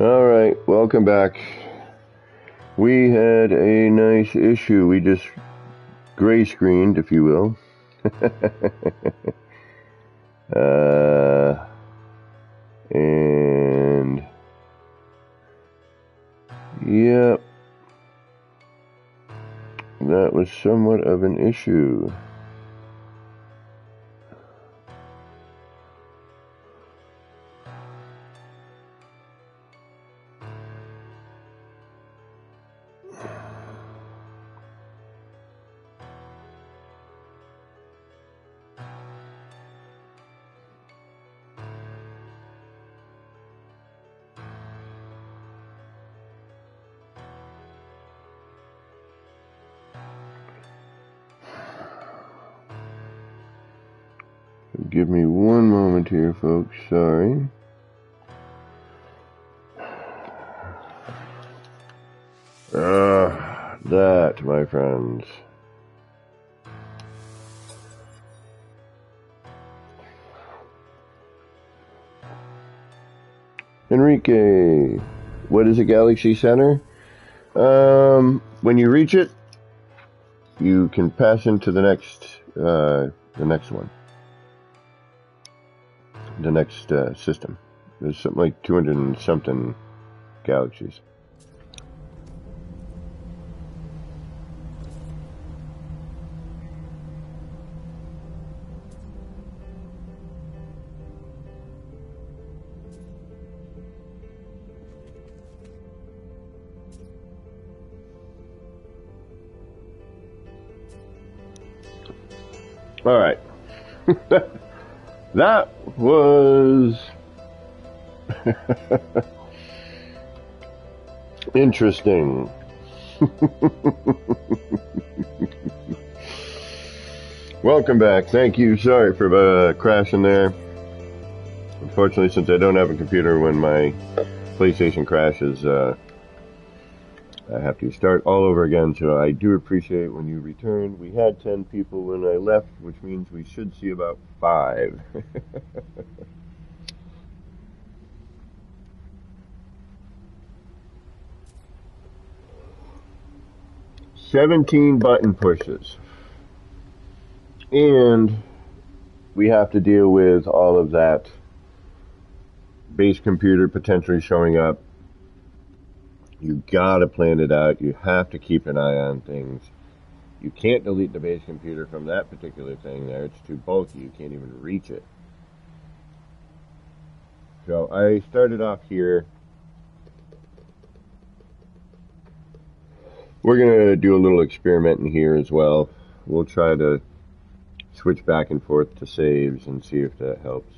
Alright, welcome back. We had a nice issue. We just gray screened, if you will. And yep, that was somewhat of an issue. Give me one moment here, folks. Sorry. That, my friends. Enrique, what is a Galaxy Center? When you reach it, you can pass into the next one. The next system. There's something like 200 and something galaxies. All right. That was interesting. Welcome back. Thank you. Sorry for crashing there. Unfortunately, since I don't have a computer when my PlayStation crashes, I have to start all over again, so I do appreciate when you returned. We had 10 people when I left, which means we should see about 5. 17 button pushes. And we have to deal with all of that base computer potentially showing up. You gotta plan it out. You have to keep an eye on things. You can't delete the base computer from that particular thing there. It's too bulky. You can't even reach it. So I started off here. We're gonna do a little experiment in here as well. We'll try to switch back and forth to saves and see if that helps.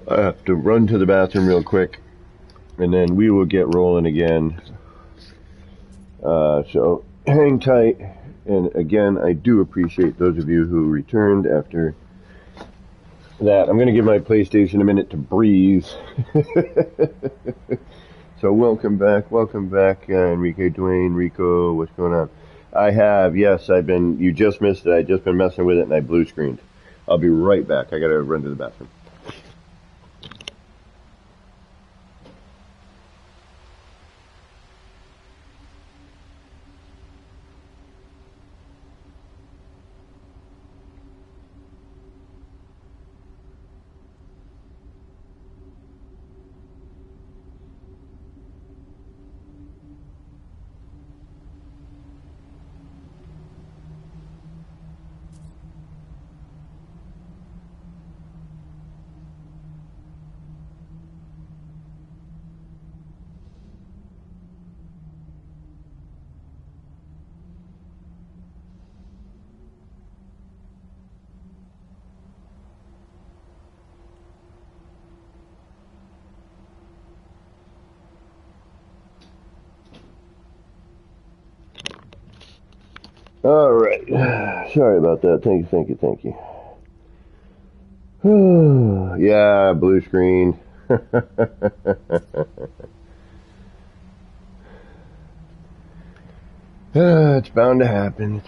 I have to run to the bathroom real quick, and then we will get rolling again. So hang tight, and again, I do appreciate those of you who returned after that. I'm going to give my PlayStation a minute to breathe. So welcome back, Enrique, Dwayne, Rico, what's going on? You just missed it, I've just been messing with it, and I blue screened. I'll be right back. I got to run to the bathroom. All right. Sorry about that. Thank you. Yeah, blue screen. It's bound to happen.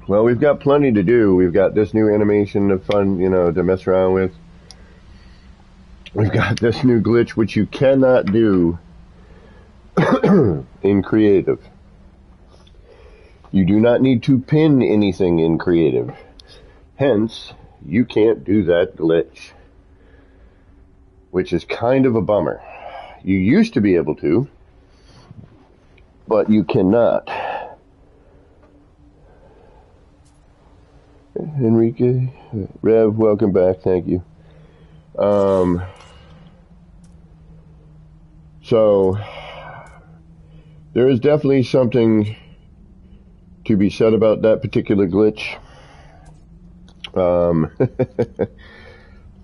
Well, we've got plenty to do. We've got this new animation of fun, you know, to mess around with. We've got this new glitch, which you cannot do in creative. You do not need to pin anything in creative. Hence, you can't do that glitch, which is kind of a bummer. You used to be able to, but you cannot. Enrique, Rev, welcome back. Thank you. So, there is definitely something to be said about that particular glitch.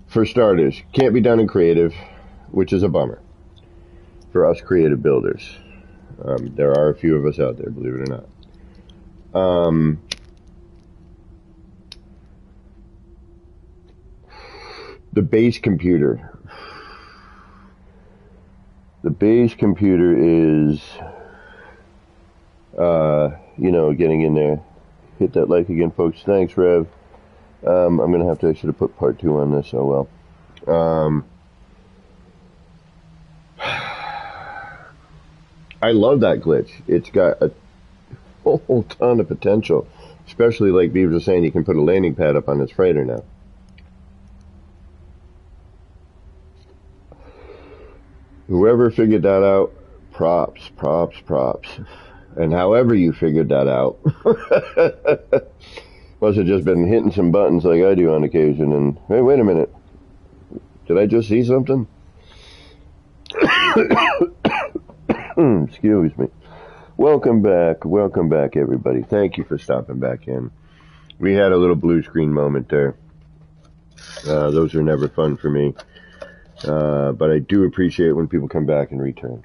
For starters, can't be done in creative, which is a bummer for us creative builders. There are a few of us out there, believe it or not. The base computer. The base computer is, you know, getting in there. Hit that like again, folks. Thanks, Rev. I'm going to have to, I should have put part 2 on this, oh well. I love that glitch. It's got a whole ton of potential. Especially, like Beaver was saying, you can put a landing pad up on this freighter now. Whoever figured that out, props. And however you figured that out, must have just been hitting some buttons like I do on occasion and, hey, wait a minute. Did I just see something? Excuse me. Welcome back, everybody. Thank you for stopping back in. We had a little blue screen moment there. Those are never fun for me. But I do appreciate when people come back and return.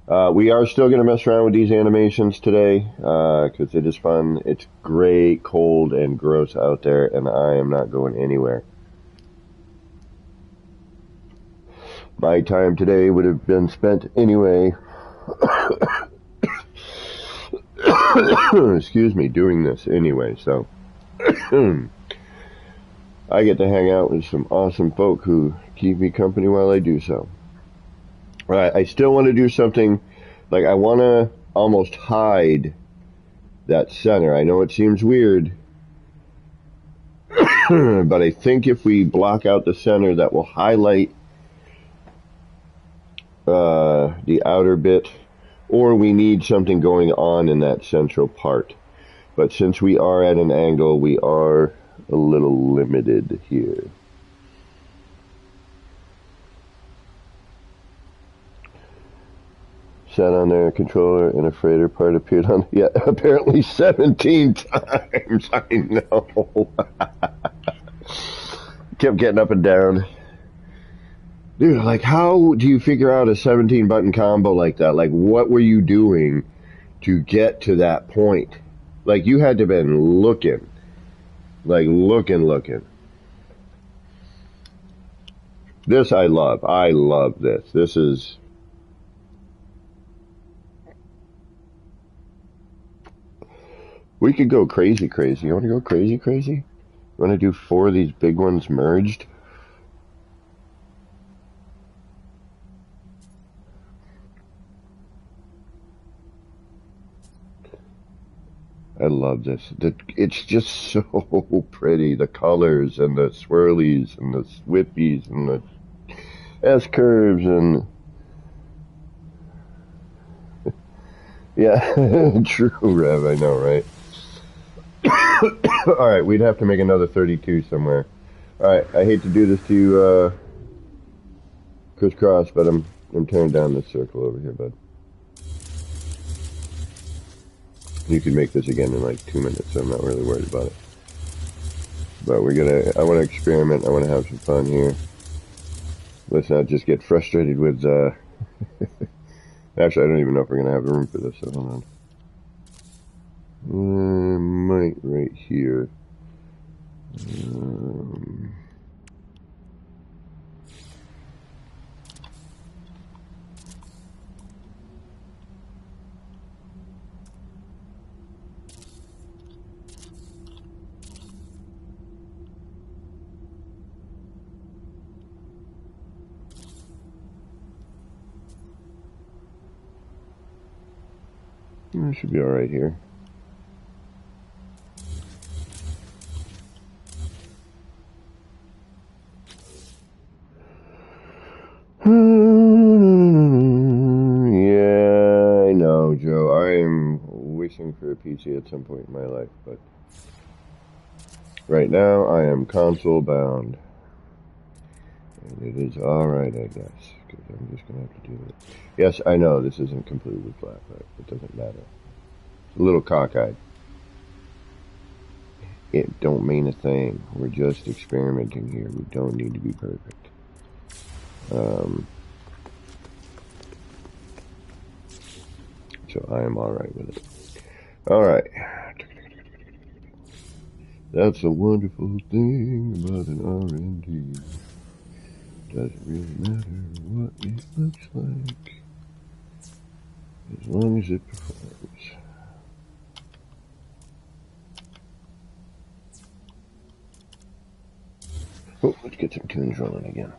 We are still going to mess around with these animations today, because it is fun. It's gray, cold, and gross out there, and I am not going anywhere. My time today would have been spent anyway, excuse me, doing this anyway, so I get to hang out with some awesome folk who keep me company while I do so. Right, I still want to do something, like I want to almost hide that center. I know it seems weird, but I think if we block out the center, that will highlight the outer bit, or we need something going on in that central part. But since we are at an angle, we are a little limited here. Sat on there, a controller and a freighter part appeared on, yeah, apparently 17 times. I know. Kept getting up and down. Dude, like, how do you figure out a 17 button combo like that? Like, what were you doing to get to that point? Like, you had to have been looking. Like, looking. This I love. I love this. This is... We could go crazy. You want to go crazy? You want to do 4 of these big ones merged? I love this. It's just so pretty. The colors and the swirlies and the swippies and the S-curves and... Yeah, true, Rev, I know, right? Alright, we'd have to make another 32 somewhere. Alright, I hate to do this to you, crisscross, but I'm tearing down this circle over here, bud. You can make this again in like 2 minutes, so I'm not really worried about it. But I want to experiment, I want to have some fun here. Let's not just get frustrated with, actually, I don't even know if we're going to have room for this, so hold on. Might right here. It should be alright here. Yeah, I know, Joe. I am wishing for a PC at some point in my life, but right now I am console bound. And it is alright, I guess, because I'm just going to have to do it. Yes, I know this isn't completely flat, but it doesn't matter. A little cockeyed. It don't mean a thing. We're just experimenting here. We don't need to be perfect. So I am alright with it. Alright. That's a wonderful thing about an R&D. Doesn't really matter what it looks like, as long as it performs. Oh, let's get some tunes rolling again.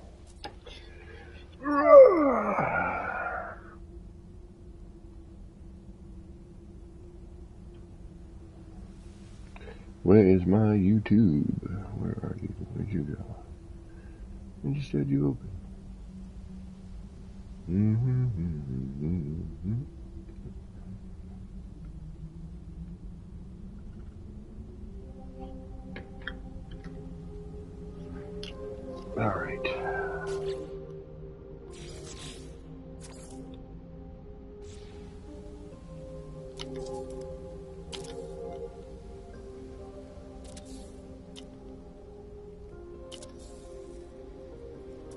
Where is my YouTube? Where are you? Where'd you go? I just had you open. All right.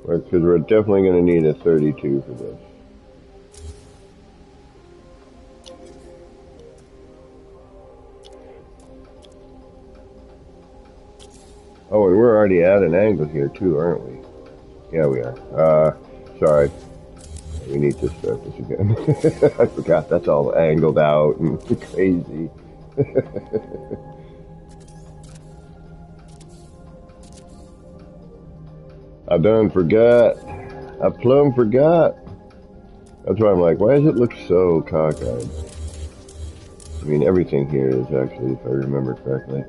Because we're definitely going to need a 32 for this. Oh, and we're already at an angle here too, aren't we? Yeah, we are. Sorry. We need to start this again. I forgot that's all angled out and crazy. I done forgot. I plumb forgot. That's why I'm like, why does it look so cockeyed? I mean, everything here is actually, if I remember correctly.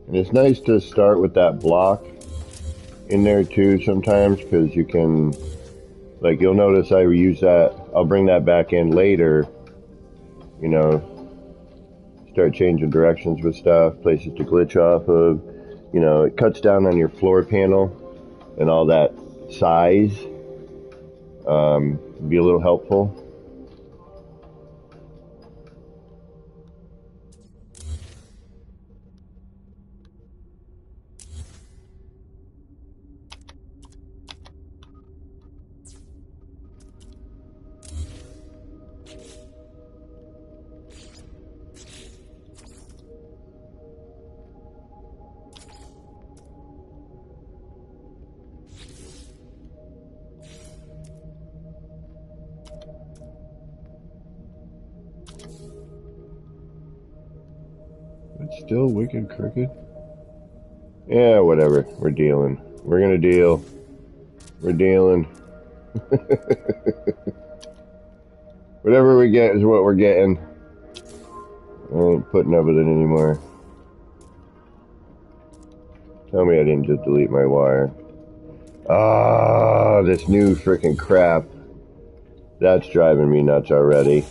And it's nice to start with that block in there too sometimes, because you can, like, you'll notice I use that, I'll bring that back in later, you know, start changing directions with stuff, places to glitch off of, you know, it cuts down on your floor panel and all that size, be a little helpful. It's still wicked crooked? Yeah, whatever. We're dealing. We're gonna deal. We're dealing. Whatever we get is what we're getting. I ain't putting up with it anymore. Tell me I didn't just delete my wire. Ah, this new freaking crap. That's driving me nuts already.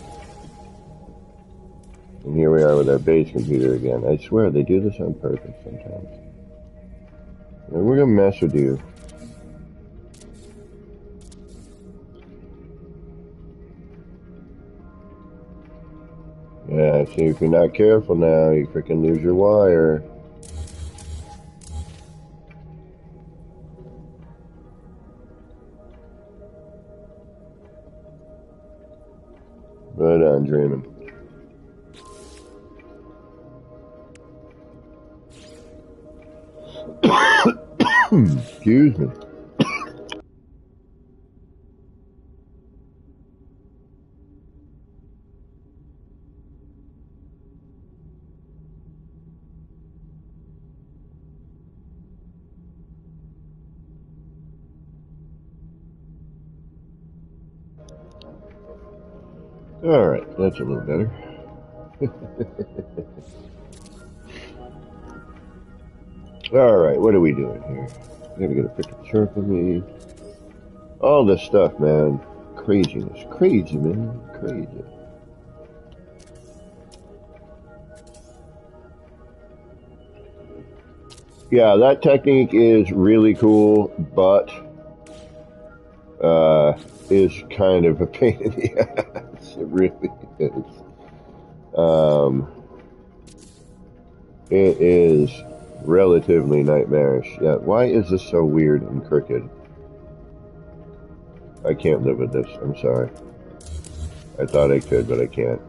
And here we are with our base computer again. I swear, they do this on purpose sometimes. And we're gonna mess with you. Yeah, see, if you're not careful now, you freaking lose your wire. Right on, dreaming. Excuse me. Alright, that's a little better. Alright, what are we doing here? I gotta get a freaking circle me. All this stuff, man. Craziness. Crazy, man. Crazy. Yeah, that technique is really cool, but is kind of a pain in the ass. It really is. It is relatively nightmarish. Yeah, why is this so weird and crooked? I can't live with this. I'm sorry. I thought I could, but I can't.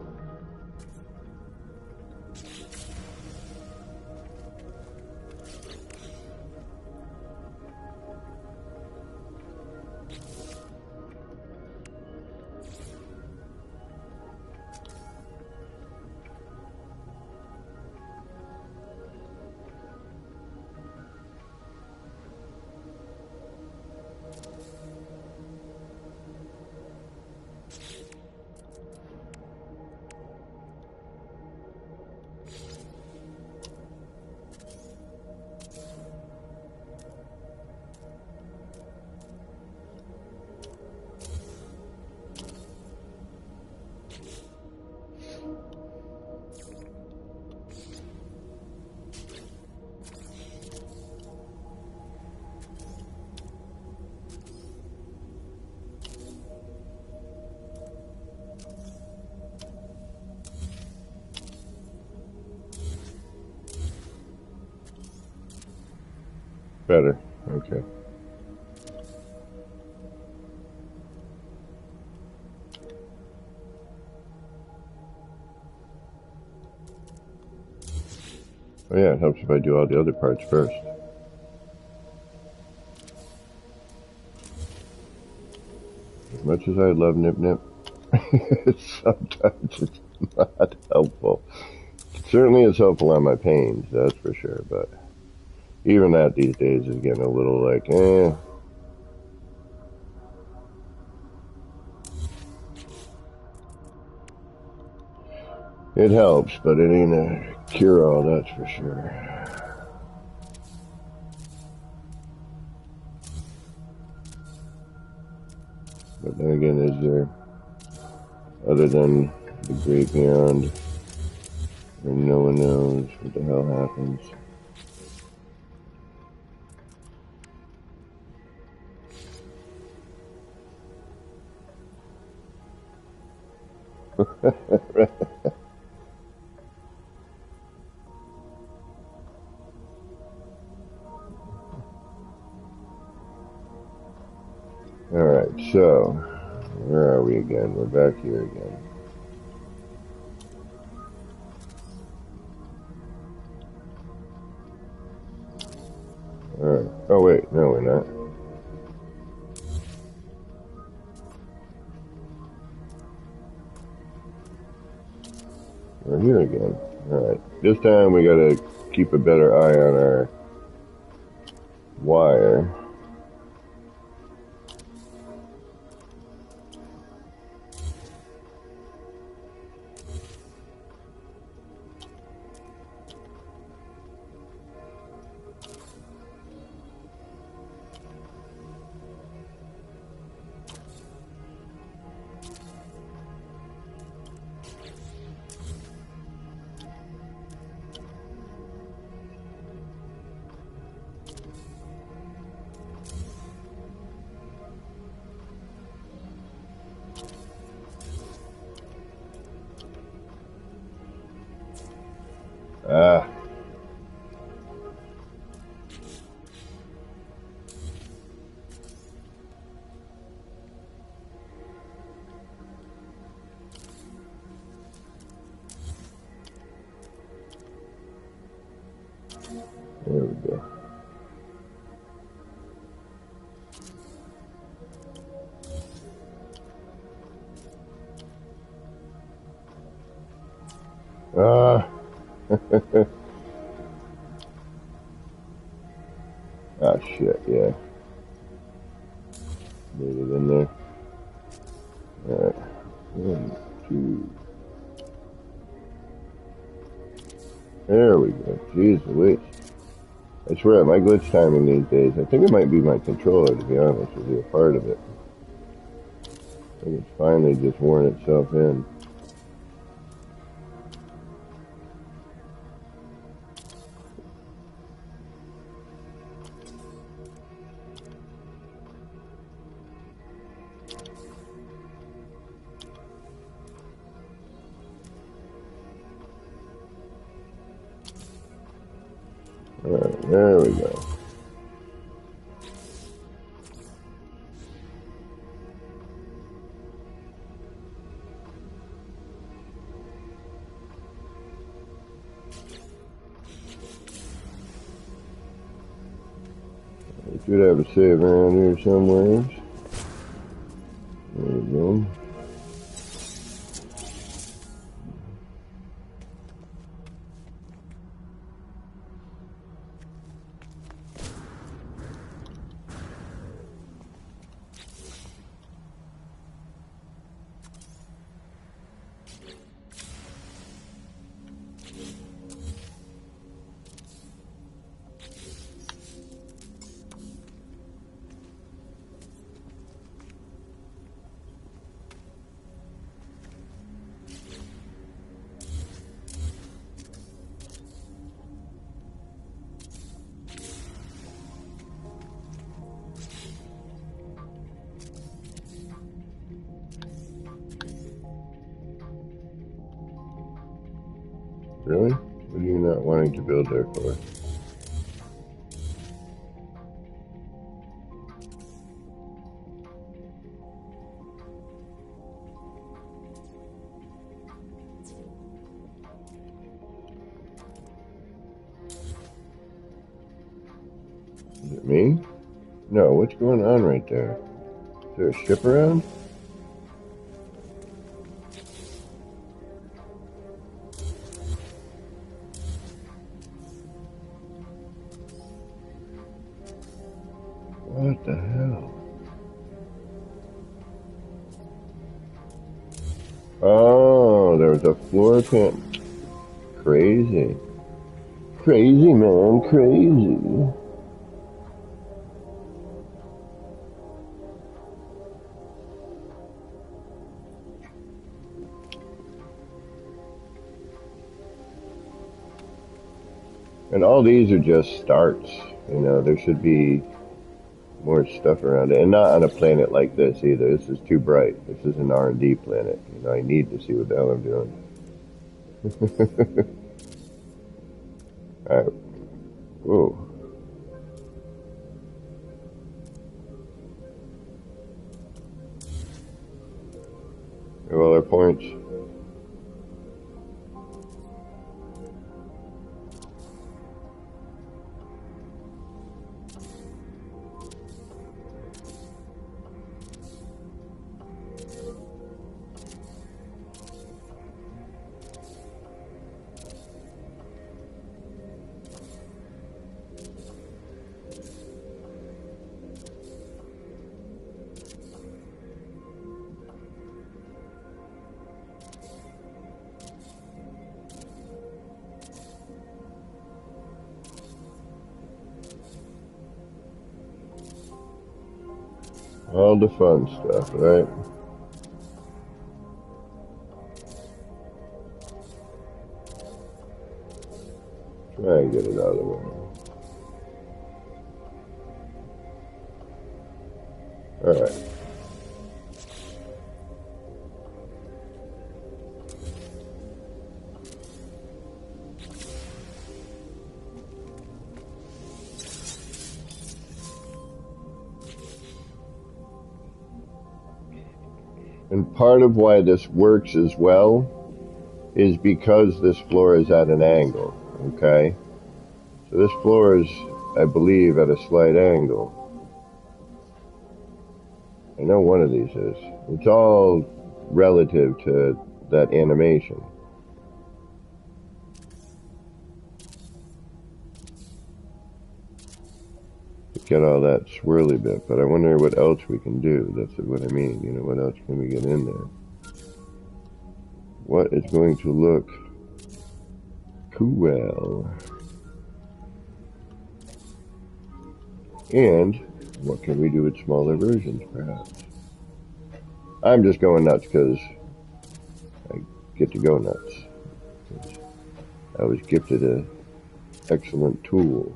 Better. Okay. Oh yeah, it helps if I do all the other parts first. As much as I love Nip Nip, sometimes it's not helpful. It certainly is helpful on my pains, that's for sure, but even that these days is getting a little like, eh. It helps, but it ain't a cure-all, that's for sure. But then again, is there, other than the great beyond, where no one knows what the hell happens? Alright, so, where are we again? We're back here again. Alright, oh wait, no we're not. We're here again. Alright, this time we gotta keep a better eye on our wire. Ah. There we go. Ah. Ah, shit, yeah. Made it in there. Alright. 1, 2. There we go. Jeez Louise. I swear, my glitch timing these days, I think it might be my controller, to be honest with you, a part of it. I think it's finally just worn itself in. Alright, there we go. We should have a save around here somewhere. There we go. Really? What are you not wanting to build there for? Is it me? No, what's going on right there? Is there a ship around? What the hell? Oh, there was a floor pan. Crazy. Crazy, man, crazy. And all these are just starts. You know, there should be more stuff around it. And not on a planet like this either. This is too bright. This is an R&D planet. You know, I need to see what the hell I'm doing. Alright. Whoa. Have all our points. All the fun stuff, right? Try and get it out of the way. Alright. And part of why this works as well is because this floor is at an angle, okay? So this floor is, I believe, at a slight angle. I know one of these is. It's all relative to that animation. Get all that swirly bit, but I wonder what else we can do. That's what I mean, you know, what else can we get in there? What is going to look cool? And what can we do with smaller versions, perhaps? I'm just going nuts because I get to go nuts. I was gifted an excellent tool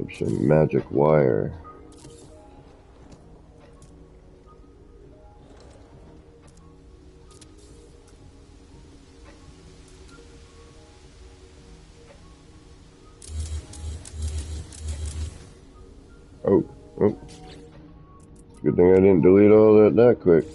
of some magic wire. Oh. Good thing I didn't delete all that quick.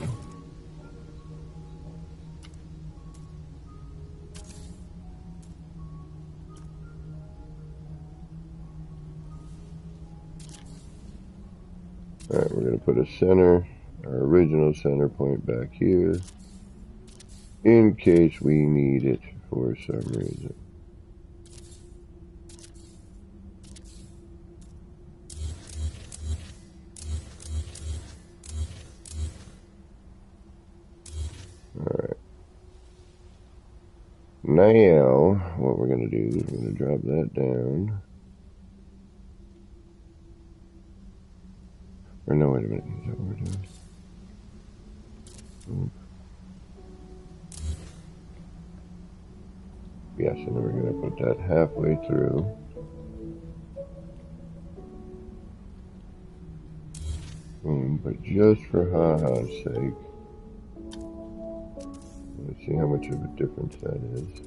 Alright, we're going to put a center, our original center point back here, in case we need it for some reason. Alright. Now, what we're going to do is we're going to drop that down. Or no, wait a minute. Is that what we're doing? Yes, and then we're going to put that halfway through. Boom, but just for ha-ha's sake, let's see how much of a difference that is.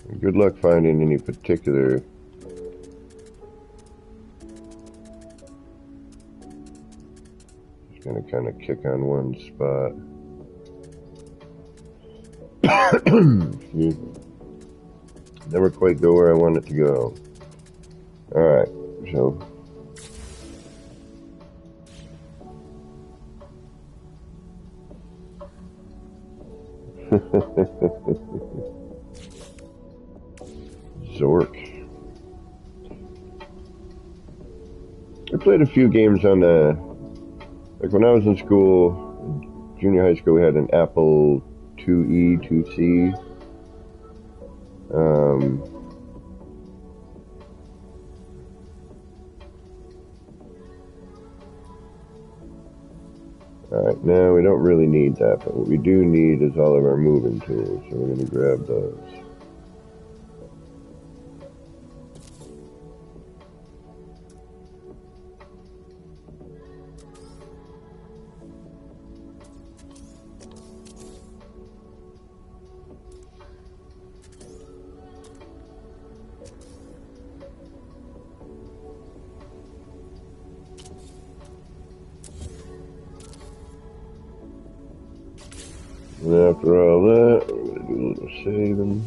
And good luck finding any particular just gonna kind of kick on one spot. Excuse me. Never quite go where I want it to go. Alright, so Zork. I played a few games on like when I was in school, junior high school, we had an Apple IIe, 2C. Alright, now we don't really need that, but what we do need is all of our moving tools, so we're going to grab those. And after all that, we're going to do a little saving.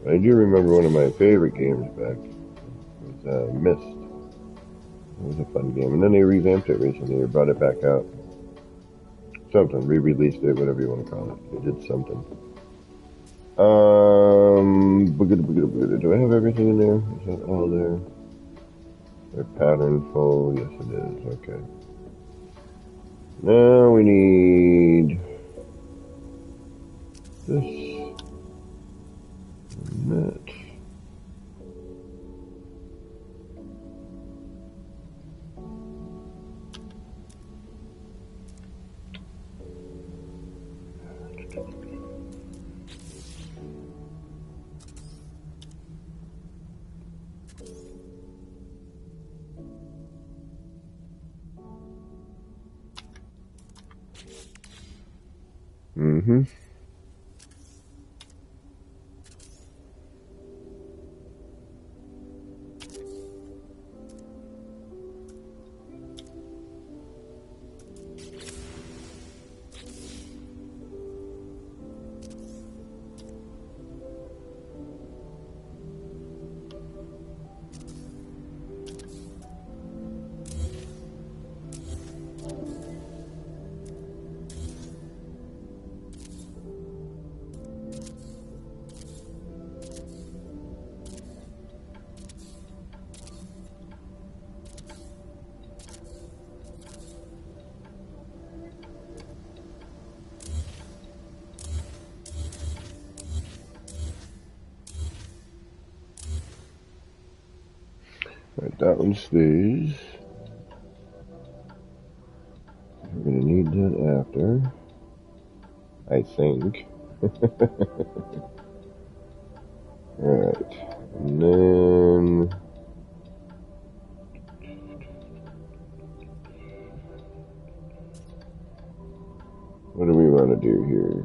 I do remember one of my favorite games back was Myst. It was a fun game. And then they revamped it recently. They brought it back out. Something. Re-released it, whatever you want to call it. They did something. Do I have everything in there? Is that all there? They're pattern full. Yes, it is. Okay. Now we need this and that. Mm-hmm. Right, that one stays. We're gonna need that after, I think. Alright, and then what do we want to do here?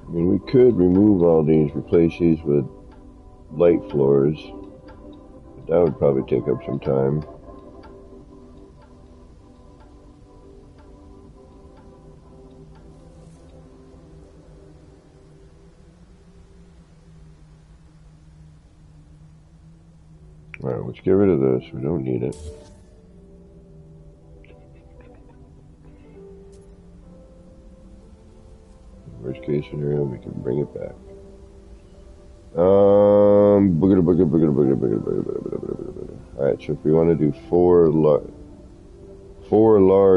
I mean, we could remove all these, replace these with light floors, but that would probably take up some time. Alright, let's get rid of this. We don't need it. Worst case scenario, we can bring it back. Alright, so if we want to do four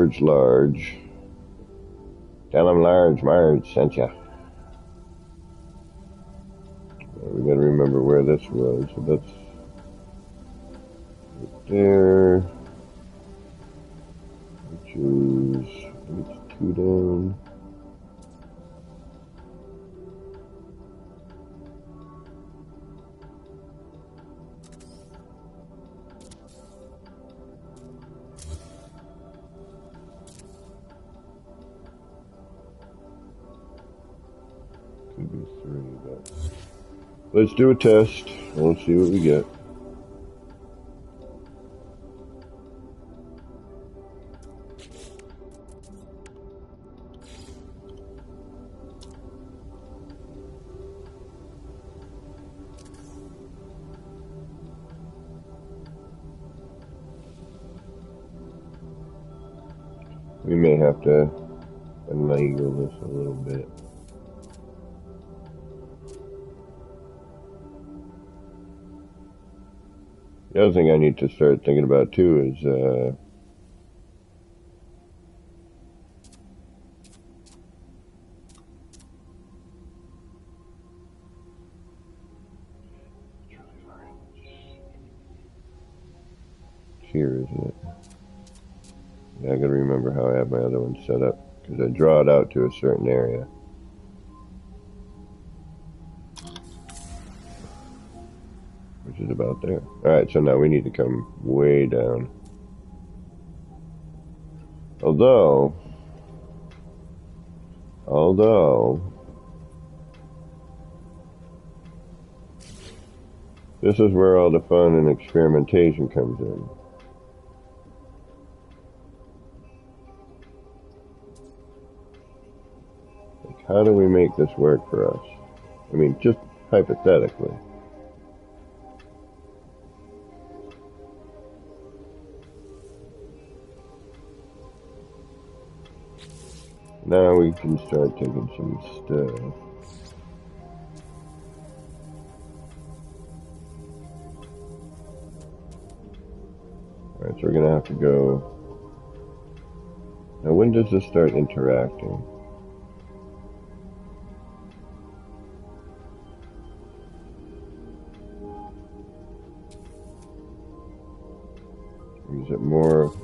large. Tell them large Marge sent ya. We gotta remember where this was. So that's right there. Which is, it's 2 down. Could be 3, but let's do a test. Let's see what we get. We may have to finagle this a little bit. The other thing I need to start thinking about too is here, isn't it? Yeah, I gotta remember how I have my other one set up, because I draw it out to a certain area. Which is about there. Alright, so now we need to come way down. Although, this is where all the fun and experimentation comes in. Like, how do we make this work for us? I mean, just hypothetically. Now we can start taking some stuff. Alright, so we're gonna have to go. Now when does this start interacting? Is it more?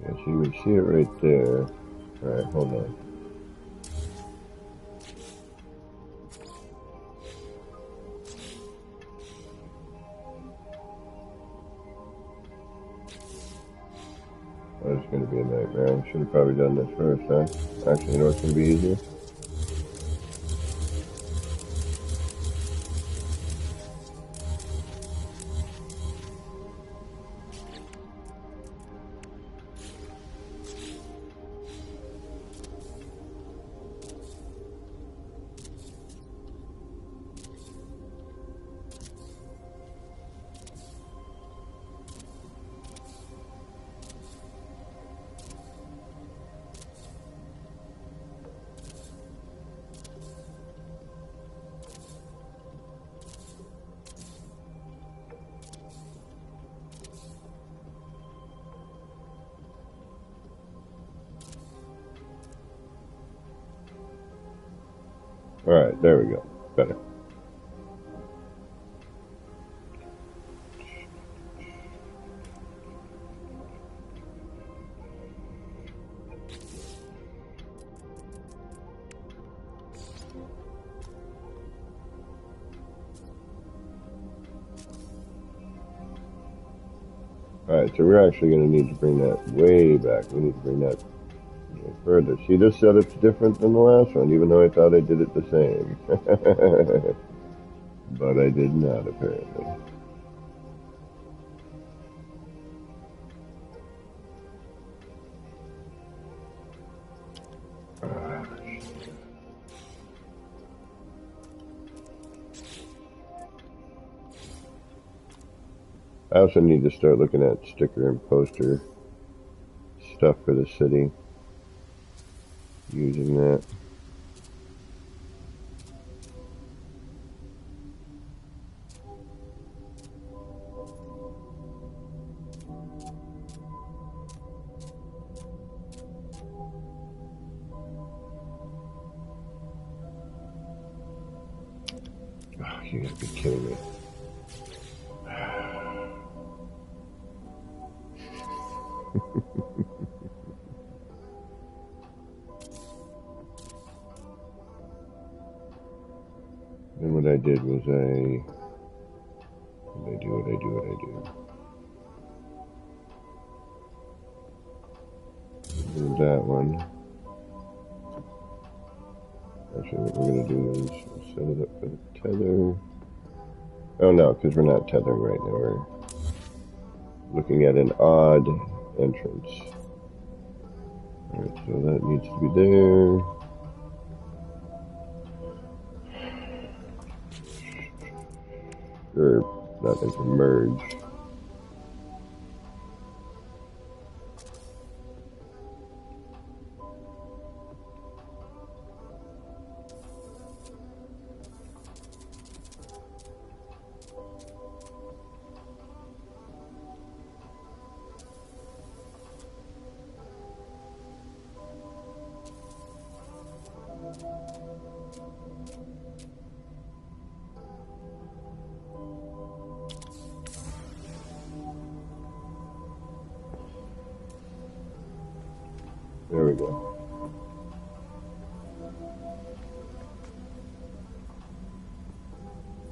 Yeah, so you would see it right there. Alright, hold on. Oh, it's going to be a nightmare. I should have probably done this first, huh? Actually, you know what's going to be easier? Alright, there we go. Better. Alright, so we're actually going to need to bring that way back. We need to bring that further. See, this setup's different than the last one, even though I thought I did it the same. But I did not, apparently. I also need to start looking at sticker and poster stuff for the city. Using that. Oh, you gotta be kidding me. Then what I did was I do that one. Actually, what we're going to do is set it up for the tether. Oh no, because we're not tethering right now. We're looking at an odd entrance. Alright, so that needs to be there. Or not enter merge. There we go.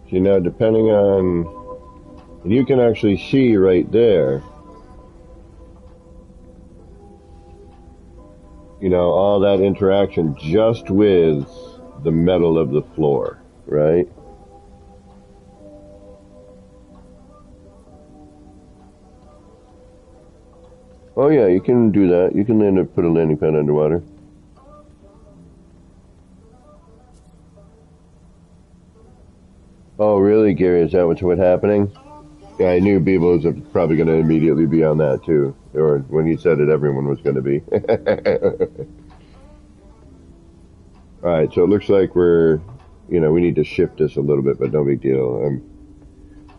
See, now depending on, and you can actually see right there, you know, all that interaction just with the metal of the floor, right? Oh yeah, you can do that. You can put a landing pad underwater. Oh really, Gary? Is that what's happening? Yeah, I knew Beeble was probably going to immediately be on that too. Or when he said it, everyone was going to be. Alright, so it looks like we're, we need to shift this a little bit, but no big deal.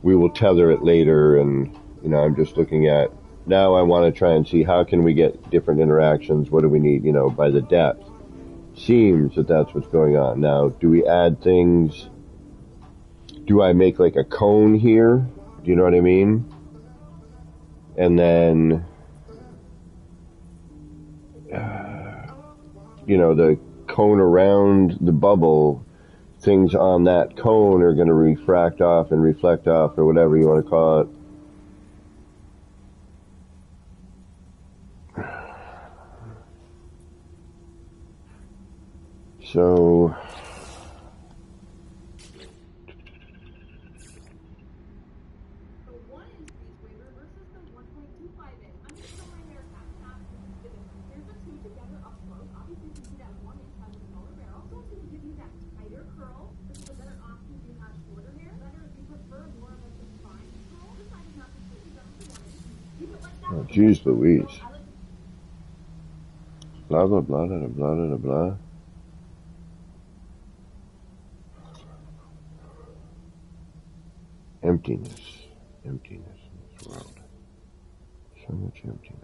We will tether it later, and, I'm just looking at, now I want to try and see how can we get different interactions, what do we need, by the depth. Seems that that's what's going on. Now, do we add things, do I make like a cone here? Do you know what I mean? And then, the cone around the bubble, things on that cone are going to refract off and reflect off, or whatever you want to call it. So, oh, geez Louise. Blah, blah, blah, blah, blah, blah, blah. Emptiness. Emptiness in this world. So much emptiness.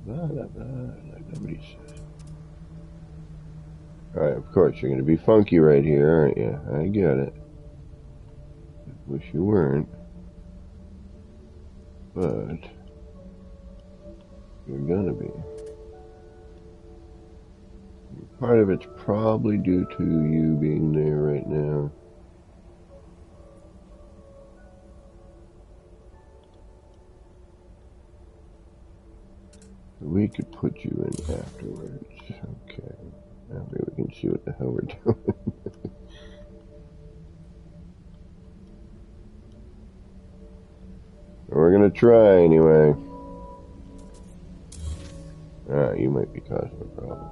Blah, blah, blah, like nobody says. Alright, of course, you're going to be funky right here, aren't you? I get it. Wish you weren't. But you're going to be. Part of it's probably due to you being there right now. We could put you in afterwards. Okay. Now maybe we can see what the hell we're doing. We're gonna try anyway. You might be causing a problem.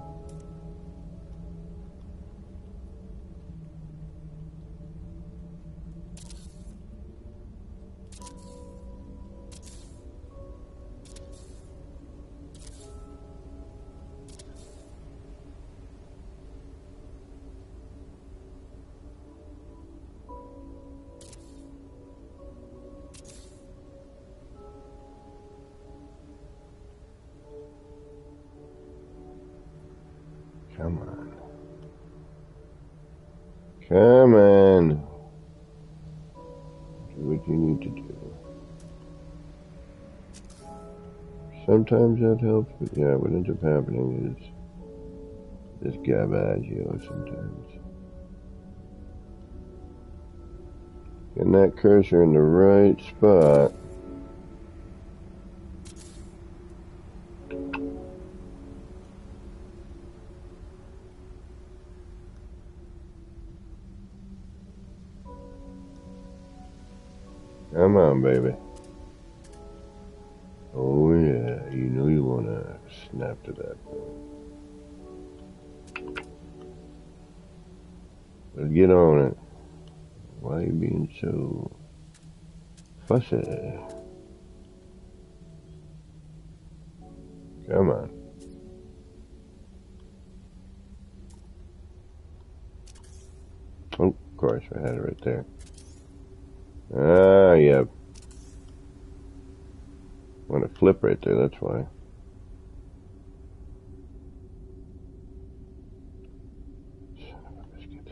Come on. Come on. Do what you need to do. Sometimes that helps, but yeah, what ends up happening is this Gavaggio sometimes. Getting that cursor in the right spot. Come on, baby. Oh yeah, you know you want to snap to that. Let's get on it. Why are you being so fussy? Come on. Oh, of course, I had it right there. Ah, yeah. Want to flip right there, that's why. Son of a biscuit.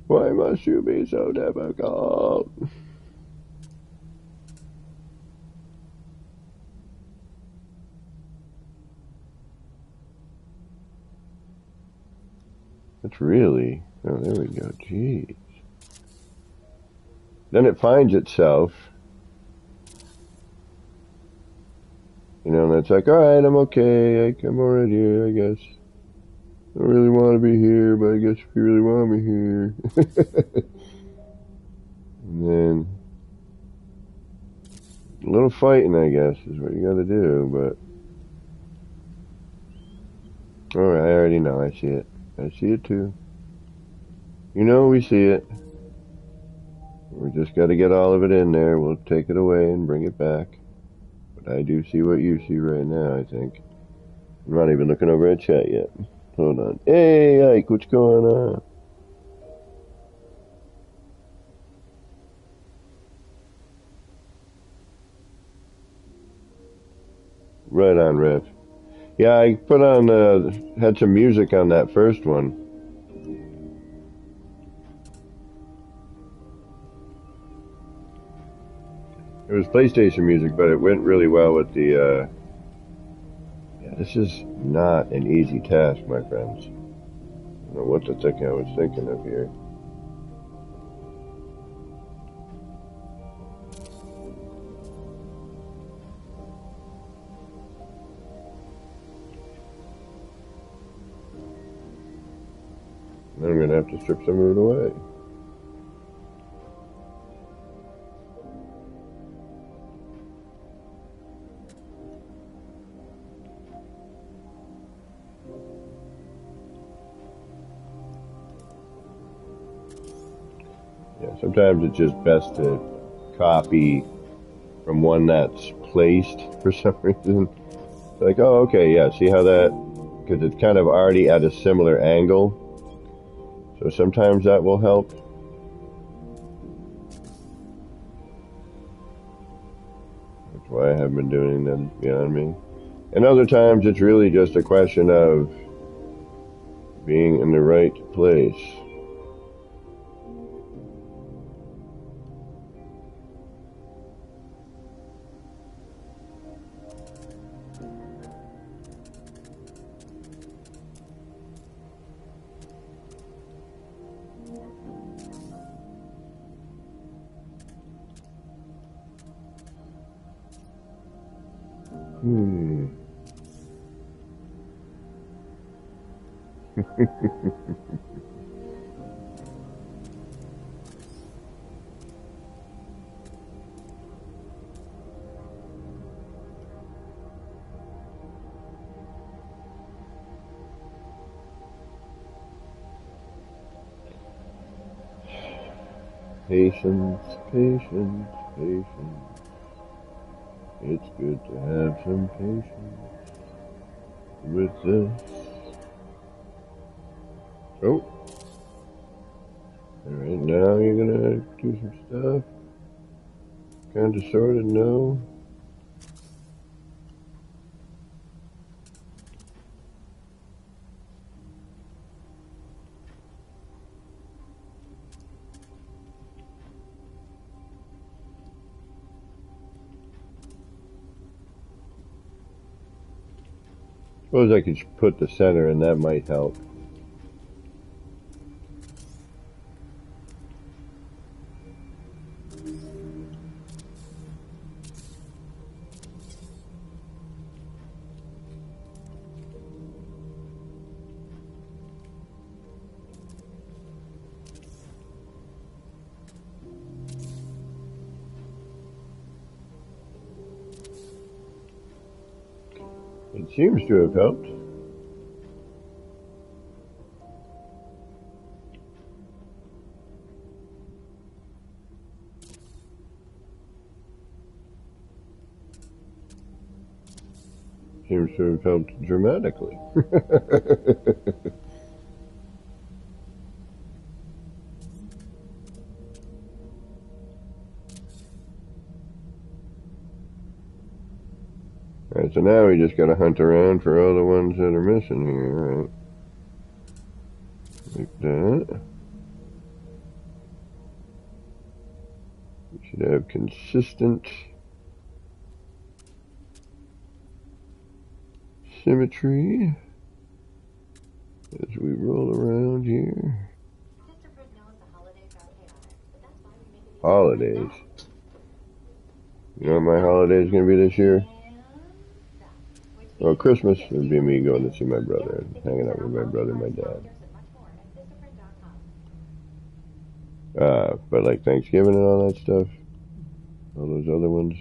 Why must you be so difficult? That's really... Oh, there we go. Jeez. Then it finds itself You know, and it's like, alright, I'm okay, I'm alright here, I guess. I don't really want to be here, but I guess if you really want me here. And then, a little fighting, I guess, is what you gotta do, but... Alright, I already know, I see it. I see it too. You know we see it. We just gotta get all of it in there, we'll take it away and bring it back. But I do see what you see right now, I think. I'm not even looking over at chat yet. Hold on. Hey, Ike, what's going on? Right on, Rev. Yeah, I put on, had some music on that first one. It was PlayStation music, but it went really well with the, yeah, this is not an easy task, my friends. I don't know what the heck I was thinking of here. Then I'm gonna have to strip some of it away. Yeah, sometimes it's just best to copy from one that's placed for some reason. Like, oh, okay, yeah, see how that, because it's kind of already at a similar angle. So sometimes that will help. That's why I have been doing that beyond me. And other times it's really just a question of being in the right place. Patience, patience, patience. It's good to have some patience with this. Oh. Alright, now you're gonna do some stuff. Kinda sorta, no. Suppose I could put the center and that might help. It seems to have helped. Seems to have helped dramatically. Alright, so now we just gotta hunt around for all the ones that are missing here, right? Like that. We should have consistent symmetry as we roll around here. Holidays. You know what my holiday is going to be this year? Well, Christmas would be me going to see my brother and hanging out with my brother and my dad. But like Thanksgiving and all that stuff, all those other ones,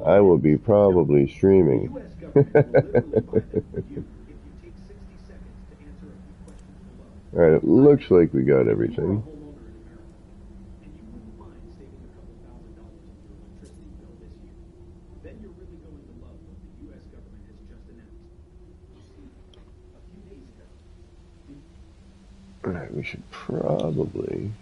I will be probably streaming. Alright, it looks like we got everything. Alright, we should probably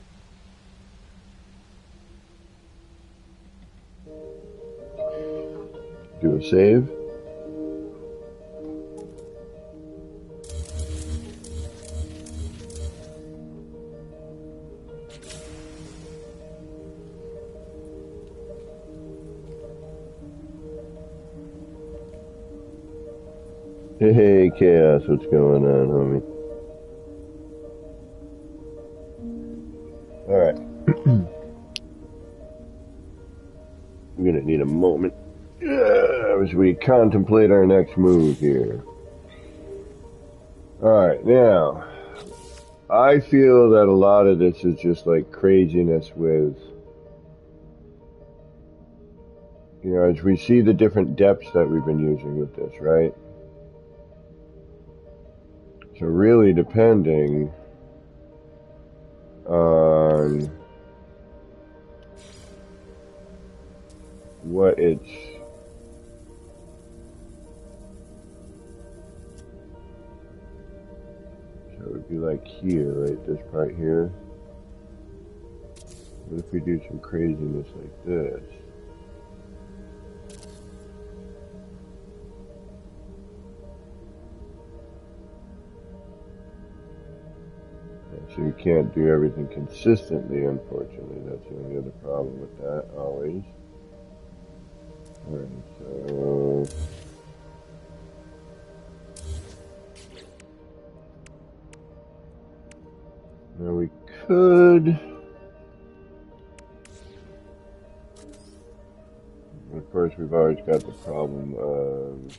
do a save. Hey, Chaos, what's going on, homie? Alright. I'm gonna need a moment as we contemplate our next move here. Alright, now, I feel that a lot of this is just like craziness with, you know, as we see the different depths that we've been using with this, right? So really depending on what it's so it would be like here, right? This part here. What if we do some craziness like this? So you can't do everything consistently, unfortunately. That's the only other problem with that, always. Alright, so now we could, of course we've always got the problem of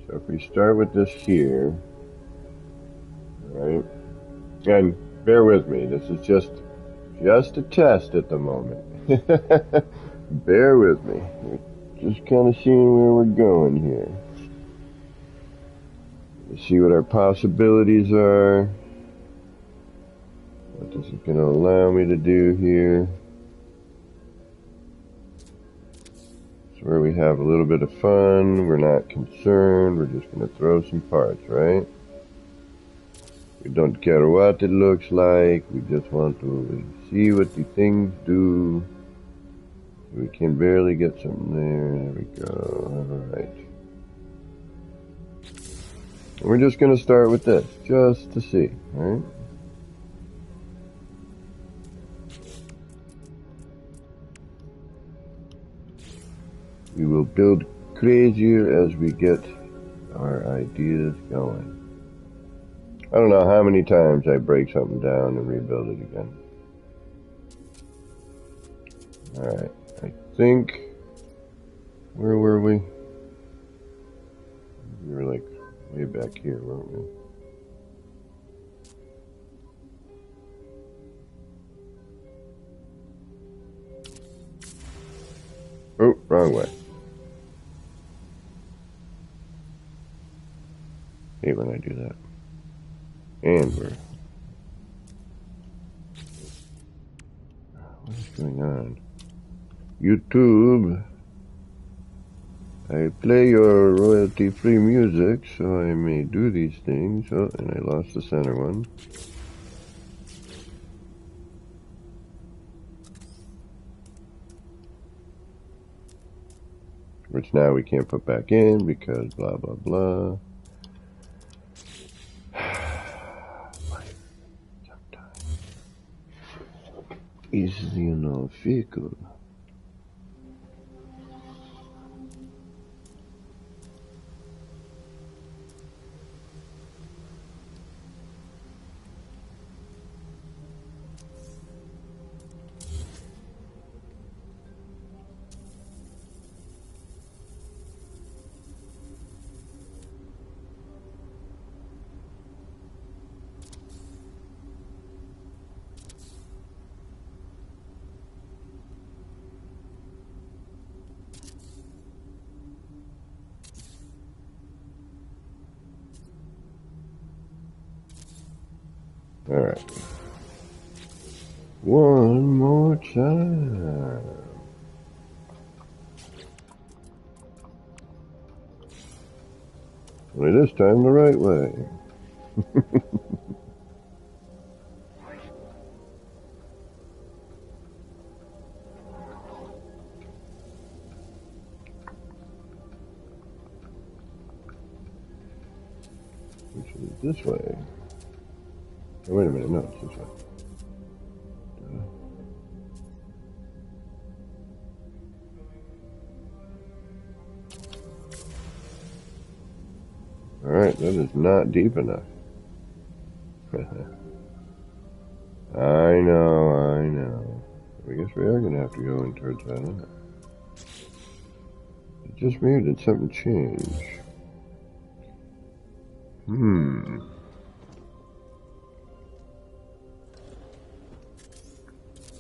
so if we start with this here, right, and bear with me, this is just a test at the moment. Bear with me. We're just kind of seeing where we're going here. Let's see what our possibilities are. What this is going to allow me to do here. It's where we have a little bit of fun. We're not concerned. We're just going to throw some parts, right? We don't care what it looks like. We just want to see what the things do. We can barely get something there. There we go. Alright. We're just going to start with this, just to see, right? We will build crazier as we get our ideas going. I don't know how many times I break something down and rebuild it again. Alright, I think, where were we? We were like way back here, weren't we? Oh, wrong way. Hate when I do that. And we're... What is going on? YouTube, I play your royalty-free music, so I may do these things. Oh, and I lost the center one. Which now we can't put back in because blah, blah, blah. Easily enough vehicle. Alright. One more time. Only this time the right way. Which is this way. Oh, wait a minute, no, it's this way. Alright, that is not deep enough. I know. I guess we are going to have to go in towards that. It just me or did something change?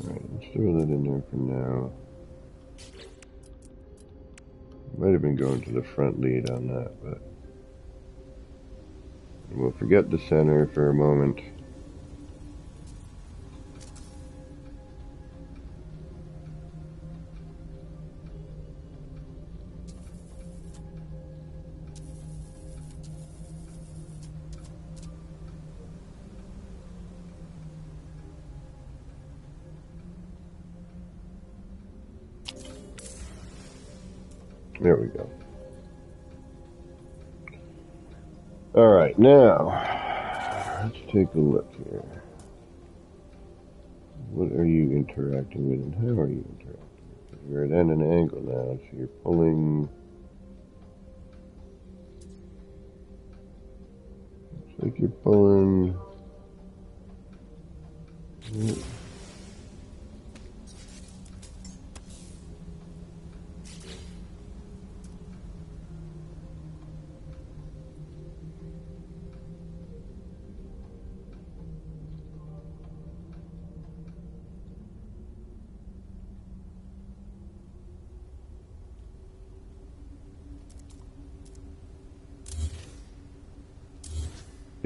Alright, let's throw that in there for now. Might have been going to the front lead on that, but we'll forget the center for a moment. There we go. Alright, now, let's take a look here. What are you interacting with and how are you interacting? You're at an angle now, so you're pulling... Looks like you're pulling...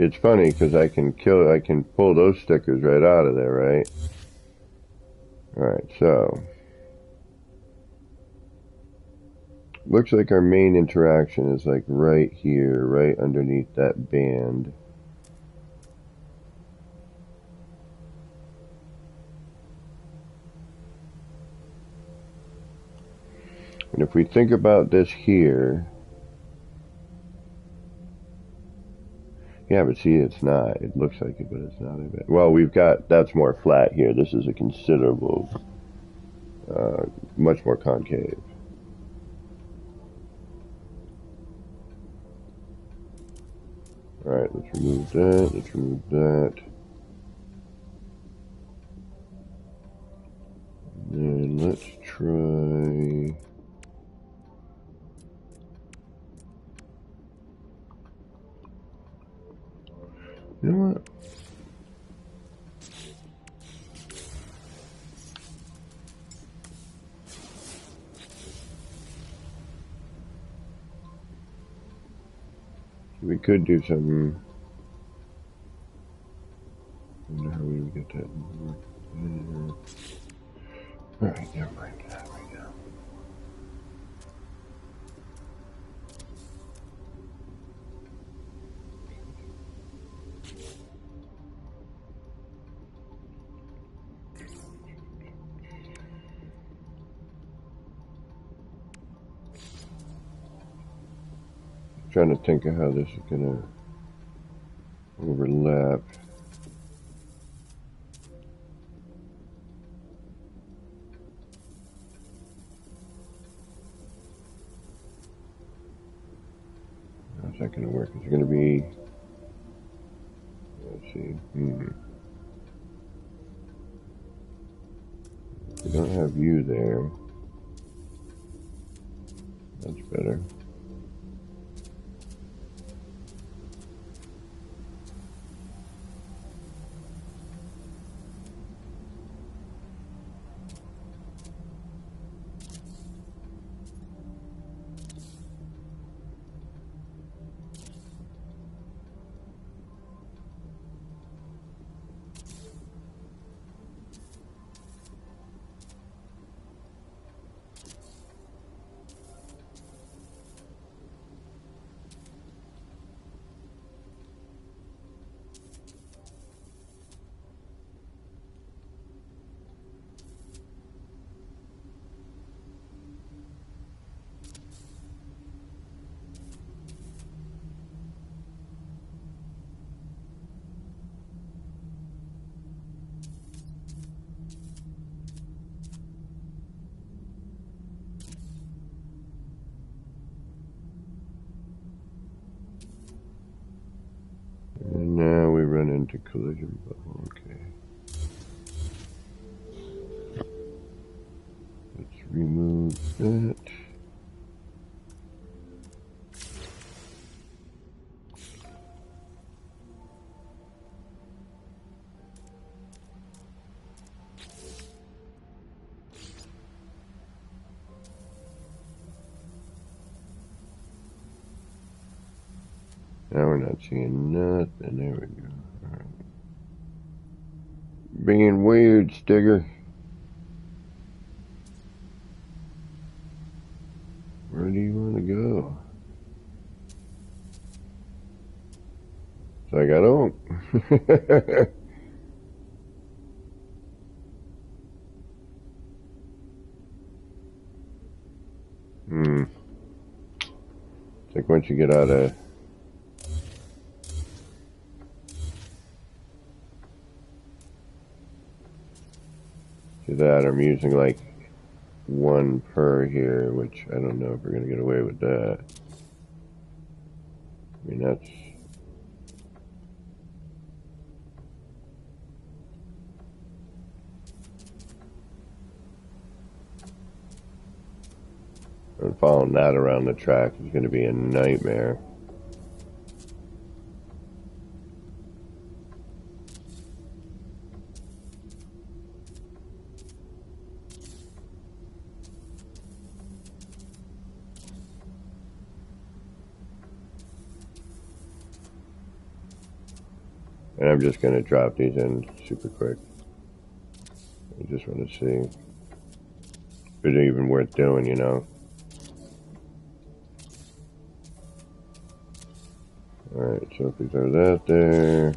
It's funny because I can pull those stickers right out of there, right? Alright, so looks like our main interaction is like right here, right underneath that band. And if we think about this here, yeah, but see, it's not. It looks like it, but it's not. Well, that's more flat here. This is a considerable, much more concave. Alright, let's remove that. And let's try... You know what? We could do something. I wonder how we would get that. Alright, never mind. There we go. Trying to think of how this is gonna overlap. How's that gonna work? Is it gonna be? Let's see. We don't have you there. That's better. collision bubble, okay. Let's remove that. Now we're not seeing nothing. There we go. All right. Being weird, Stigger. Where do you want to go? It's like, I don't. It's like once you get out of... See that, I'm using like one per here, which I don't know if we're going to get away with that. I mean, that's... And following that around the track is going to be a nightmare. And I'm just going to drop these in super quick. I just want to see if it's even worth doing, you know. Alright, so if we throw that there.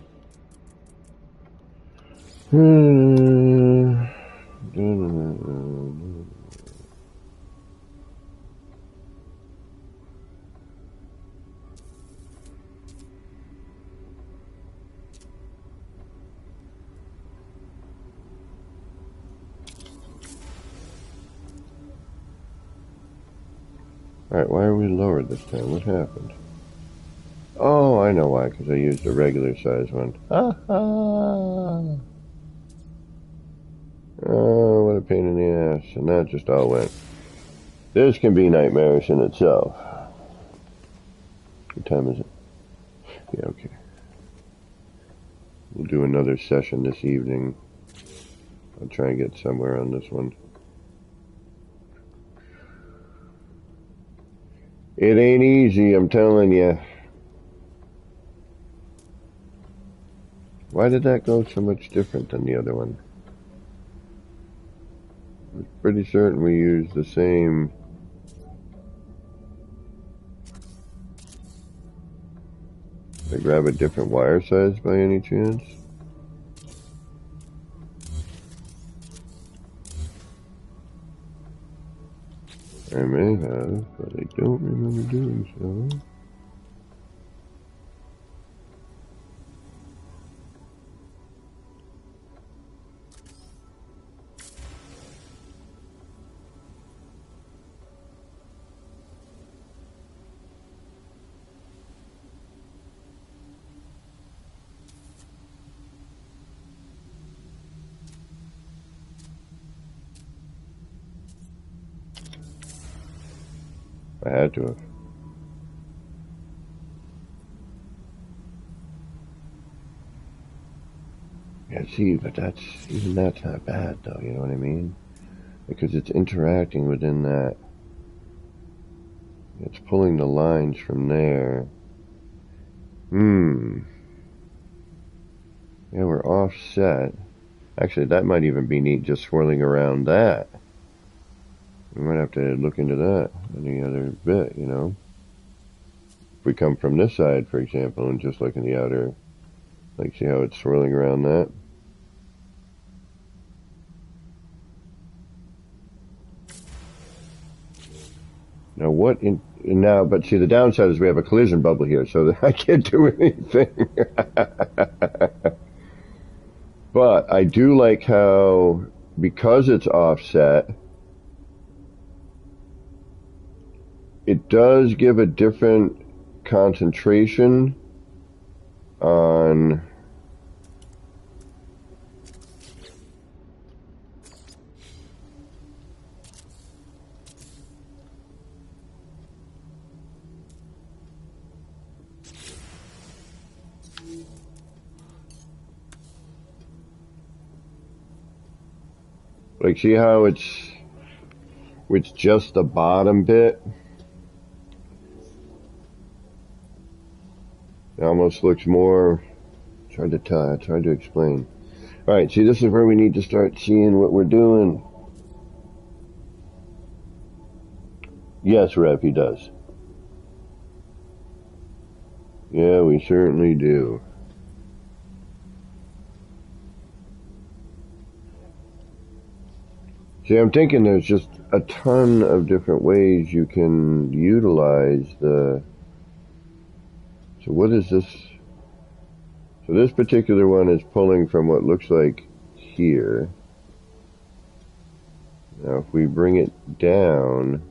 Alright, why are we lower this time? What happened? Oh, I know why, because I used a regular size one. Ha ha! Oh, what a pain in the ass. And that just all went. This can be nightmarish in itself. What time is it? Yeah, okay. We'll do another session this evening. I'll try and get somewhere on this one. It ain't easy, I'm telling you. Why did that go so much different than the other one? I'm pretty certain we used the same. Did I grab a different wire size by any chance? I may have, but I don't remember doing so. I had to have. Yeah, see, but even that's not bad though, you know what I mean? Because it's interacting within that. It's pulling the lines from there. Yeah, we're offset. Actually, that might even be neat, just swirling around that. We might have to look into that any other bit, you know. If we come from this side, for example, and just look in the outer, like, see how it's swirling around that? Now but see, the downside is we have a collision bubble here, so I can't do anything. But I do like how, because it's offset, it does give a different concentration on Like, see how it's just the bottom bit? It almost looks more, it's hard to explain. Alright, see, this is where we need to start seeing what we're doing. Yes, Rev, he does. Yeah, we certainly do. See, I'm thinking there's just a ton of different ways you can utilize the... So what is this? So this particular one is pulling from what looks like here. Now if we bring it down...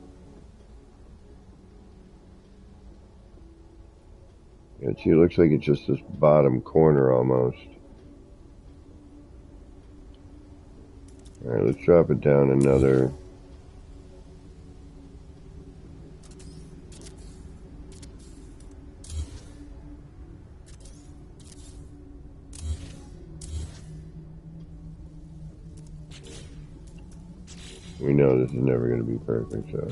See, it looks like it's just this bottom corner almost. Alright, let's drop it down another. We know this is never going to be perfect, so.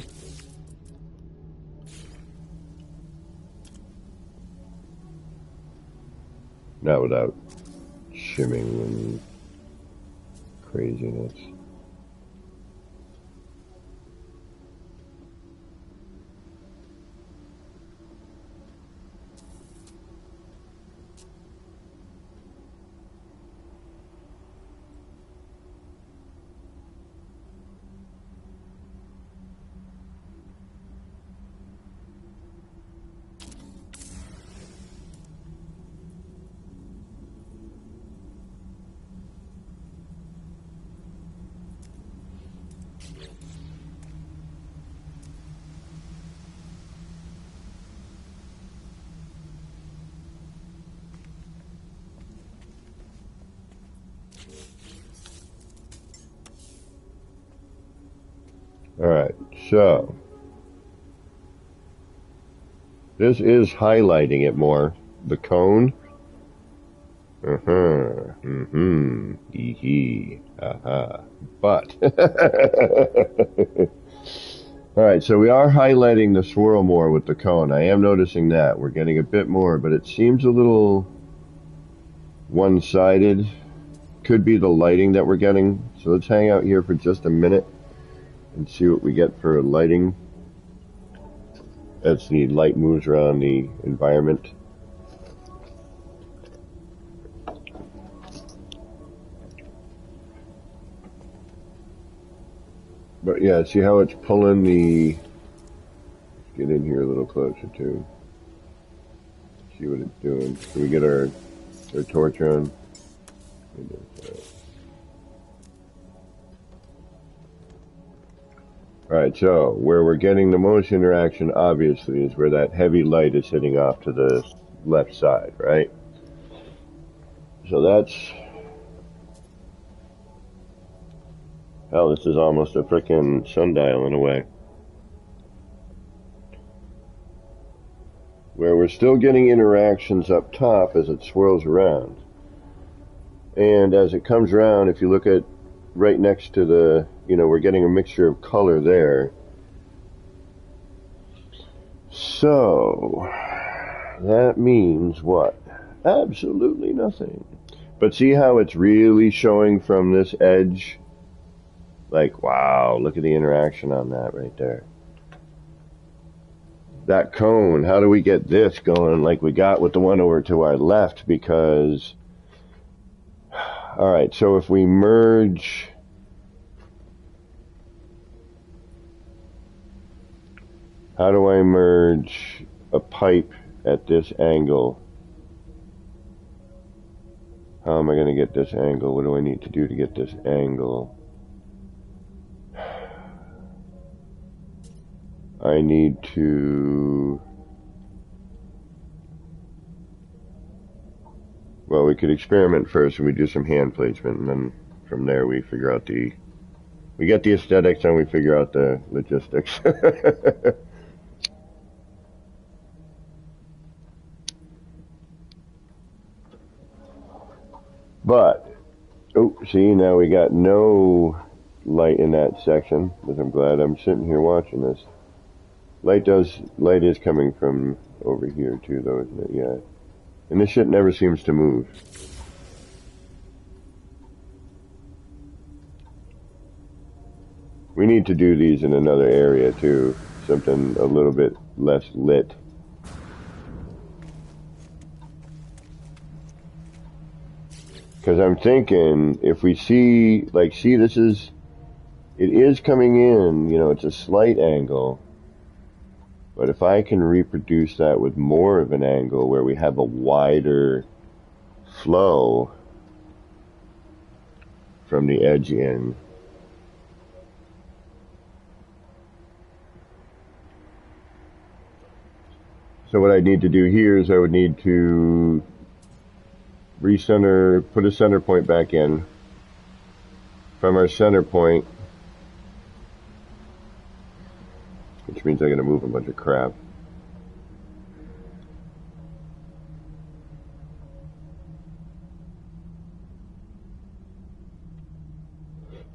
Not without shimming and craziness. Alright, so this is highlighting it more. The cone. Hee. But alright, so we are highlighting the swirl more with the cone. I am noticing that. We're getting a bit more, but it seems a little one-sided. Could be the lighting that we're getting. So let's hang out here for just a minute and see what we get for lighting as the light moves around the environment. But yeah, see how it's pulling the... Let's get in here a little closer too. See what it's doing. Can we get our torch on? Alright, so where we're getting the most interaction, obviously, is where that heavy light is hitting off to the left side, right? So that's... Hell, this is almost a frickin' sundial in a way. Where we're still getting interactions up top as it swirls around. And as it comes around, if you look at right next to the, we're getting a mixture of color there. So, that means what? Absolutely nothing. But see how it's really showing from this edge? Like, wow, look at the interaction on that right there. That cone, how do we get this going like we got with the one over to our left? Because, alright, so if we merge... How do I merge a pipe at this angle? How am I going to get this angle? What do I need to do to get this angle? I need to... Well, we could experiment first and we do some hand placement, and then from there we figure out the... We get the aesthetics and we figure out the logistics. But, oh, see, now we got no light in that section, but I'm glad I'm sitting here watching this. Light is coming from over here too, though, isn't it? Yeah. And this shit never seems to move. We need to do these in another area too. Something a little bit less lit. Because I'm thinking, if we see, like, see, it is coming in, you know, it's a slight angle. But if I can reproduce that with more of an angle where we have a wider flow from the edge in. So what I need to do here is I would need to recenter, put a center point back in. From our center point, which means I'm going to move a bunch of crap.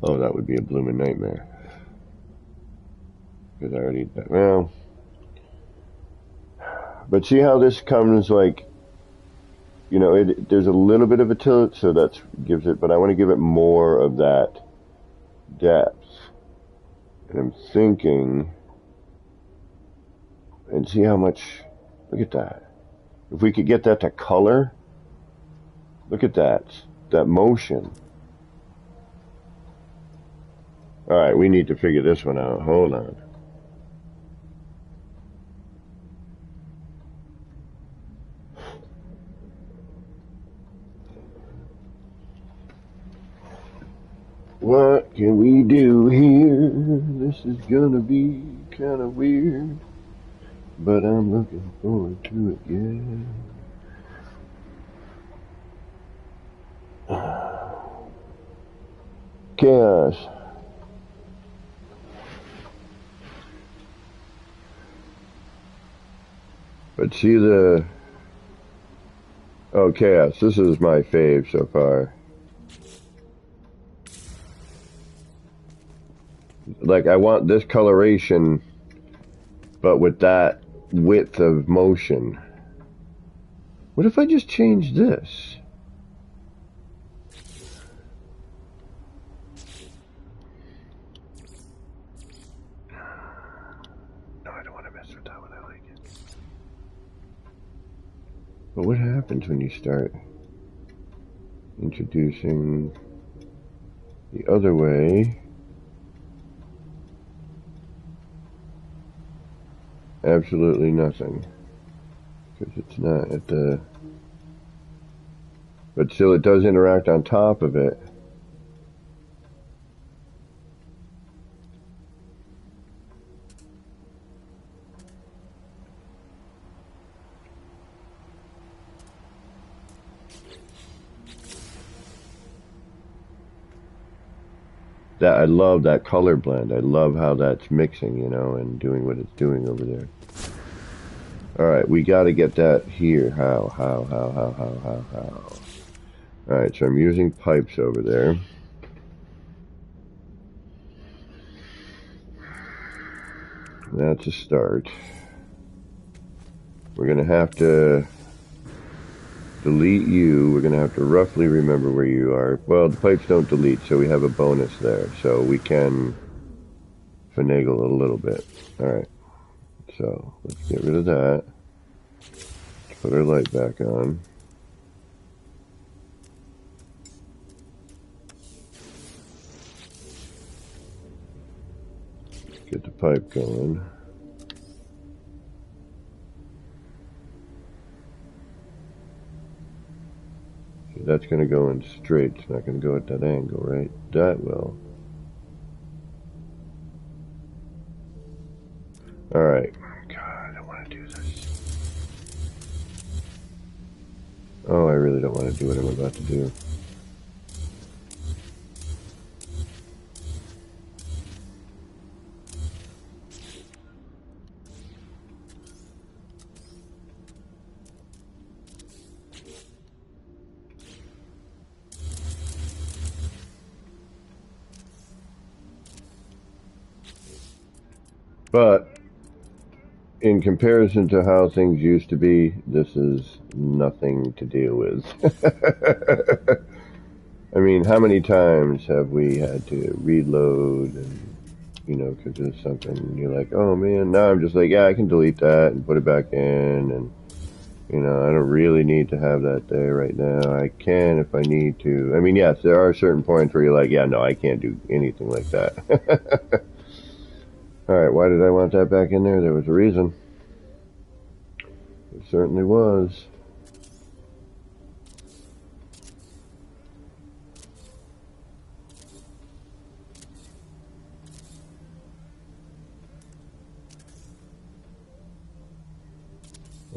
Oh, that would be a blooming nightmare. Because I already, well, but see how this comes, like, you know, there's a little bit of a tilt, so that gives it, but I want to give it more of that depth. And I'm thinking, and see how much, look at that. If we could get that to color, look at that motion. Alright, we need to figure this one out. Hold on. What can we do here? This is gonna be kind of weird, but I'm looking forward to it, yeah. Chaos. But see oh, Chaos. This is my fave so far. Like, I want this coloration, but with that width of motion. What if I just change this? No, I don't want to mess with that one. I like it. But what happens when you start introducing the other way? Absolutely nothing. Because it's not at the... But still, it does interact on top of it. That, I love that color blend. I love how that's mixing, you know, and doing what it's doing over there. Alright, we gotta get that here. How? Alright, so I'm using pipes over there. That's a start. We're gonna have to delete you. We're gonna have to roughly remember where you are. Well, the pipes don't delete, so we have a bonus there. So we can finagle a little bit. Alright. So, let's get rid of that. Let's put our light back on. Get the pipe going. So that's going to go in straight. It's not going to go at that angle, right? That will. Alright. God, I don't want to do this. Oh, I really don't want to do what I'm about to do. But in comparison to how things used to be, this is nothing to deal with. I mean, how many times have we had to reload and, you know, because there's something, and you're like, oh man, now I'm just like, yeah, I can delete that and put it back in, and, you know, I don't really need to have that there right now. I can if I need to. I mean, yes, there are certain points where you're like, yeah, no, I can't do anything like that. Alright, why did I want that back in there? There was a reason. It certainly was.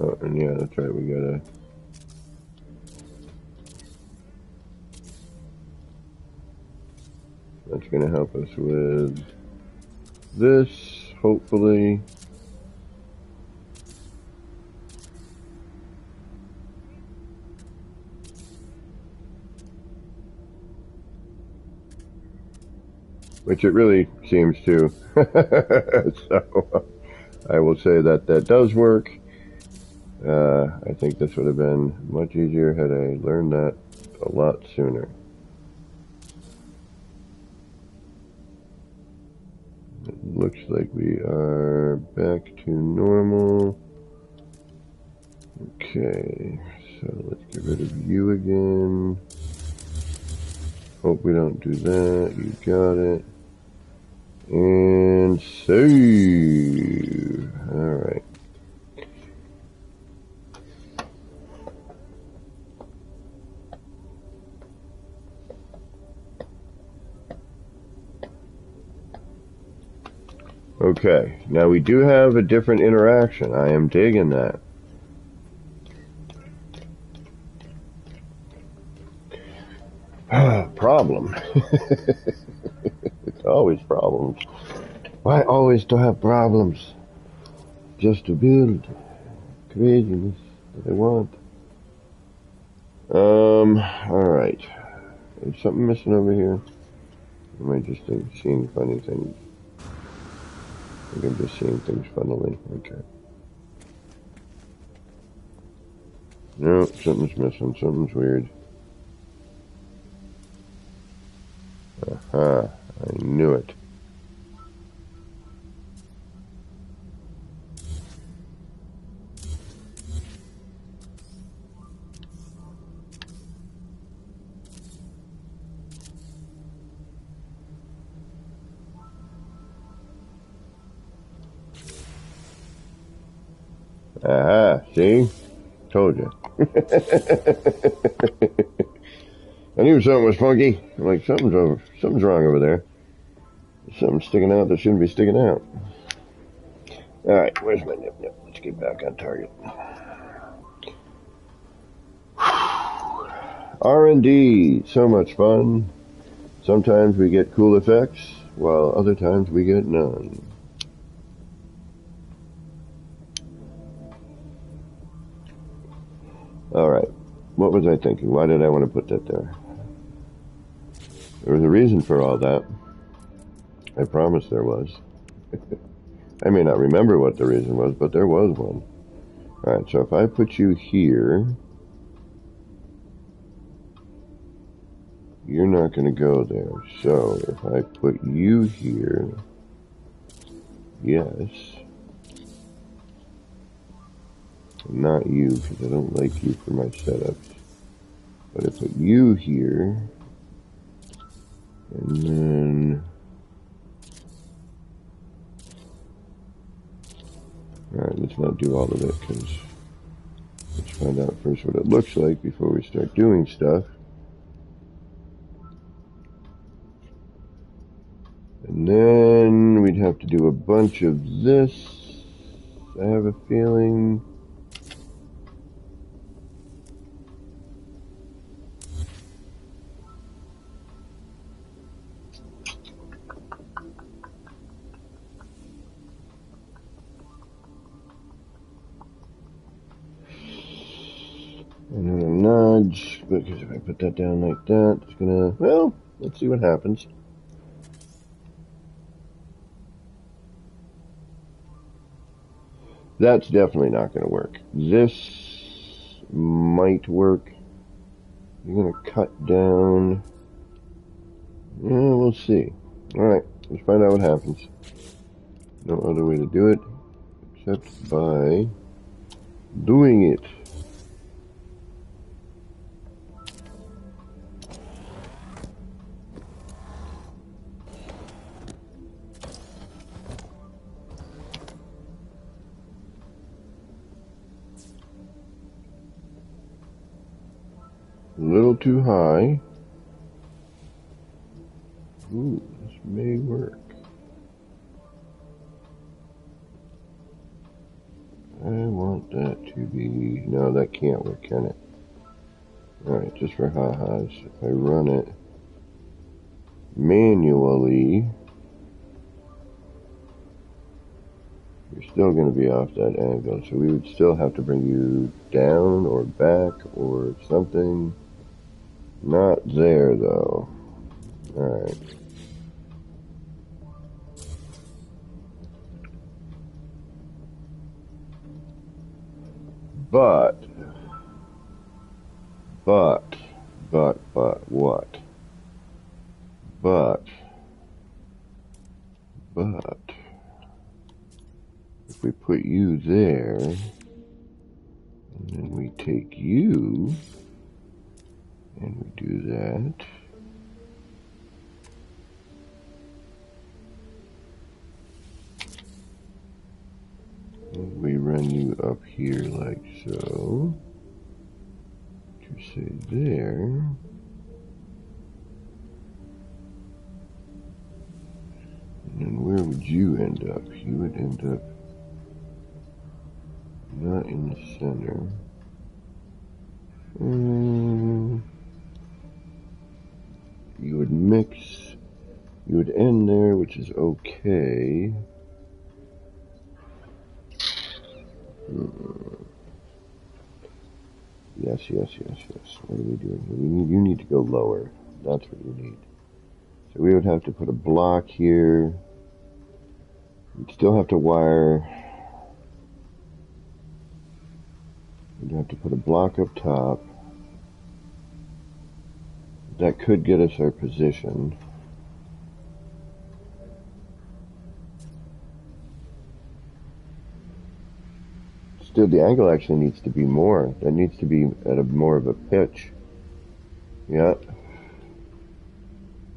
Oh, and yeah, that's right, that's gonna help us with this, hopefully. Which it really seems to. So, I will say that that does work. I think this would have been much easier had I learned that a lot sooner. It looks like we are back to normal. Okay, so let's get rid of you again. Hope we don't do that. You got it. And save. Alright. Okay, now we do have a different interaction. I am digging that. Problem. It's always problems. Why always to have problems? Just to build craziness that I want. Alright. Is something missing over here? Am I just seeing funny things? I think I'm just seeing things funnily. Okay. No, something's missing. Something's weird. Aha. I knew it. Aha, see? Told you. I knew something was funky. I'm like, something's wrong over there. There's something sticking out that shouldn't be sticking out. Alright, where's my nip? Let's get back on target. R&D, so much fun. Sometimes we get cool effects, while other times we get none. Alright, what was I thinking? Why did I want to put that there? There was a reason for all that. I promise there was. I may not remember what the reason was, but there was one. Alright, so if I put you here, you're not going to go there. So if I put you here, yes. Not you, because I don't like you for my setups. But I put you here, and then... Alright, let's not do all of it, because let's find out first what it looks like before we start doing stuff. And then we'd have to do a bunch of this, I have a feeling. And then a nudge, because if I put that down like that, it's gonna, well, let's see what happens. That's definitely not going to work. This might work. You're going to cut down. Yeah, we'll see. Alright, let's find out what happens. No other way to do it except by doing it. A little too high. Ooh, this may work. I want that to be... No, that can't work, can it? Alright, just for ha-has. If I run it manually, you're still going to be off that angle. So we would still have to bring you down or back or something. Not there, though. Alright. But what? But, if we put you there, and then we take you, and we do that, and we run you up here like so, to say there, and then where would you end up? You would end up not in the center. You would mix, you would end there, which is okay. Yes. What are we doing here? You need to go lower. That's what you need. So we would have to put a block here. We'd still have to wire. We'd have to put a block up top. That could get us our position. Still, the angle actually needs to be more. That needs to be at a more of a pitch. Yeah.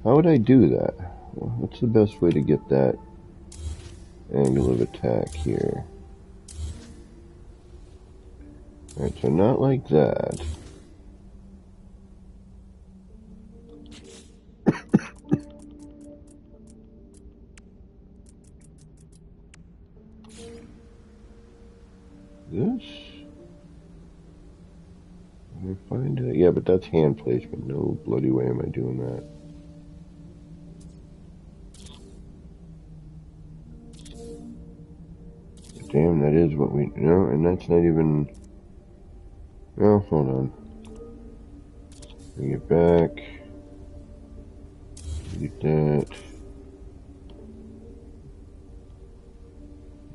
How would I do that? What's the best way to get that angle of attack here? Alright, so not like that. This? Can I find it? Yeah, but that's hand placement. No bloody way am I doing that. Damn, that is what we... No, and that's not even... Oh, hold on. Bring it back. Delete that.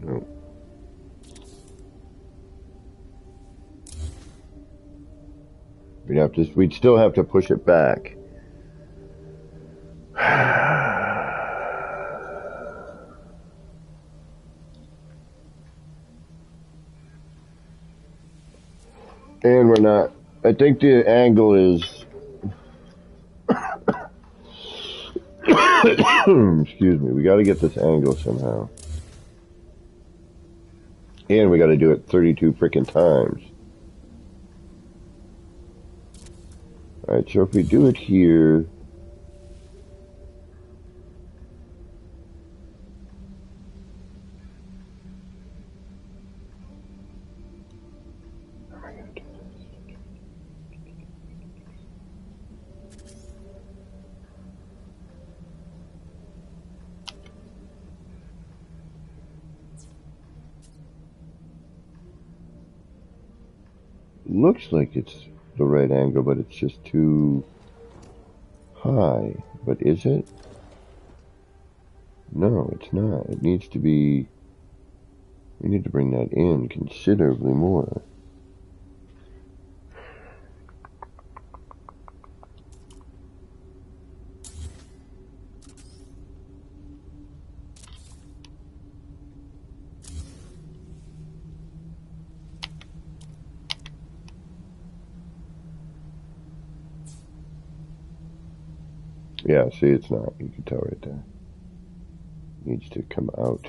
No. We'd still have to push it back. And we're not, I think the angle is, excuse me, we got to get this angle somehow. And we got to do it 32 freaking times. Alright, so if we do it here, how am I going to do this? Looks like it's the right angle, but it's just too high. But is it? No, it's not. It needs to be We need to bring that in considerably more. Yeah, see, it's not. You can tell right there. It needs to come out.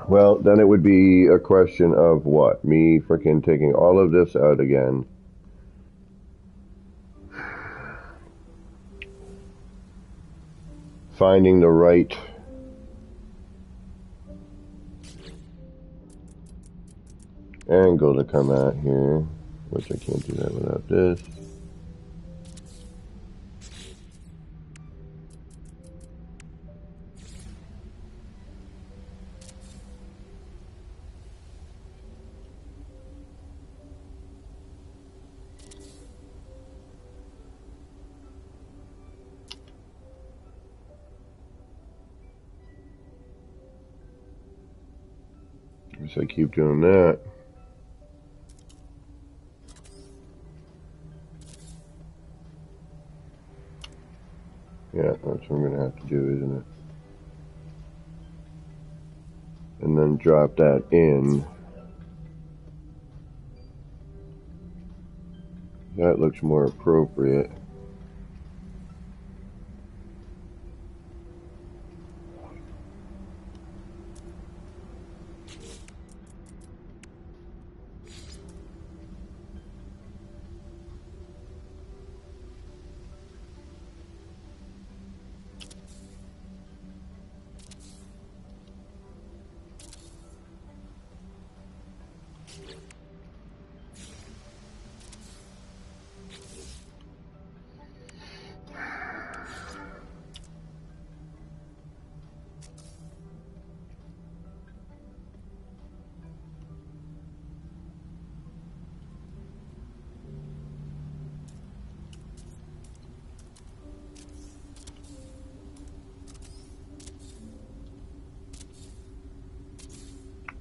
Well, then it would be a question of what? Me freaking taking all of this out again. Finding the right angle to come out here, which I can't do that without this. Guess I keep doing that. Yeah, that's what I'm going to have to do, isn't it? And then drop that in. That looks more appropriate.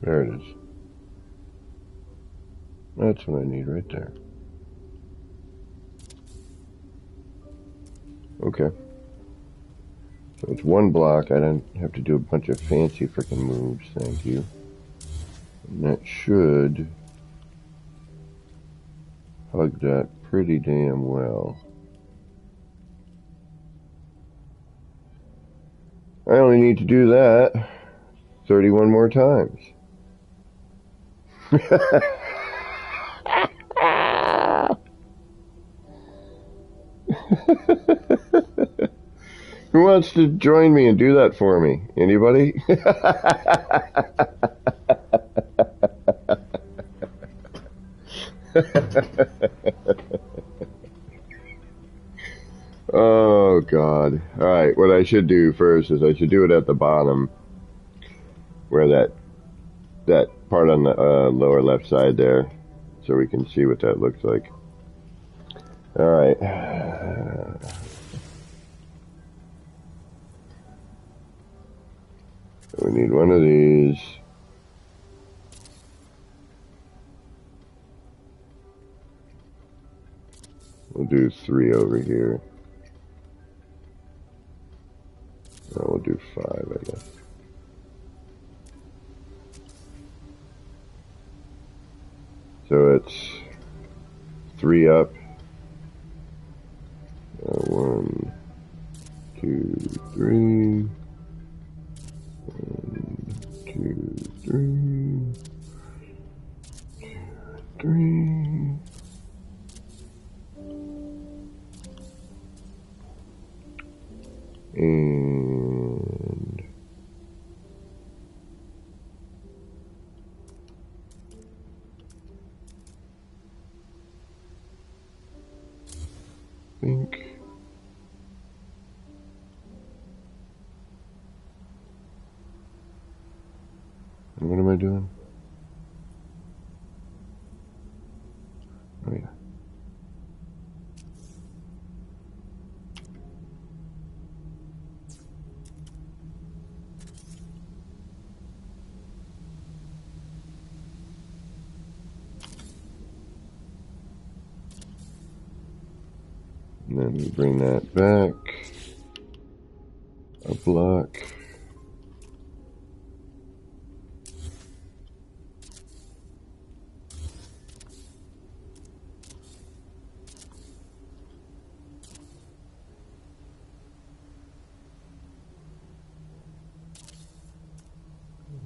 There it is. That's what I need right there. Okay. So it's one block. I don't have to do a bunch of fancy freaking moves. Thank you. And that should hug that pretty damn well. I only need to do that 31 more times. Who wants to join me and do that for me? Anybody? Oh, God. Alright, what I should do first is I should do it at the bottom, where that part on the lower left side there, so we can see what that looks like. Alright. So we need one of these. We'll do 3 over here. No, we'll do 5, I guess. So it's 3 up. 1, 2, 3. 1, 2, 3. 2, 3. And I think What am I doing? Oh yeah. And then we bring that back a block.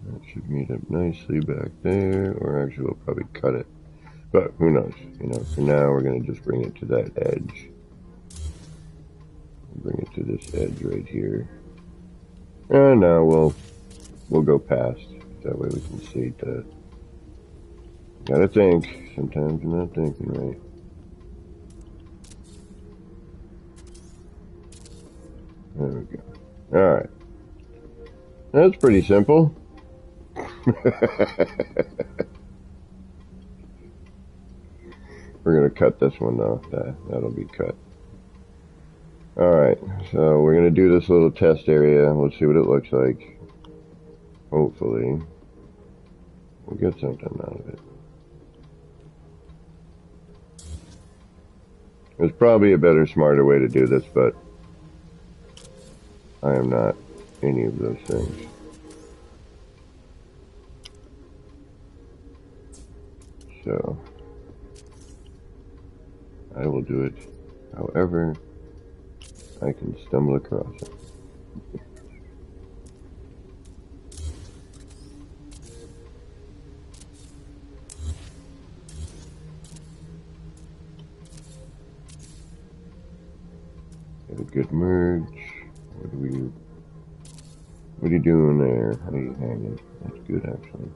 That should meet up nicely back there, or actually we'll probably cut it. But who knows? You know, for now we're going to just bring it to that edge. Bring it to this edge right here. And now we'll go past. That way we can see the... Gotta think. Sometimes you're not thinking right. There we go. Alright. That's pretty simple. We're going to cut this one though. That'll be cut. Alright, so we're going to do this little test area. Let's see what it looks like. Hopefully, we'll get something out of it. There's probably a better, smarter way to do this, but I am not any of those things. So, I will do it however I can stumble across it. Get a good merge. What are you doing there? How are you hanging? That's good, actually.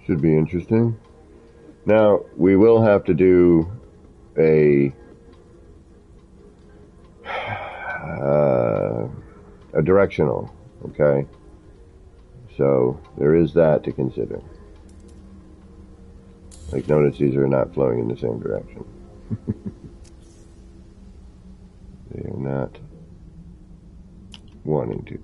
Should be interesting. Now, we will have to do a directional, okay? So, there is that to consider. Like, notice these are not flowing in the same direction. They are not wanting to.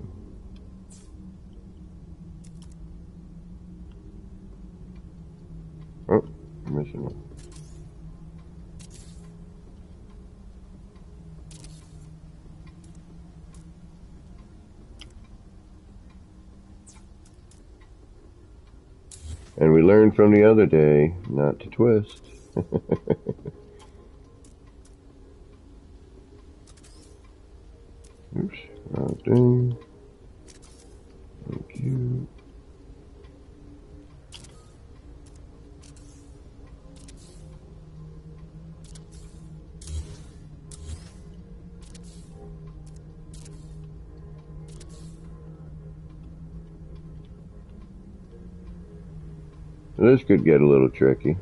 Oh, I'm missing one. And we learned from the other day not to twist. Oops, wrong thing. Thank you. This could get a little tricky.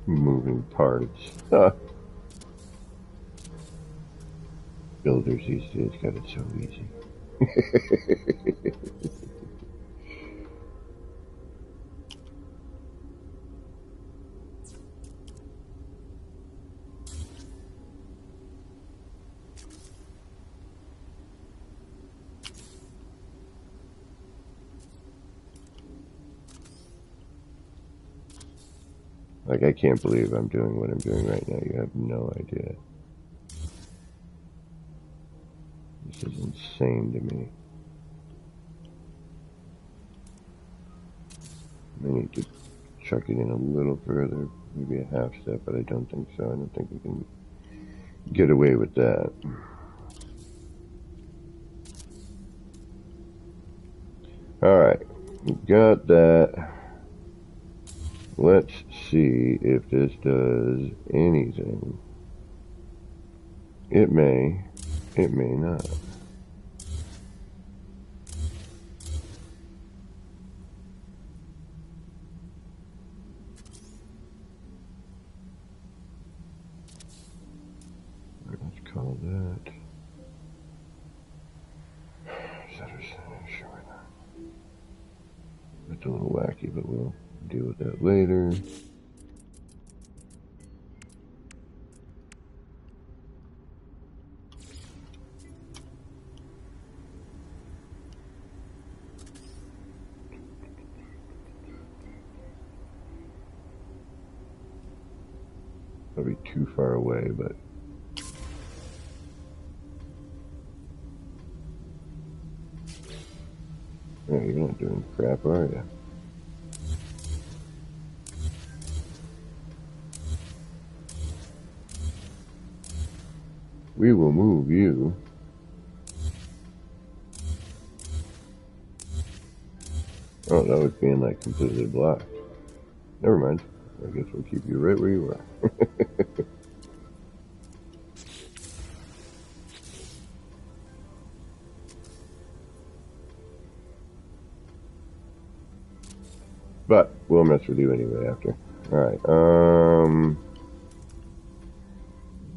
Moving parts. Builders these days got it so easy. Like, I can't believe I'm doing what I'm doing right now. You have no idea. This is insane to me. I need to chuck it in a little further, maybe a half step, but I don't think so. I don't think we can get away with that. Alright, we got that. Let's see if this does anything. It may not. Let's call that. Sure, why not? That's a little wacky, but we'll deal with that later. Probably too far away, but yeah, you're not doing crap, are you? We will move you. Oh, that was being like completely blocked. Never mind. I guess we'll keep you right where you are. But we'll mess with you anyway after. Alright,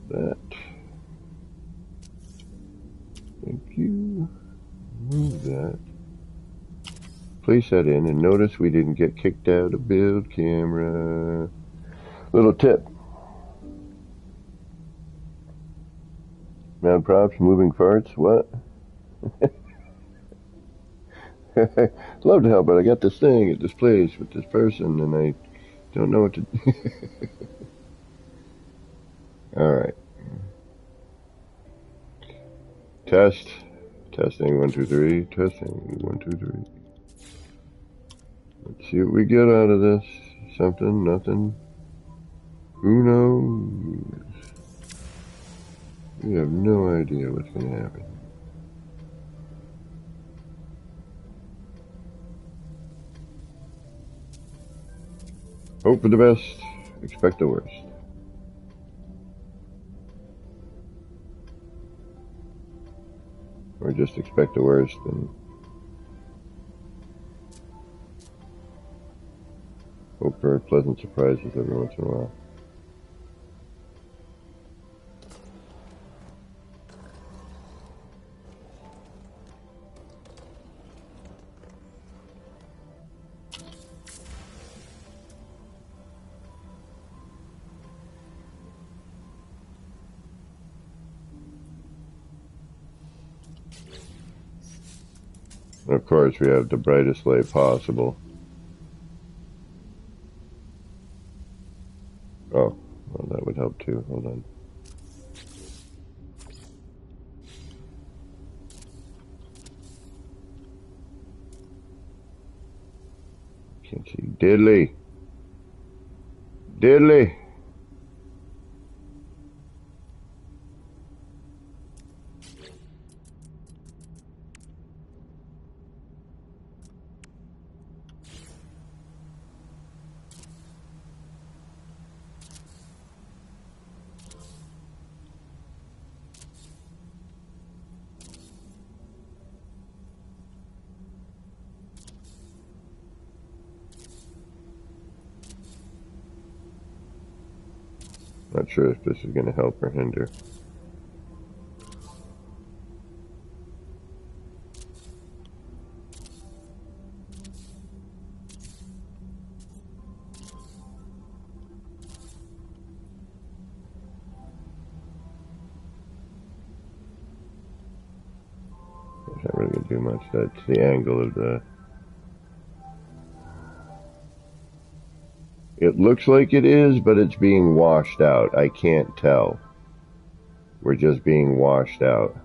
that. Thank you. Move that. Place that in, and notice we didn't get kicked out of build camera. Little tip. Mount props, moving farts, what? I'd love to help, but I got this thing at this place with this person, and I don't know what to do. Alright. Test. Testing, 1, 2, 3. Testing, 1, 2, 3. Let's see what we get out of this. Something, nothing. Who knows? We have no idea what's going to happen. Hope for the best, expect the worst. Or just expect the worst and hope for pleasant surprises every once in a while. Of course, we have the brightest light possible. Oh, well, that would help too. Hold on. Can't see. Diddly. Diddly. Not sure if this is going to help or hinder. It's not really going to do much. That's the angle of the... It looks like it is, but it's being washed out. I can't tell. We're just being washed out.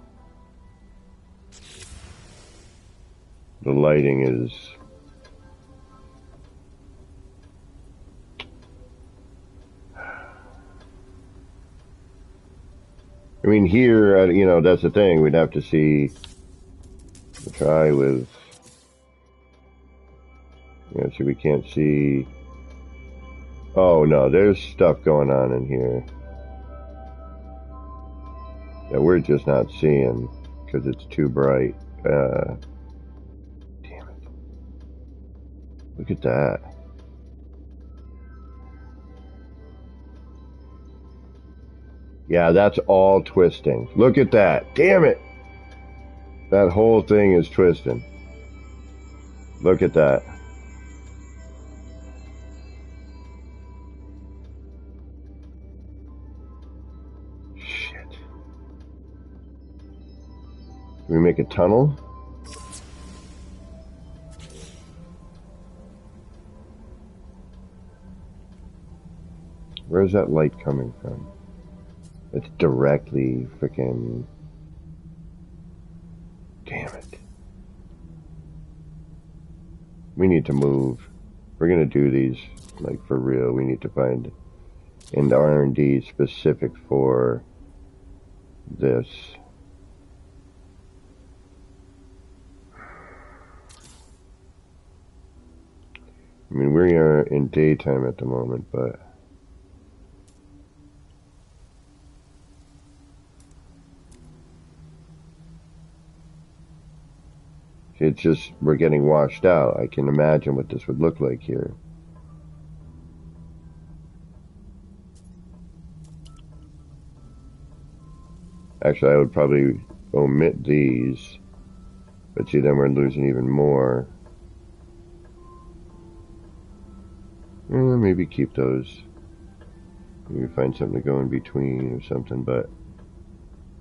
The lighting is I mean, here, you know, that's the thing. We'd have to see, try with, you know, see, we can't see. Oh, no, there's stuff going on in here that we're just not seeing because it's too bright. Damn it. Look at that. Yeah, that's all twisting. Look at that. Damn it. That whole thing is twisting. Look at that. Shit. Can we make a tunnel? Where's that light coming from? It's directly freaking... Damn it. We need to move. We're gonna do these, like, for real. We need to find an R&D specific for this. I mean, we are in daytime at the moment, but... It's just, we're getting washed out. I can imagine what this would look like here. Actually, I would probably omit these. But see, then we're losing even more. Maybe keep those. Maybe find something to go in between or something, but...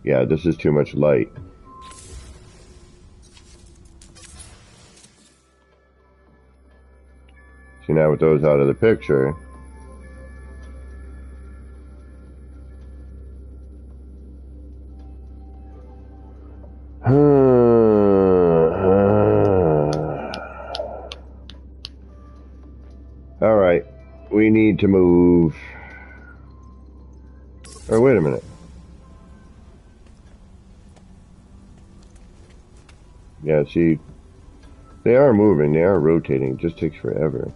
Yeah, this is too much light. See, now with those out of the picture, all right, we need to move. Oh, wait a minute. Yeah, see, they are moving, they are rotating, it just takes forever.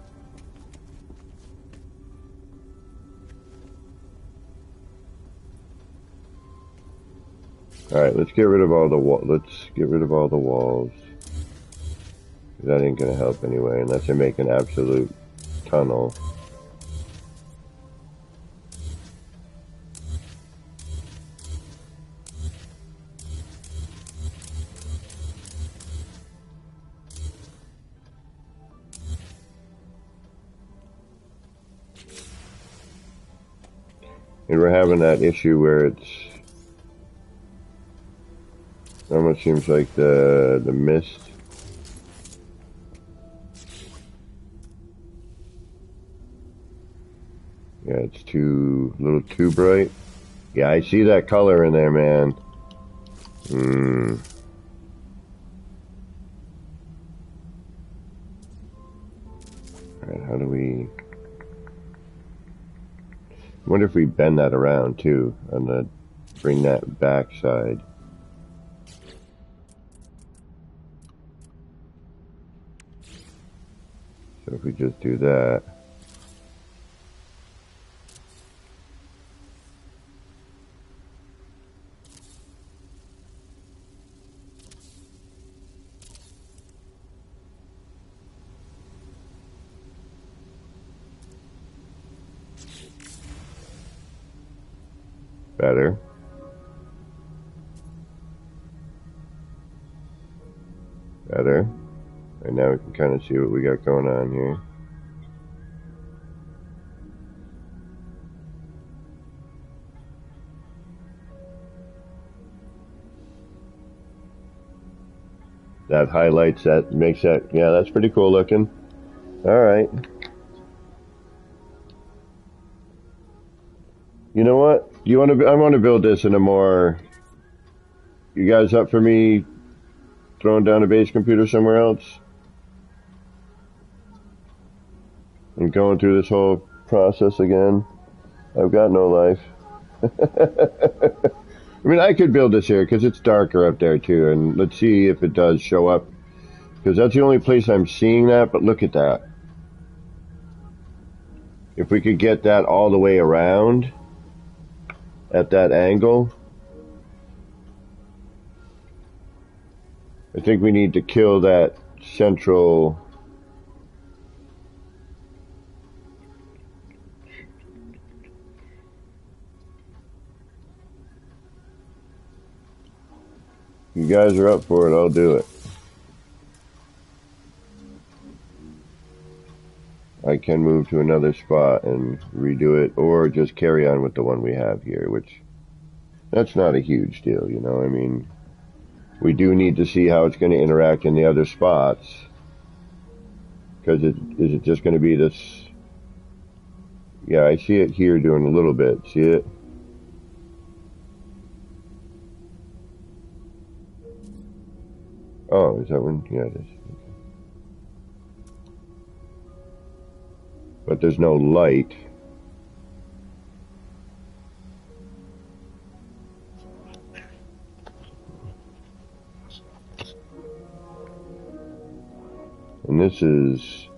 All right, let's get rid of all the walls. That ain't gonna help anyway, unless I make an absolute tunnel. And we're having that issue where it's almost seems like the mist. Yeah, it's a little too bright. Yeah, I see that color in there, man. Alright, how do we... I wonder if we bend that around, too, and bring that back side. So if we just do that... Better. Better. And now we can kind of see what we got going on here. That highlights that, makes that, yeah, that's pretty cool looking. Alright. You know what? I want to build this in a more... You guys up for me throwing down a base computer somewhere else? And going through this whole process again? I've got no life. I mean, I could build this here because it's darker up there too, and let's see if it does show up. Because that's the only place I'm seeing that, but look at that. If we could get that all the way around at that angle, I think we need to kill that central. You guys are up for it, I'll do it. I can move to another spot and redo it, or just carry on with the one we have here, which, that's not a huge deal, you know, I mean, we do need to see how it's going to interact in the other spots, because is it just going to be this, yeah, I see it here doing a little bit, see it? Oh, is that one? Yeah, it is. But there's no light. And this is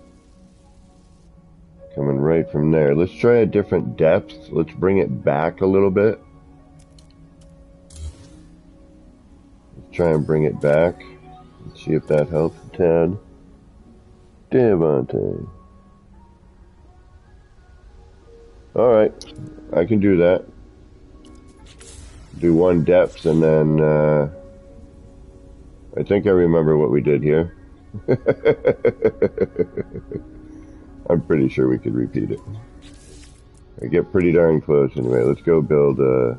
coming right from there. Let's try a different depth. Let's bring it back a little bit. Let's try and bring it back. Let's see if that helps a tad. Devante. Alright, I can do that. Do one depth and then, I think I remember what we did here. I'm pretty sure we could repeat it. I get pretty darn close anyway. Let's go build a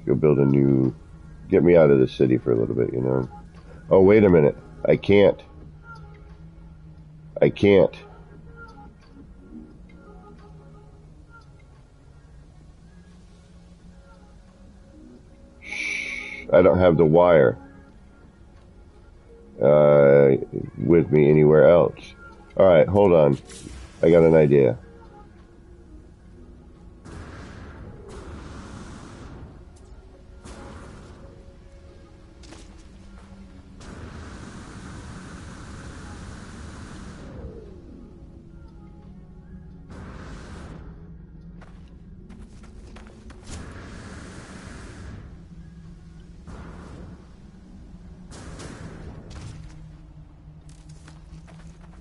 new, get me out of the city for a little bit, you know. Oh, wait a minute. I can't. Shh, I don't have the wire with me anywhere else. Alright, hold on. I got an idea.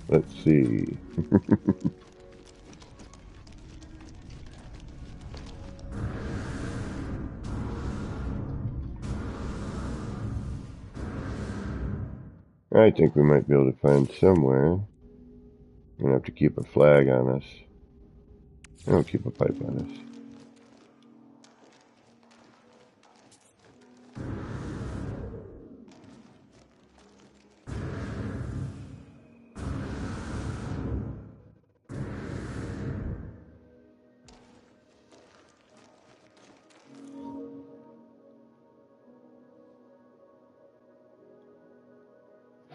Let's see. I think we might be able to find somewhere. We're gonna have to keep a flag on us. I don't keep a pipe on us.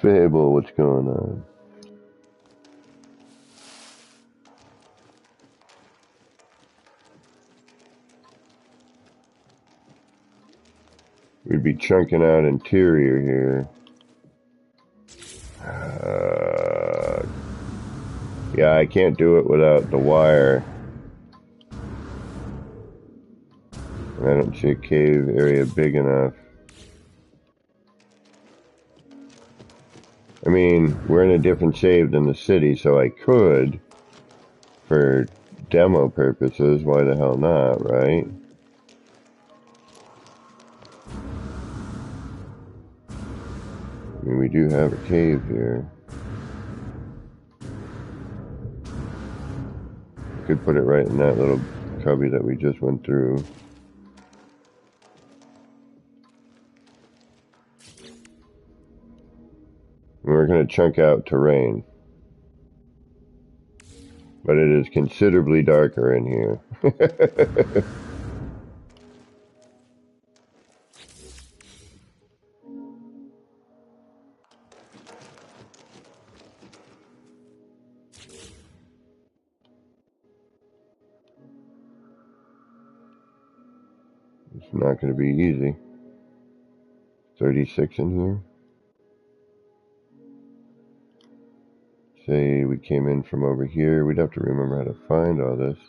Fable, what's going on? We'd be chunking out interior here. Yeah, I can't do it without the wire. I don't see a cave area big enough. I mean, we're in a different save than the city, so I could, for demo purposes, why the hell not, right? I mean, we do have a cave here. Could put it right in that little cubby that we just went through. We're going to chunk out terrain. But it is considerably darker in here. It's not going to be easy. 36 in here. Say we came in from over here. We'd have to remember how to find all this.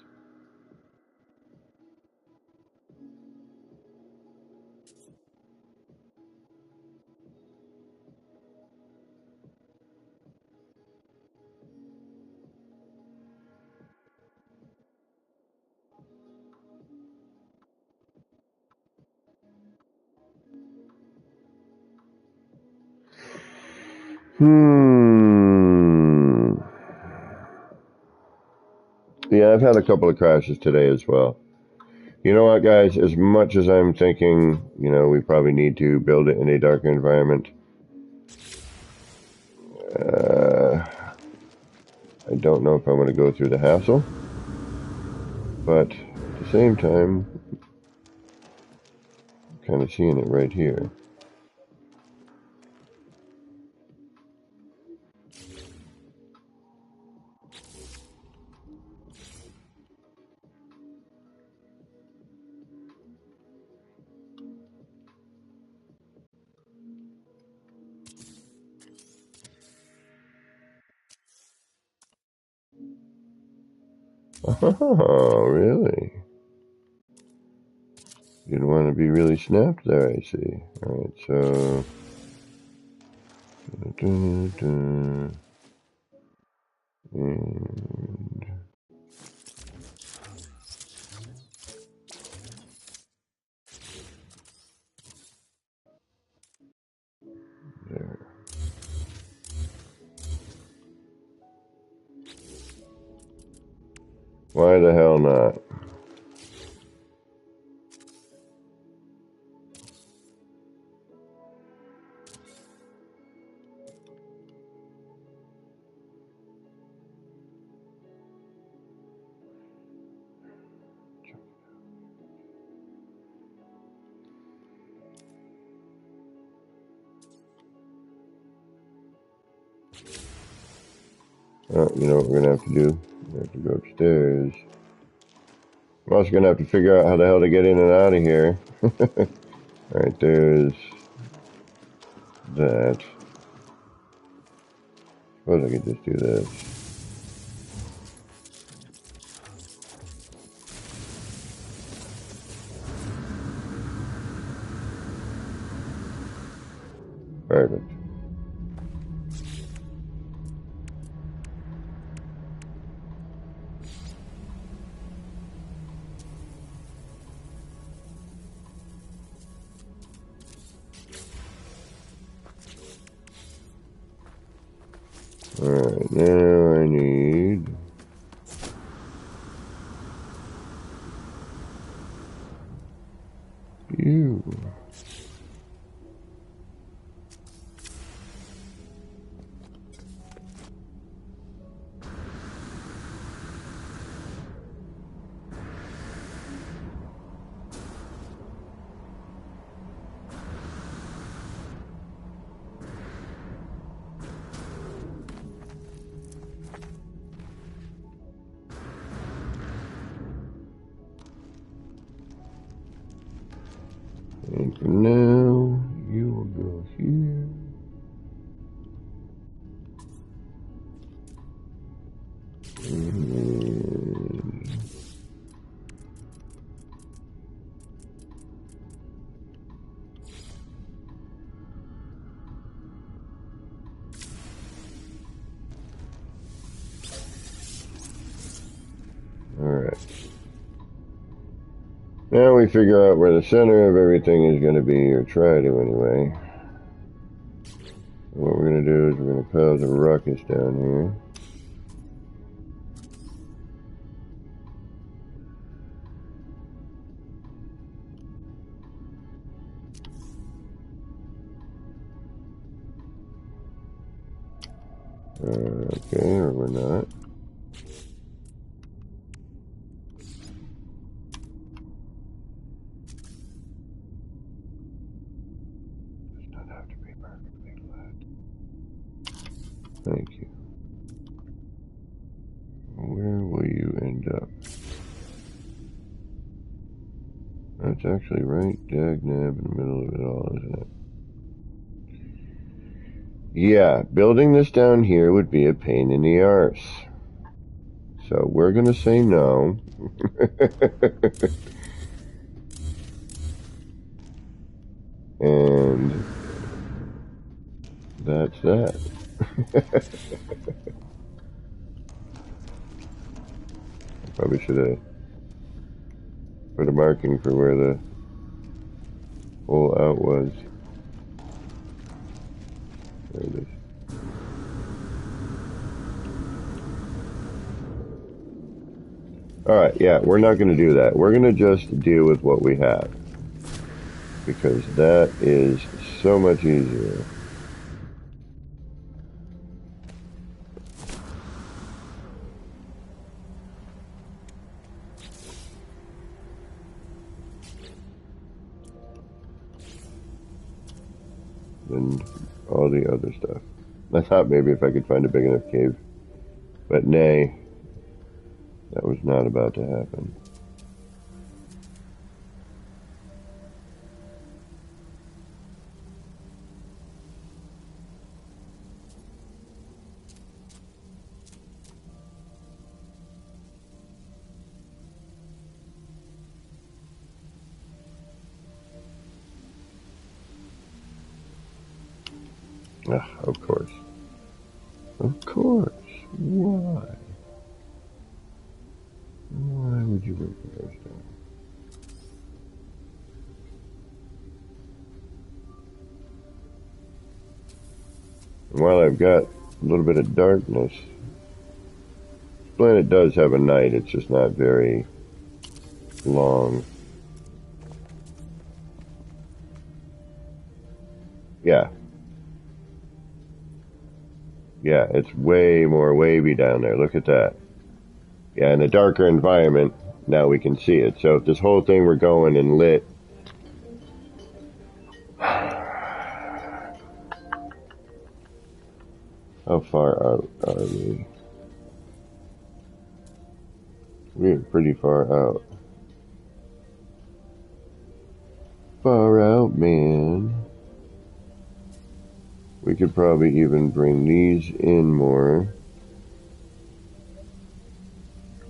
Yeah, I've had a couple of crashes today as well. You know what, guys? As much as I'm thinking, we probably need to build it in a darker environment, I don't know if I want to go through the hassle. But at the same time, I'm kind of seeing it right here. Oh, really? You'd want to be really snapped there, I see. Alright, so... And... there. Why the hell not? Oh, you know what we're going to have to do? We have to go upstairs. I'm also going to have to figure out how the hell to get in and out of here. Alright, there's that. Suppose I could just do this. Perfect. Alright, now I need... you. And for now, you will go here. And alright. Now we figure out where the center of everything is going to be, or try to anyway. What we're going to do is we're going to cause a ruckus down here. Okay, or we're not. Does not have to be perfectly flat. Thank you. Where will you end up? That's it's actually right dag nab in the middle of it all, isn't it? Yeah, building this down here would be a pain in the arse. So we're going to say no. And that's that. Probably should have put a marking for where the hole out was. There it is. Alright, yeah, we're not going to do that. We're going to just deal with what we have. Because that is so much easier. Than all the other stuff. I thought maybe if I could find a big enough cave. But nay, that was not about to happen. Ah, of course. Of course. Why? Why would you break the first down? And while I've got a little bit of darkness, this planet does have a night, it's just not very long. Yeah. Yeah, it's way more wavy down there. Look at that. Yeah, in a darker environment, now we can see it. So if this whole thing were going and lit, how far out are we? We're pretty far out. Far out, man. We could probably even bring these in more.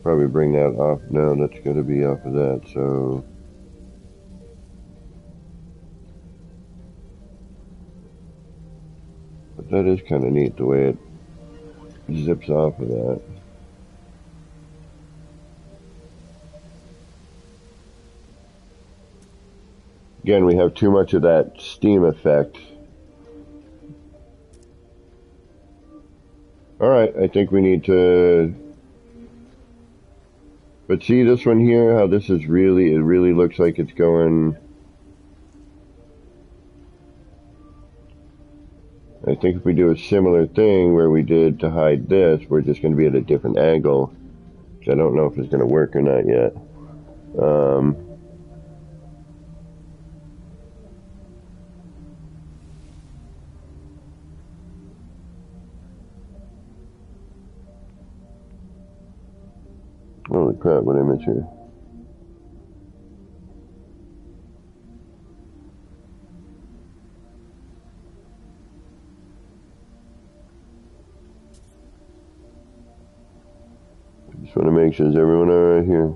Probably bring that off. No, that's going to be off of that, so... But that is kind of neat, the way it zips off of that. Again, we have too much of that steam effect. Alright, I think we need to... But see this one here, how this is really, it really looks like it's going... I think if we do a similar thing where we did to hide this, we're just going to be at a different angle. Which I don't know if it's going to work or not yet. Holy crap, what image here? Just want to make sure, is everyone alright here?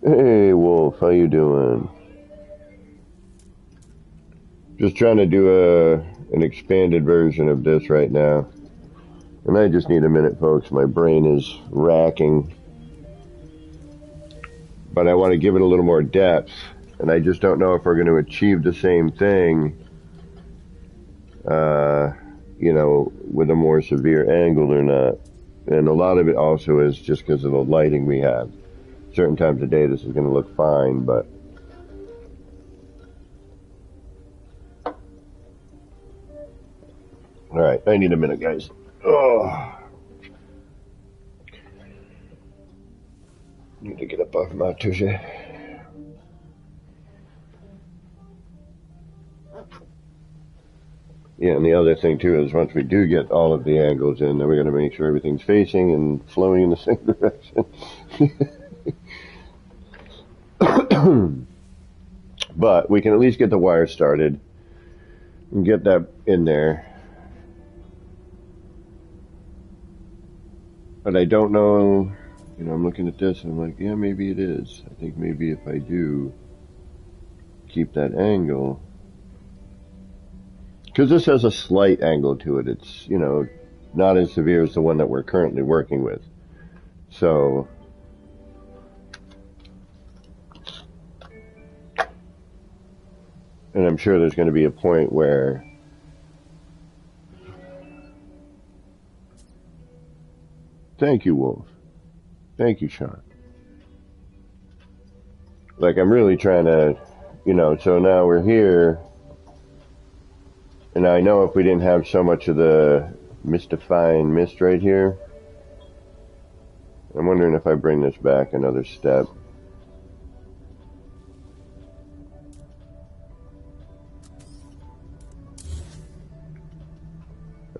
Hey, Wolf, how you doing? Just trying to do an expanded version of this right now. And I just need a minute, folks. My brain is racking. But I want to give it a little more depth. And I just don't know if we're going to achieve the same thing, you know, with a more severe angle or not. And a lot of it also is just because of the lighting we have. Certain times of day this is going to look fine, but... Alright, I need a minute, guys. Oh. Need to get up off my tushy. Yeah, and the other thing too is once we do get all of the angles in, then we're going to make sure everything's facing and flowing in the same direction. But we can at least get the wire started and get that in there. But I don't know, you know, I'm looking at this and I'm like, yeah, maybe it is. I think maybe if I do keep that angle, because this has a slight angle to it. It's, you know, not as severe as the one that we're currently working with. So, and I'm sure there's going to be a point where thank you, Wolf. Thank you, Sean. Like, I'm really trying to, you know, so now we're here, and I know if we didn't have so much of the mystifying mist right here, I'm wondering if I bring this back another step.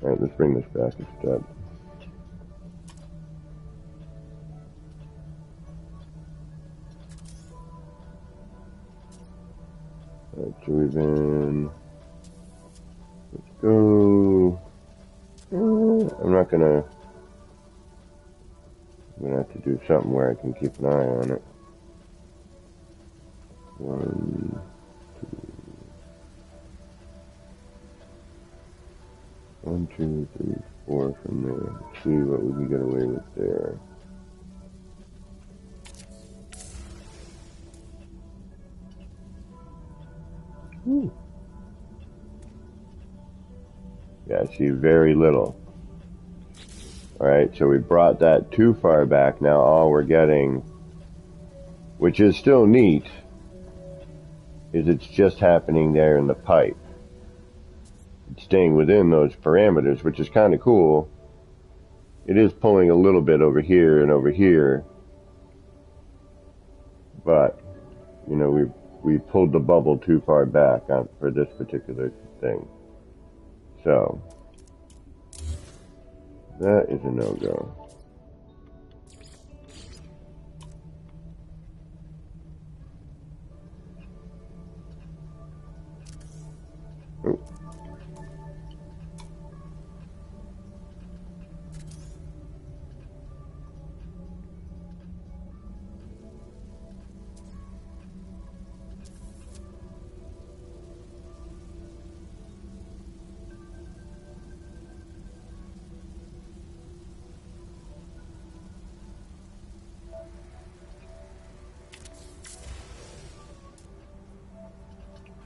Alright, let's bring this back a step. Alright, so we've been, let's go, I'm gonna have to do something where I can keep an eye on it. 1, 2, 1, 2, 3, 4 from there. Let's see what we can get away with there. Yeah, I see very little. Alright, so we brought that too far back. Now all we're getting, which is still neat, is it's just happening there in the pipe. It's staying within those parameters, which is kind of cool. It is pulling a little bit over here and over here, but, you know, we pulled the bubble too far back for this particular thing. So, that is a no-go. Oh.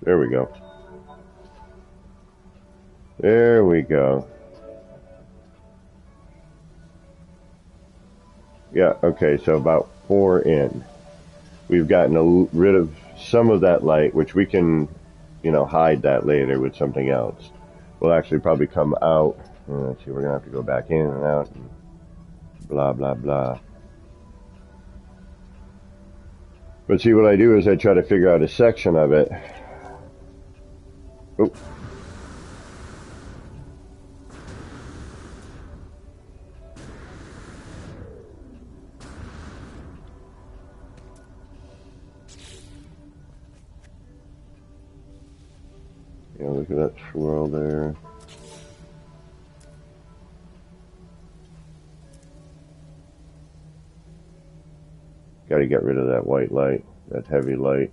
There we go. There we go. Yeah, okay, so about 4 in. We've gotten rid of some of that light, which we can, you know, hide that later with something else. We'll actually probably come out. Let's see, we're going to have to go back in and out and blah, blah, blah. But see, what I do is I try to figure out a section of it. Oh. Yeah, look at that swirl there. Got to get rid of that white light, that heavy light.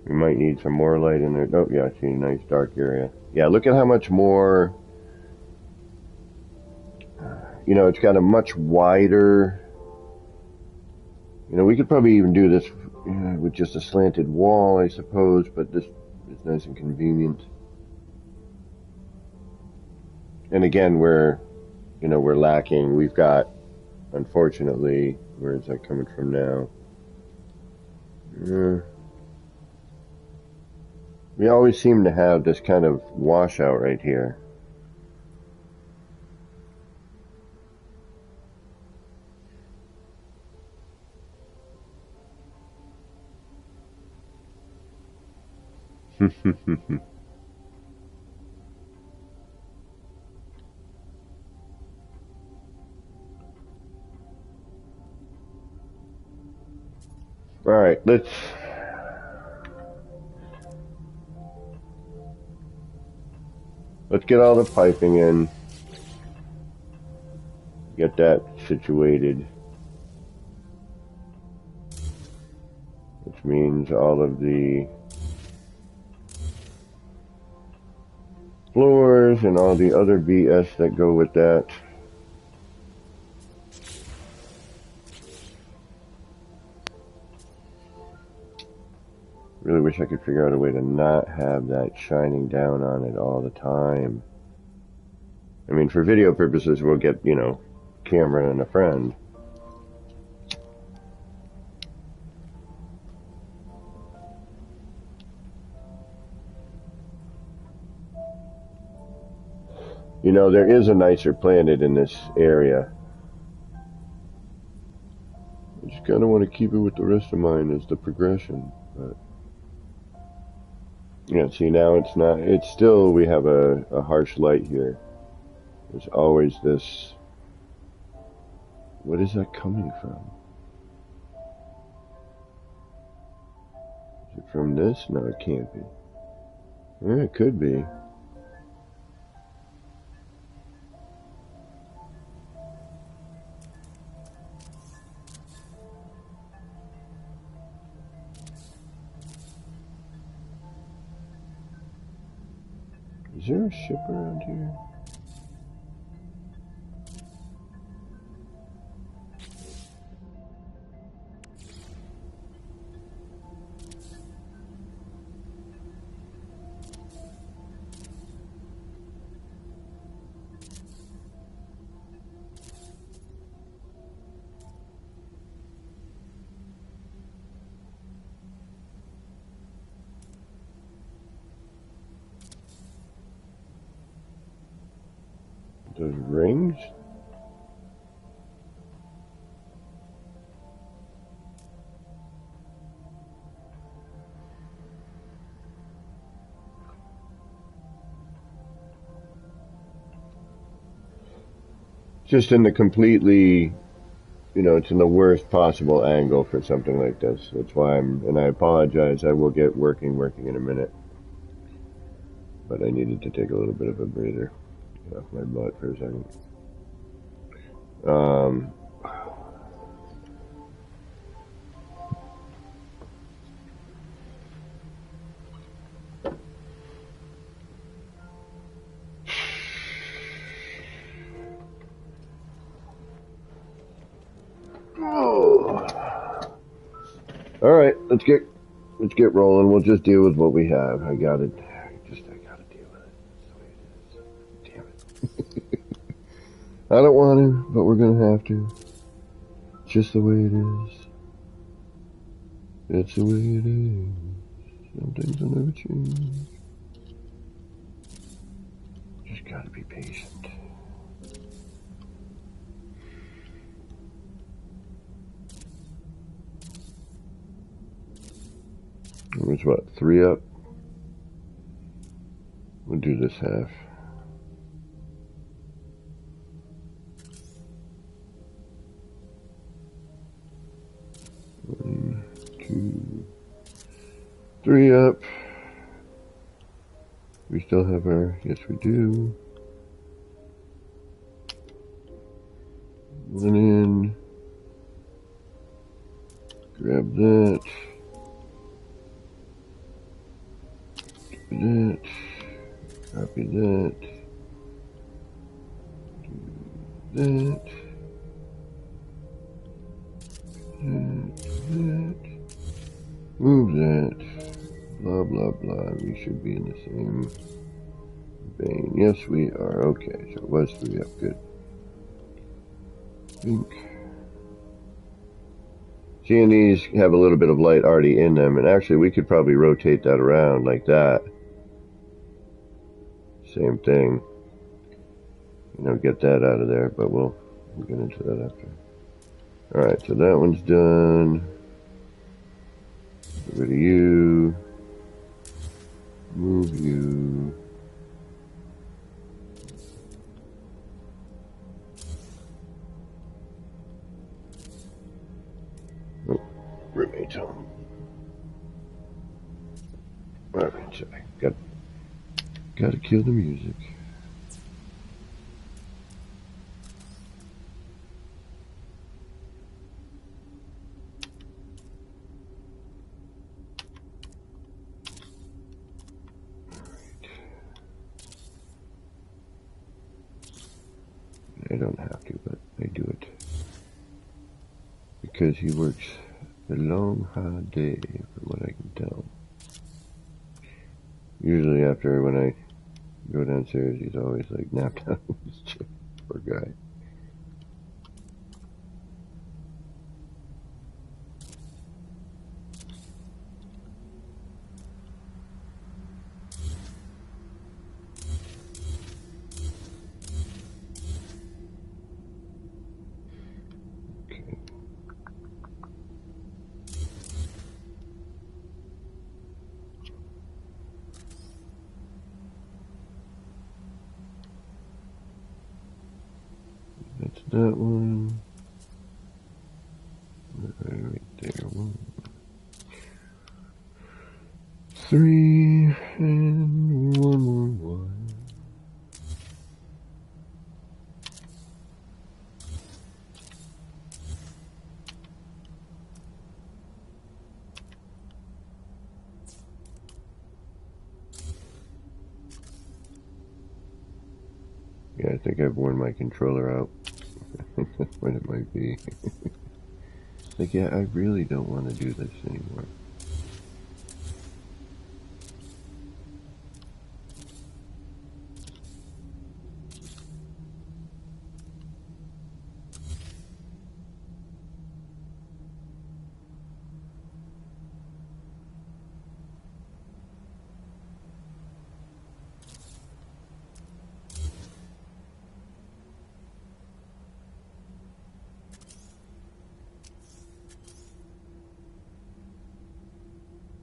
We might need some more light in there. Oh, yeah, I see a nice dark area. Yeah, look at how much more, you know, it's got a much wider, you know, we could probably even do this with just a slanted wall, I suppose, but this is nice and convenient. And again, we're lacking. We've got, unfortunately, where is that coming from now? We always seem to have this kind of washout right here. Alright, let's get all the piping in. Get that situated. Which means all of the floors and all the other BS that go with that. Really wish I could figure out a way to not have that shining down on it all the time. I mean, for video purposes, we'll get, you know, camera and a friend. You know, there is a nicer planet in this area. I just kind of want to keep it with the rest of mine as the progression, but yeah, see, now it's not, it's still, we have a harsh light here. There's always this, what is that coming from? Is it from this? No, it can't be. Yeah, it could be. Is there a ship around here? Those rings? Just in the completely, you know, it's in the worst possible angle for something like this. That's why and I apologize, I will get working in a minute. But I needed to take a little bit of a breather. Get off my butt for a second. All right, let's get rolling. We'll just deal with what we have. I gotta deal with it. That's the way it is. Damn it. I don't want to, but we're gonna have to. It's just the way it is. It's the way it is. Some things will never change. Just gotta be patient. It's what, 3 up? We'll do this half. One, 2, 3 up. We still have our, yes we do. 1 in. Grab that. That, copy that, do that, move that, blah blah blah. We should be in the same vein. Yes, we are. Okay, so it was 3 up. Good. Think. Seeing these have a little bit of light already in them, and actually we could probably rotate that around like that. Same thing. You know, get that out of there, but we'll get into that after. Alright, so that one's done. Get rid of you. Move you. Oh, Roommate's home. Alright, sorry. Gotta kill the music. I don't have to, but I do it. Because he works a long, hard day, from what I can tell. Usually after when I go downstairs, he's always like napped out in his chair. Poor guy. That's that one. Right there. 1, 3, and 1 more 1. Yeah, I think I've worn my controller out. I think that's what it might be. Like, yeah, I really don't want to do this anymore.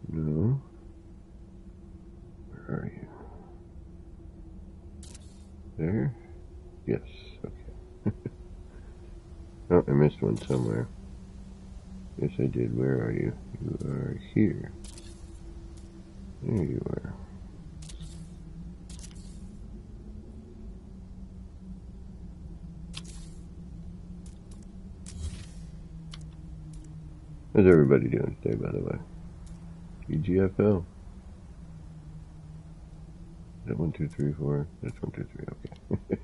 No. Where are you? There? Yes, okay. Oh, I missed one somewhere. Yes, I did. Where are you? You are here. There you are. How's everybody doing today, by the way? EGFL. Is that 1, 2, 3, 4? That's 1, 2, 3. Okay.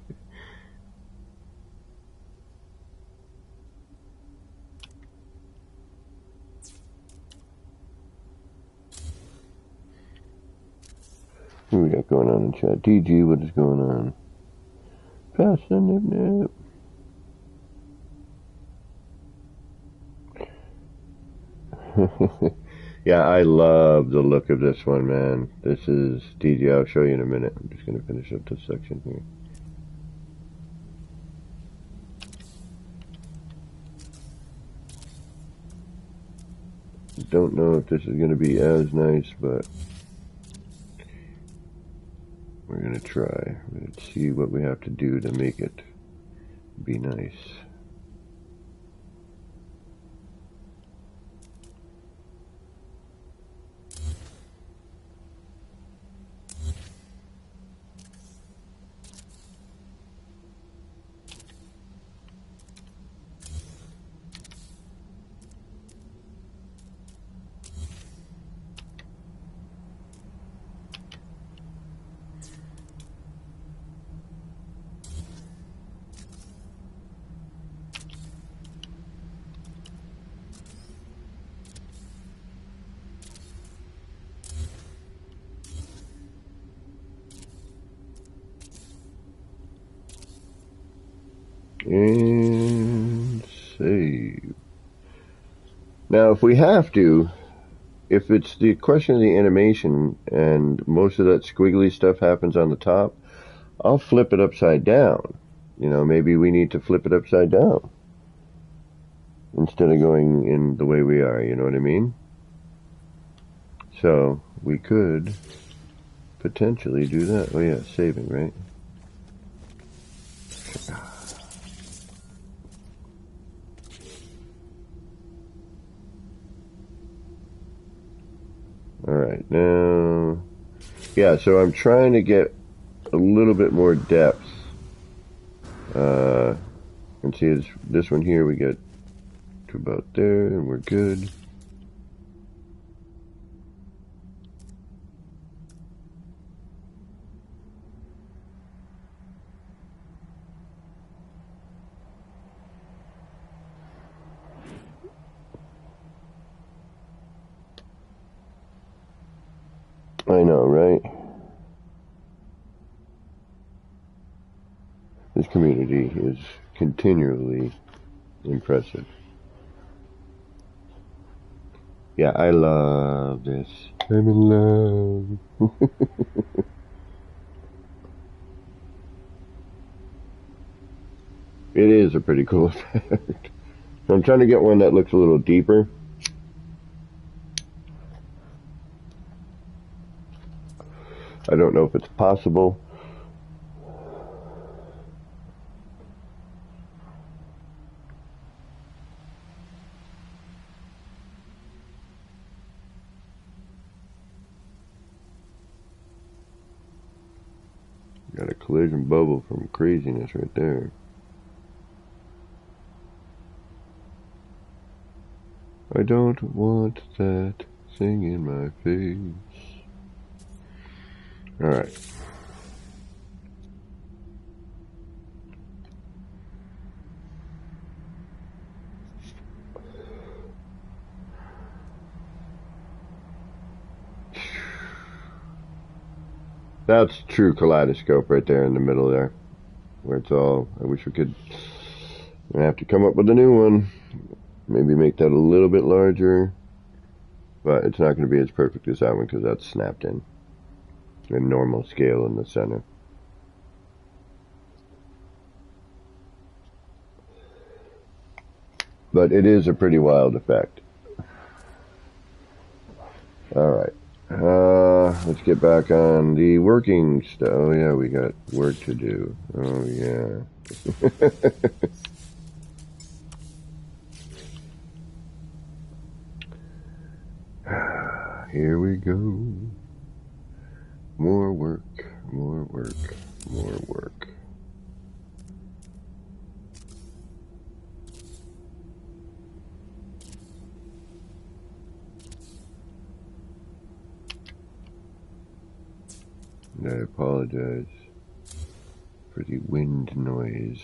What we got going on in chat? DG, what is going on? Pass the nip nip. Yeah, I love the look of this one, man. This is DG. I'll show you in a minute. I'm just going to finish up this section here. Don't know if this is going to be as nice, but we're going to try. We're going to see what we have to do to make it be nice. And save. Now, if we have to, if it's the question of the animation and most of that squiggly stuff happens on the top, I'll flip it upside down. You know, maybe we need to flip it upside down instead of going in the way we are, you know what I mean? So, we could potentially do that. Oh yeah, saving, right? Alright, now... Yeah, so I'm trying to get a little bit more depth. And see, this one here, we get to about there, and we're good. I know, right? This community is continually impressive. Yeah, I love this. I'm in love. It is a pretty cool effect. So I'm trying to get one that looks a little deeper. I don't know if it's possible. Got a collision bubble from craziness right there. I don't want that thing in my face. Alright. That's true kaleidoscope right there in the middle there. Where it's all, I wish we could, I have to come up with a new one. Maybe make that a little bit larger. But it's not going to be as perfect as that one because that's snapped in normal scale in the center. But it is a pretty wild effect. Alright. Let's get back on the working stuff. Oh yeah, we got work to do. Oh yeah. Here we go. More work, more work, more work. And I apologize for the wind noise.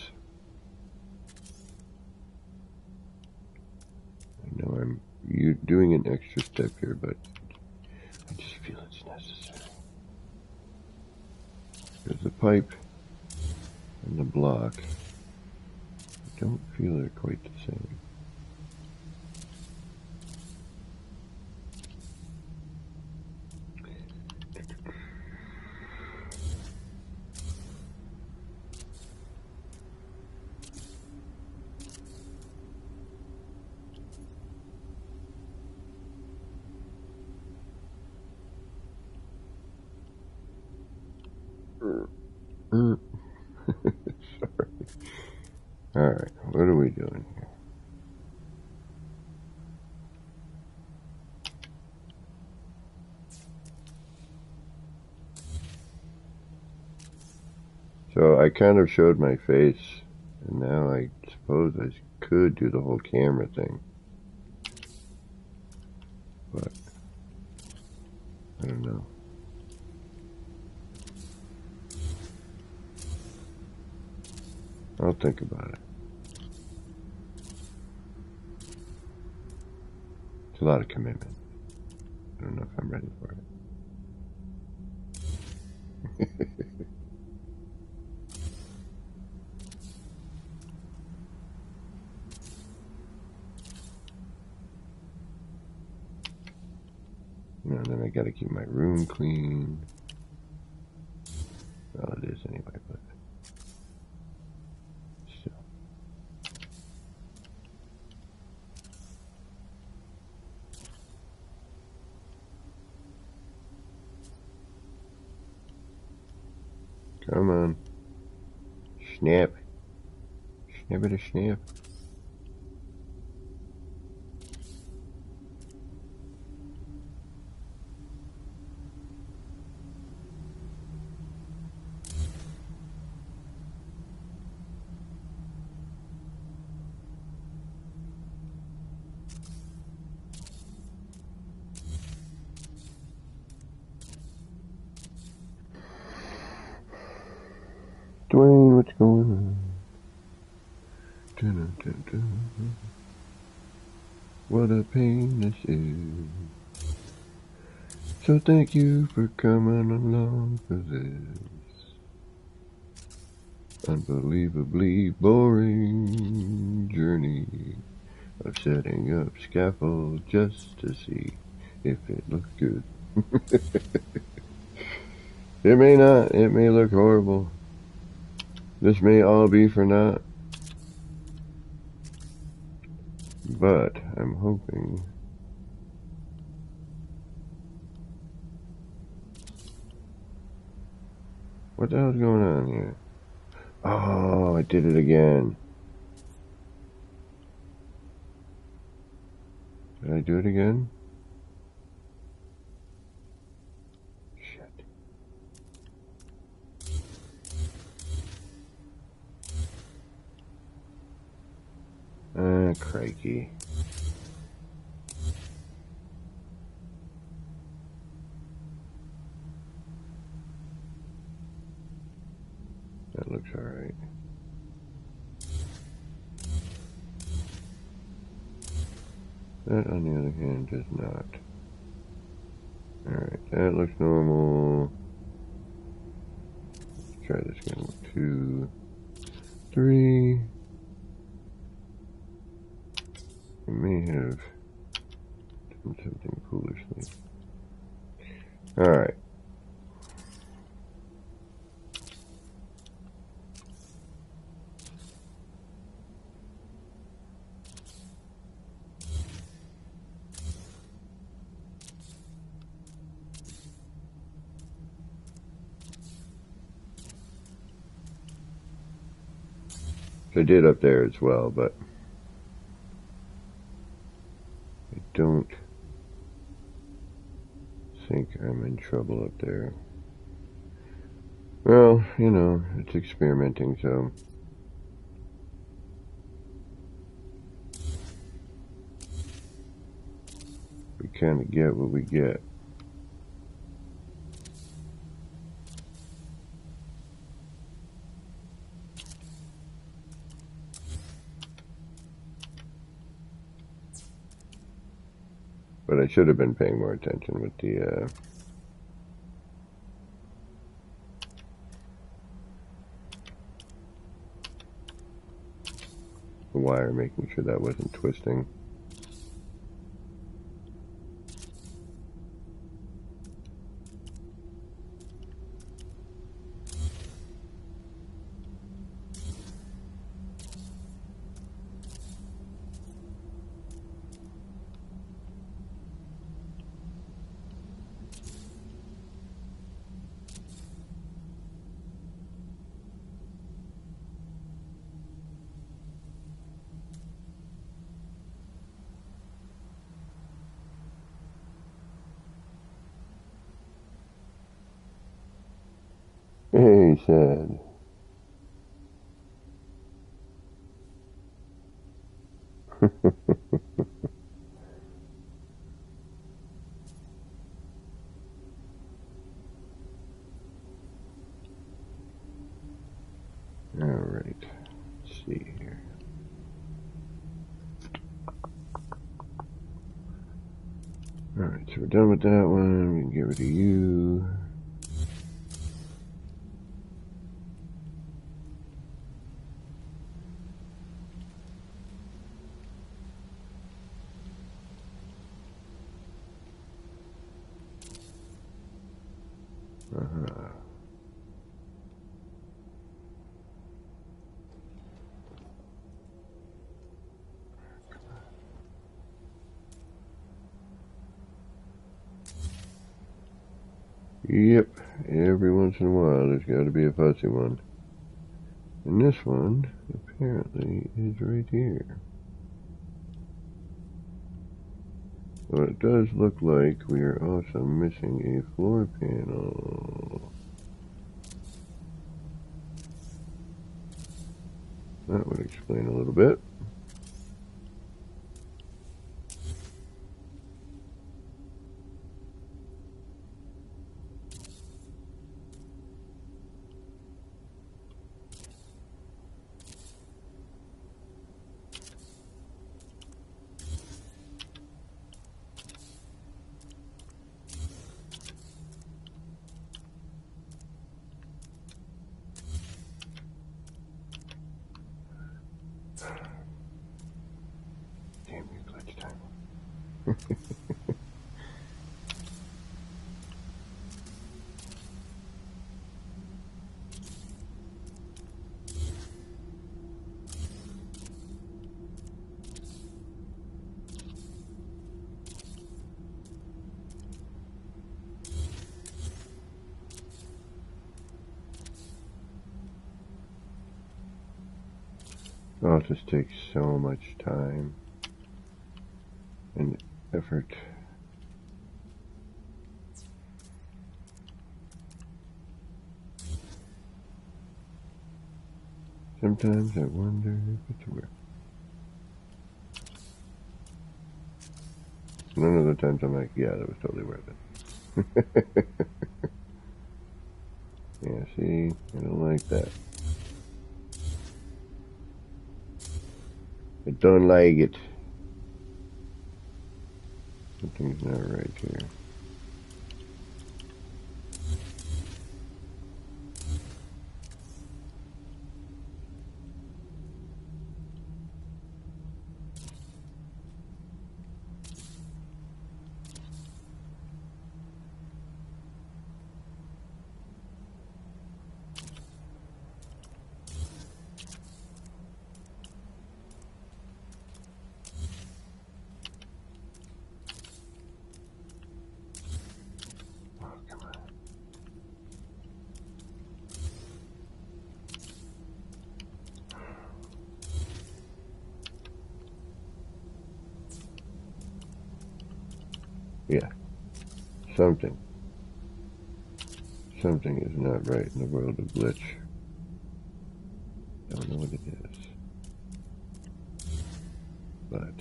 I know you're doing an extra step here, but I just feel it's necessary. Because the pipe and the block, I don't feel they're quite the same. Sorry. Alright, what are we doing here? So I kind of showed my face, and now I suppose I could do the whole camera thing. But I don't know. I'll think about it. It's a lot of commitment. I don't know if I'm ready for it. You know, then I gotta keep my room clean. Well, it is anyway, but still. Come on. Snap. Snap it a snap. what's going on. Dun, dun, dun. What a pain this is. So thank you for coming along for this unbelievably boring journey of setting up scaffold just to see if it looks good. It may not. It may look horrible. This may all be for naught. But I'm hoping. What the hell's going on here? Oh, I did it again. Did I do it again? Shit. Crikey. That looks alright. That, on the other hand, does not. Alright, that looks normal. Let's try this again. 2, 3. I may have done something foolishly. Alright. I did up there as well, but I don't think I'm in trouble up there. Well, you know, it's experimenting, so we kind of get what we get. But I should have been paying more attention with the wire, making sure that wasn't twisting. He said. Alright, let's see here. Alright, so we're done with that one. We can get rid of you. Yep, every once in a while there's got to be a fussy one. And this one, apparently, is right here. Well, it does look like we are also missing a floor panel. That would explain a little bit. Oh, it just takes so much time and effort. Sometimes I wonder if it's worth it. None of the times I'm like, yeah, that was totally worth it. Yeah, see, I don't like that. I don't like it. Something's not right here. Yeah, something is not right in the world of glitch. Don't know what it is, but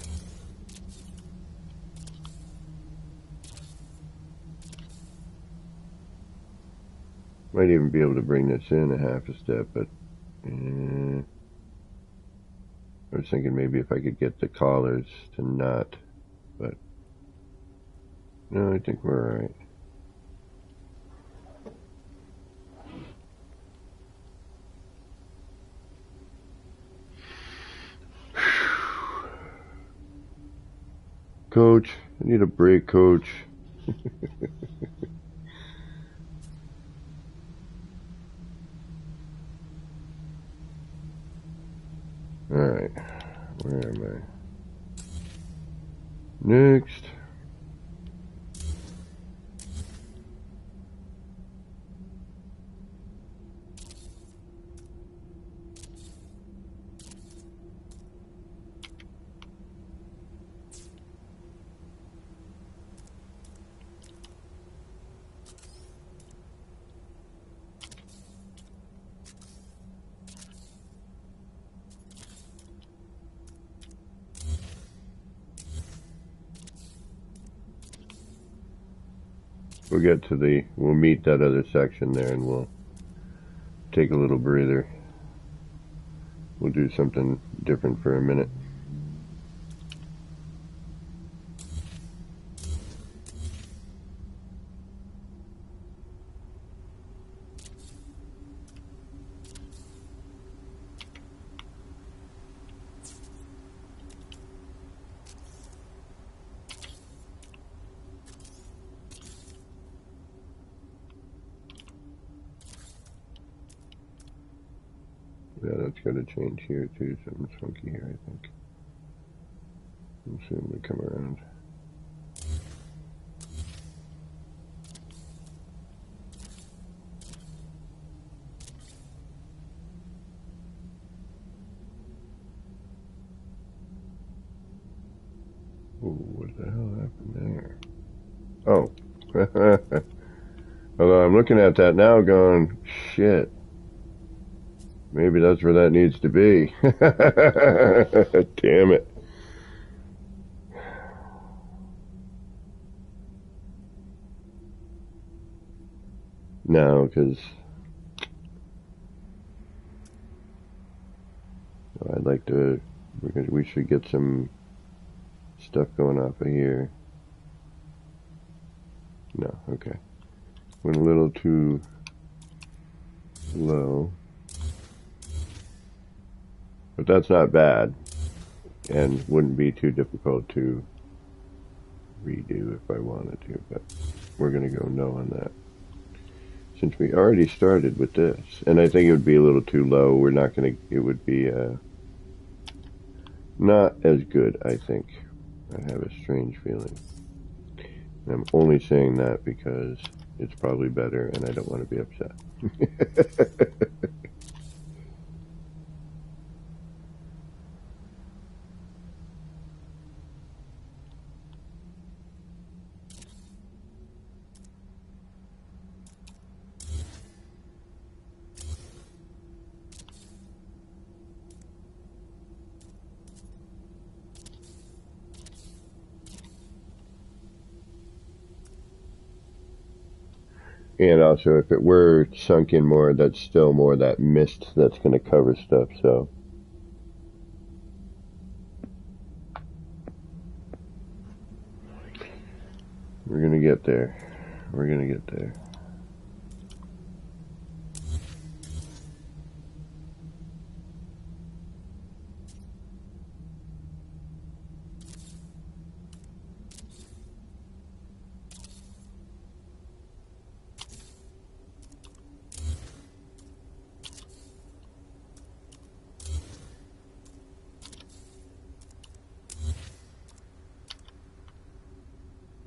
might even be able to bring this in a half a step, but I was thinking maybe if I could get the collars to not, but no, I think we're alright. Coach, I need a break, coach. Alright, where am I? Next. We'll meet that other section there and we'll take a little breather. We'll do something different for a minute. Yeah, that's got to change here too. Something's funky here, I think. We'll see when we come around. Ooh, what the hell happened there? Oh. Although I'm looking at that now going, shit. Maybe that's where that needs to be. Damn it. No, because I'd like to, because we should get some stuff going off of here. No, okay. Went a little too low. But that's not bad, and wouldn't be too difficult to redo if I wanted to, but we're going to go no on that. Since we already started with this, and I think it would be a little too low, we're not going to, it would be not as good, I think. I have a strange feeling. And I'm only saying that because it's probably better and I don't want to be upset. And also, if it were sunk in more, that's still more that mist that's going to cover stuff, so. We're going to get there. We're going to get there.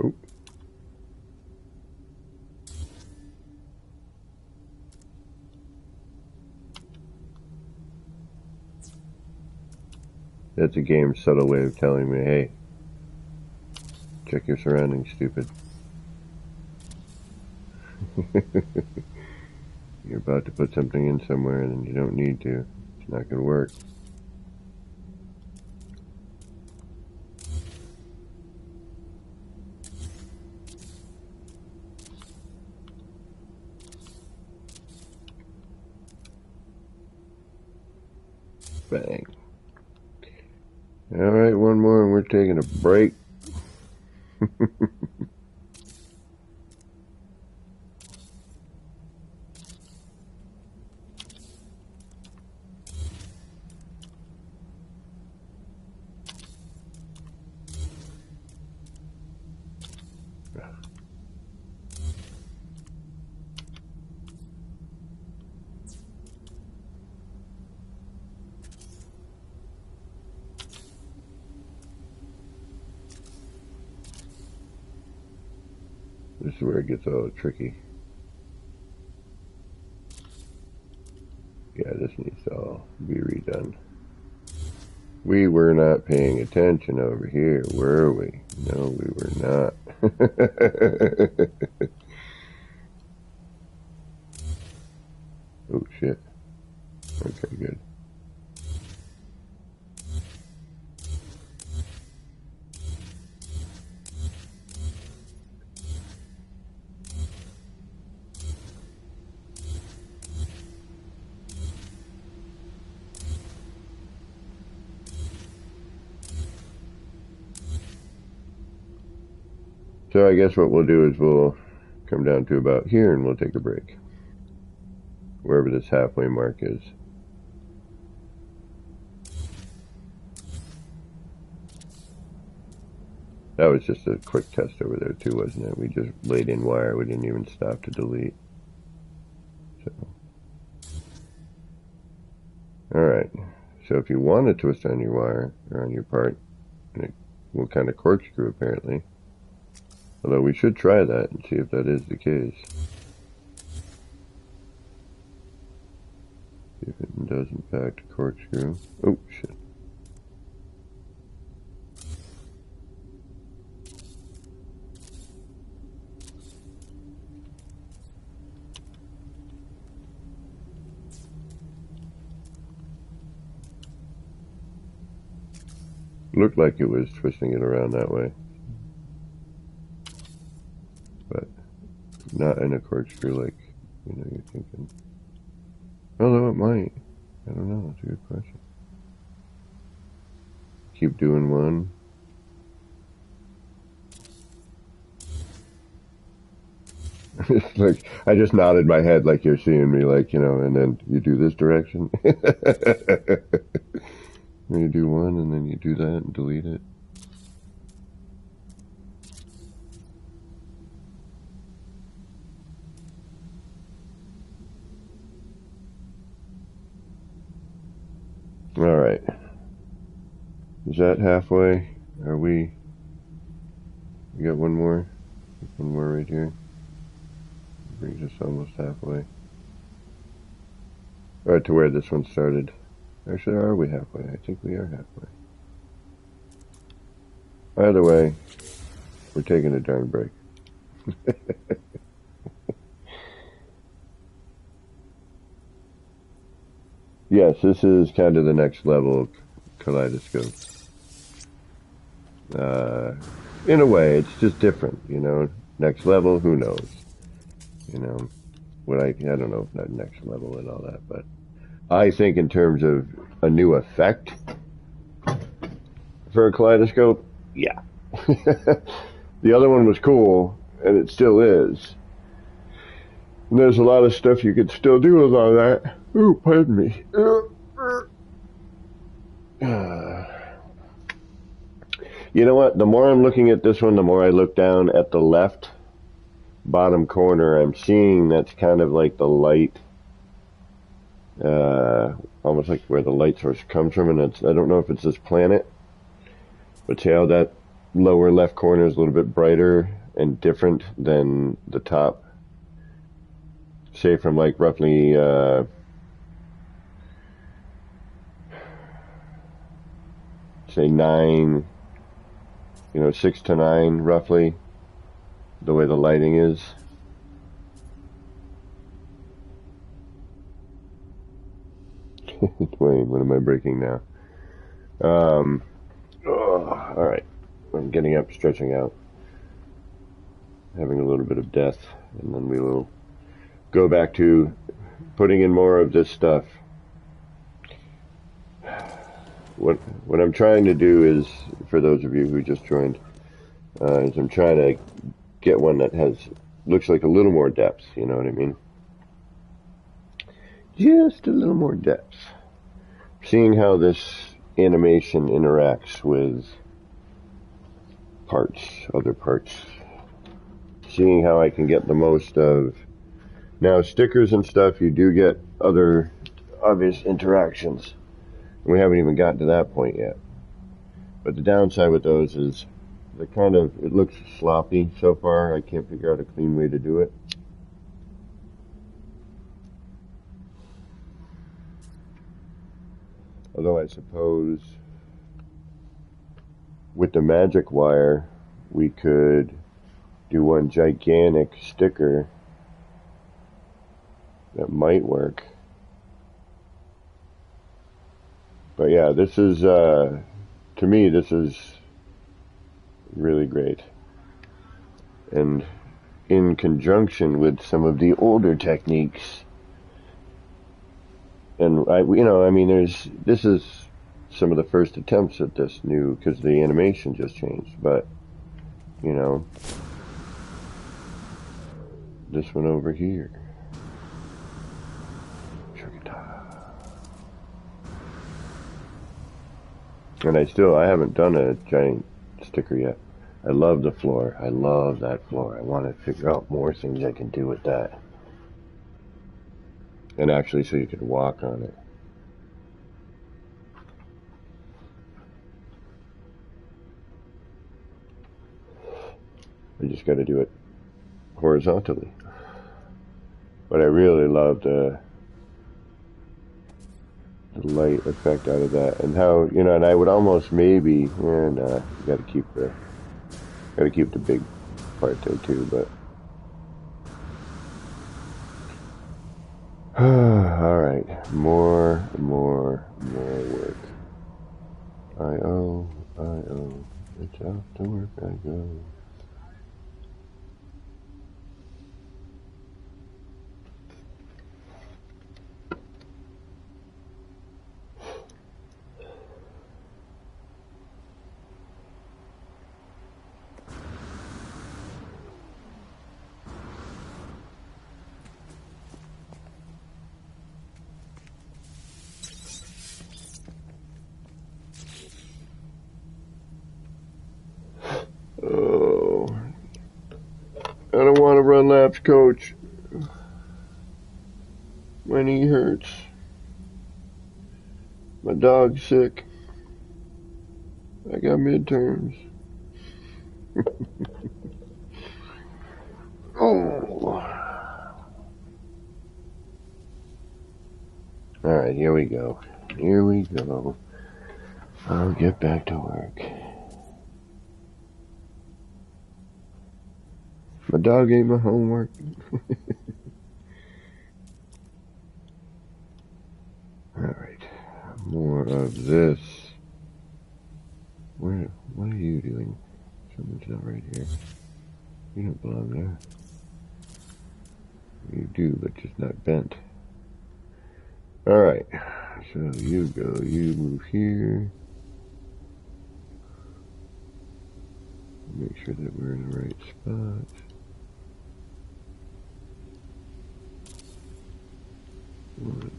Oop. That's a game's subtle way of telling me, hey, check your surroundings, stupid. You're about to put something in somewhere and you don't need to. It's not going to work. Bang. Alright, one more and we're taking a break. This is where it gets all tricky. Yeah, this needs to all be redone. We were not paying attention over here, were we? No, we were not. Oh, shit. Okay, good. So I guess what we'll do is we'll come down to about here and we'll take a break. Wherever this halfway mark is. That was just a quick test over there too, wasn't it? We just laid in wire. We didn't even stop to delete. So. Alright. So if you want to twist on your wire, or on your part, it will kind of corkscrew apparently. Although we should try that and see if that is the case. See if it does in fact corkscrew. Oh, shit. Looked like it was twisting it around that way. But not in a corkscrew like, you know, you're thinking. Although it might. I don't know. That's a good question. Keep doing one. It's like, I just nodded my head like you're seeing me, like, you know, and then you do this direction. You do one and then you do that and delete it. Alright. Is that halfway? Are we... We got one more? One more right here. Brings us almost halfway. Or to where this one started. Actually, are we halfway? I think we are halfway. Either way, we're taking a darn break. Yes, this is kind of the next level of kaleidoscope. In a way, it's just different, you know. Next level, who knows? You know, I don't know if not next level and all that, but I think in terms of a new effect for a kaleidoscope, yeah. The other one was cool, and it still is. And there's a lot of stuff you could still do with all that. Ooh, pardon me. You know what? The more I'm looking at this one, the more I look down at the left bottom corner. I'm seeing that's kind of like the light, almost like where the light source comes from. And I don't know if it's this planet, but see how that lower left corner is a little bit brighter and different than the top. Say from like roughly, say 9, 6 to 9 roughly, the way the lighting is. Wait, what am I breaking now? Alright. I'm getting up, stretching out, having a little bit of death, and then we will go back to putting in more of this stuff. What I'm trying to do is, for those of you who just joined, is I'm trying to get one that looks like a little more depth, you know what I mean? Just a little more depth. Seeing how this animation interacts with other parts. Seeing how I can get the most of... Now, stickers and stuff, you do get other obvious interactions. We haven't even gotten to that point yet. But the downside with those is it looks sloppy so far. I can't figure out a clean way to do it. Although I suppose with the magic wire, we could do one gigantic sticker that might work. But yeah, this is, to me, this is really great. And in conjunction with some of the older techniques, and this is some of the first attempts at this new, because the animation just changed, but, this one over here. And I haven't done a giant sticker yet. I love the floor. I love that floor. I want to figure out more things I can do with that. And actually so you can walk on it. I just got to do it horizontally. But I really love the light effect out of that, and how, and I would almost maybe, and you got to keep the big part there too, but all right, more work. I-O, it's out to work I go. I don't want to run laps, Coach. My knee hurts. My dog's sick. I got midterms. Oh. Alright, here we go. Here we go. I'll get back to work. My dog ate my homework. Alright. More of this. What are you doing? Someone's not right here. You don't belong there. You do, but just not bent. Alright. So you go. You move here. Make sure that we're in the right spot. One.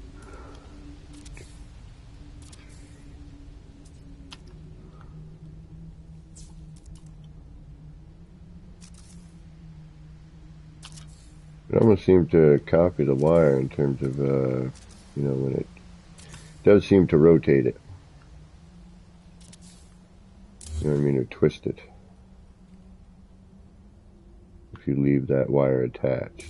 It almost seemed to copy the wire in terms of, you know, when it does seem to rotate it. You know what I mean? Or twist it. If you leave that wire attached.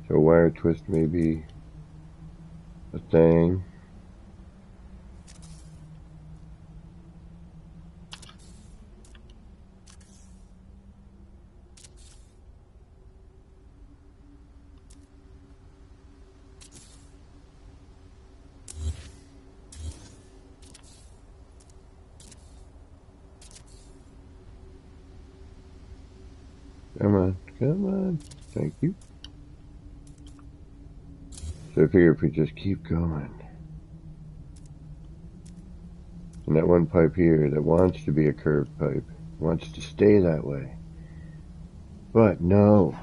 So wire twist may be a thing. Come on, come on. Thank you. So I figure if we just keep going. And that one pipe here that wants to be a curved pipe, wants to stay that way. But no.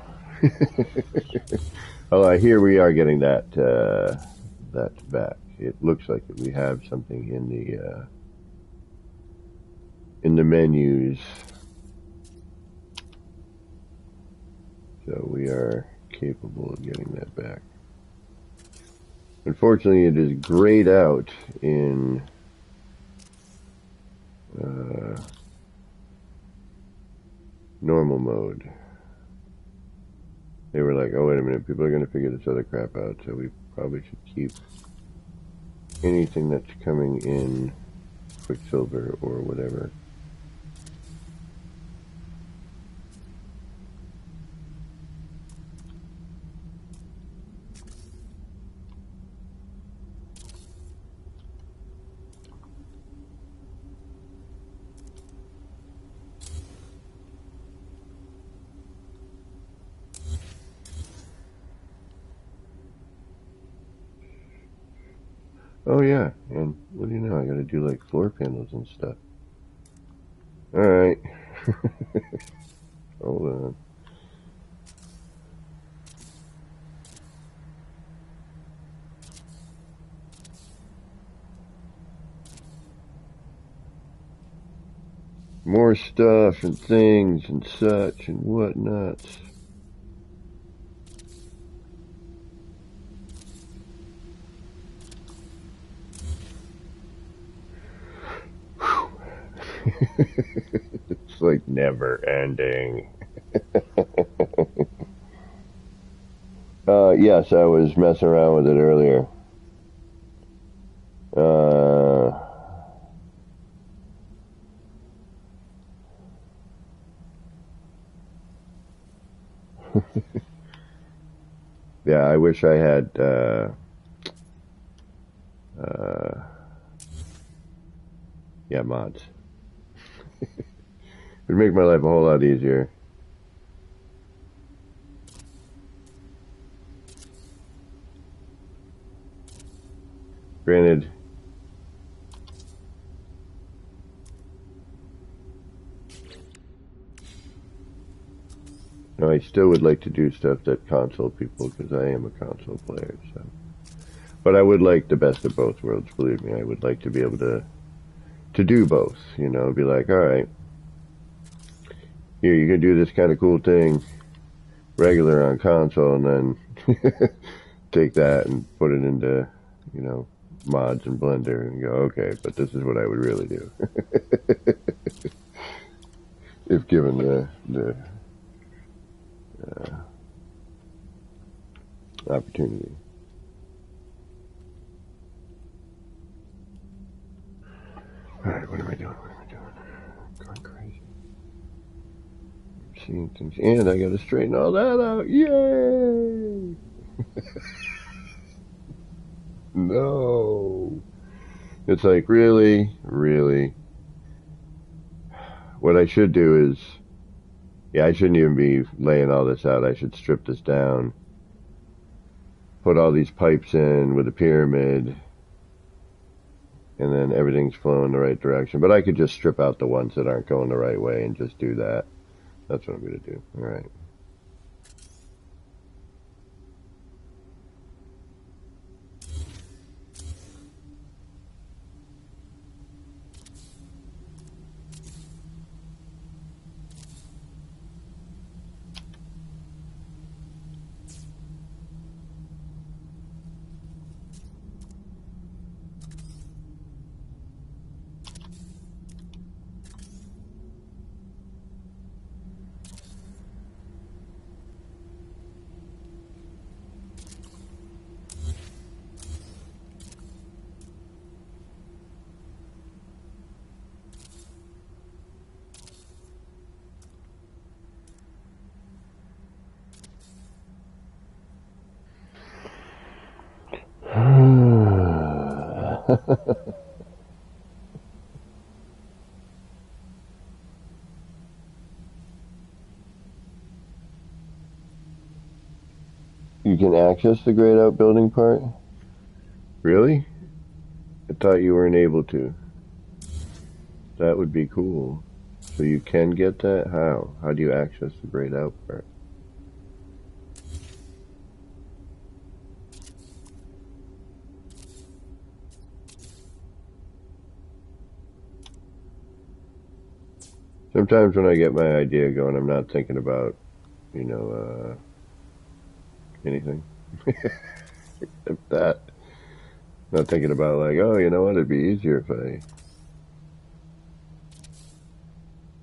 Although here we are getting that that back. It looks like we have something in the menus. So we are capable of getting that back. Unfortunately, it is grayed out in normal mode. They were like, oh, wait a minute, people are going to figure this other crap out, so we probably should keep anything that's coming in Quicksilver or whatever. Oh yeah, and what do you know, I gotta do like floor panels and stuff. Alright. Hold on. More stuff and things and such and whatnot. It's like never ending. Yes, I was messing around with it earlier. Yeah, I wish I had, yeah, mods. It'd make my life a whole lot easier. Granted, Now, I still would like to do stuff that console people, because I am a console player, so. But I would like the best of both worlds, believe me. I would like to be able to do both, you know, be like, alright, here, you can do this kind of cool thing regular on console, and then take that and put it into, you know, mods and Blender and go, okay, but this is what I would really do. If given the opportunity. Alright, what am I doing? Going crazy. I'm seeing things, and I gotta straighten all that out. Yay! No. It's like, really? Really? What I should do is, yeah, I shouldn't even be laying all this out. I should strip this down, put all these pipes in with a pyramid, and then everything's flowing the right direction. But I could just strip out the ones that aren't going the right way and just do that. That's what I'm going to do. All right. You can access the grayed out building part? Really? I thought you weren't able to. That would be cool. So you can get that? How? How do you access the grayed out part? Sometimes when I get my idea going, I'm not thinking about, you know, anything. Except that. Not thinking about like, oh, you know what, it'd be easier if I...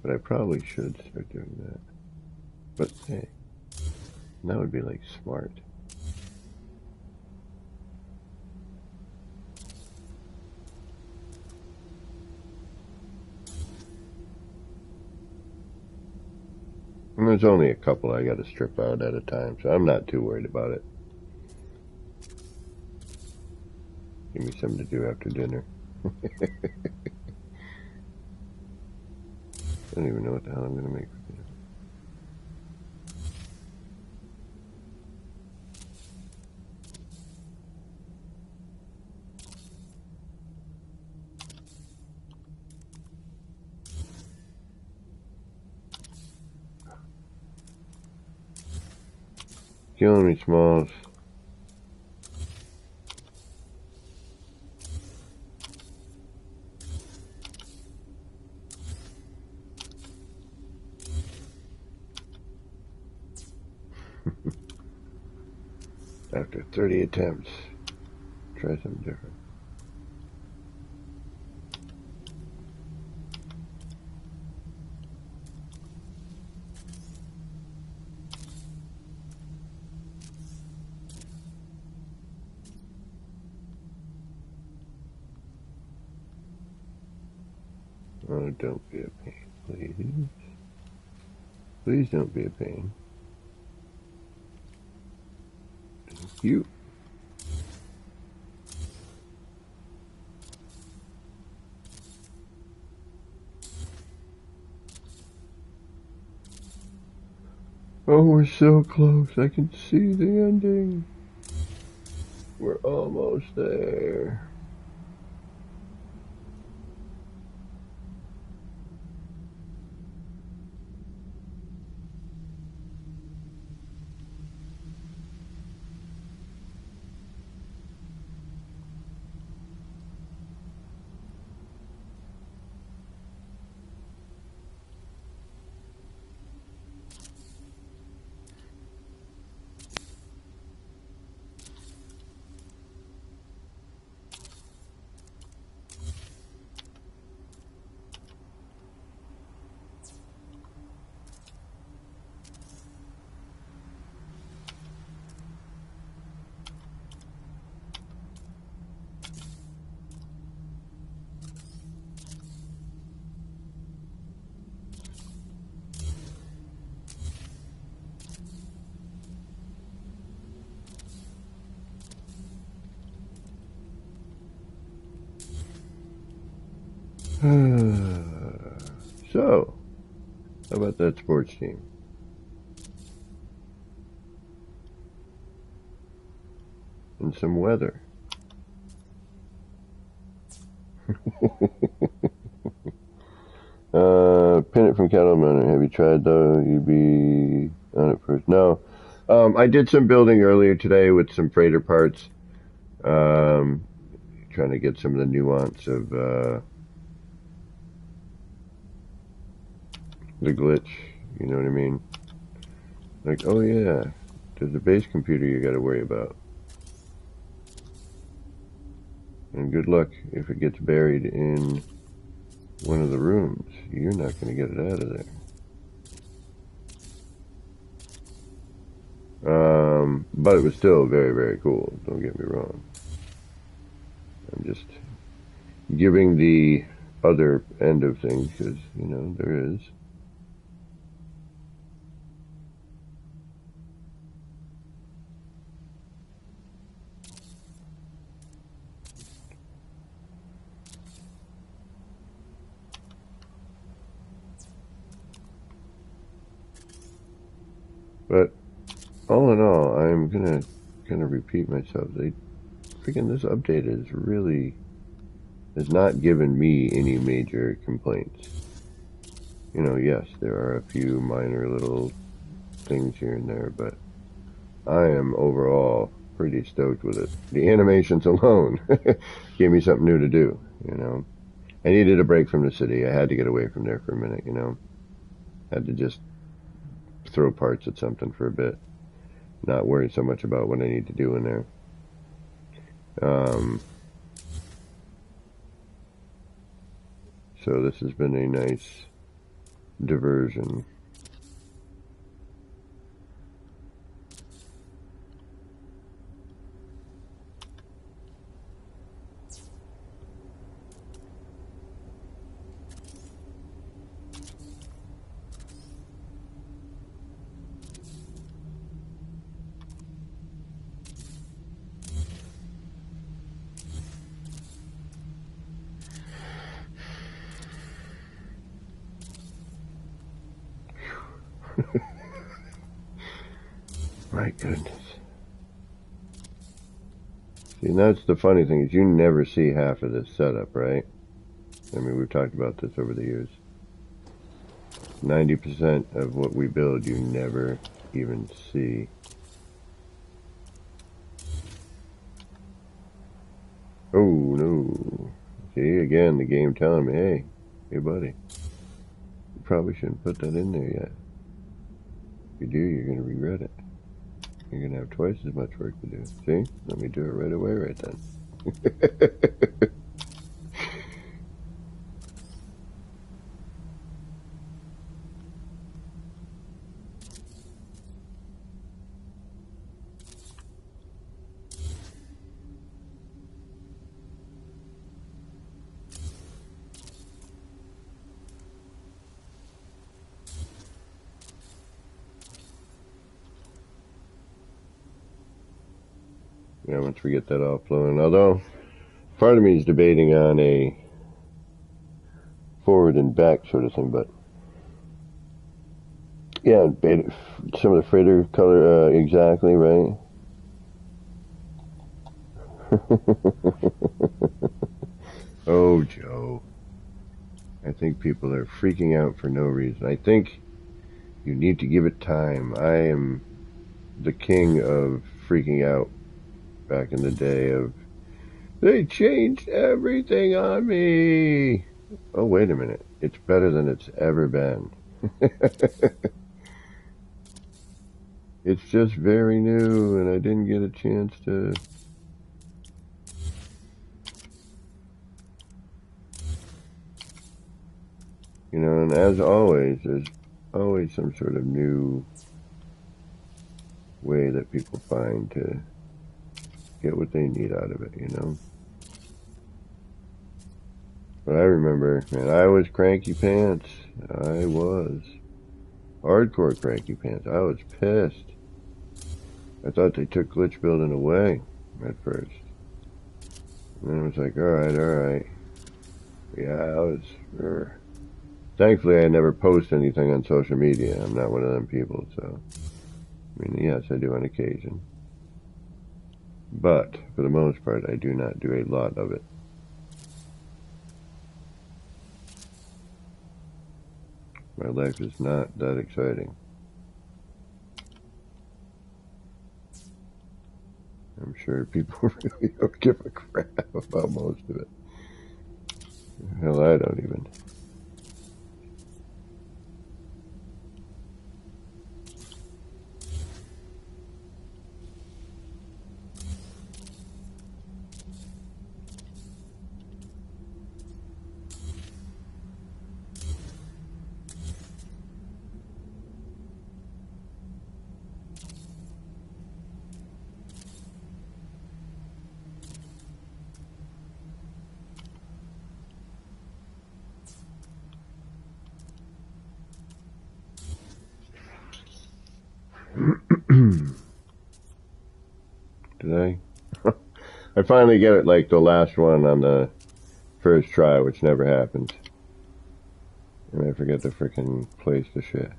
But I probably should start doing that. But hey, that would be like smart. And there's only a couple I gotta strip out at a time, so I'm not too worried about it. Give me something to do after dinner. I don't even know what the hell I'm gonna make for dinner. Killing me, Smalls. After 30 attempts, try something different. Oh, don't be a pain, please. Please don't be a pain. Thank you. Oh, we're so close. I can see the ending. We're almost there. So, how about that sports team? And some weather. Pin it from cattle runner. Have you tried though? You'd be on it first. No. I did some building earlier today with some freighter parts. Trying to get some of the nuance of the glitch. You know what I mean? Like, oh yeah, there's a base computer you got to worry about. And good luck if it gets buried in one of the rooms. You're not going to get it out of there. But it was still very, very cool. Don't get me wrong. I'm just giving the other end of things because, you know, there is. But all in all, I'm gonna kind of repeat myself. Freaking this update has not given me any major complaints. You know, yes, there are a few minor little things here and there, but I am overall pretty stoked with it. The animations alone gave me something new to do, you know. I needed a break from the city. I had to get away from there for a minute, you know. Had to just throw parts at something for a bit. Not worry so much about what I need to do in there. So this has been a nice diversion. My goodness. See, and that's the funny thing is you never see half of this setup, right? I mean, we've talked about this over the years. 90% of what we build you never even see. Oh, no. See, again, the game telling me, hey buddy, you probably shouldn't put that in there yet. If you do, you're going to regret it. You're going to have twice as much work to do. See? Let me do it right away right then. Yeah, once we get that all flowing. Although, part of me is debating on a forward and back sort of thing, but yeah, some of the freighter color, exactly, right? Oh, Joe. I think people are freaking out for no reason. I think you need to give it time. I am the king of freaking out back in the day of, they changed everything on me. Oh, wait a minute. It's better than it's ever been. It's just very new, and I didn't get a chance to... You know, and as always, there's always some sort of new way that people find to get what they need out of it, you know? But I remember, man, I was cranky pants. I was. Hardcore cranky pants. I was pissed. I thought they took glitch building away at first. And then it was like, alright. Yeah, I was. Thankfully, I never post anything on social media. I'm not one of them people, so. I mean, yes, I do on occasion. But, for the most part, I do not do a lot of it. My life is not that exciting. I'm sure people really don't give a crap about most of it. Hell, I don't even. Did I? I finally get it like the last one on the first try, which never happens. And I forget to frickin' place the shit.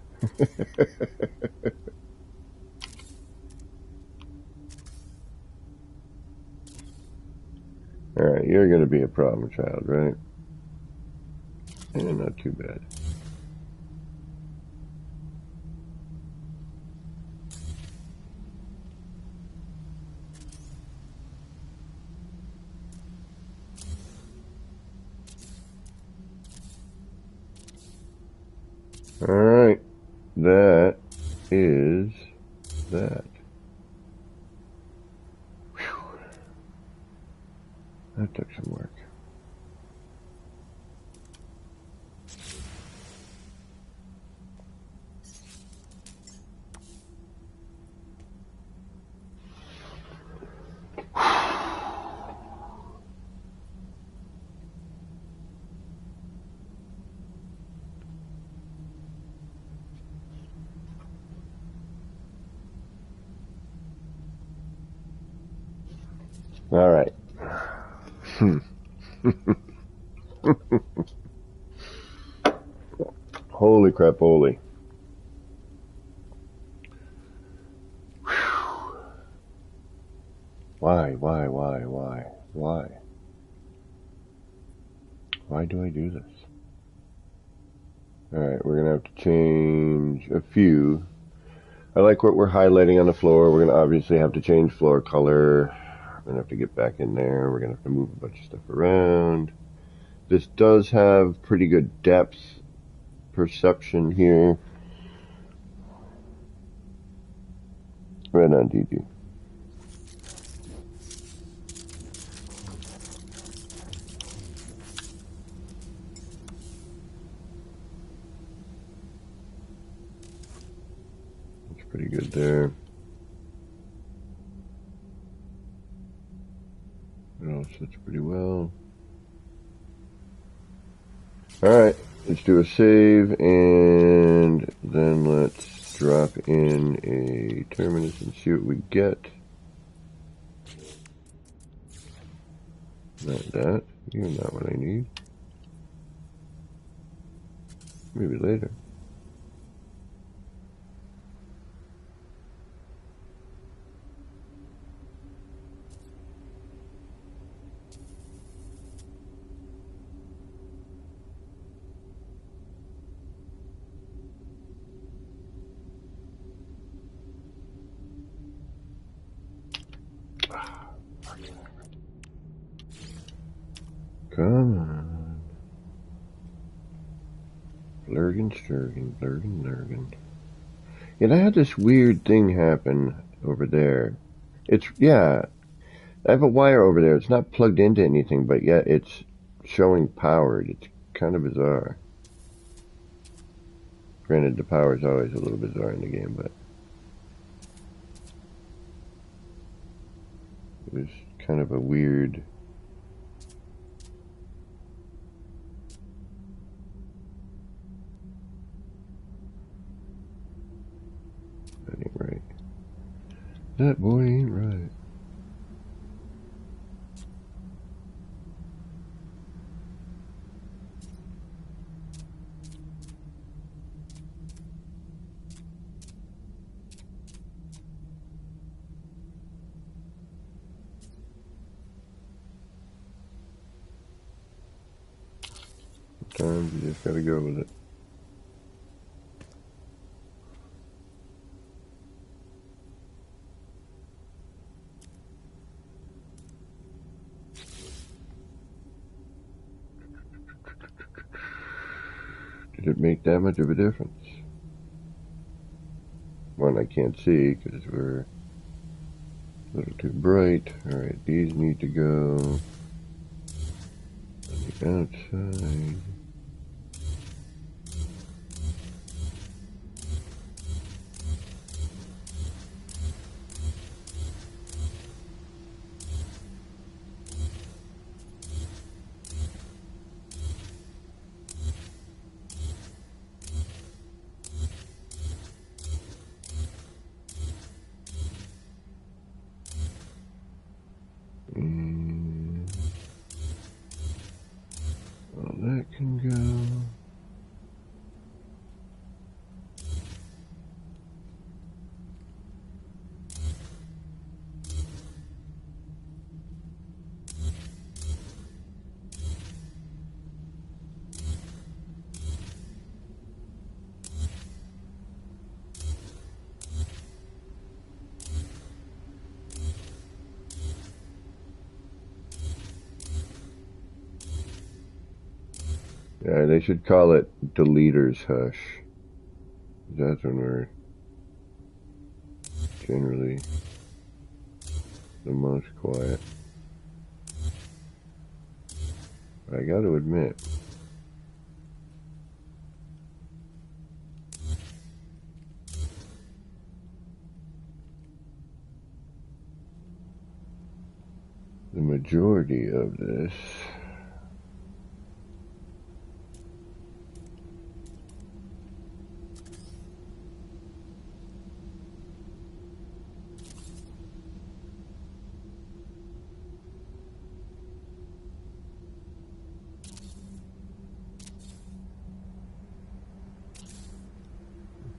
Alright, you're gonna be a problem child, right? And not too bad. Alright, that is that. Whew. That took some work. Alright. Holy crap, holy. Why? Why do I do this? Alright, we're gonna have to change a few. I like what we're highlighting on the floor. We're gonna obviously have to change floor color. We're gonna have to get back in there. We're gonna have to move a bunch of stuff around. This does have pretty good depth perception here. Right on, DD. That's pretty good there. It all sits pretty well. Alright, let's do a save, and then let's drop in a terminus and see what we get. Not that. You're not what I need. Maybe later. Come on. Blurgin, sturgin, blurgin, lurgin. Yeah, I had this weird thing happen over there. Yeah, I have a wire over there. It's not plugged into anything, but yet it's showing powered. It's kind of bizarre. Granted, the power is always a little bizarre in the game, but it was kind of a weird... That ain't right. That boy ain't right. Sometimes you just gotta go with it. Did it make that much of a difference? One, I can't see because we're a little too bright. Alright, these need to go on the outside. Well, that can go. Yeah, they should call it deleter's hush. That's when we're generally the most quiet. But I gotta admit, the majority of this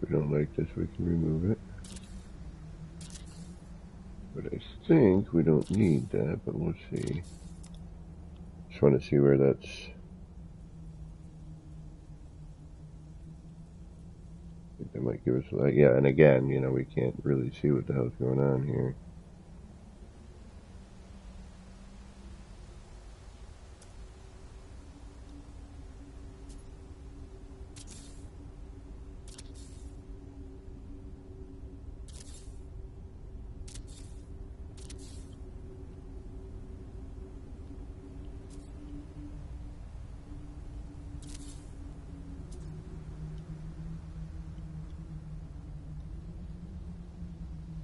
if we don't like this, we can remove it. But I think we don't need that, but we'll see. Just want to see where that's... I think that might give us... yeah, and again, you know, we can't really see what the hell's going on here.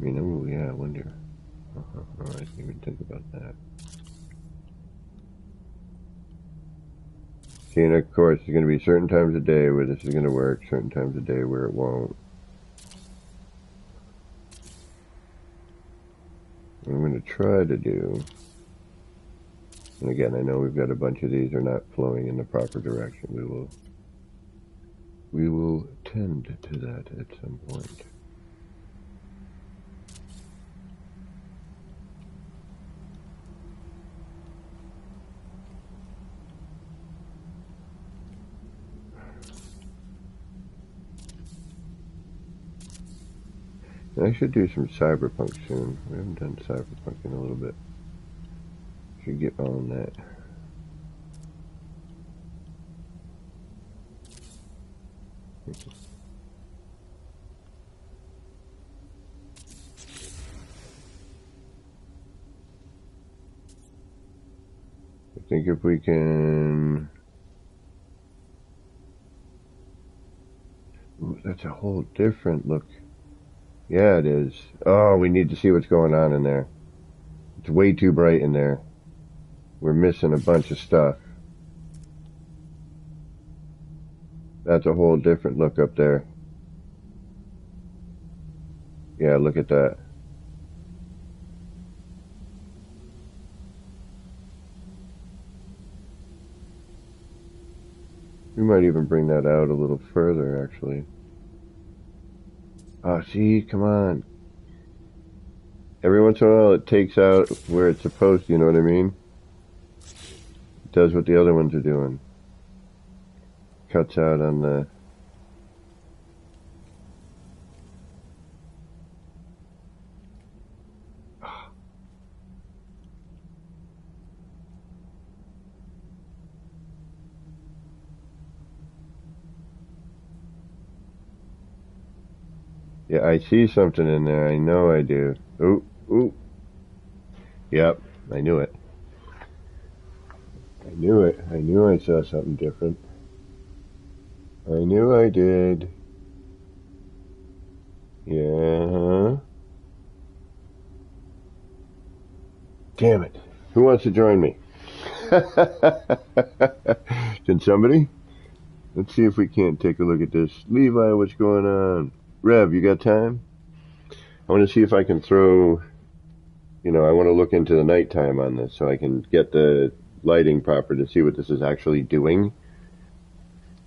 I mean, oh yeah, I wonder. Oh, I didn't even think about that. See, and of course, there's going to be certain times of day where this is going to work, certain times of day where it won't. What I'm going to try to do, and again, I know we've got a bunch of these are not flowing in the proper direction. We will tend to that at some point. I should do some cyberpunk soon. We haven't done cyberpunk in a little bit. Should get on that. I think if we can... Ooh, that's a whole different look. Yeah, it is. Oh, we need to see what's going on in there. It's way too bright in there. We're missing a bunch of stuff. That's a whole different look up there. Yeah, look at that. We might even bring that out a little further, actually. Oh, see, come on. Every once in a while it takes out where it's supposed to, you know what I mean? It does what the other ones are doing. cuts out on the... Yeah, I see something in there. I know I do. Ooh, ooh. Yep, I knew it. I knew it. I knew I saw something different. I knew I did. Yeah. Damn it. Who wants to join me? Can somebody? Let's see if we can't take a look at this. Levi, what's going on? Rev, you got time? I want to see if I can throw, I want to look into the nighttime on this so I can get the lighting proper to see what this is actually doing.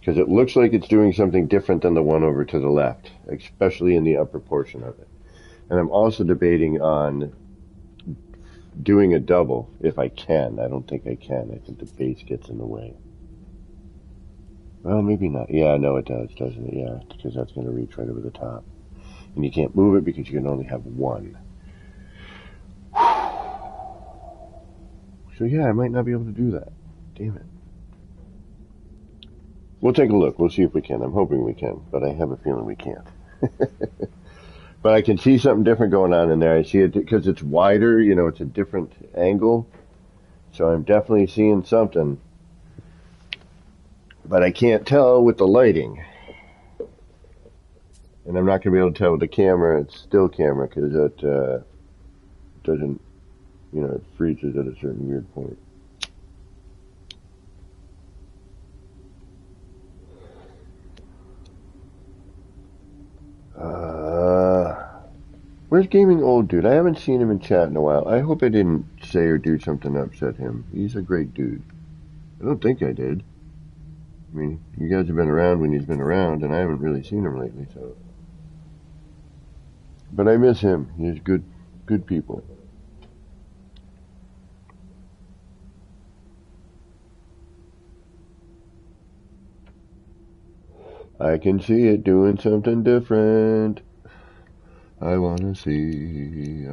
Because it looks like it's doing something different than the one over to the left, especially in the upper portion of it. And I'm also debating on doing a double if I can. I don't think I can. I think the base gets in the way. Well, maybe not. Yeah, no, it does, doesn't it? Yeah, because that's going to reach right over the top. And you can't move it because you can only have one. So yeah, I might not be able to do that. Damn it. We'll take a look. We'll see if we can. I'm hoping we can, but I have a feeling we can't. But I can see something different going on in there. I see it because it's wider, it's a different angle. So I'm definitely seeing something. But I can't tell with the lighting. And I'm not going to be able to tell with the camera. It's still camera because it doesn't, it freezes at a certain weird point. Where's Gaming Old Dude? I haven't seen him in chat in a while. I hope I didn't say or do something to upset him. He's a great dude. I don't think I did. I mean, you guys have been around when he's been around, and I haven't really seen him lately, so. But I miss him. He's good people. I can see it doing something different. I wanna see.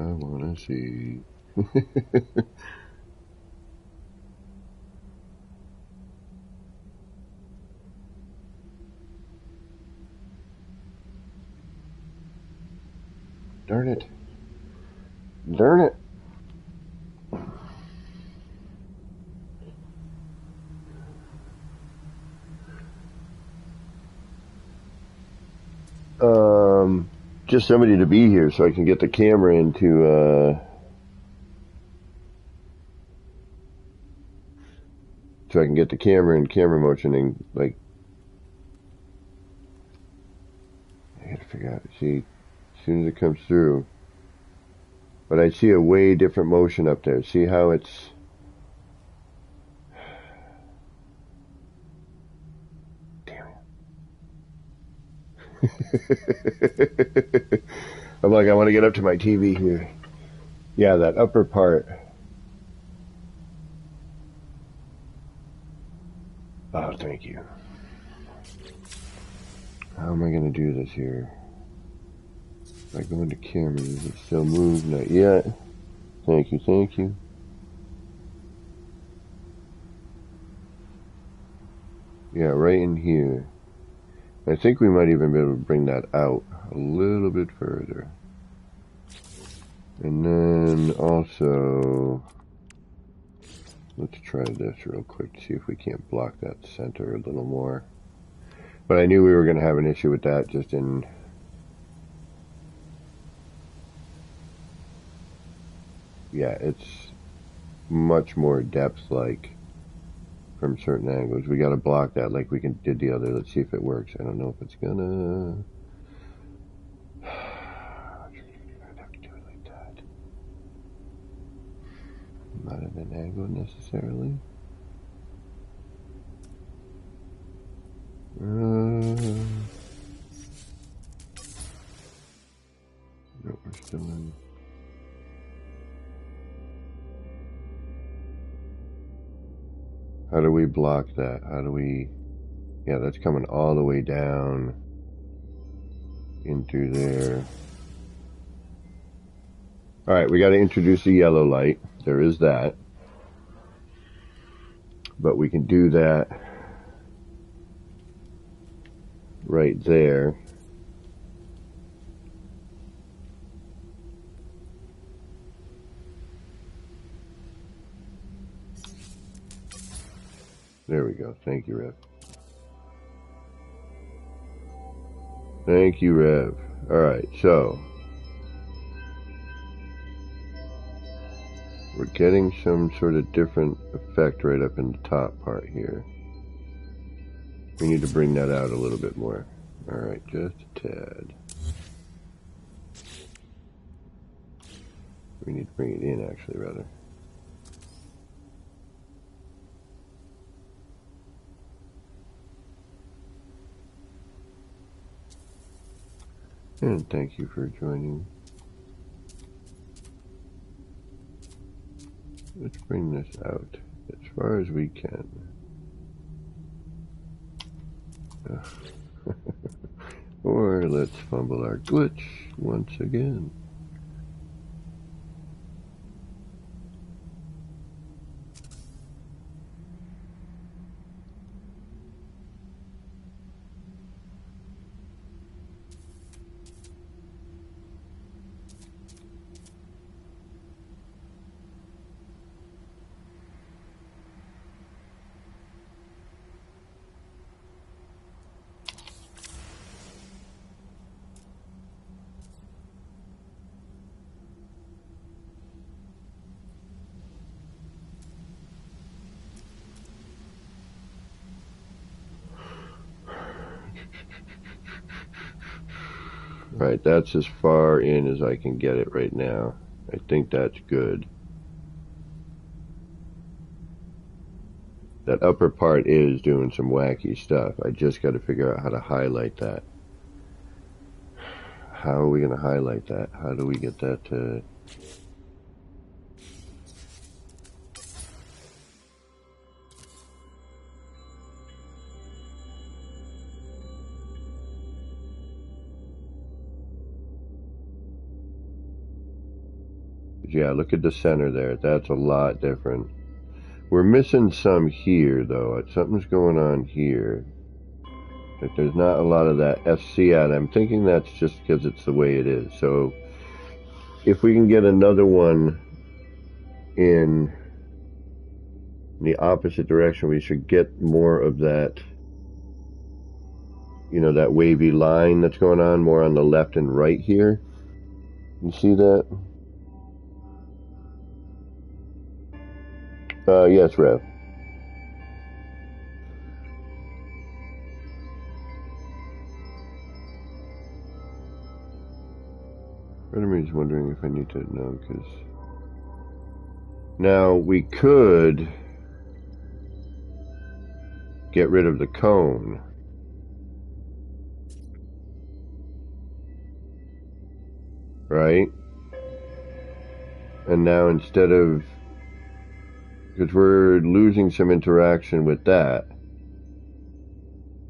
Darn it. Darn it. Just somebody to be here so I can get the camera into, so I can get the camera in camera motion and, I gotta figure out, see, as soon as it comes through. But I see a way different motion up there. See how it's... Damn it. I'm like, I want to get up to my TV here. Yeah, that upper part. Oh, thank you. How am I going to do this here? If I go into camera, does it still move? Not yet. Thank you. Yeah, right in here. I think we might even be able to bring that out a little bit further. And then also, let's try this real quick to see if we can't block that center a little more. But I knew we were going to have an issue with that just in... Yeah, it's much more depth-like from certain angles. We got to block that like we did the other. Let's see if it works. I don't know if it's gonna... I'd have to do it like that. Not at an angle necessarily. No, we're still in... How do we block that? How do we... Yeah, that's coming all the way down in through there. Alright, we got to introduce the yellow light. There is that. But we can do that right there. There we go. Thank you, Rev. Thank you, Rev. Alright, so we're getting some sort of different effect right up in the top part here. We need to bring that out a little bit more. Alright, just a tad. We need to bring it in, actually, rather. And thank you for joining. Let's bring this out as far as we can. Or let's fumble our glitch once again. Right, that's as far in as I can get it right now. I think that's good. That upper part is doing some wacky stuff. I just got to figure out how to highlight that. How are we going to highlight that? How do we get that to... Yeah, look at the center there. That's a lot different. We're missing some here, though. Something's going on here. Like, there's not a lot of that SC out. I'm thinking that's just because it's the way it is. So, if we can get another one in the opposite direction, we should get more of that, you know, that wavy line that's going on more on the left and right here. You see that? Yes, Rev. Part of me is wondering if I need to know, because now we could get rid of the cone. Right? And now instead of, because we're losing some interaction with that,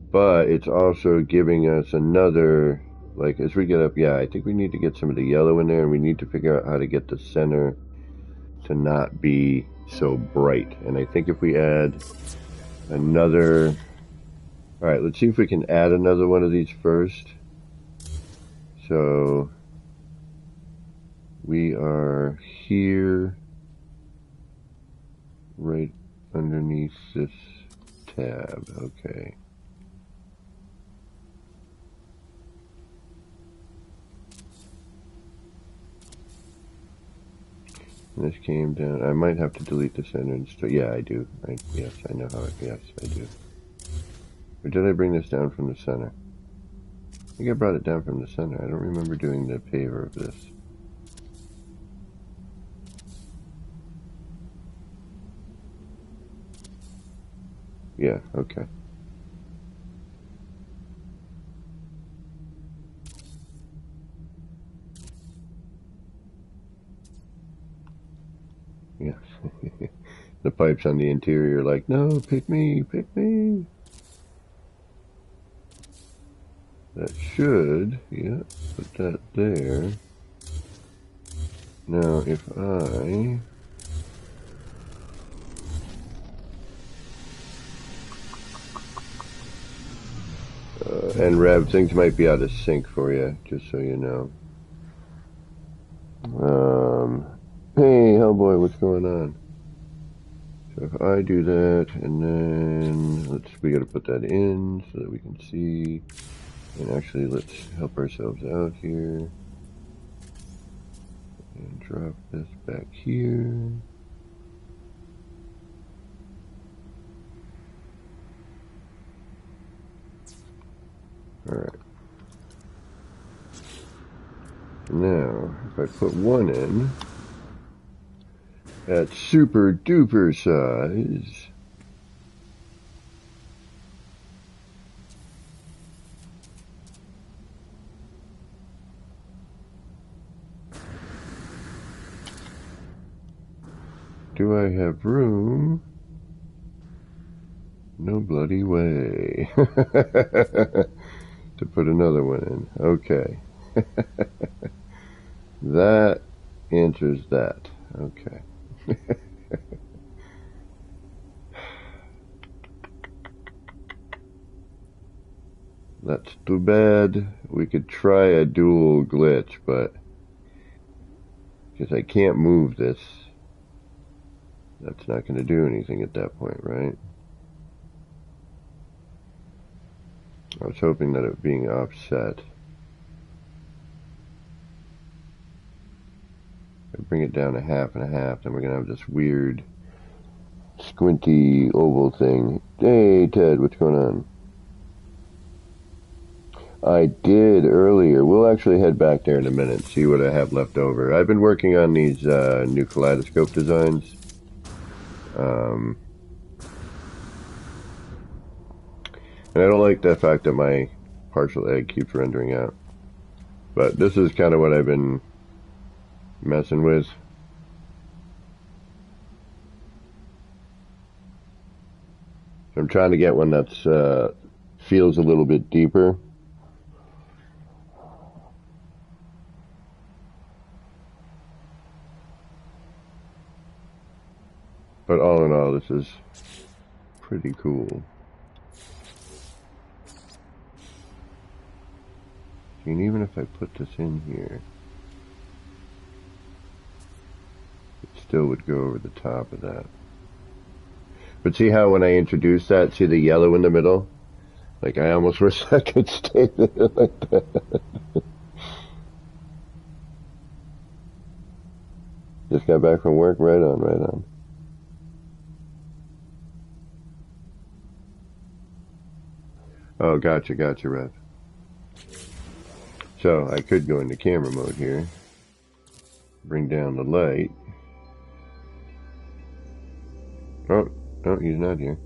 but it's also giving us another, like, as we get up, yeah, I think we need to get some of the yellow in there, and we need to figure out how to get the center to not be so bright. And I think if we add another, alright, let's see if we can add another one of these first. So we are here, right underneath this tab. Okay. This came down. I might have to delete the center and stuff. Yeah, I do. Yes, I know how it. Yes, I do. Or did I bring this down from the center? I think I brought it down from the center. I don't remember doing the paver of this. Yeah, okay. Yes. The pipes on the interior are like, no, pick me, pick me. should, yeah, put that there. Now, if I... and Rev, things might be out of sync for you, just so you know. Hey, Hellboy, what's going on? So if I do that, and then we gotta put that in so that we can see. And actually, let's help ourselves out here. And drop this back here. Alright. Now, if I put one in, at super duper size, do I have room? No bloody way. To put another one in. Okay. That answers that. Okay. That's too bad. We could try a dual glitch, but because I can't move this, that's not going to do anything at that point, right? I was hoping that it being offset. I bring it down to half and a half, then we're going to have this weird squinty oval thing. Hey, Ted, what's going on? I did earlier. We'll actually head back there in a minute and see what I have left over. I've been working on these new kaleidoscope designs. And I don't like the fact that my partial egg keeps rendering out. But this is kind of what I've been messing with. I'm trying to get one that's feels a little bit deeper. But all in all, this is pretty cool. And even if I put this in here, it still would go over the top of that. But see how when I introduce that, see the yellow in the middle? Like I almost wish I could stay there like that. Just got back from work, right on, right on. Oh, gotcha, Rev. So, I could go into camera mode here. Bring down the light. Oh, no, he's not here.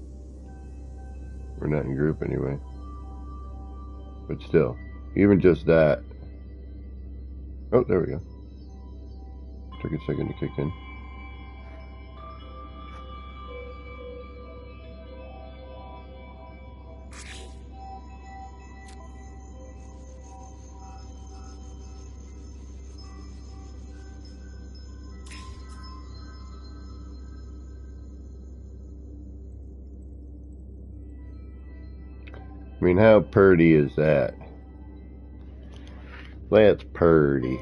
We're not in group anyway. But still, even just that. Oh, there we go. Took a second to kick in. I mean, how purty is that? That's purty.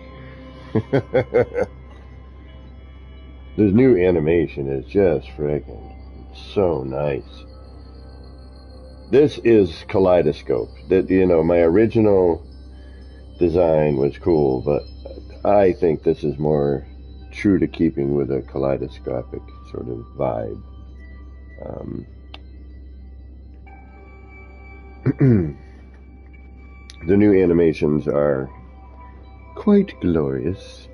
This new animation is just freaking so nice. This is kaleidoscope. That, you know, my original design was cool, but I think this is more true to keeping with a kaleidoscopic sort of vibe. The new animations are quite glorious.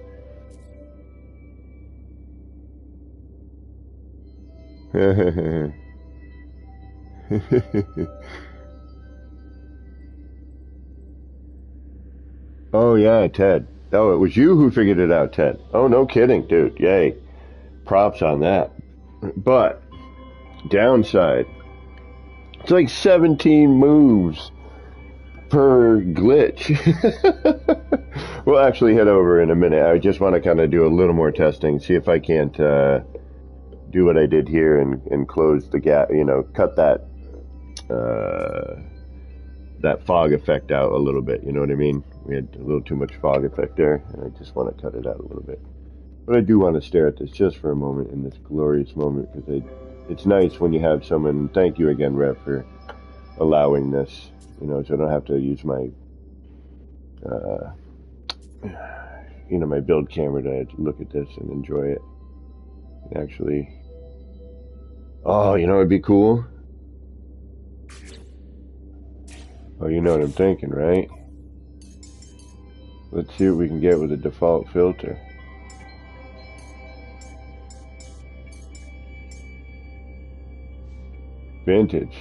Oh yeah, Ted. Oh, it was you who figured it out, Ted. Oh, no kidding, dude. Yay. Props on that. But, downside. It's like 17 moves. per glitch. We'll actually head over in a minute. I just want to kind of do a little more testing, see if I can't do what I did here and close the gap, you know, cut that that fog effect out a little bit, you know what I mean? We had a little too much fog effect there, and I just want to cut it out a little bit. But I do want to stare at this just for a moment, in this glorious moment, because it's nice when you have someone. Thank you again, Rev, for allowing this, you know, so I don't have to use my you know, my build camera to look at this and enjoy it. And actually, oh, you know, it'd be cool. Oh, you know what I'm thinking, right? Let's see what we can get with a default filter. Vintage.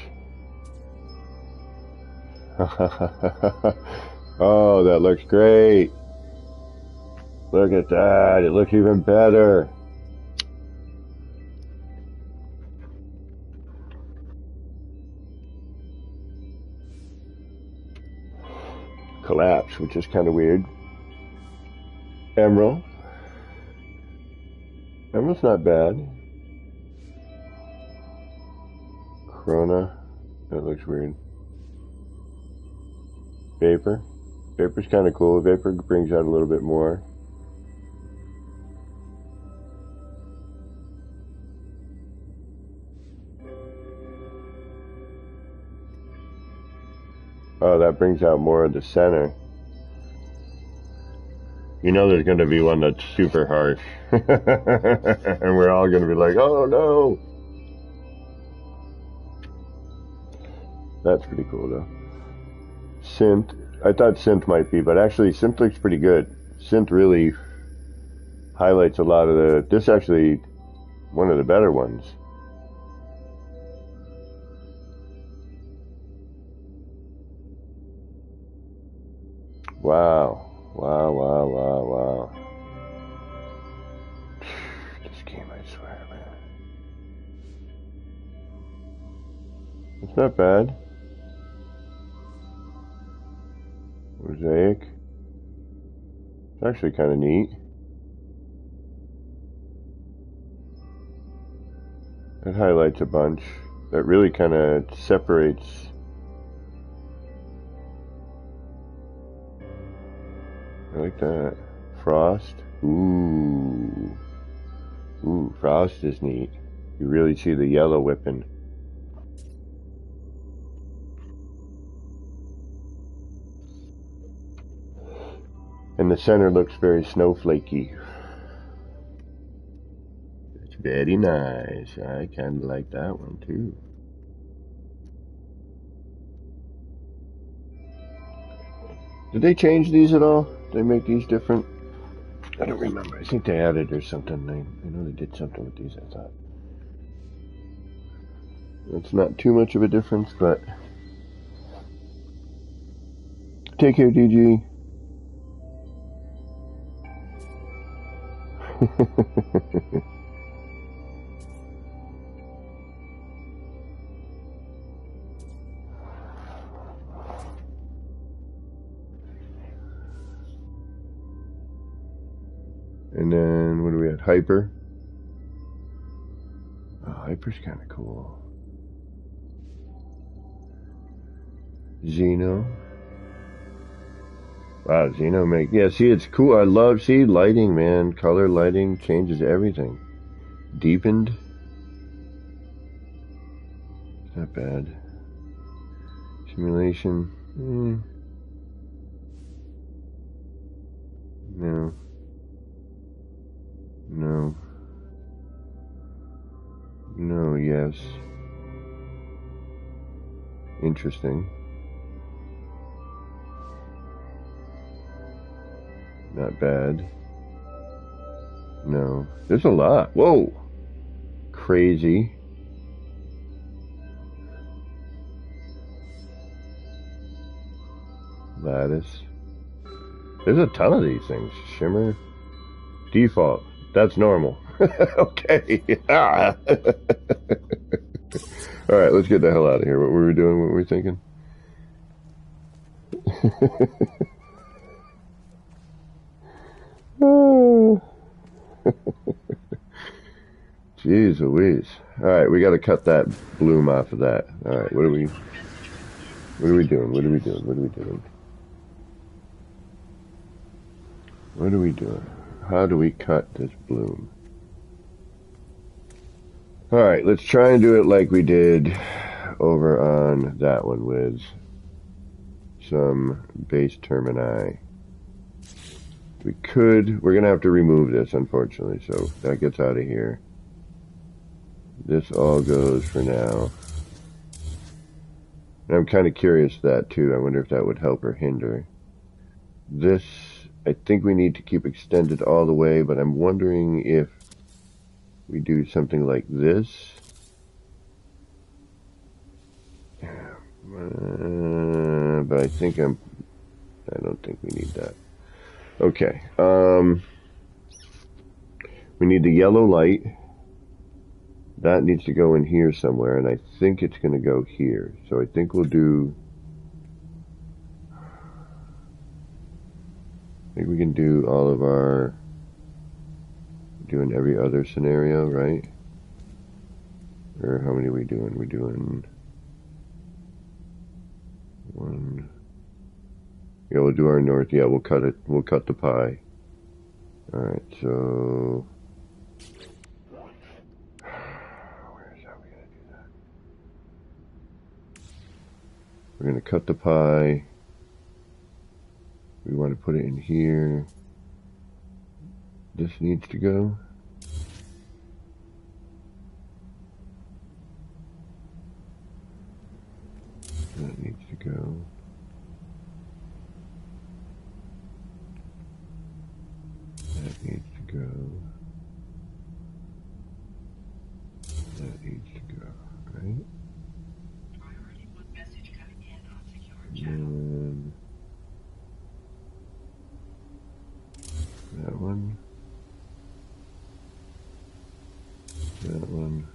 Oh, that looks great. Look at that. It looks even better. Collapse, which is kind of weird. Emerald. Emerald's not bad. Corona. That looks weird. Vapor. Vapor's kind of cool. Vapor brings out a little bit more. Oh, that brings out more of the center. You know there's going to be one that's super harsh. And we're all going to be like, oh no! That's pretty cool though. Synth. I thought synth might be, but actually synth looks pretty good. Synth really highlights a lot of the... This is actually one of the better ones. Wow. Wow, wow, wow, wow. This game, I swear, man. It's not bad. Mosaic. It's actually kind of neat. It highlights a bunch. That really kind of separates. I like that. Frost. Ooh. Ooh, frost is neat. You really see the yellow whipping. And the center looks very snowflakey. It's very nice. I kind of like that one too. Did they change these at all? Did they make these different? I don't remember. I think they added or something. I know they did something with these, I thought. It's not too much of a difference, but... Take care, DG. And then, what do we have? Hyper. Oh, Hyper's kind of cool. Xeno. Wow, Xeno make... Yeah, see, it's cool. I love, see, lighting, man. Color lighting changes everything. Deepened. Not bad. Simulation. No. No. No, yes. Interesting. Not bad. No. There's a lot. Whoa! Crazy. Lattice. There's a ton of these things. Shimmer. Default. That's normal. Okay. Alright, let's get the hell out of here. What were we doing? What were we thinking? Jeez Louise. Alright, we gotta cut that bloom off of that. Alright, what are we doing? What are we doing? What are we doing? How do we cut this bloom? Alright, let's try and do it like we did over on that one with some base termini. We're going to have to remove this, unfortunately, so that gets out of here. This all goes for now. And I'm kind of curious that, too. I wonder if that would help or hinder. This, I think we need to keep extended all the way, but I'm wondering if we do something like this. But I don't think we need that. Okay. We need the yellow light. That needs to go in here somewhere, and I think it's going to go here. So I think we'll do... I think we can do all of our... doing every other scenario, right? Or how many are we doing? We're doing... one... Yeah, we'll do our north. Yeah, we'll cut it. We'll cut the pie. Alright, so... Where's how we gonna do that? We're gonna cut the pie. We want to put it in here. This needs to go. That needs to go. That needs to go. That needs to go, right? And that one. That one.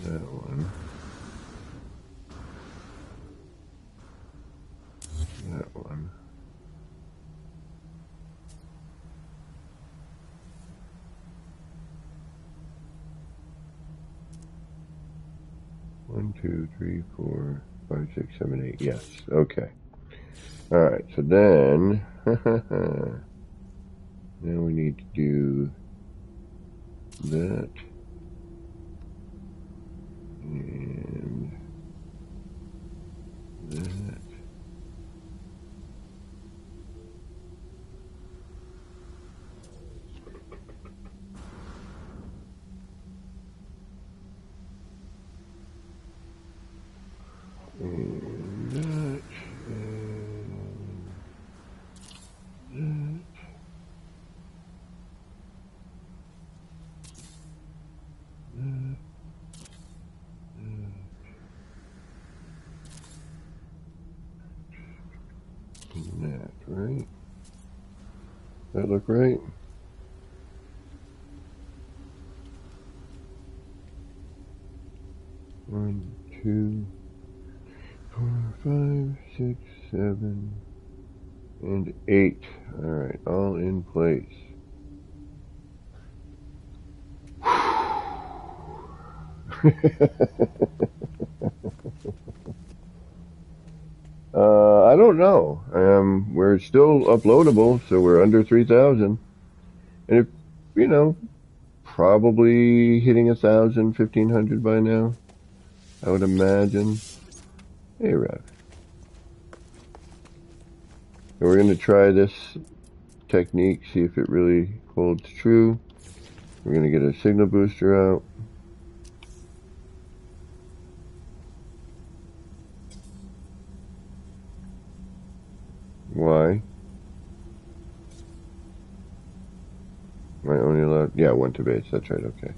That one. That one. One, two, three, four, 5, 6, 7, 8. Yes. Okay. All right. So then, now we need to do that and that. And that, and that, right? That look right? One, two, 4, 5, 6, 7, and 8. All right, all in place. I don't know. We're still uploadable, so we're under 3,000. And if, you know, probably hitting 1,000, 1,500 by now, I would imagine. Hey, Rev. So we're going to try this technique, see if it really holds true. We're going to get a signal booster out. Why? Am I only allowed? Yeah, 1 to base. That's right. Okay.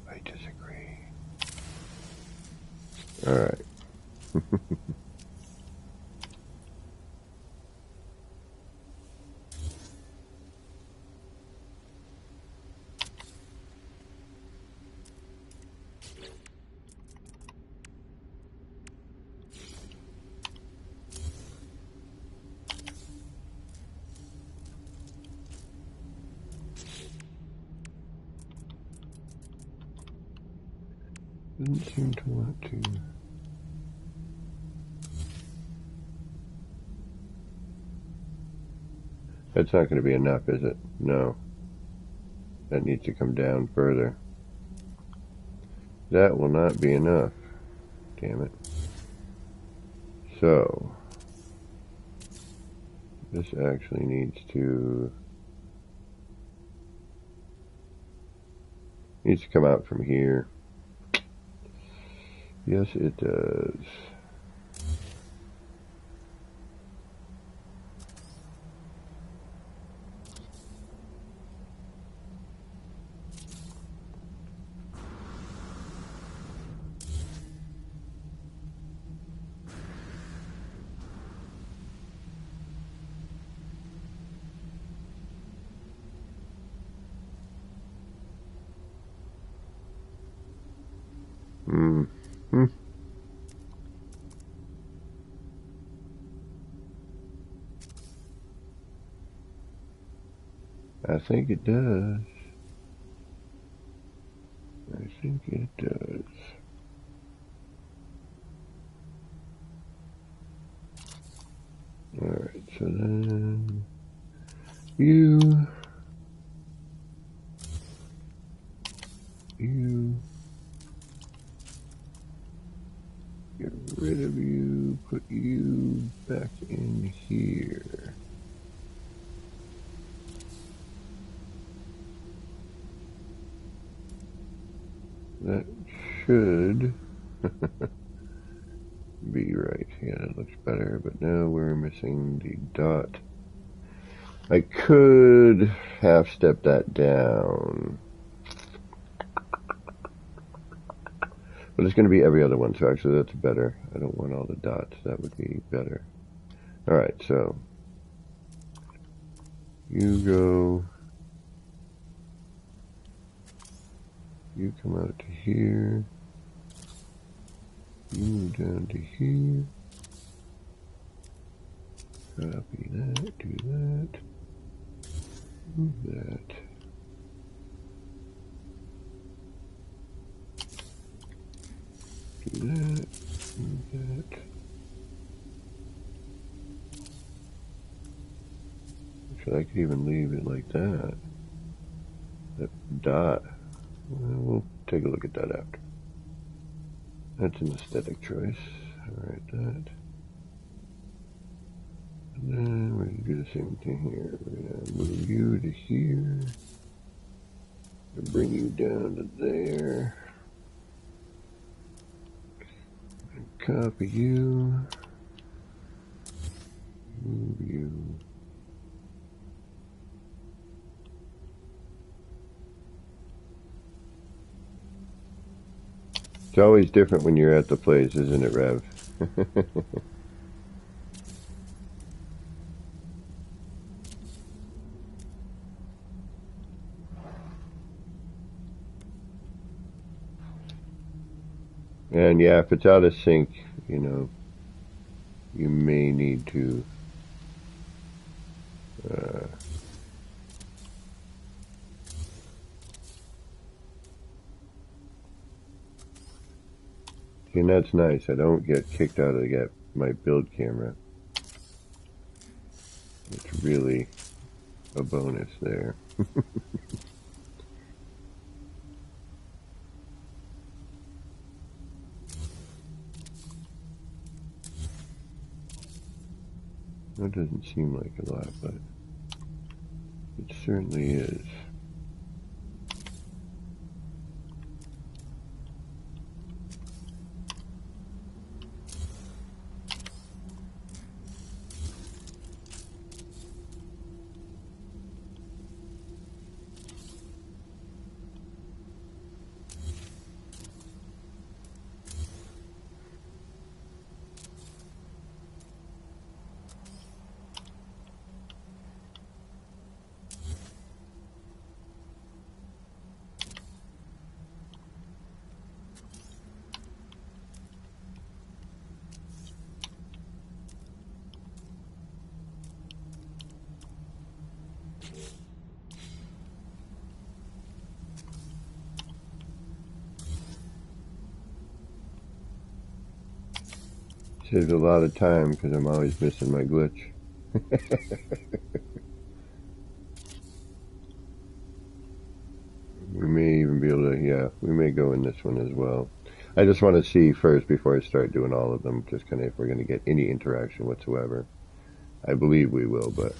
I disagree. All right. Doesn't seem to want to. That's not going to be enough, is it? No. That needs to come down further. That will not be enough. Damn it. So, this actually needs to come out from here. Yes, it does. I think it does. I think it does. Alright, so then you get rid of you, put you back in here. That should be right. Yeah, that looks better, but now we're missing the dot. I could half step that down. But it's going to be every other one, so actually that's better. I don't want all the dots. That would be better. Alright, so you go, you come out to here, you move down to here, copy that, do that, move that, do that, move that. Actually, I could even leave it like that. That dot. Well, we'll take a look at that after. That's an aesthetic choice. Alright, that. And then we're going to do the same thing here. We're going to move you to here. And bring you down to there. And copy you. Move you. It's always different when you're at the place, isn't it, Rev? And yeah, if it's out of sync, you know, you may need to and that's nice. I don't get kicked out of my build camera. It's really a bonus there. That doesn't seem like a lot, but it certainly is. Saves a lot of time because I'm always missing my glitch. We may even be able to, yeah, we may go in this one as well. I just want to see first before I start doing all of them, just kind of if we're going to get any interaction whatsoever. I believe we will, but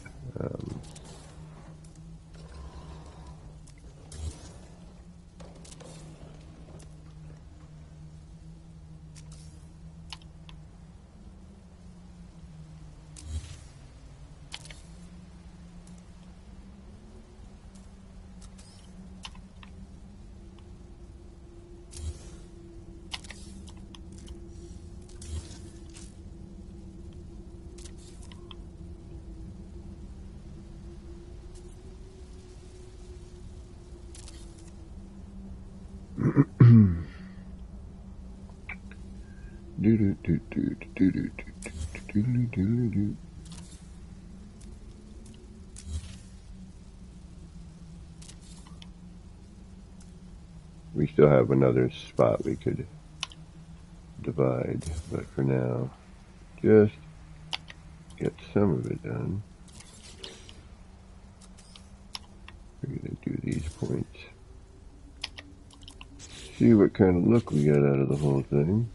we still have another spot we could divide, but for now, just get some of it done. We're going to do these points. See what kind of look we got out of the whole thing.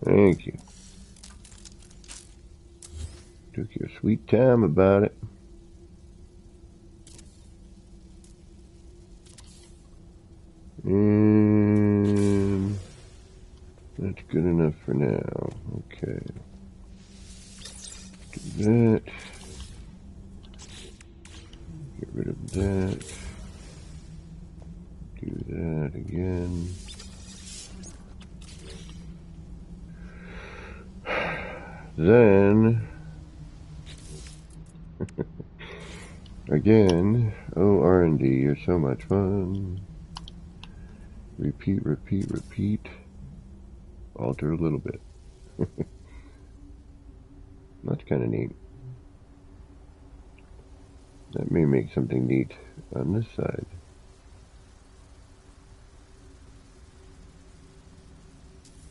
Thank you. Took your sweet time about it. And that's good enough for now. Okay. Do that. Get rid of that. Do that again. Then, again, oh, R&D, you're so much fun. Repeat, repeat, repeat. Alter a little bit. That's kind of neat. That may make something neat on this side.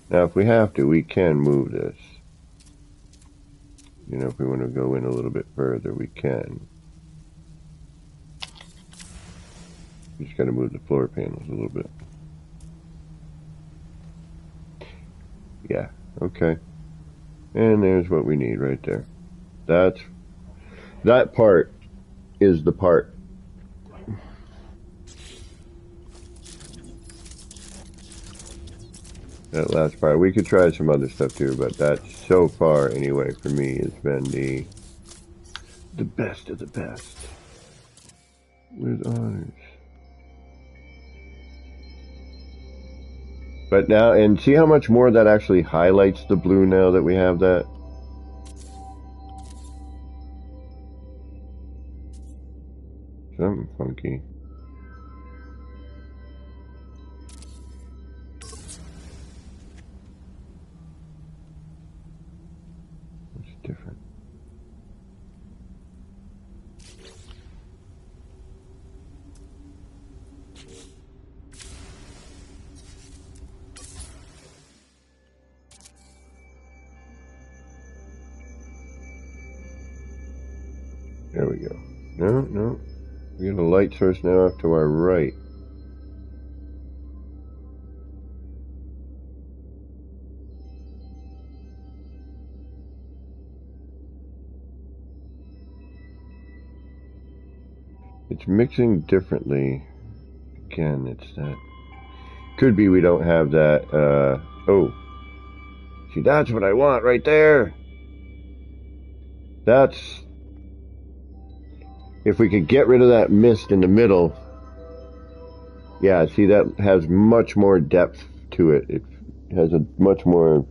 Now, if we have to, we can move this. You know, if we want to go in a little bit further, we can. We just got to move the floor panels a little bit. Yeah, okay. And there's what we need right there. That part is the part. That last part. We could try some other stuff too, but that so far anyway for me has been the best of the best. With honors. But now, and see how much more that actually highlights the blue now that we have that? Something funky. What's different? There we go. No. We got a light source now off to our right. It's mixing differently. Again, it's that. Could be we don't have that, oh. See, that's what I want right there. That's... If we could get rid of that mist in the middle, yeah, see, that has much more depth to it. It has a much more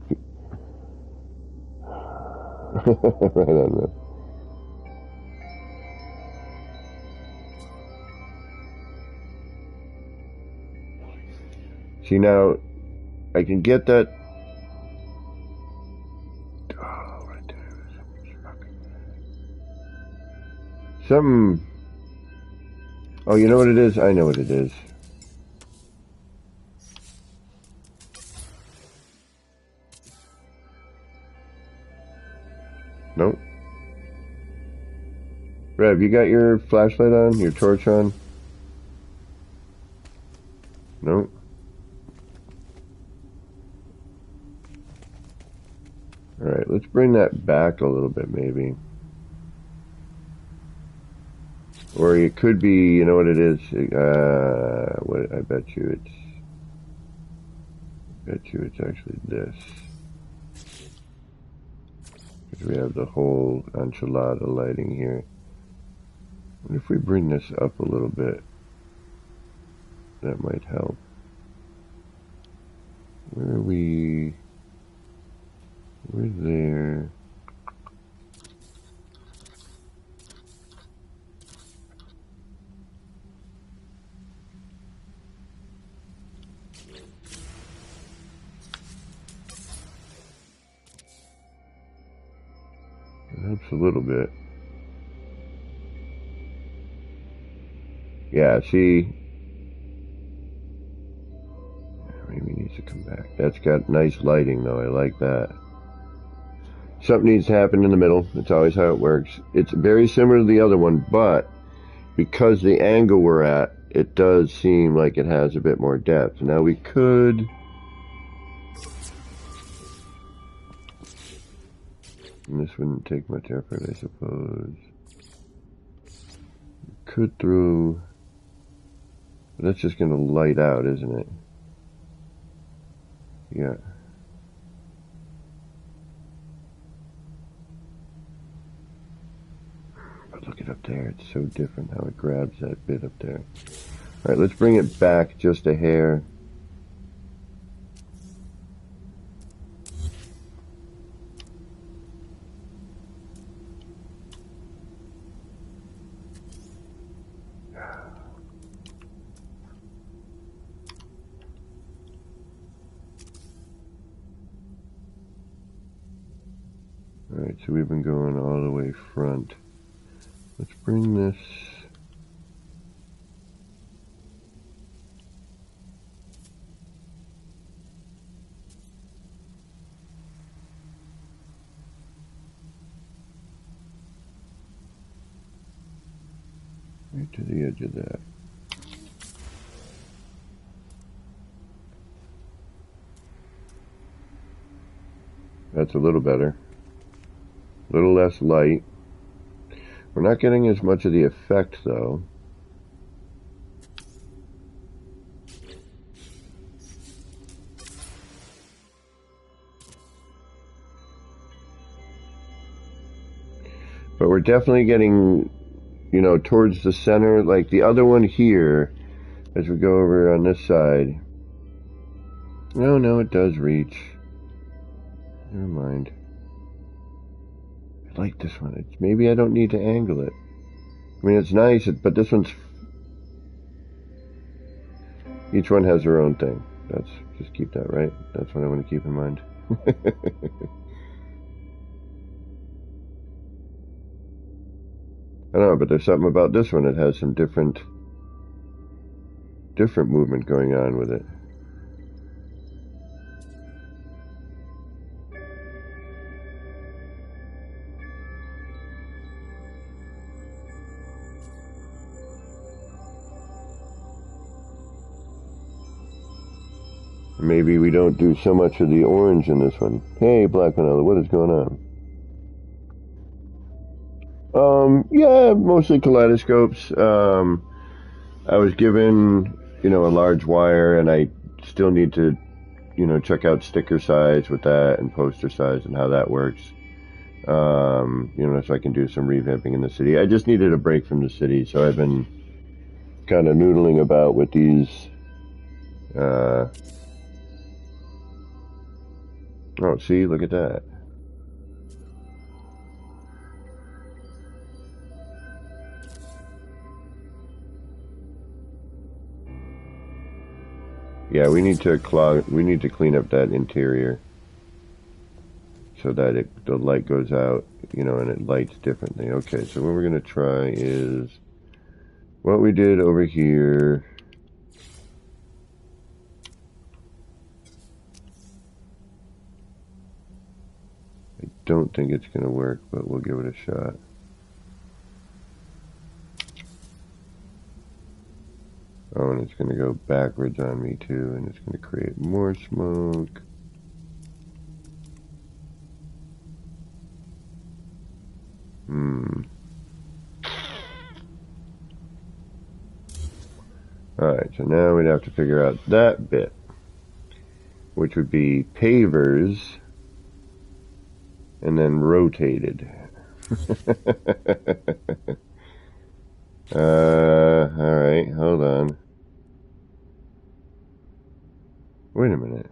Right on, man. See, now, I can get that. Oh, right there. Something. Oh, you know what it is? I know what it is. Nope. Rev, you got your flashlight on? Your torch on? Nope. Alright, let's bring that back a little bit, maybe. Or it could be, you know what it is? What, I bet you it's actually this. Because we have the whole enchilada lighting here. What if we bring this up a little bit? That might help. Where are we? We're there. It helps a little bit. Yeah, see? Maybe it needs to come back. That's got nice lighting, though. I like that. Something needs to happen in the middle. That's always how it works. It's very similar to the other one, but because the angle we're at, it does seem like it has a bit more depth. Now we could... And this wouldn't take much effort, I suppose. Could throw... But that's just going to light out, isn't it? Yeah. But look at up there. It's so different how it grabs that bit up there. Alright, let's bring it back just a hair. Alright, so we've been going all the way front. Let's bring this... right to the edge of that. That's a little better. A little less light. We're not getting as much of the effect, though. But we're definitely getting, you know, towards the center, like the other one here, as we go over on this side. No, it does reach. Never mind. I like this one. It's, maybe I don't need to angle it. I mean, it's nice, but this one's... Each one has their own thing. That's, just keep that, right? That's what I want to keep in mind. I don't know, but there's something about this one that has some different movement going on with it. Maybe we don't do so much of the orange in this one. Hey, Black Vanilla, what is going on? Yeah, mostly kaleidoscopes. I was given, you know, a large wire, and I still need to, you know, check out sticker size with that and poster size and how that works. You know, so I can do some revamping in the city. I just needed a break from the city, so I've been kind of noodling about with these, oh, see, look at that. Yeah, we need to clean up that interior so that the light goes out, you know, and it lights differently. Okay, so what we're gonna try is what we did over here. I don't think it's gonna work, but we'll give it a shot. Oh, and it's going to go backwards on me too, and it's going to create more smoke. Alright, so now we'd have to figure out that bit, which would be pavers, and then rotated. Alright, hold on. Wait a minute.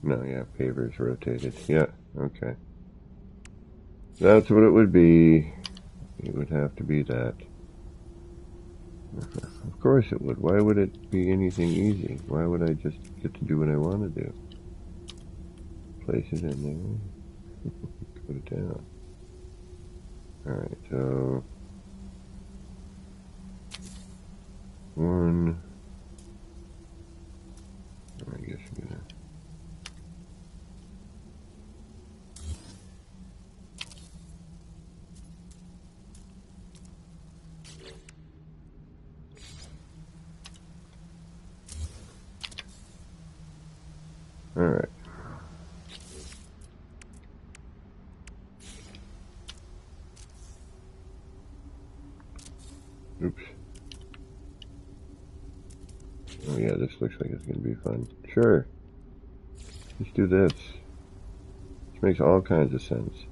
No, yeah, pavers rotated. Yeah, okay. That's what it would be. It would have to be that. Of course it would. Why would it be anything easy? Why would I just get to do what I want to do? Place it in there. Put it down. Alright, so... one... I guess I'm gonna... Alright. Oops. Oh yeah, this looks like it's gonna be fun. Sure. Let's do this. This makes all kinds of sense.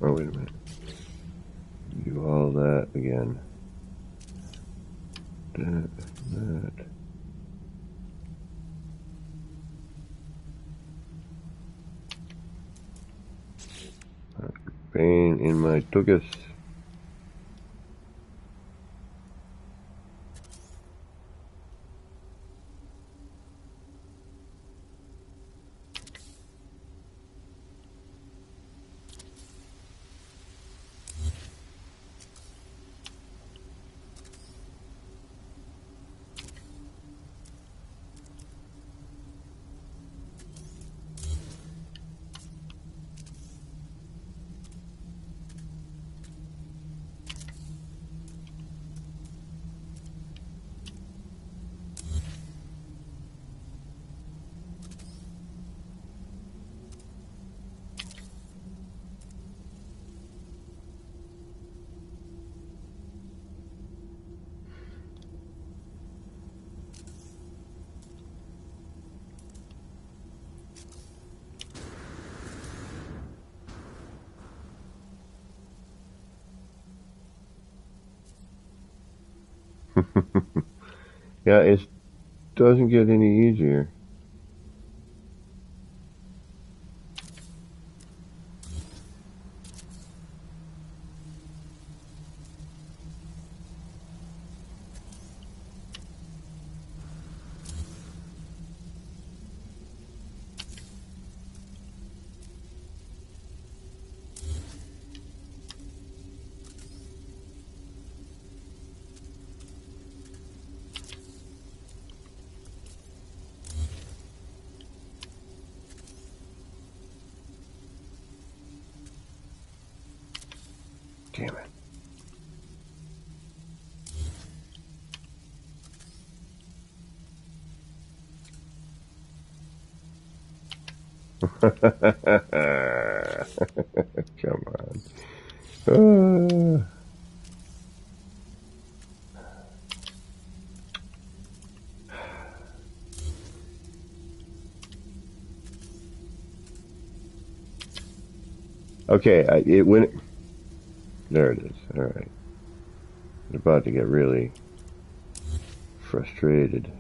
Oh, wait a minute. Do all that again. That. Pain in my tuchus. Yeah, it doesn't get any easier. Come on. Okay, it went. There it is. All right. I'm about to get really frustrated.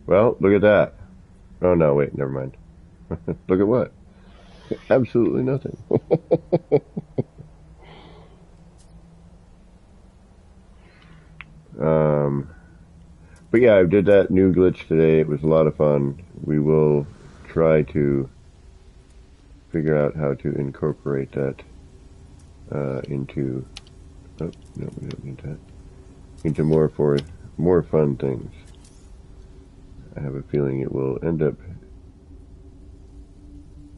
Well, look at that. Oh no, wait, never mind. Look at what? Absolutely nothing. But yeah, I did that new glitch today. It was a lot of fun. We will try to figure out how to incorporate that into. Oh no, we don't need that. Into more fun things. I have a feeling it will end up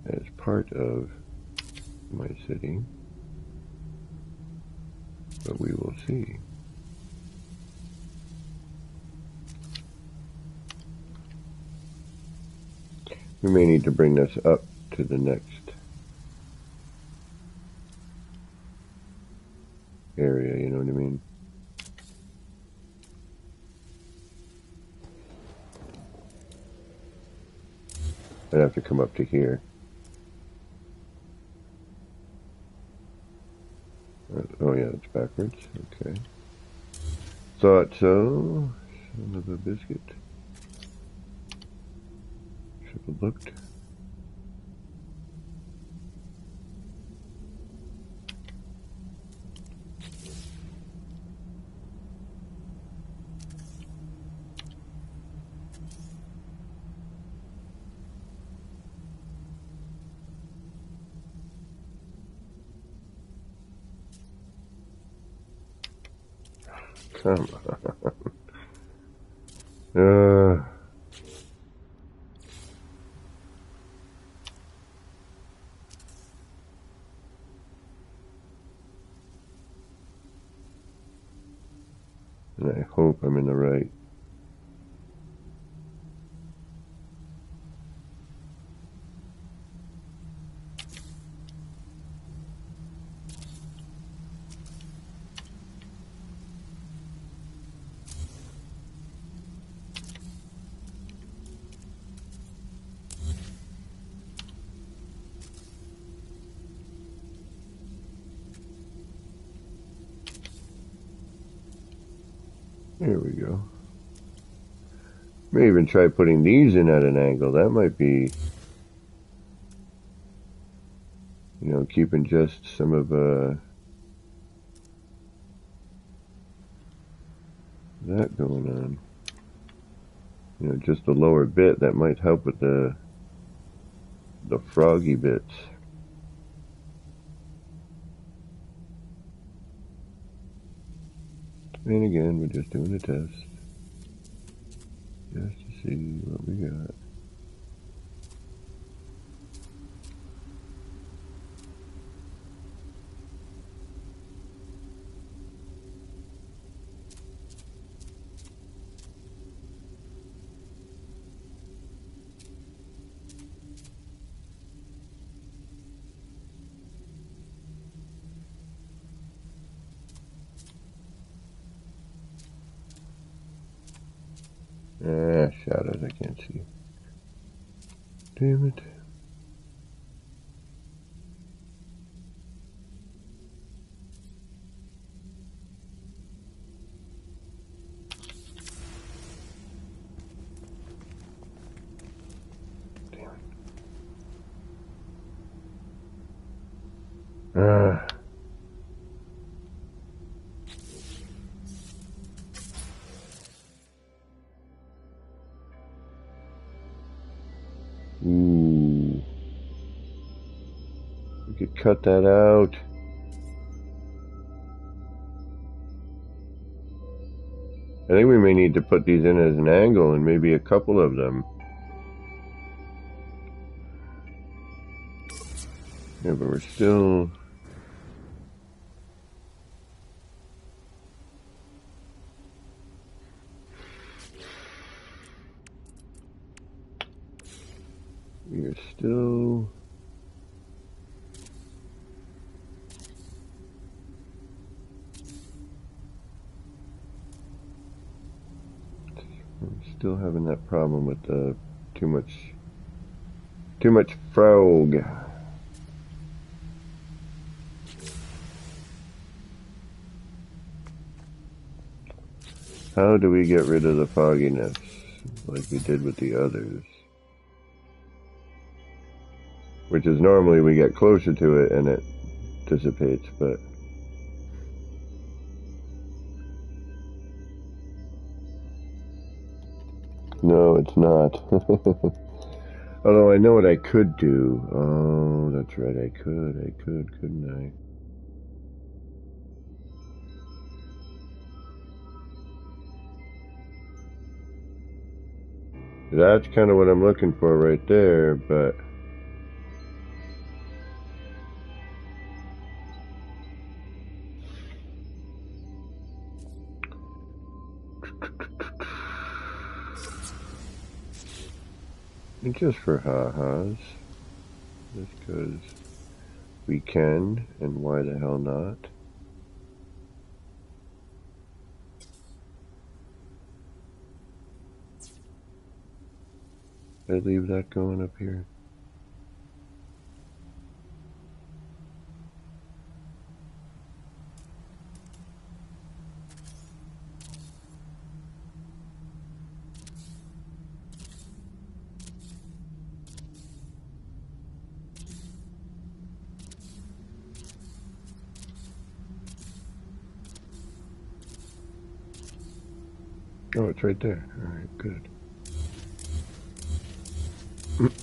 as part of my city, but we will see. We may need to bring this up to the next area, you know what I mean? I'd have to come up to here. Oh yeah, it's backwards. Okay. Thought so. Son of a biscuit. Should have looked. Come on. And I hope I'm in the right. There we go. May even try putting these in at an angle. That might be, you know, keeping just some of that going on. You know, just the lower bit, that might help with the froggy bits. And again, we're just doing a test. Just to see what we got. Shadows, I can't see. Damn it. Damn it. Ooh. We could cut that out. I think we may need to put these in as an angle and maybe a couple of them. Yeah, but we're still... Still having that problem with the too much frog. How do we get rid of the fogginess like we did with the others? Which is normally we get closer to it and it dissipates, but no, it's not. Although I know what I could do. Oh, that's right, I could, couldn't I? That's kind of what I'm looking for right there, but and just for ha-has, just because we can, and why the hell not? I leave that going up here. Oh, it's right there. Alright, good.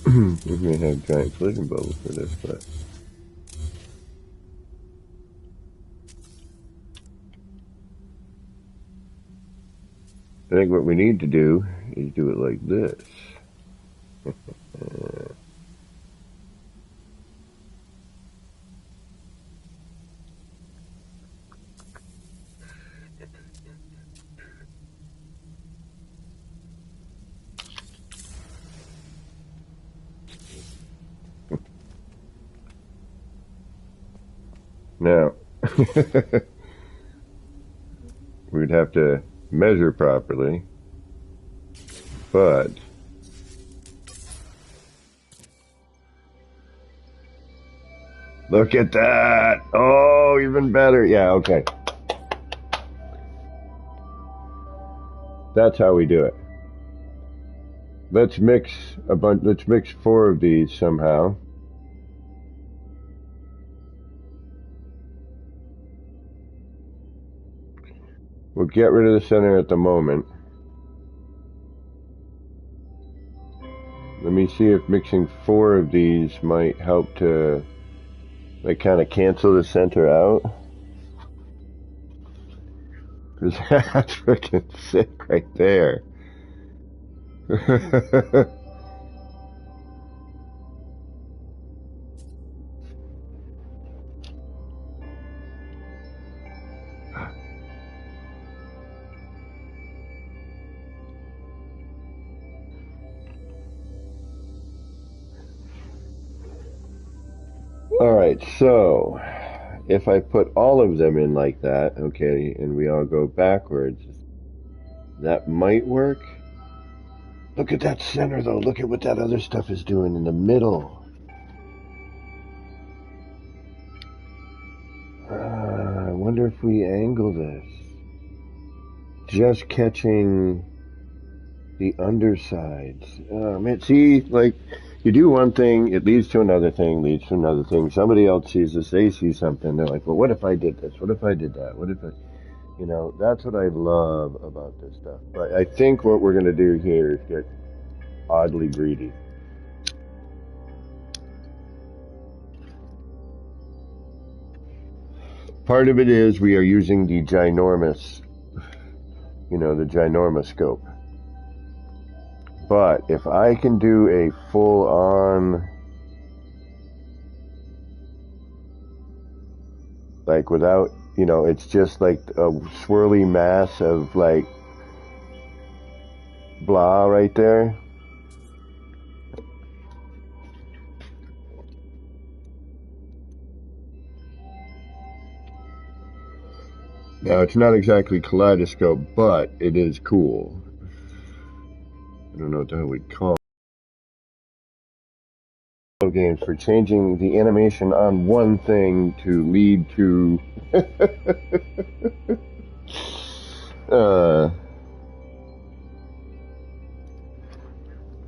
We may have giant collision bubbles for this, but I think what we need to do is do it like this. Now, we'd have to measure properly, but look at that! Oh, even better. Yeah, okay. That's how we do it. Let's mix a bunch. Let's mix 4 of these somehow. We'll get rid of the center at the moment. Let me see if mixing 4 of these might help to like kind of cancel the center out. Because that's freaking sick right there. Alright, so if I put all of them in like that, okay, and we all go backwards, that might work. Look at that center though, look at what that other stuff is doing in the middle. I wonder if we angle this. Just catching the undersides. Man, see, like, you do one thing, it leads to another thing, leads to another thing. Somebody else sees this, they see something, they're like, well, what if I did this? What if I did that? What if I... You know, that's what I love about this stuff. But I think what we're going to do here is get oddly greedy. Part of it is we are using the ginormous, you know, the ginormous scope. But if I can do a full-on, like without, you know, it's just like a swirly mass of like blah right there. Now, it's not exactly kaleidoscope, but it is cool. don't know what the hell we call games for changing the animation on one thing to lead to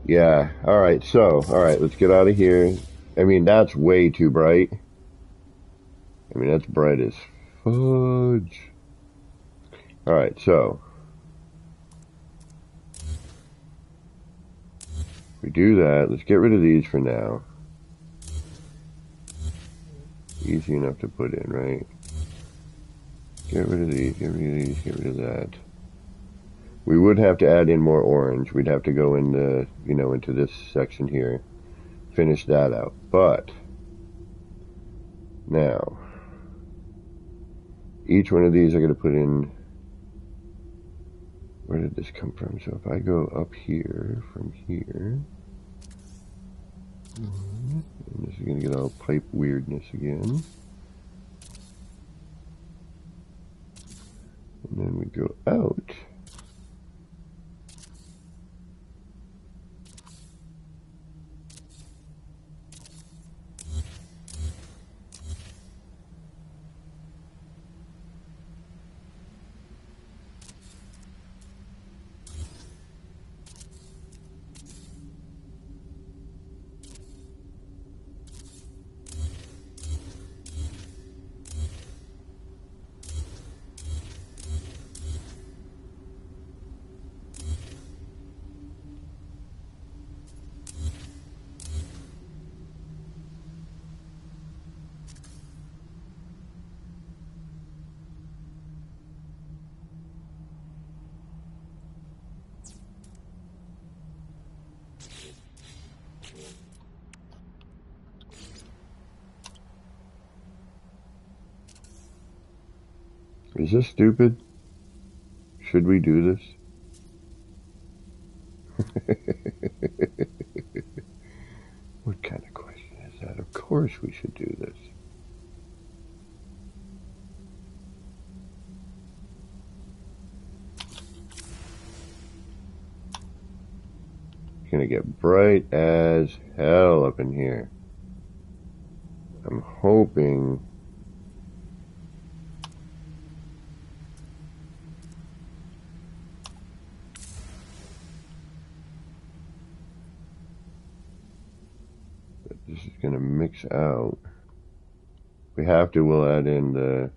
yeah. Alright, let's get out of here. I mean, that's way too bright. I mean, that's bright as fudge. Alright, so we do that. Let's get rid of these for now. Easy enough to put in, right? Get rid of these, get rid of these, get rid of that. We would have to add in more orange. We'd have to go into, into this section here. Finish that out. But now, each one of these I'm going to put in. Where did this come from? So if I go up here, from here, and this is going to get all pipe weirdness again. And then we go out. Is this stupid? Should we do this? What kind of question is that? Of course we should do this. It's gonna get bright as hell up in here. I'm hoping that this is gonna mix out. If we have to, we'll add in the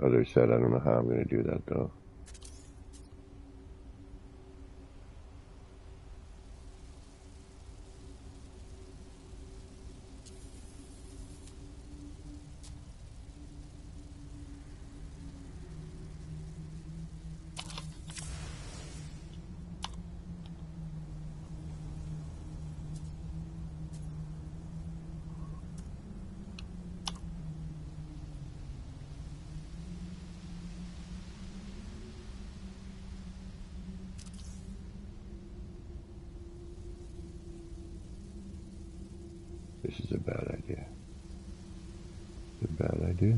other set. I don't know how I'm gonna do that though. This is a bad idea. It's a bad idea.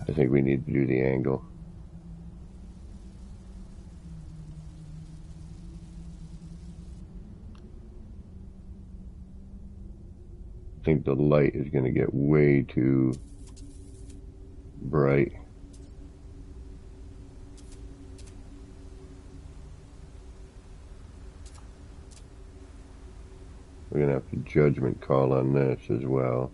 I think we need to do the angle. I think the light is going to get way too bright. We're going to have to judgment call on this as well.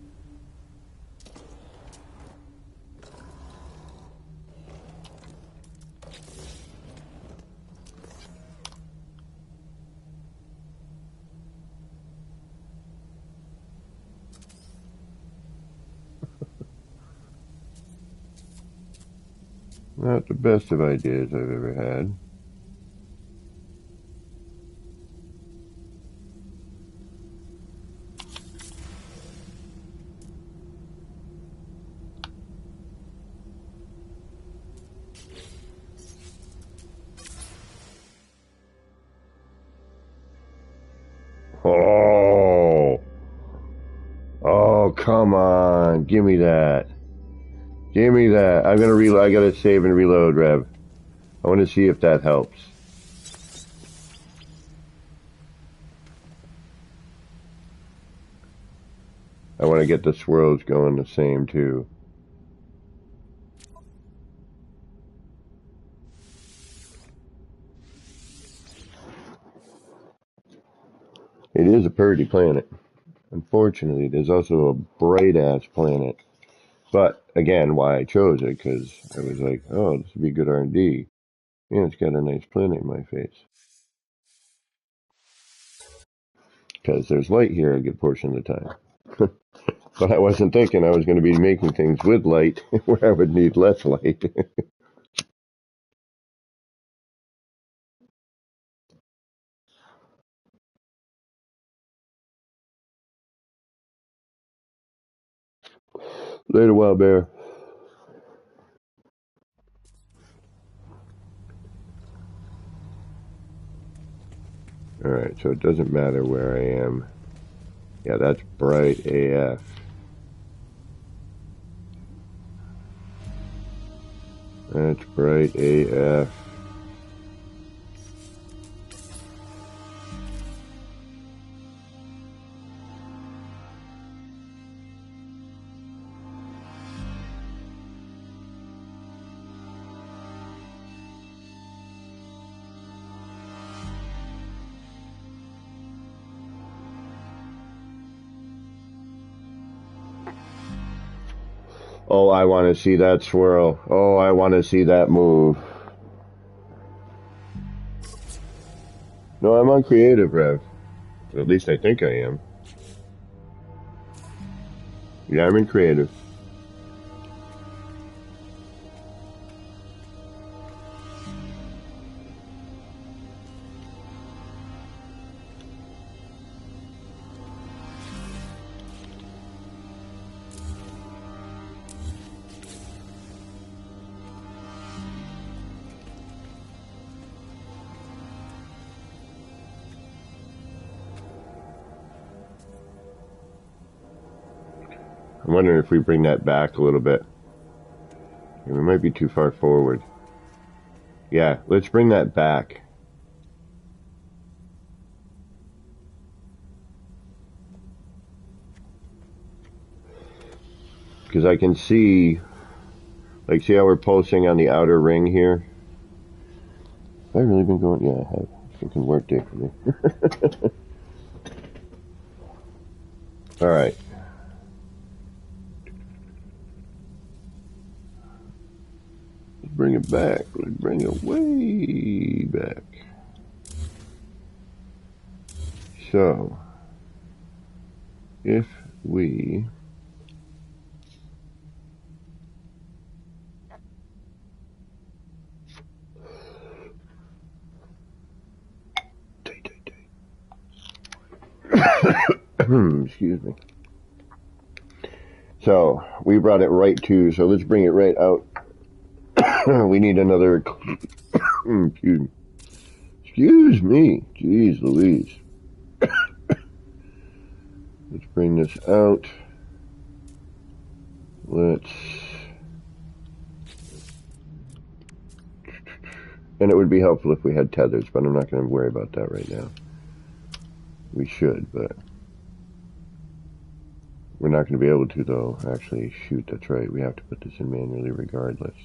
Not the best of ideas I've ever had. Come on, give me that. Give me that. I'm gonna reload. I gotta save and reload, Rev. I want to see if that helps. I want to get the swirls going the same too. It is a pretty planet. Unfortunately, there's also a bright-ass planet. But, again, why I chose it, because I was like, oh, this would be good R&D. And it's got a nice planet in my face. Because there's light here a good portion of the time. But I wasn't thinking I was going to be making things with light, where I would need less light. Later, Wild Bear. Alright, so it doesn't matter where I am. Yeah, that's bright AF. That's bright AF. Oh, I want to see that swirl. Oh, I want to see that move. No, I'm on creative, Rev. At least I think I am. Yeah, I'm in creative. I'm wondering if we bring that back a little bit. We might be too far forward. Yeah, let's bring that back. Because I can see, like, see how we're pulsing on the outer ring here? Have I really been going? Yeah, I have. Freaking work day for me. Alright. Let's bring it back. Let's bring it way back. So, if we excuse me. So, we brought it right to, so let's bring it right out. We need another, excuse me, jeez Louise. Let's bring this out. Let's, and it would be helpful if we had tethers, but I'm not going to worry about that right now. We should, but we're not going to be able to, though. Actually, shoot, that's right. We have to put this in manually regardless.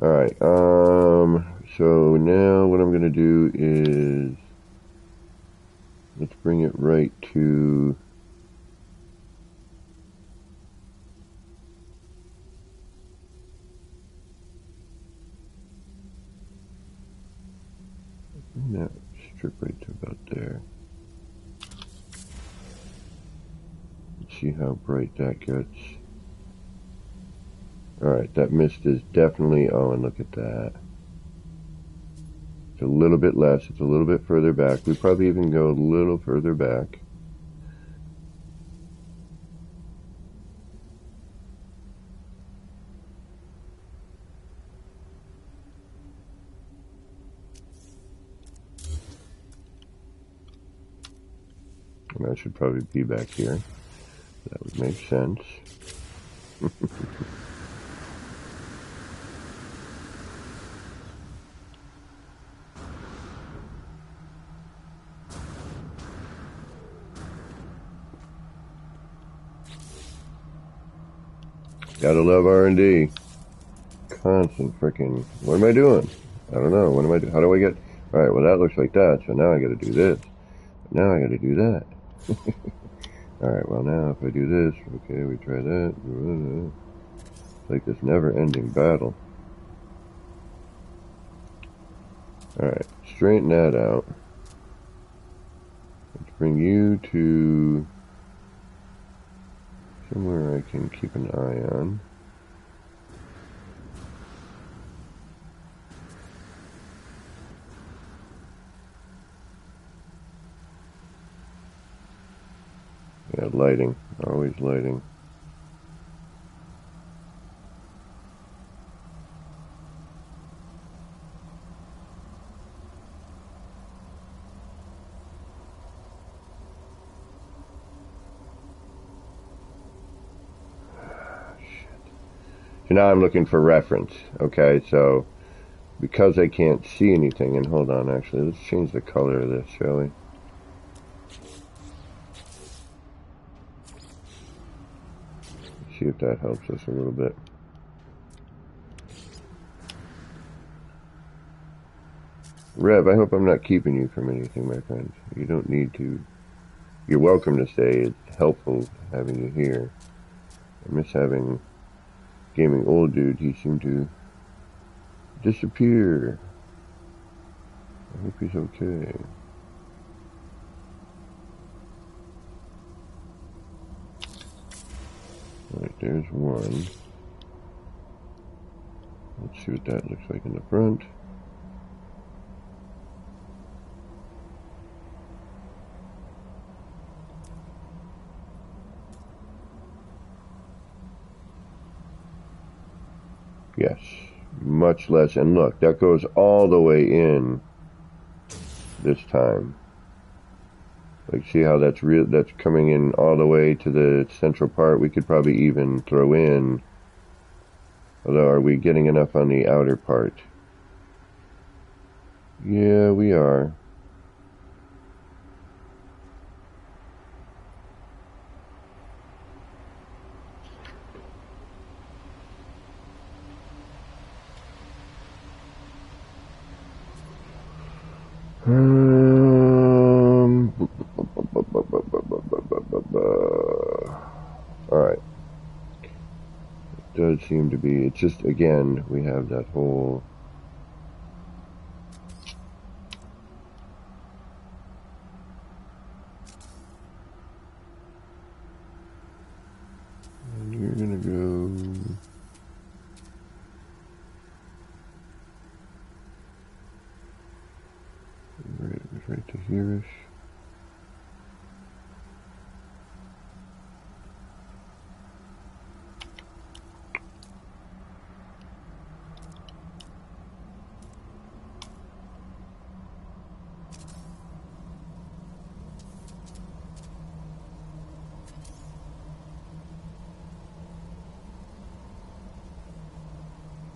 Alright, so now what I'm going to do is, let's bring it right to, bring that strip right to about there. Let's see how bright that gets. Alright, that mist is definitely, oh, and look at that. It's a little bit less, it's a little bit further back. We probably even go a little further back. And that should probably be back here. That would make sense. Gotta love R&D. Constant freaking... What am I doing? I don't know. What am I doing? How do I get... Alright, well that looks like that, so now I gotta do this. Now I gotta do that. Alright, well now if I do this, okay, we try that. It's like this never-ending battle. Alright, straighten that out. Let's bring you to somewhere I can keep an eye on. Yeah, lighting. Always lighting. So now I'm looking for reference. Okay, so because I can't see anything, and hold on, actually, let's change the color of this, shall we? Let's see if that helps us a little bit. Rev, I hope I'm not keeping you from anything, my friend. You don't need to. You're welcome to stay. It's helpful having you here. I miss having gaming old dude. He seemed to disappear. I hope he's okay. Alright, there's one. Let's see what that looks like in the front. Yes, much less. And look, that goes all the way in this time. Like, see how that's that's coming in all the way to the central part. We could probably even throw in, although are we getting enough on the outer part? Yeah, we are. Alright. It does seem to be, it's just, again, we have that whole... And you're gonna go... Right to here-ish.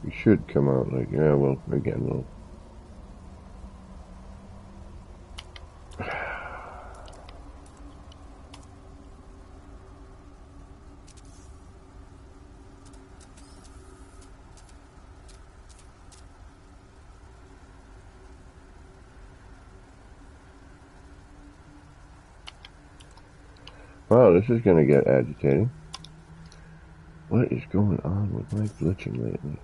You should come out like, yeah, well, again, we'll... Wow, this is gonna get agitating. What is going on with my glitching lately?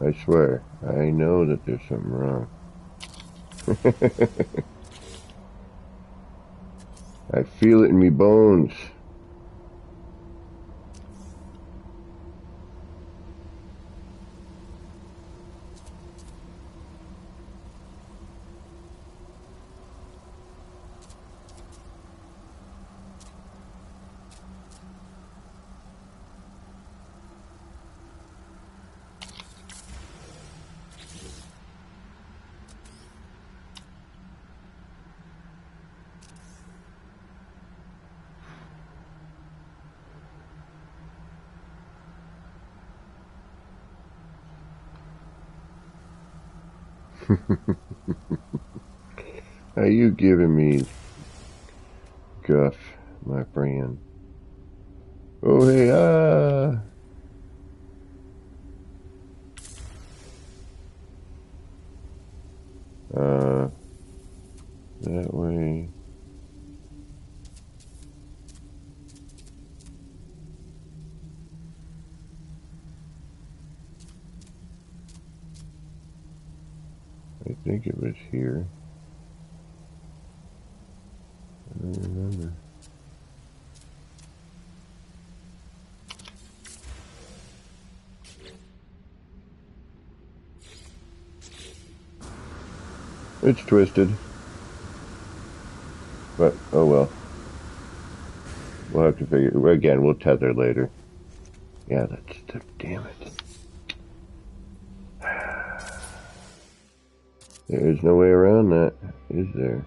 I swear, I know that there's something wrong. I feel it in me bones. Are you giving me guff, my friend? Oh, hey, that way. I think it was here. I don't remember. It's twisted. But, oh well. We'll have to figure, again, we'll tether later. Yeah, that's the, damn it. There is no way around that, is there?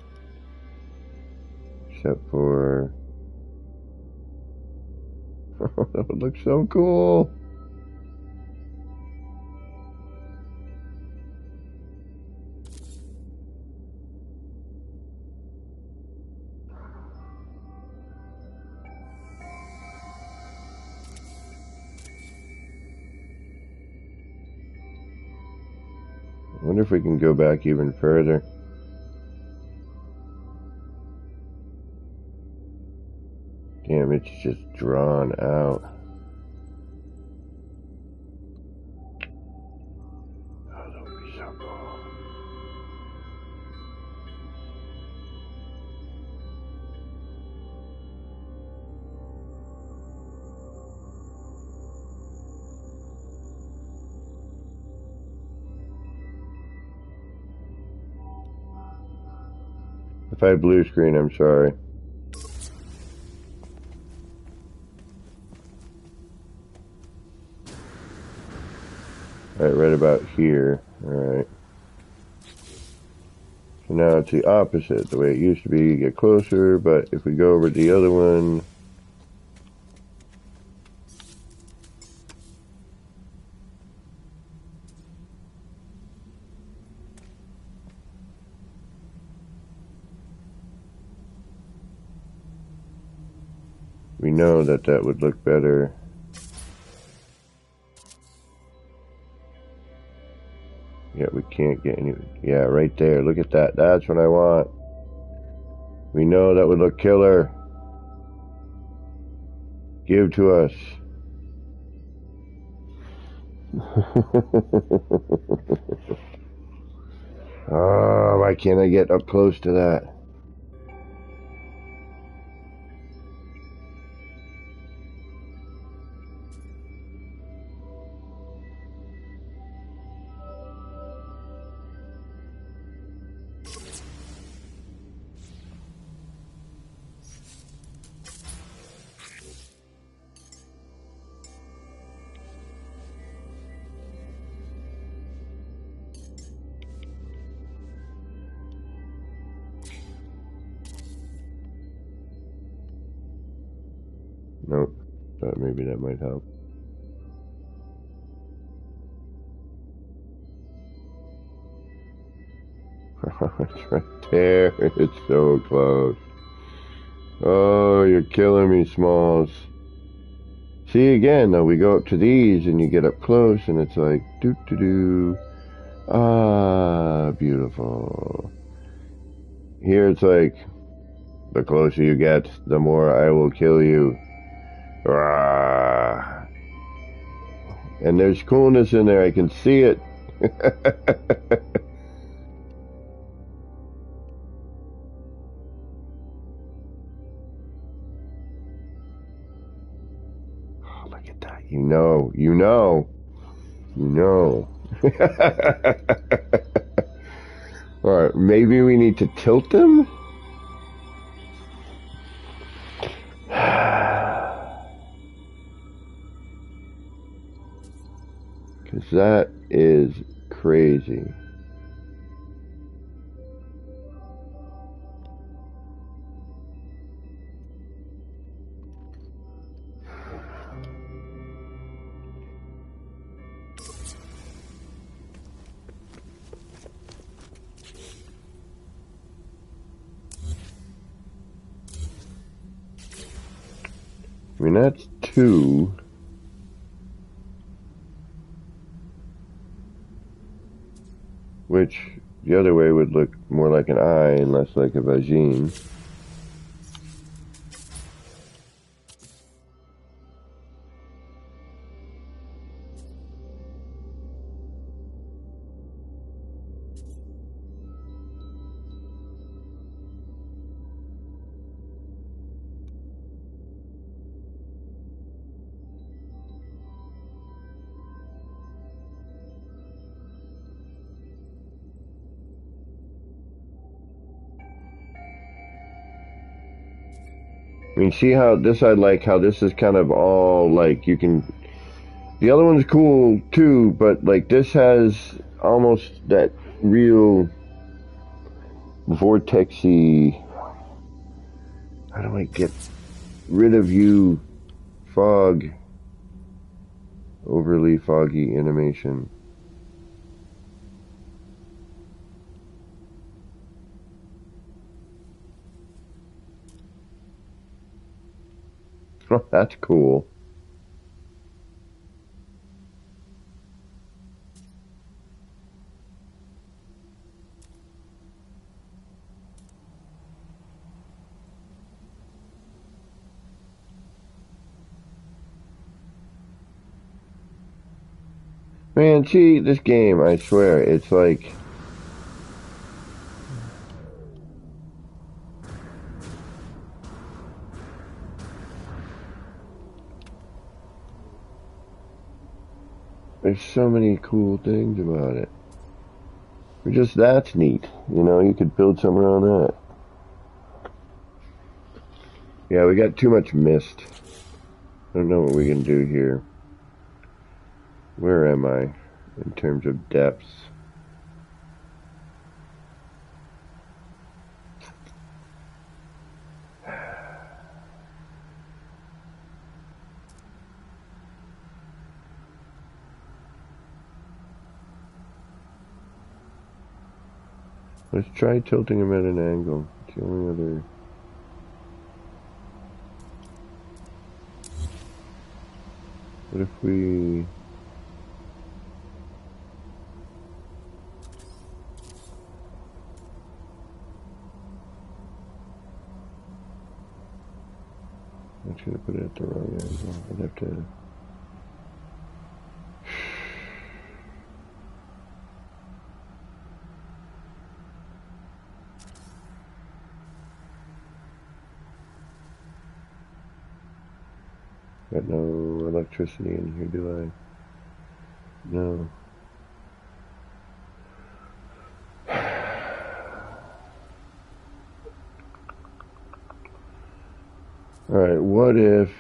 Except for... that would look so cool! I wonder if we can go back even further. Damn, it's just drawn out. Oh, that would be so cool. If I had blue screen, I'm sorry. Alright, right about here. Alright. So now it's the opposite. The way it used to be, you get closer, but if we go over to the other one... we know that that would look better. Yeah, we can't get any... yeah, right there. Look at that. That's what I want. We know that would look killer. Give to us. Oh, why can't I get up close to that? Nope. Thought maybe that might help. It's right there. It's so close. Oh, you're killing me, Smalls. See, again, though, we go up to these and you get up close and it's like, doo-doo-doo. Ah, beautiful. Here it's like, the closer you get, the more I will kill you. Ah. And there's coolness in there, I can see it. Oh, look at that. You know. Alright, maybe we need to tilt them? Because that is crazy. And that's 2. Which the other way would look more like an I and less like a vagine. I mean, see how this, I like how this is kind of all, like, you can, the other one's cool too, but like this has almost that real vortexy, how do I get rid of you, fog, overly foggy animation. Oh, that's cool. Man, see, this game, I swear, it's like, there's so many cool things about it. Just that's neat. You know, you could build something around that. Yeah, we got too much mist. I don't know what we can do here. Where am I in terms of depths? Let's try tilting him at an angle. It's the only other... What if we... I'm just going to put it at the wrong angle. I'd have to... Got no electricity in here, do I? No. Alright, what if...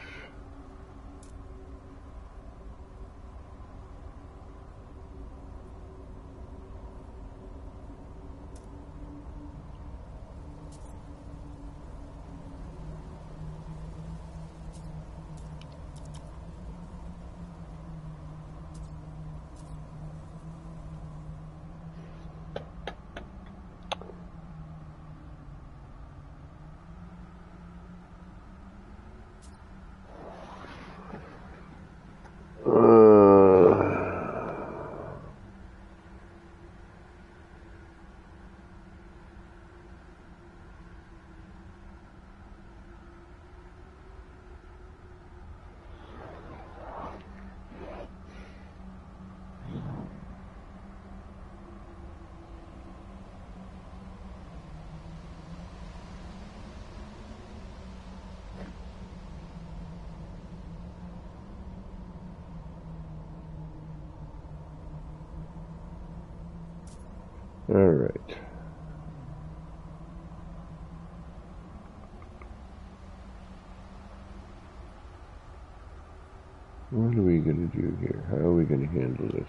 Alright. What are we going to do here? How are we going to handle this?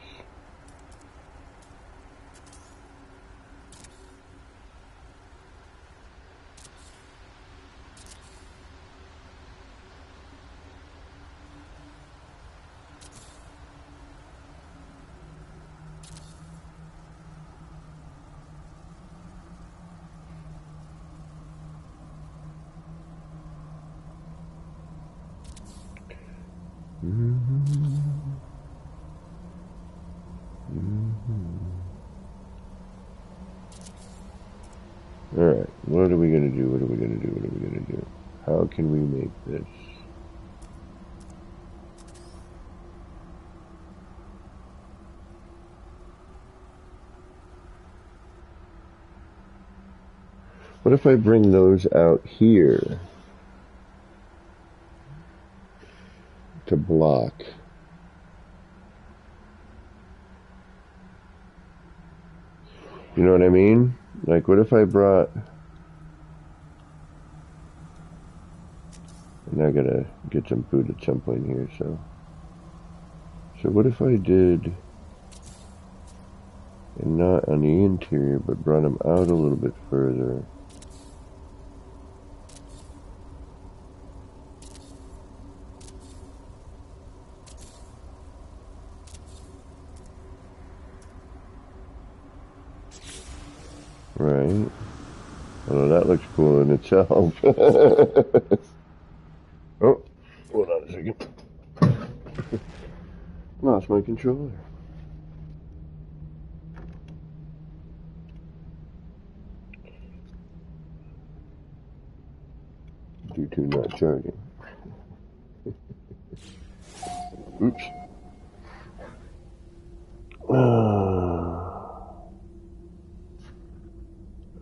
Alright, what are we going to do? What are we going to do? What are we going to do? How can we make this? What if I bring those out here to block? You know what I mean? Like, what if I brought... And I gotta get some food at some point here, so... So what if I did... And not on the interior, but brought them out a little bit further. Right. Although that looks cool in itself. Oh, hold on a second. Lost my controller. Due to not charging. Oops.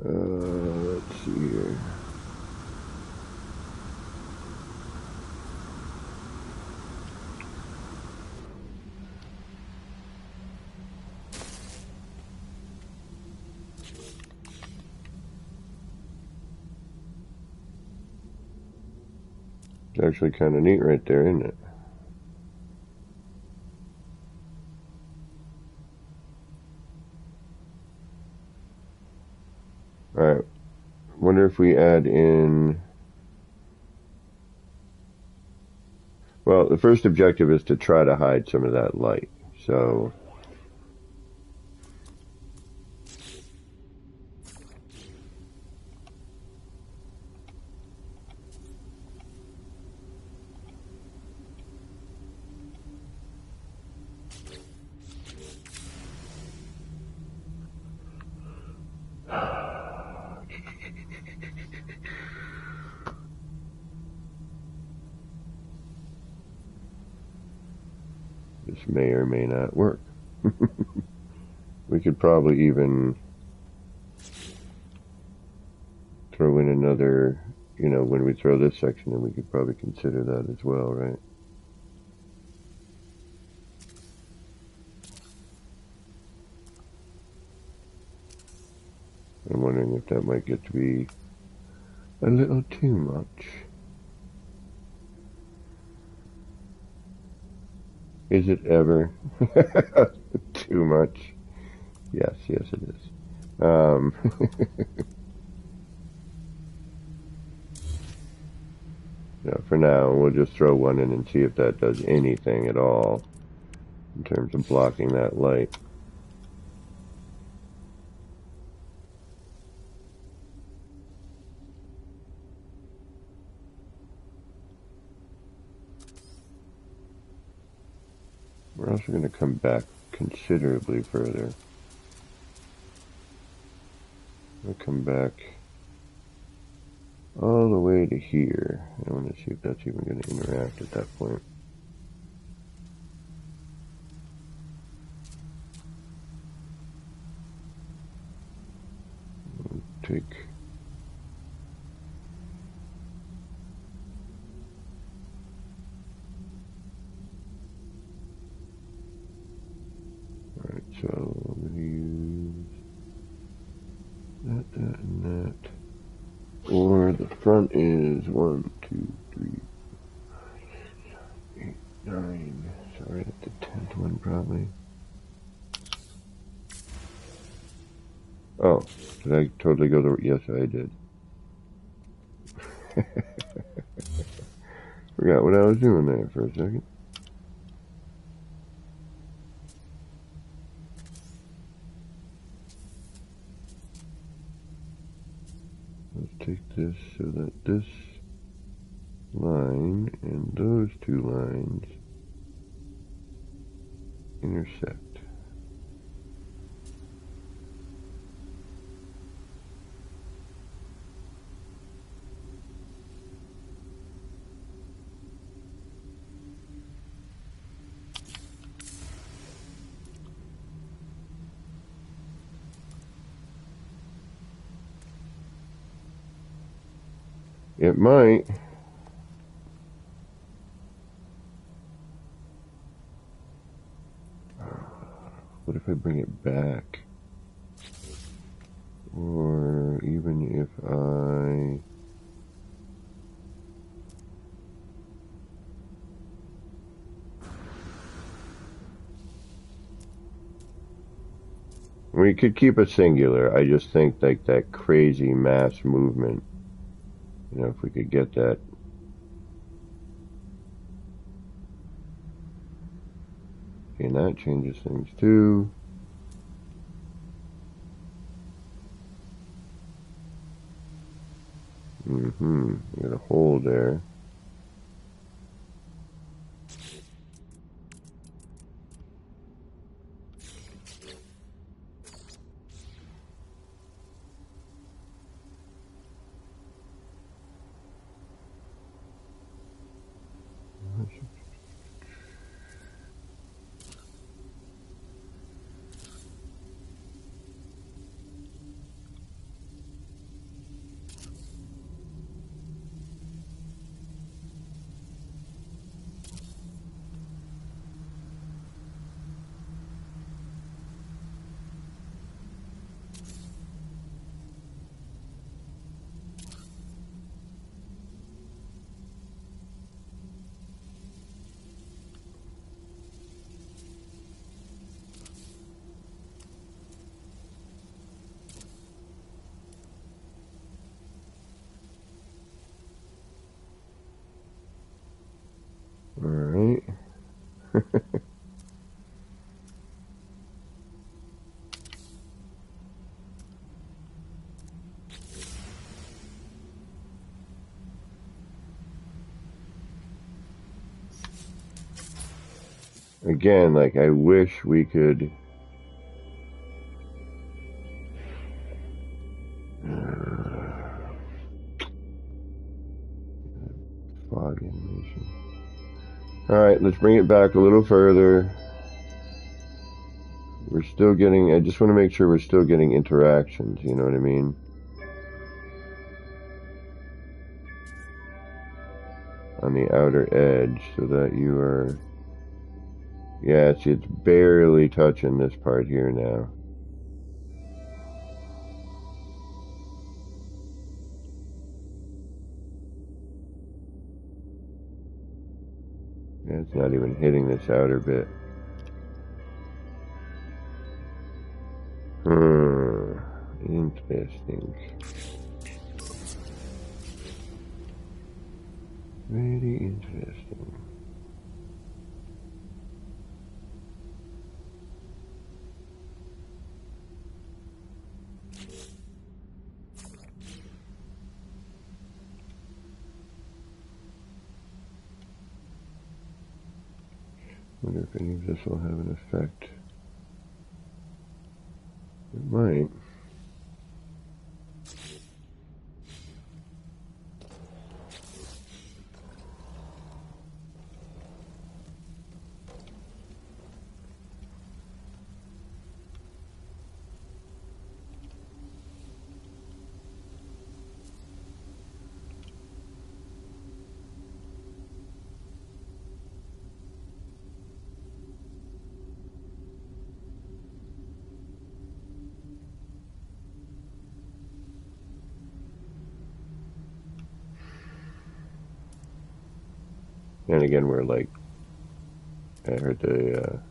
Let's see here. It's actually kind of neat right there, isn't it? Alright. Wonder if we add in... Well, the first objective is to try to hide some of that light. So... This may or may not work. We could probably even throw in another, you know, when we throw this section in, we could probably consider that as well, right? I'm wondering if that might get to be a little too much. Is it ever too much? Yes, yes it is. Yeah, for now, we'll just throw one in and see if that does anything at all in terms of blocking that light. We're also going to come back considerably further. We'll come back all the way to here. I want to see if that's even going to interact at that point. We'll take... Alright, so I'm going to use that, that, and that. Or the front is 1, 2, 3, 8, 9. So right at the 10th one probably. Oh, did I totally go the... Yes, I did. Forgot what I was doing there for a second. Let's take this so that this line and those two lines Intersect. It might. What if I bring it back? Or even if I... We could keep it singular. I just think like that crazy mass movement, you know, if we could get that. Okay, and that changes things too. We got a hole there. All right. Again, like I wish we could fog animation. All right, let's bring it back a little further. We're still getting, I just want to make sure we're still getting interactions, you know what I mean? On the outer edge, so that you are, yeah, see, it's barely touching this part here now. Yeah, it's not even hitting this outer bit. Interesting. Very interesting. Wonder if any of this will have an effect. It might. And again, we're like, I heard the,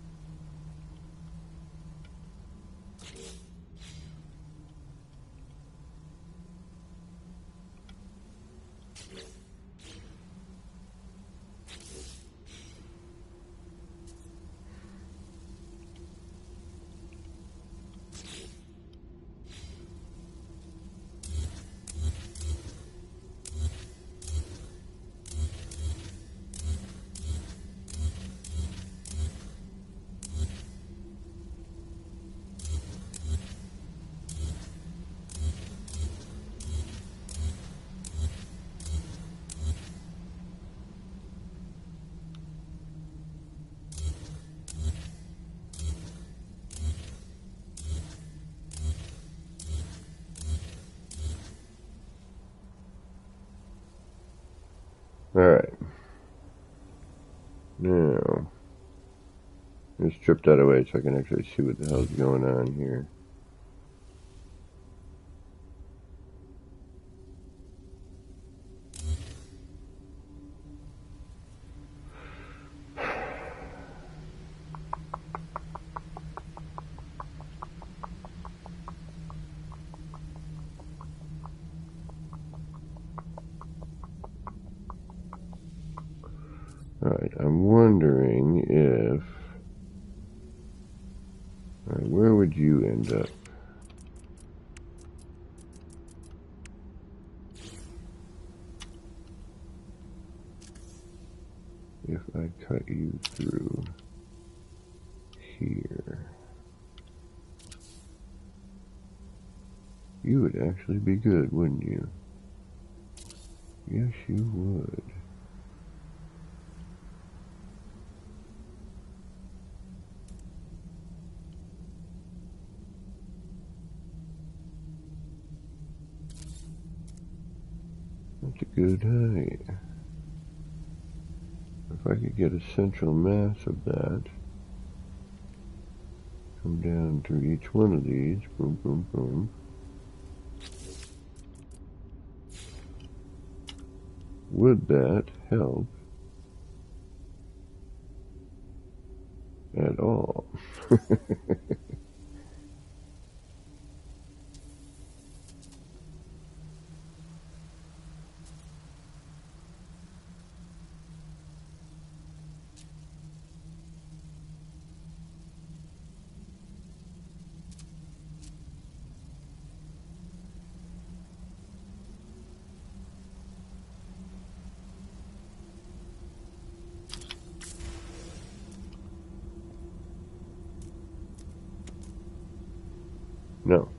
Alright. Now, let's strip that away so I can actually see what the hell's going on here. Alright, I'm wondering if... Alright, where would you end up? If I cut you through here, you would actually be good, wouldn't you? Yes, you would. That's a good height. If I could get a central mass of that, come down through each one of these, boom, boom, boom. Would that help at all? No.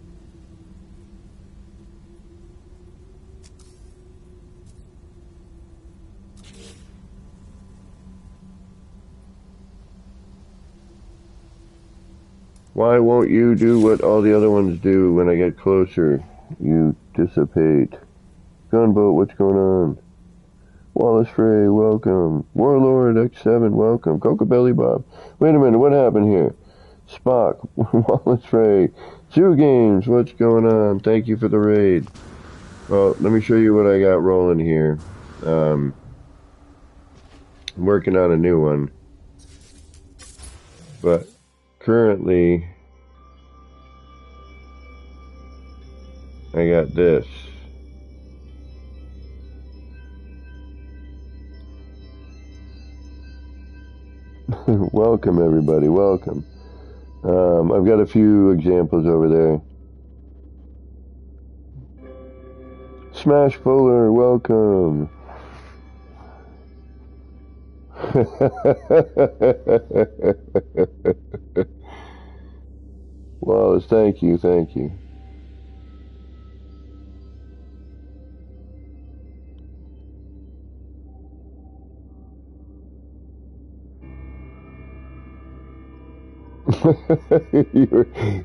Why won't you do what all the other ones do when I get closer? You dissipate. Gunboat, what's going on? Wallace Frey, welcome. Warlord X7, welcome. Coca Belly Bob. Wait a minute, what happened here? Spock, Wallace Frey. Zoo Games, what's going on? Thank you for the raid. Well, let me show you what I got rolling here. I'm working on a new one. But currently, I got this. Welcome, everybody. Welcome. I've got a few examples over there. Smash Fuller, welcome. Wallace, thank you, thank you.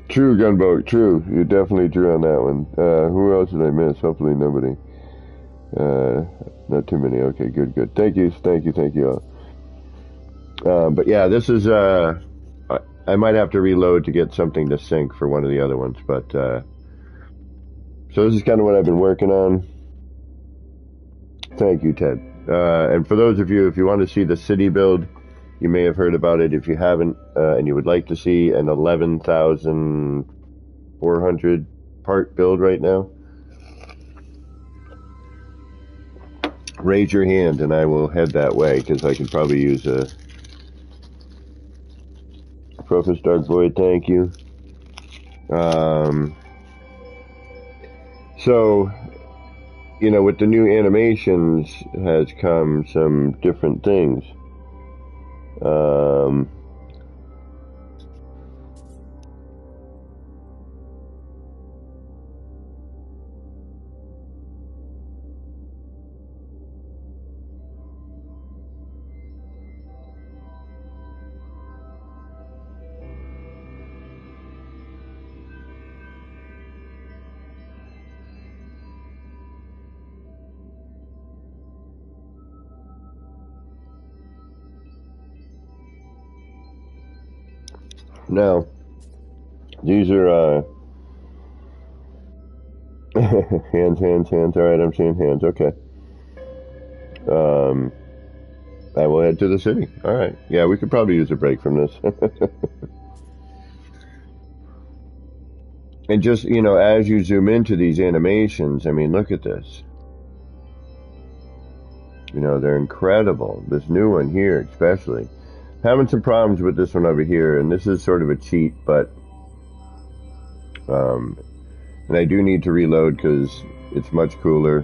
True, Gunboat, true. You're definitely true on that one. Who else did I miss? Hopefully nobody. Not too many. Okay, good, good. Thank you all. But yeah, this is, I might have to reload to get something to sync for one of the other ones, but, so this is kind of what I've been working on. Thank you, Ted. And for those of you, if you want to see the city build, you may have heard about it. If you haven't, and you would like to see an 11,400 part build right now, raise your hand and I will head that way, because I can probably use a Professor Dark Void, thank you. So, you know, with the new animations has come some different things. Now, these are hands. All right, I'm seeing hands. Okay. I will head to the city. All right. Yeah, we could probably use a break from this. And just, as you zoom into these animations, I mean, look at this. They're incredible. This new one here, especially. Having some problems with this one over here, and this is sort of a cheat, but, and I do need to reload because it's much cooler.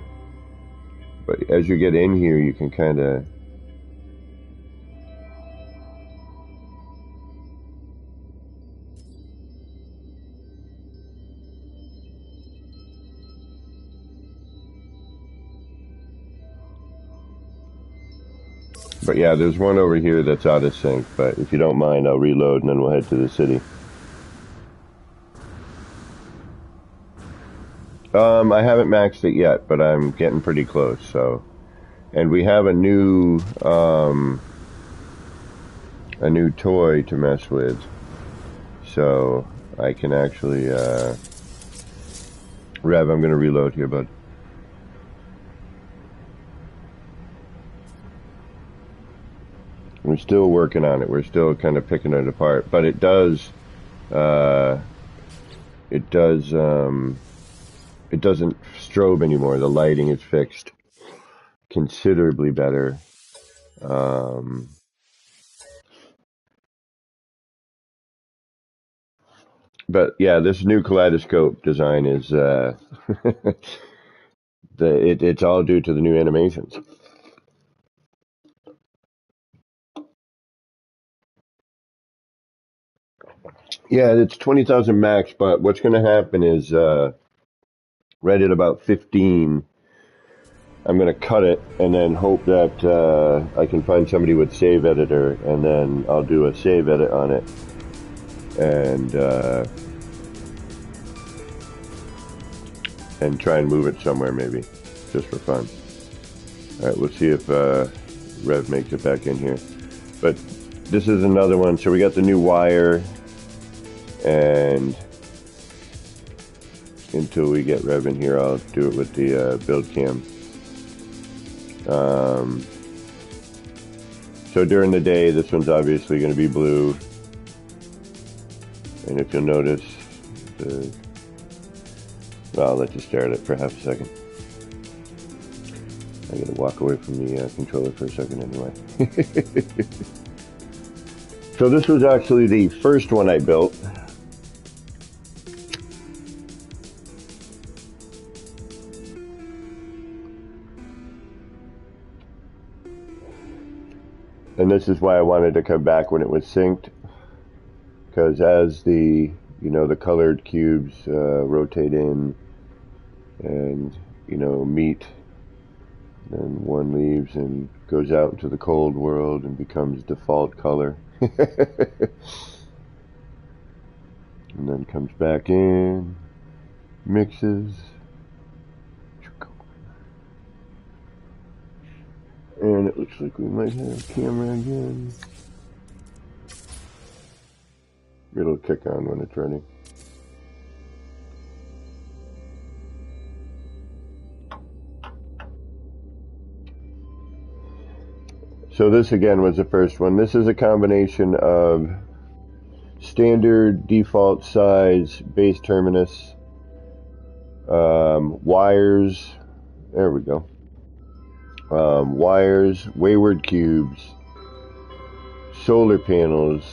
But as you get in here, you can kind of, but yeah, there's one over here that's out of sync, but if you don't mind, I'll reload and then we'll head to the city. I haven't maxed it yet, but I'm getting pretty close, so. And we have a new toy to mess with, so I can actually, Rev, I'm gonna reload here, bud. We're still working on it. We're still kind of picking it apart, but it does, it doesn't strobe anymore. The lighting is fixed considerably better. But yeah, this new kaleidoscope design is, it's all due to the new animations. Yeah, it's 20,000 max, but what's going to happen is, right at about 15, I'm going to cut it and then hope that I can find somebody with save editor, and then I'll do a save edit on it, and try and move it somewhere maybe, just for fun. All right, we'll see if Rev makes it back in here. But this is another one. So we got the new wire, and until we get Rev in here, I'll do it with the build cam. So during the day, this one's obviously going to be blue. And if you'll notice, well, I'll let you stare at it for half a second. I gotta walk away from the controller for a second anyway. So this was actually the first one I built. And this is why I wanted to come back when it was synced. Because as the colored cubes rotate in and, meet, then one leaves and goes out into the cold world and becomes default color. And then comes back in, mixes, and it looks like we might have camera again. It'll kick on when it's ready. So this again was the first one. This is a combination of standard default size base terminus, wires, there we go, wires, wayward cubes, solar panels,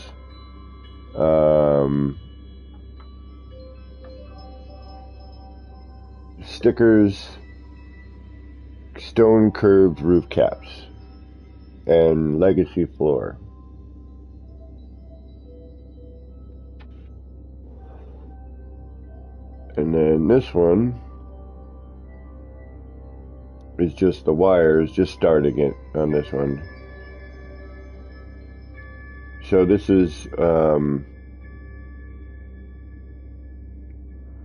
stickers, stone curved roof caps, and legacy floor. And then this one is just the wires, just starting it on this one. So this is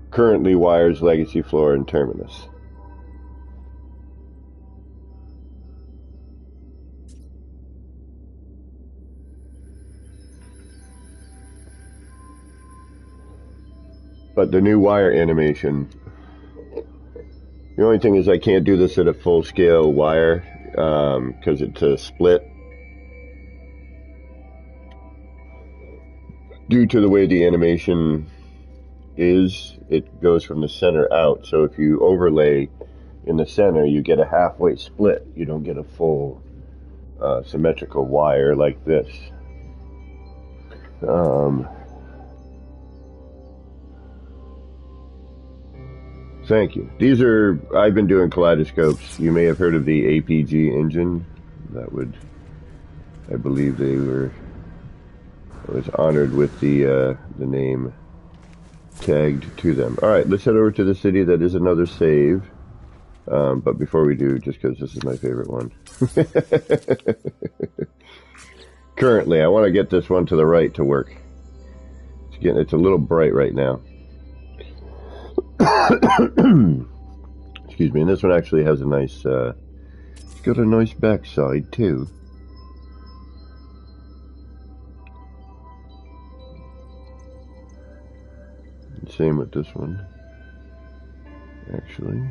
currently wires, legacy floor, and terminus. But the new wire animation, the only thing is I can't do this at a full scale wire because it's a split due to the way the animation is. It goes from the center out, so if you overlay in the center you get a halfway split. You don't get a full symmetrical wire like this. Thank you. These are, I've been doing kaleidoscopes. You may have heard of the APG engine. That would, I believe they were, I was honored with the name tagged to them. Alright, let's head over to the city. That is another save. But before we do, just because this is my favorite one. Currently, I want to get this one to the right to work. It's a little bright right now. Excuse me, and this one actually has a nice, it's got a nice backside too. And same with this one, actually.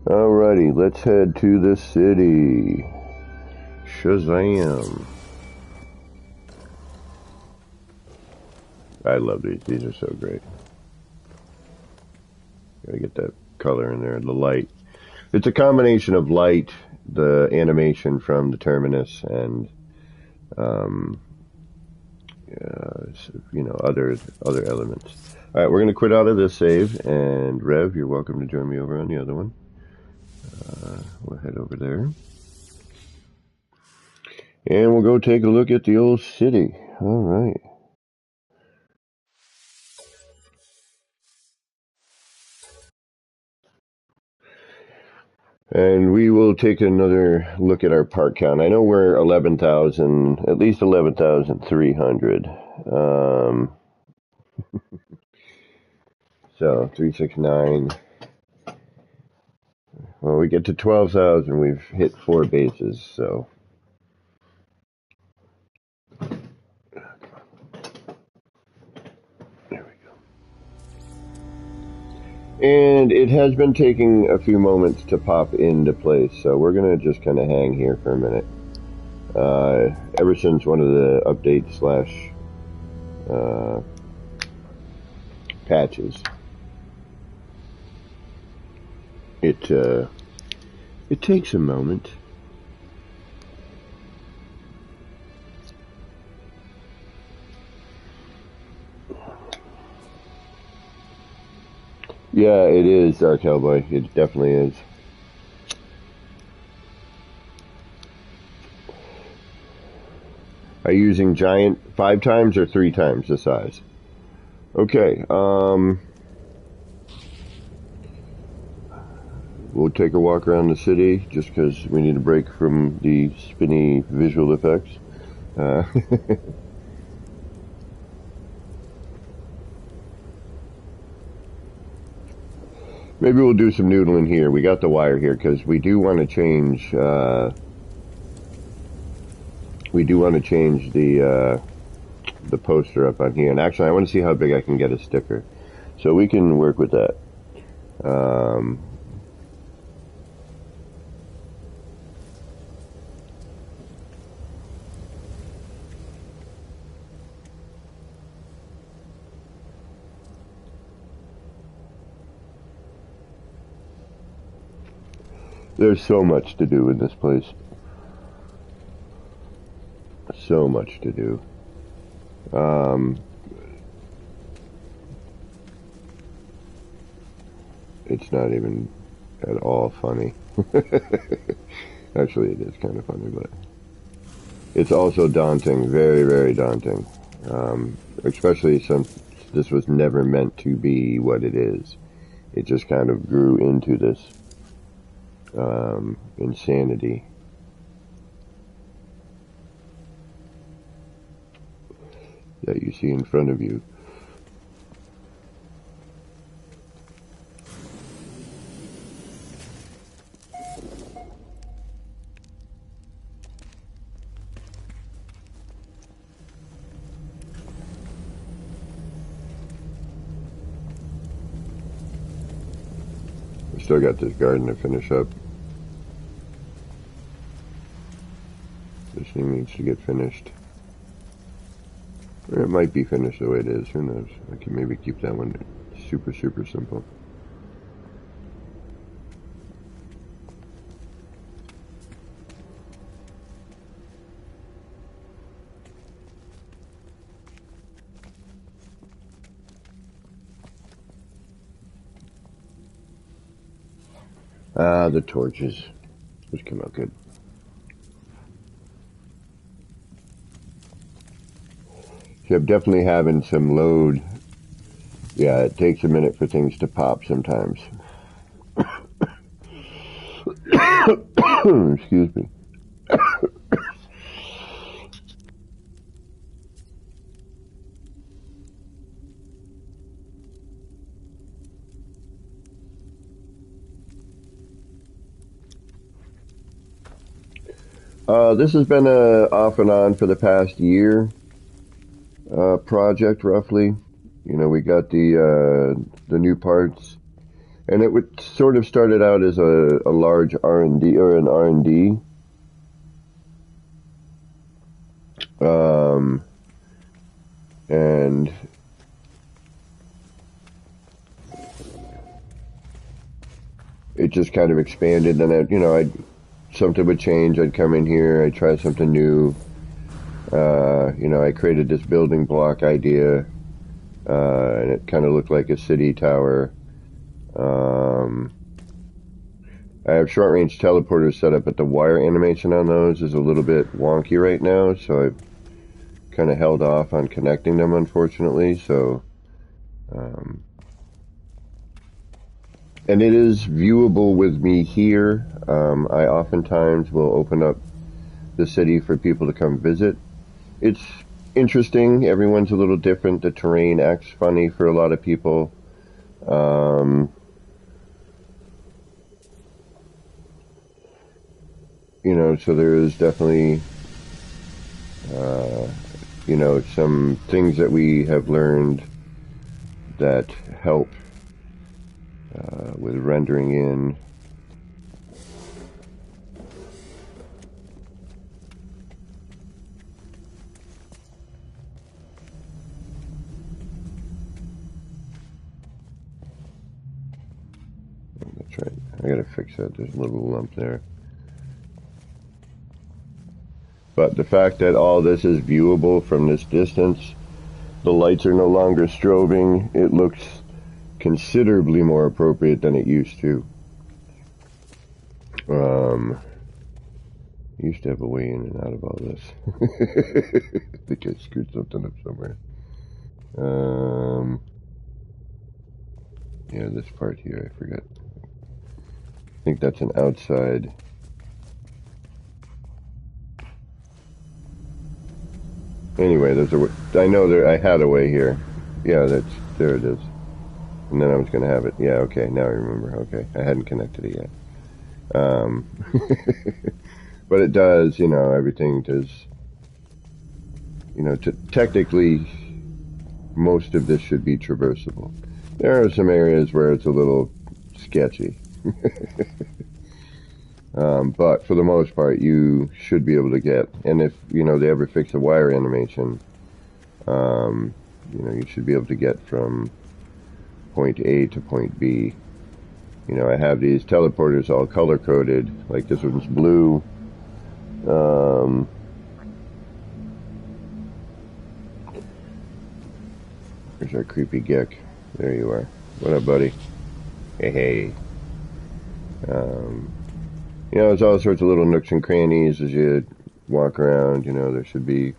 Alrighty, let's head to the city. Shazam. I love these. These are so great. Gotta get that color in there, the light. It's a combination of light, the animation from the terminus, and you know, other elements. Alright, we're gonna quit out of this save, and Rev, you're welcome to join me over on the other one. We'll head over there. And we'll go take a look at the old city. Alright. And we will take another look at our part count. I know we're 11,000, at least 11,300. So, 369. Well, we get to 12,000, we've hit 4 bases, so. There we go. And it has been taking a few moments to pop into place, so we're going to just kind of hang here for a minute. Ever since one of the updates slash patches, it takes a moment. Yeah, it is, Dark Hellboy. It definitely is. Are you using giant 5 times or 3 times the size? Okay, we'll take a walk around the city just because we need a break from the spinny visual effects. Maybe we'll do some noodling here. We got the wire here because we do want to change. We do want to change the poster up on here. And actually, I want to see how big I can get a sticker, so we can work with that. There's so much to do in this place. So much to do. It's not even at all funny. Actually, it is kind of funny, but it's also daunting. Very, very daunting. Especially since this was never meant to be what it is. It just kind of grew into this insanity. that you see in front of you. Still got this garden to finish up. This thing needs to get finished. Or it might be finished the way it is, who knows. I can maybe keep that one super simple. The torches. Those came out good. So I'm definitely having some load. Yeah, it takes a minute for things to pop sometimes. Excuse me. This has been a off and on for the past year project, roughly. You know, we got the new parts, and it would sort of started out as a large R&D or an R&D. And it just kind of expanded. Then something would change. I'd come in here. I'd try something new. I created this building block idea, and it kind of looked like a city tower. I have short-range teleporters set up, but the wire animation on those is a little bit wonky right now, so I've kind of held off on connecting them, unfortunately. So, and it is viewable with me here. I oftentimes will open up the city for people to come visit. It's interesting. Everyone's a little different. The terrain acts funny for a lot of people. So there is definitely, some things that we have learned that help with rendering in. That's right. I gotta fix that. There's a little lump there. But the fact that all this is viewable from this distance, the lights are no longer strobing, it looks considerably more appropriate than it used to. Used to have a way in and out of all this. I think I screwed something up somewhere. Yeah, this part here, I forgot. I think that's an outside. Anyway, I know I had a way here. Yeah, there it is. And then I was going to have it. Yeah, okay, now I remember. Okay, I hadn't connected it yet. But it does, everything does, technically, most of this should be traversable. There are some areas where it's a little sketchy. But for the most part, you should be able to get, and if, they ever fix a wire animation, you should be able to get from point A to point B. I have these teleporters all color-coded, like this one's blue. There's our creepy geck. There you are. What up, buddy? Hey. There's all sorts of little nooks and crannies as you walk around. There should be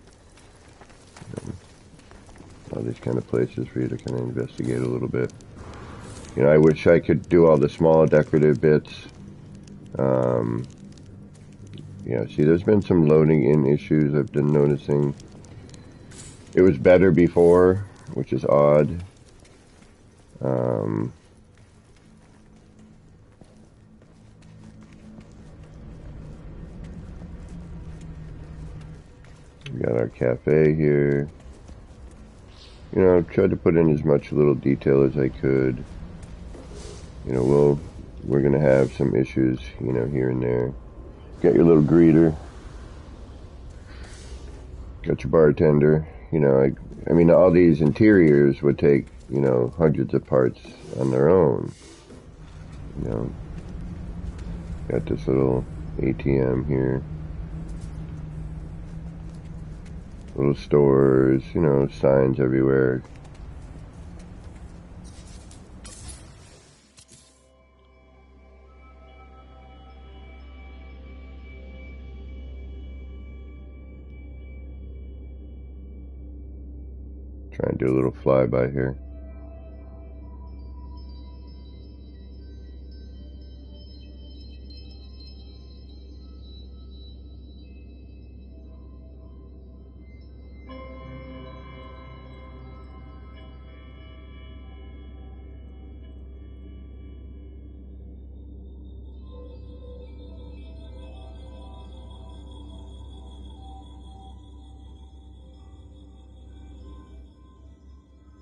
all these kind of places for you to kind of investigate a little bit. I wish I could do all the small decorative bits. See, there's been some loading in issues I've been noticing. It was better before, which is odd. We got our cafe here. You know, I've tried to put in as much little detail as I could. You know, we're gonna have some issues, you know, here and there. Got your little greeter. Got your bartender. You know, I mean, all these interiors would take, you know, hundreds of parts on their own. You know, got this little ATM here. Little stores, you know, signs everywhere. Try and do a little flyby here.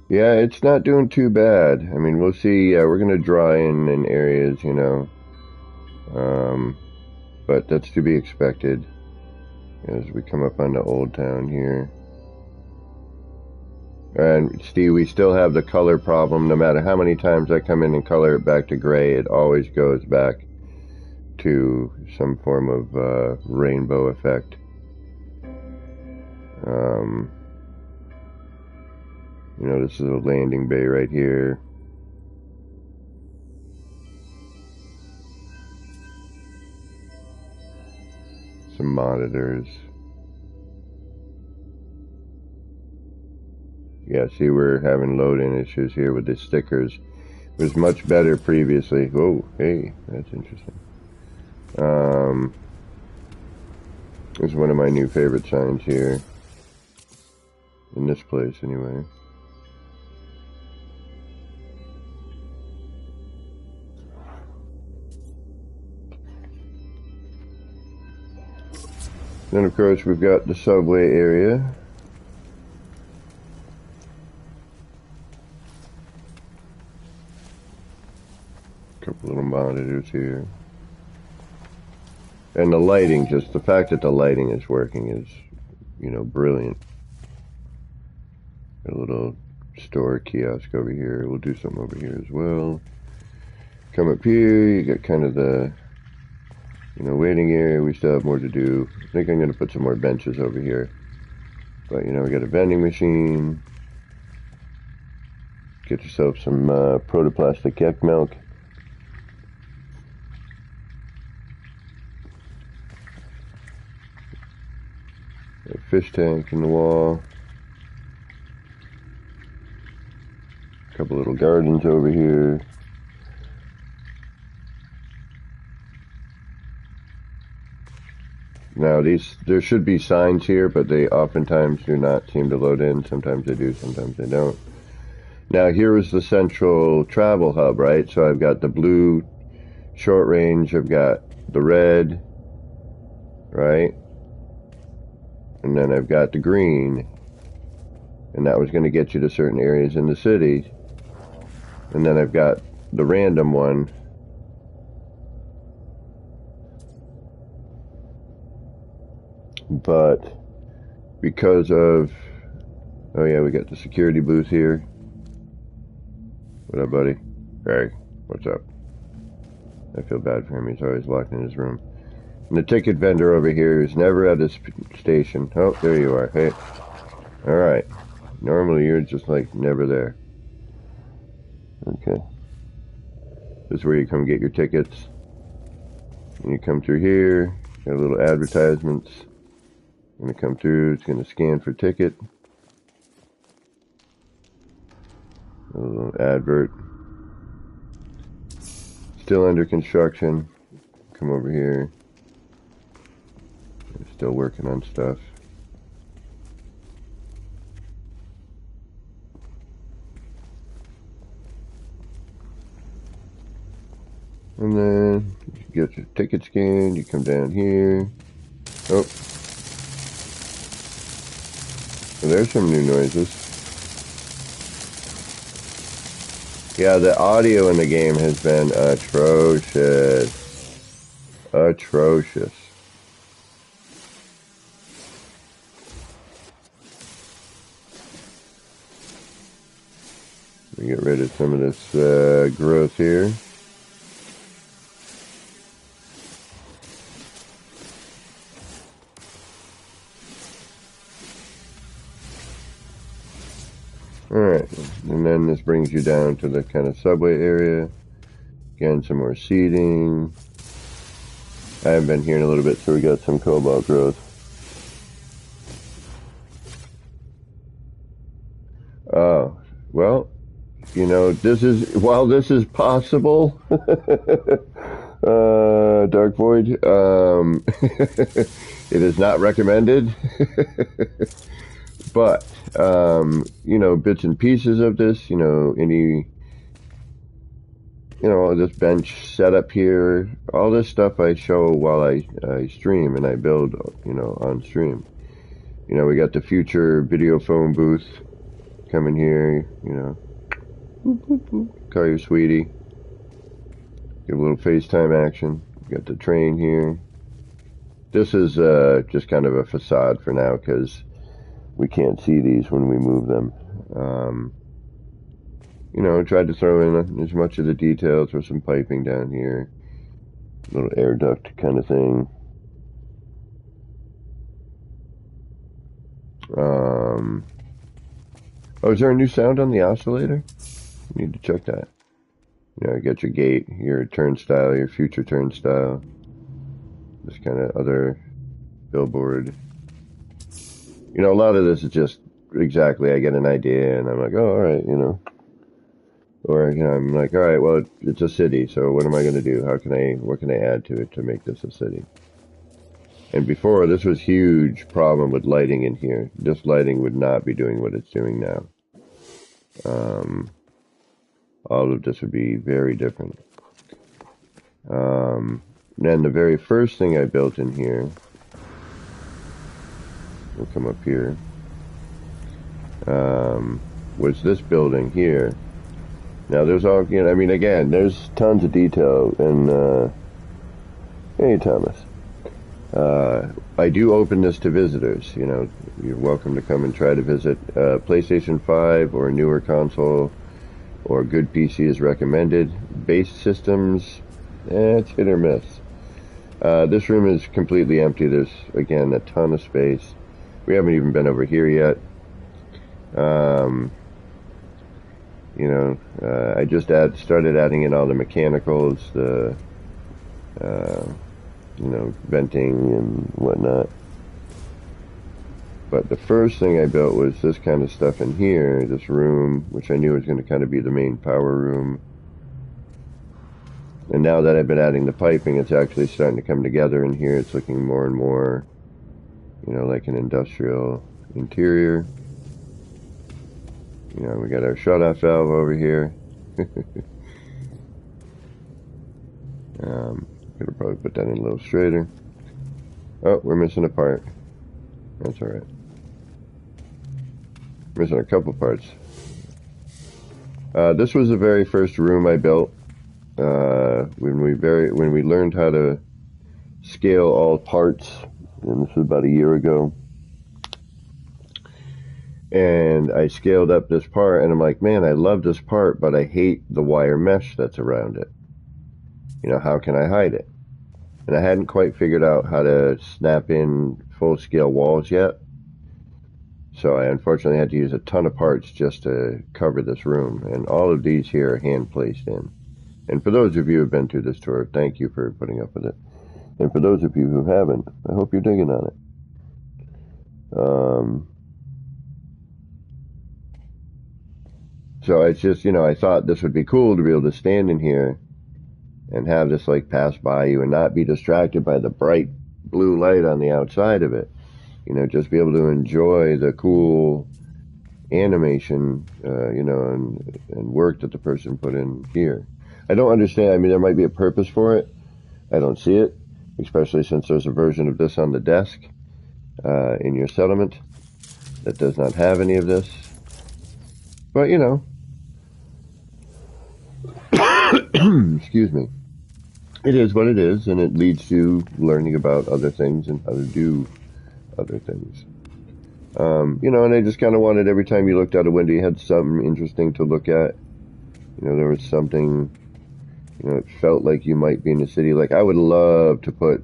Yeah, it's not doing too bad. I mean, we'll see. We're going to draw in areas, you know. But that's to be expected as we come up onto Old Town here. And Steve, we still have the color problem. No matter how many times I come in and color it back to gray, it always goes back to some form of rainbow effect. You know, this is a landing bay right here. Some monitors. Yeah, see, we're having load-in issues here with the stickers. It was much better previously. Oh, hey, that's interesting. This is one of my new favorite signs here. In this place, anyway. Then, of course, we've got the subway area. A couple little monitors here. And the lighting, just the fact that the lighting is working is, you know, brilliant. Got a little store kiosk over here. We'll do something over here as well. Come up here, you got kind of the, you know, waiting area. We still have more to do. I think I'm going to put some more benches over here. But, you know, we got a vending machine. Get yourself some protoplastic yak milk. A fish tank in the wall. A couple little gardens over here. Now there should be signs here, but they oftentimes do not seem to load in. Sometimes they do, sometimes they don't. Now here is the central travel hub, right? So I've got the blue short range, I've got the red, right? And then I've got the green. And that was going to get you to certain areas in the city. And then I've got the random one. But because of, oh yeah, we got the security booth here. What up, buddy? Hey, what's up? I feel bad for him. He's always locked in his room. And the ticket vendor over here is never at his station. Oh, there you are. Hey. Alright. Normally you're just like never there. Okay. This is where you come get your tickets. And you come through here. Got a little advertisements. Gonna come through, it's gonna scan for ticket. A little advert. Still under construction. Come over here. They're still working on stuff. And then you get your ticket scanned, you come down here. Oh. Well, there's some new noises. Yeah, the audio in the game has been atrocious. Atrocious. We get rid of some of this growth here. Alright, and then this brings you down to the kind of subway area. Again, some more seating. I haven't been here in a little bit, so we got some cobalt growth. Oh, well, you know, while this is possible, Dark Void, it is not recommended. But, you know, bits and pieces of this, you know, this bench setup here, all this stuff I show while I stream and I build, you know, on stream. You know, we got the future video phone booth coming here, you know. Boop, boop, boop. Call your sweetie. Give a little FaceTime action. We got the train here. This is just kind of a facade for now because we can't see these when we move them. You know, tried to throw in as much of the details. Throw some piping down here. Little air duct kind of thing. Oh, is there a new sound on the oscillator? You need to check that. You know, you got your gate, your turnstile, your future turnstile. This kind of other billboard. You know, a lot of this is just exactly, I get an idea and I'm like, oh, alright, you know. Or, you know, I'm like, alright, well, it's a city, so what am I going to do? What can I add to it to make this a city? And before, this was a huge problem with lighting in here. This lighting would not be doing what it's doing now. All of this would be very different. Then the very first thing I built in here, we'll come up here, was this building here. Now there's all, you know, I mean, again, there's tons of detail in, hey Thomas. I do open this to visitors, you know, you're welcome to come and try to visit. PlayStation 5 or a newer console or a good PC is recommended. Base systems, it's hit or miss. This room is completely empty. There's, again, a ton of space. We haven't even been over here yet. You know, I just started adding in all the mechanicals, the, you know, venting and whatnot. But the first thing I built was this kind of stuff in here, this room, which I knew was going to kind of be the main power room. And now that I've been adding the piping, it's actually starting to come together in here. It's looking more and more, you know, like an industrial interior. You know, we got our shut-off valve over here. Could have probably put that in a little straighter. Oh, we're missing a part. That's alright. Missing a couple parts. This was the very first room I built. When we learned how to scale all parts, and this was about a year ago. And I scaled up this part, and I'm like, man, I love this part, but I hate the wire mesh that's around it. You know, how can I hide it? And I hadn't quite figured out how to snap in full-scale walls yet. So I unfortunately had to use a ton of parts just to cover this room. And all of these here are hand-placed in. And for those of you who have been through this tour, thank you for putting up with it. And for those of you who haven't, I hope you're digging on it. So it's just, you know, I thought this would be cool to be able to stand in here and have this like pass by you and not be distracted by the bright blue light on the outside of it. You know, just be able to enjoy the cool animation, you know, and work that the person put in here. I don't understand. I mean, there might be a purpose for it. I don't see it, especially since there's a version of this on the desk in your settlement that does not have any of this. But, you know, excuse me. It is what it is, and it leads to learning about other things and how to do other things. You know, and I just kind of wanted every time you looked out a window, you had something interesting to look at. You know, there was something, you know, it felt like you might be in the city. Like, I would love to put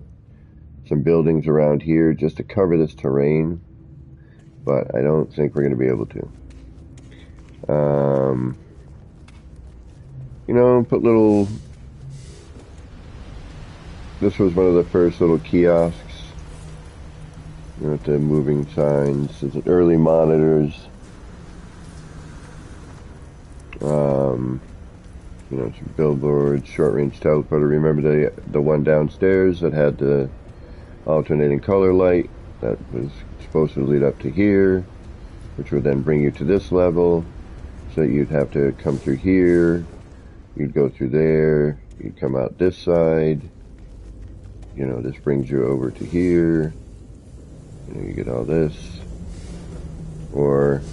some buildings around here just to cover this terrain, but I don't think we're going to be able to. You know, put little... This was one of the first little kiosks, you know, with the moving signs, early monitors, you know, some billboards, short-range teleporter. Remember the one downstairs that had the alternating color light that was supposed to lead up to here, which would then bring you to this level, so you'd have to come through here, you'd go through there, you'd come out this side. You know, this brings you over to here. You know, you get all this. Or,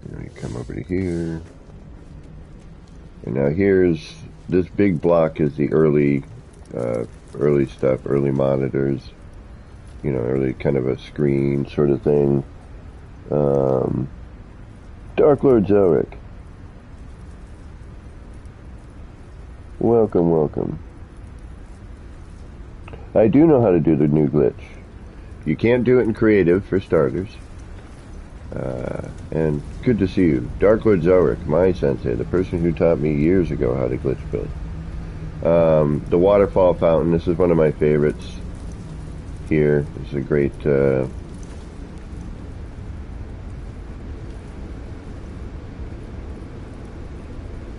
you know, you come over to here. And now here's, this big block is the early stuff, early monitors. You know, early kind of a screen sort of thing. Dark Lord Zelric. Welcome, welcome. I do know how to do the new glitch. You can't do it in creative, for starters. And good to see you. Dark Lord Zelric, my sensei, the person who taught me years ago how to glitch build. The waterfall fountain, this is one of my favorites here. This is a great... a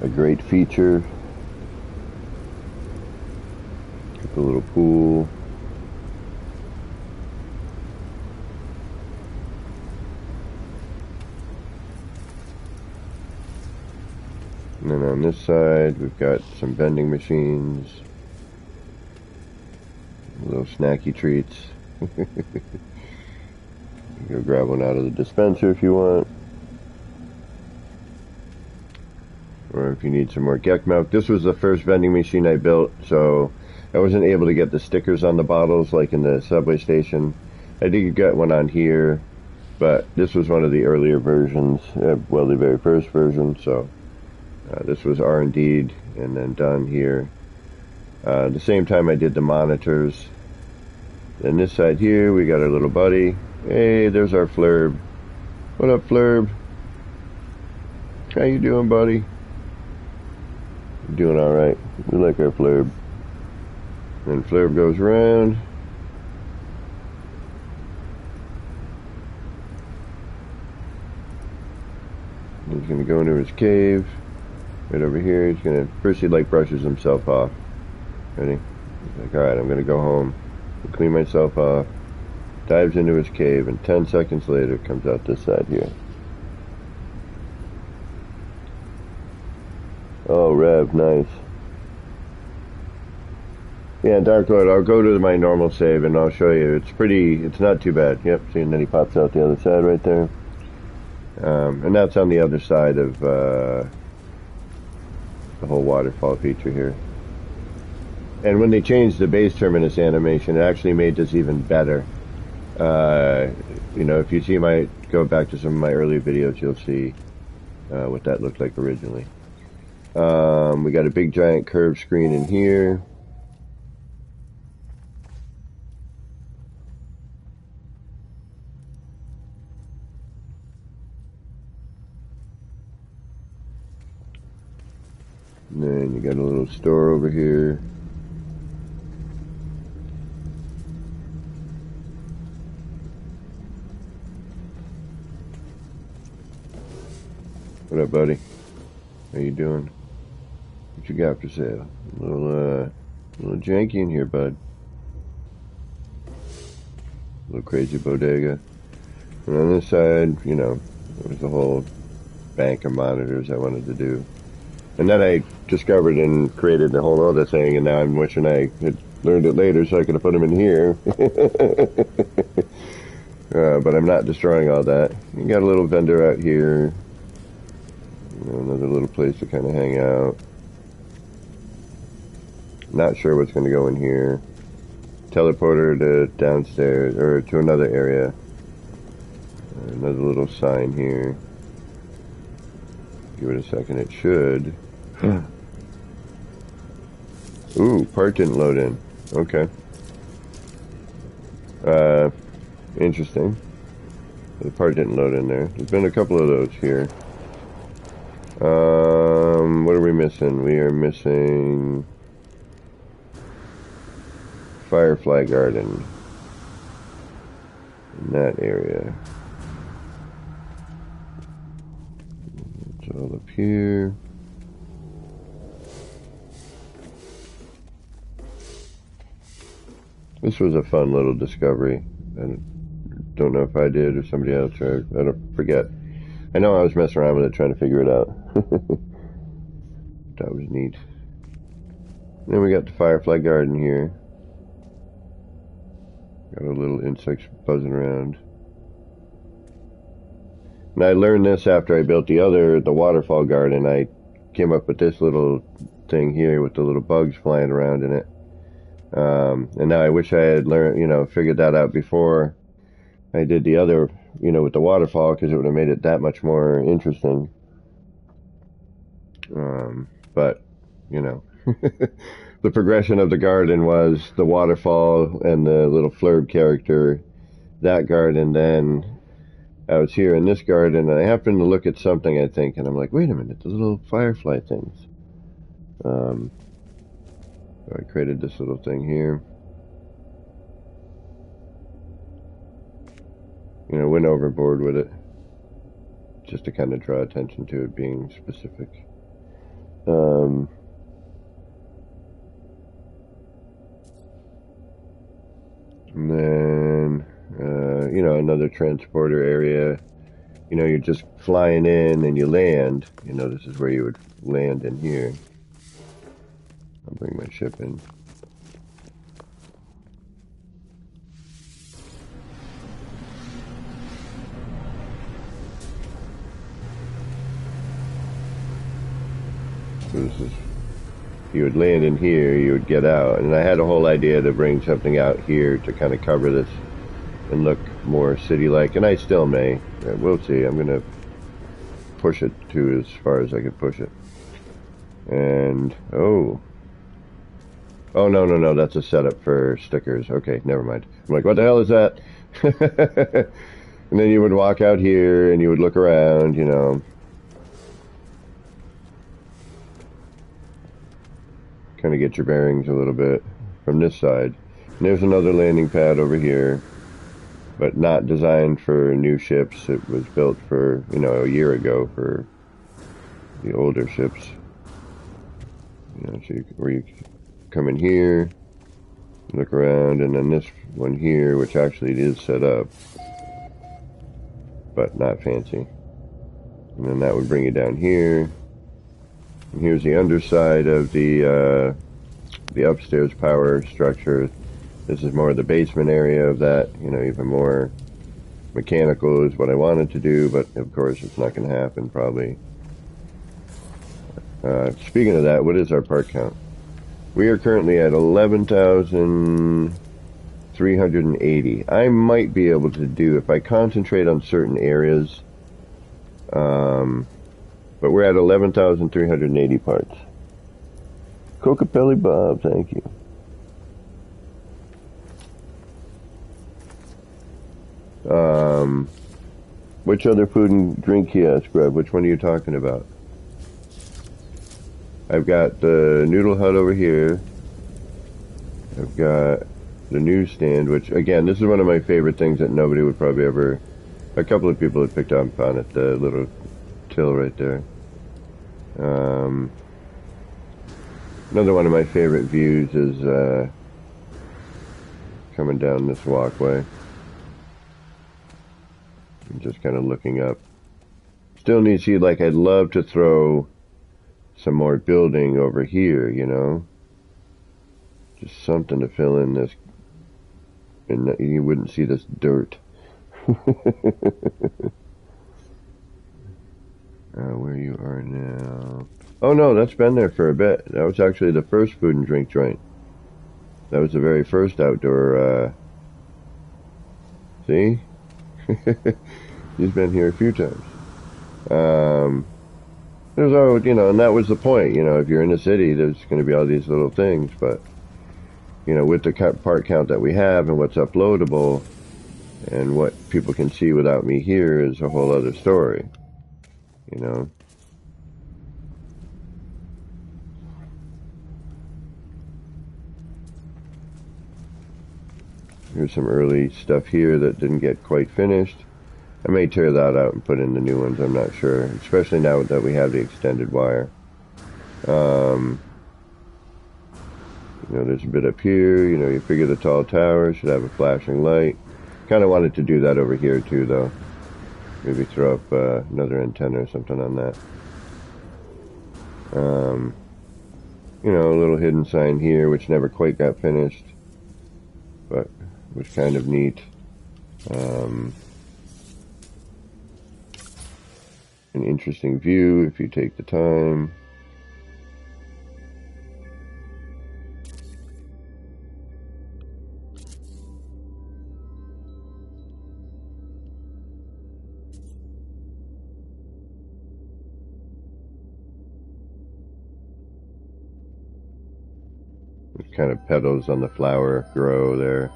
great feature. The little pool. And then on this side, we've got some vending machines. Little snacky treats. You go grab one out of the dispenser if you want. Or if you need some more Gek milk. This was the first vending machine I built, so I wasn't able to get the stickers on the bottles like in the subway station. I did get one on here, but this was one of the earlier versions, well, the very first version, so this was R&D'd and then done here. At the same time I did the monitors. Then this side here, we got our little buddy. Hey, there's our Flurb. What up, Flurb? How you doing, buddy? Doing alright. We like our Flurb. Then Flurb goes around. He's going to go into his cave. Right over here. He's going to, first he like brushes himself off. Ready? He's like, alright, I'm going to go home. Clean myself off. Dives into his cave, and 10 seconds later comes out this side here. Oh, Rev, nice. Yeah, Dark Lord, I'll go to my normal save and I'll show you. It's not too bad. Yep, see, and then he pops out the other side right there. And that's on the other side of the whole waterfall feature here. And when they changed the base terminus animation, it actually made this even better. You know, if you see go back to some of my earlier videos, you'll see what that looked like originally. We got a big giant curved screen in here. And then you got a little store over here. What up, buddy? How you doing? What you got for sale? A little janky in here, bud. A little crazy bodega. And on this side, you know, there's the whole bank of monitors I wanted to do. And then I discovered and created a whole other thing, and now I'm wishing I had learned it later so I could have put them in here. But I'm not destroying all that. You got a little vendor out here. You know, another little place to kind of hang out. Not sure what's going to go in here. Teleporter to downstairs, or to another area. Another little sign here. Give it a second, it should. Ooh, part didn't load in. Okay. Interesting. The part didn't load in there. There's been a couple of those here. What are we missing? We are missing Firefly Garden in that area. It's all up here. This was a fun little discovery. I don't know if I did or somebody else, or I don't forget. I know I was messing around with it trying to figure it out. That was neat. Then we got the Firefly Garden here. Got a little insects buzzing around. And I learned this after I built the waterfall garden. I came up with this little thing here with the little bugs flying around in it. And now I wish I had learned, figured that out before I did the other, with the waterfall, because it would have made it that much more interesting. But, the progression of the garden was the waterfall and the little flurb character, that garden. Then I was here in this garden, and I happened to look at something, I think, and I'm like, wait a minute, the little firefly things. So I created this little thing here. Went overboard with it, just to kind of draw attention to it being specific. And then, another transporter area. You're just flying in and you land. This is where you would land in here. I'll bring my ship in. So this is, you would land in here, you would get out. And I had a whole idea to bring something out here to kind of cover this and look more city-like. And I still may. We'll see. I'm going to push it to as far as I can push it. And, oh, no, that's a setup for stickers. Okay, never mind. I'm like, what the hell is that? And then you would walk out here and you would look around, kind of get your bearings a little bit from this side. And there's another landing pad over here, but not designed for new ships. It was built for, a year ago for the older ships. So where you come in here, look around, and then this one here, which actually is set up, but not fancy. And then that would bring you down here. And here's the underside of the upstairs power structure. This is more the basement area of that, even more mechanical is what I wanted to do, but of course it's not going to happen probably. Speaking of that, what is our part count? We are currently at 11,380. I might be able to do, if I concentrate on certain areas, but we're at 11,380 parts. Cocapelli Bob, thank you. Which other food and drink kiosk, Grub? Which one are you talking about? I've got the Noodle Hut over here. I've got the newsstand, which, again, this is one of my favorite things that nobody would probably ever... A couple of people had picked up on it, the little till right there. Another one of my favorite views is coming down this walkway. And just kind of looking up, Still need to see, like, I'd love to throw some more building over here, you know? Just something to fill in this, and you wouldn't see this dirt. Where you are now. Oh no, that's been there for a bit. That was actually the first food and drink joint. That was the very first outdoor, see? He's been here a few times. There's all, you know, and that was the point, you know, if you're in the city, there's going to be all these little things, but, you know, with the part count that we have and what's uploadable and what people can see without me here is a whole other story, you know. Here's some early stuff here that didn't get quite finished. I may tear that out and put in the new ones, I'm not sure. Especially now that we have the extended wire. You know, there's a bit up here. You know, you figure the tall tower should have a flashing light. Kind of wanted to do that over here too, though. Maybe throw up another antenna or something on that. You know, a little hidden sign here, which never quite got finished. But was kind of neat. An interesting view if you take the time. There's kind of petals on the flower grow there.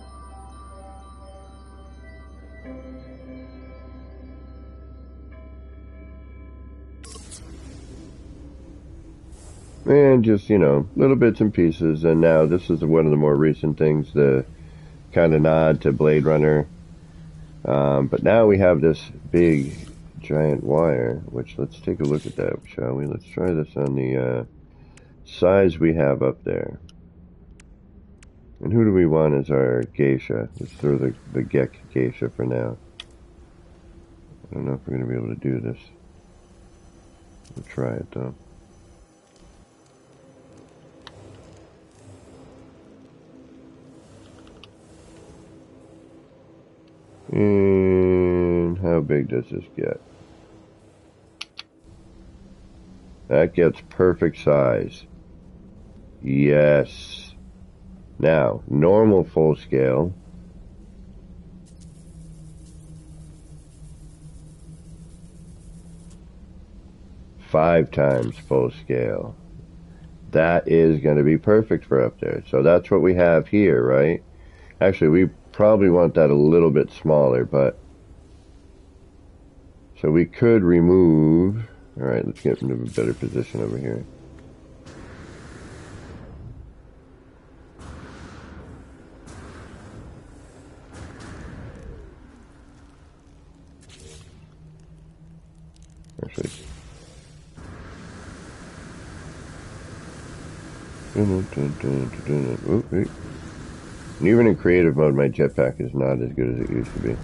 And just, you know, little bits and pieces. And now this is one of the more recent things, the kind of nod to Blade Runner. But now we have this big, giant wire, which let's take a look at that, shall we? Let's try this on the size we have up there. And who do we want as our geisha? Let's throw the Gek geisha for now. I don't know if we're going to be able to do this. We'll try it, though. And how big does this get? That gets perfect size. Yes. Now, normal full scale. Five times full scale. That is going to be perfect for up there. So that's what we have here, right? Actually, we probably want that a little bit smaller, but so we could remove. All right, let's get into a better position over here. Actually, oh, wait. And even in creative mode, my jetpack is not as good as it used to be.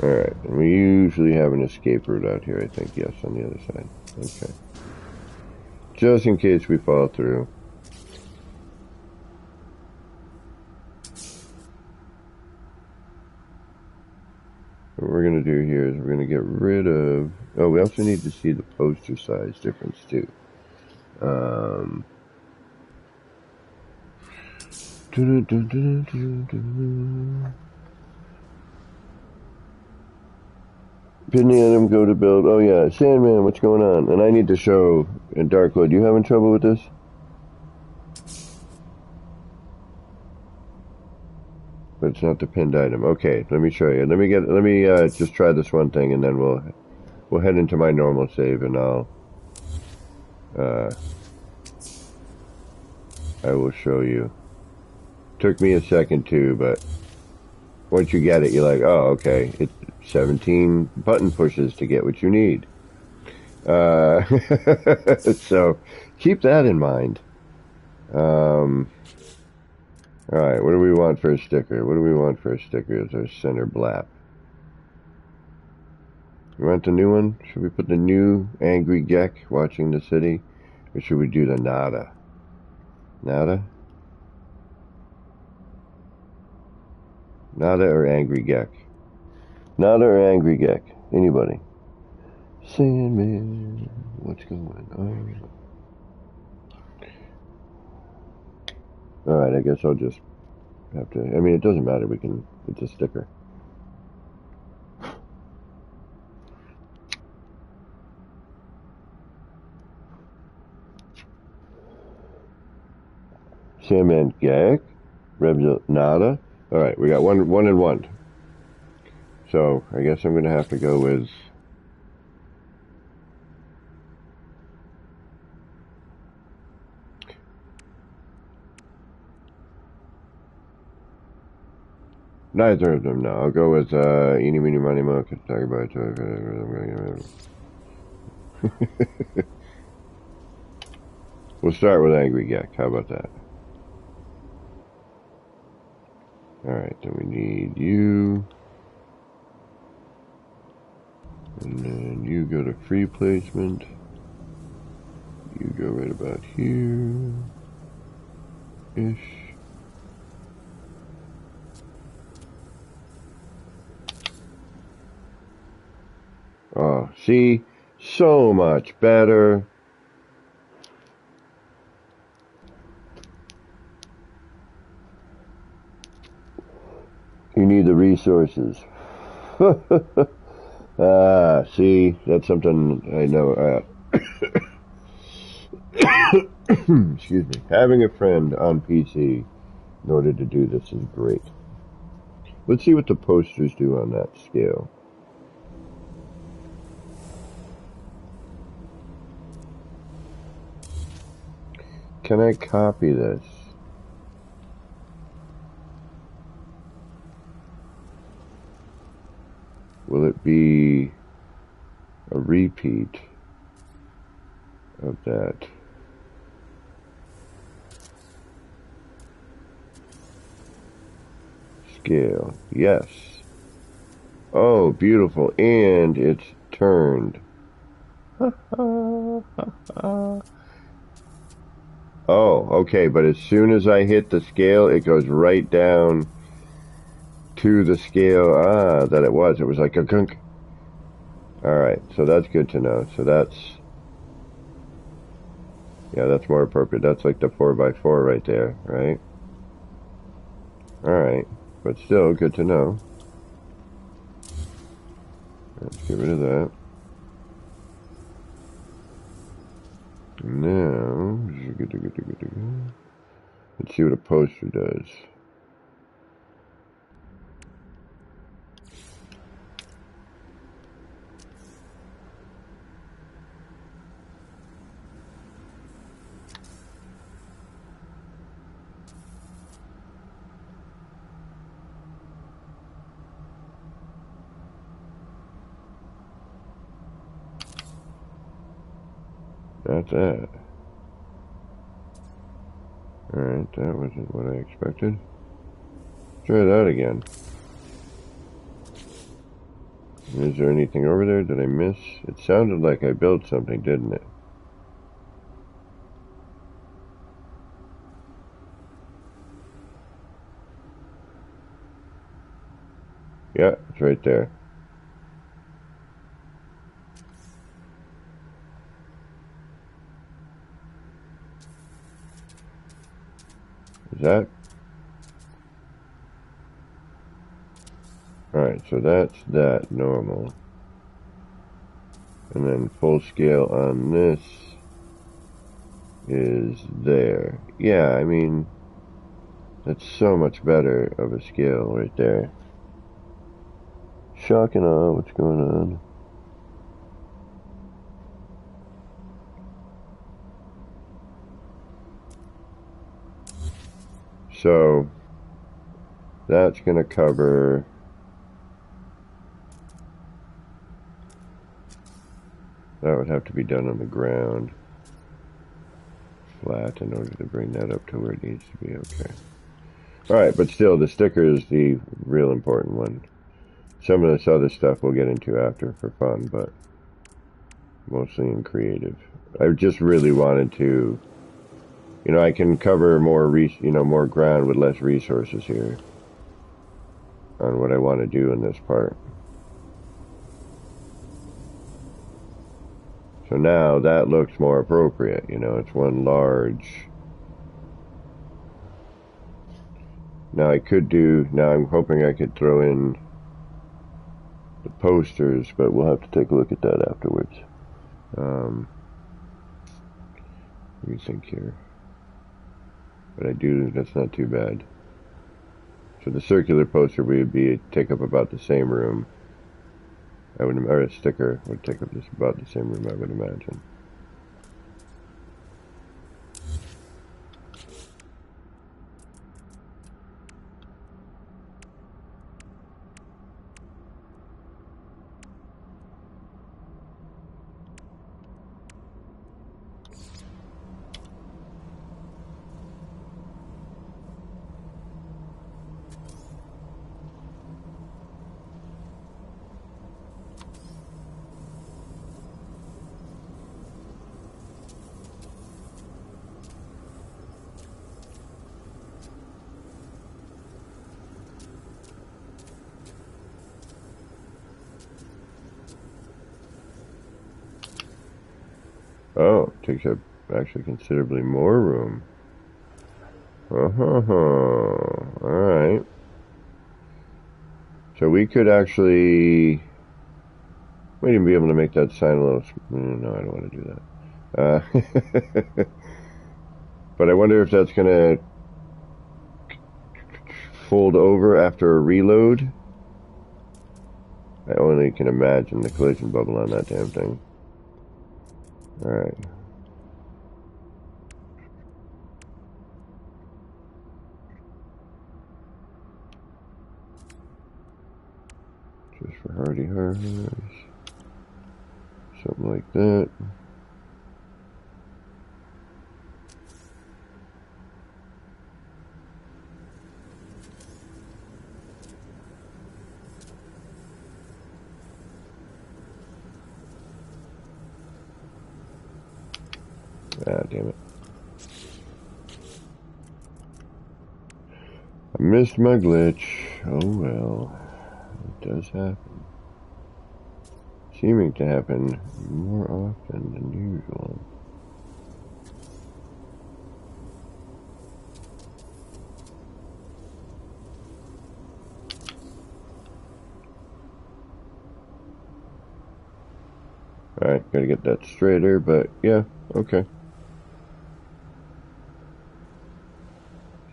Alright, and we usually have an escape route out here, I think. Yes, on the other side. Okay. Just in case we fall through. What we're going to do here is we're going to get rid of... Oh, we also need to see the poster size difference, too. Piniatum, go to build. Oh, yeah. Sandman, what's going on? And I need to show... in Darkwood, you having trouble with this? But it's not the pinned item. Okay, let me show you. Let me just try this one thing, and then we'll head into my normal save, and I will show you. Took me a second too, but once you get it, you're like, oh, okay. It's 17 button pushes to get what you need. So keep that in mind. Alright, what do we want for a sticker? What do we want for a sticker as our center blap? You want the new one? Should we put the new Angry Geck watching the city? Or should we do the Nada? Nada? Nada or Angry Geck? Nada or Angry Geck? Anybody? Sandman, what's going on? Alright, I guess I'll just have to... I mean, it doesn't matter. We can... It's a sticker. Sandman Geck. Rebs Nada. Alright, we got one and one. So, I guess I'm going to have to go with... Neither of them, no. I'll go with, Eeny, Meeny, Miny, Mo, talk about We'll start with Angry Geck. How about that? Alright, then we need you. And then you go to free placement. You go right about here-ish. Oh, see? So much better. You need the resources. See? That's something I know. Excuse me. Having a friend on PC in order to do this is great. Let's see what the posters do on that scale. Can I copy this? Will it be a repeat of that? Scale. Yes. Oh, beautiful. And it's turned. Oh, okay, but as soon as I hit the scale, it goes right down to the scale, that it was. It was like a gunk. Alright, so that's good to know. So that's... Yeah, that's more appropriate. That's like the 4x4 right there, right? Alright, but still good to know. Let's get rid of that. Now, let's see what a poster does. That's that. Alright, that wasn't what I expected. Try that again. Is there anything over there? Did I miss? It sounded like I built something, didn't it? Yeah, it's right there. Is that? Alright, so that's that normal. And then full scale on this is there. Yeah, I mean, that's so much better of a scale right there. Shock and awe, what's going on? So, that's going to cover... That would have to be done on the ground. flat in order to bring that up to where it needs to be. Okay. Alright, but still, the sticker is the real important one. Some of this other stuff we'll get into after for fun, but mostly in creative. I just really wanted to, you know, I can cover more, more ground with less resources here on what I want to do in this part. So now that looks more appropriate, you know, it's one large. Now I'm hoping I could throw in the posters, but we'll have to take a look at that afterwards. Let me think here. But that's not too bad. So the circular poster would take up about the same room. Or a sticker would take up just about the same room, I would imagine. Oh, it takes up actually considerably more room. Alright. So we could actually... Might even be able to make that sign a little... No, I don't want to do that. But I wonder if that's going to fold over after a reload. I only can imagine the collision bubble on that damn thing. Alright. Just for hardy hars. Something like that. Ah, damn it. I missed my glitch. Oh well. It does happen. Seeming to happen more often than usual. Alright, gotta get that straighter, but yeah, okay.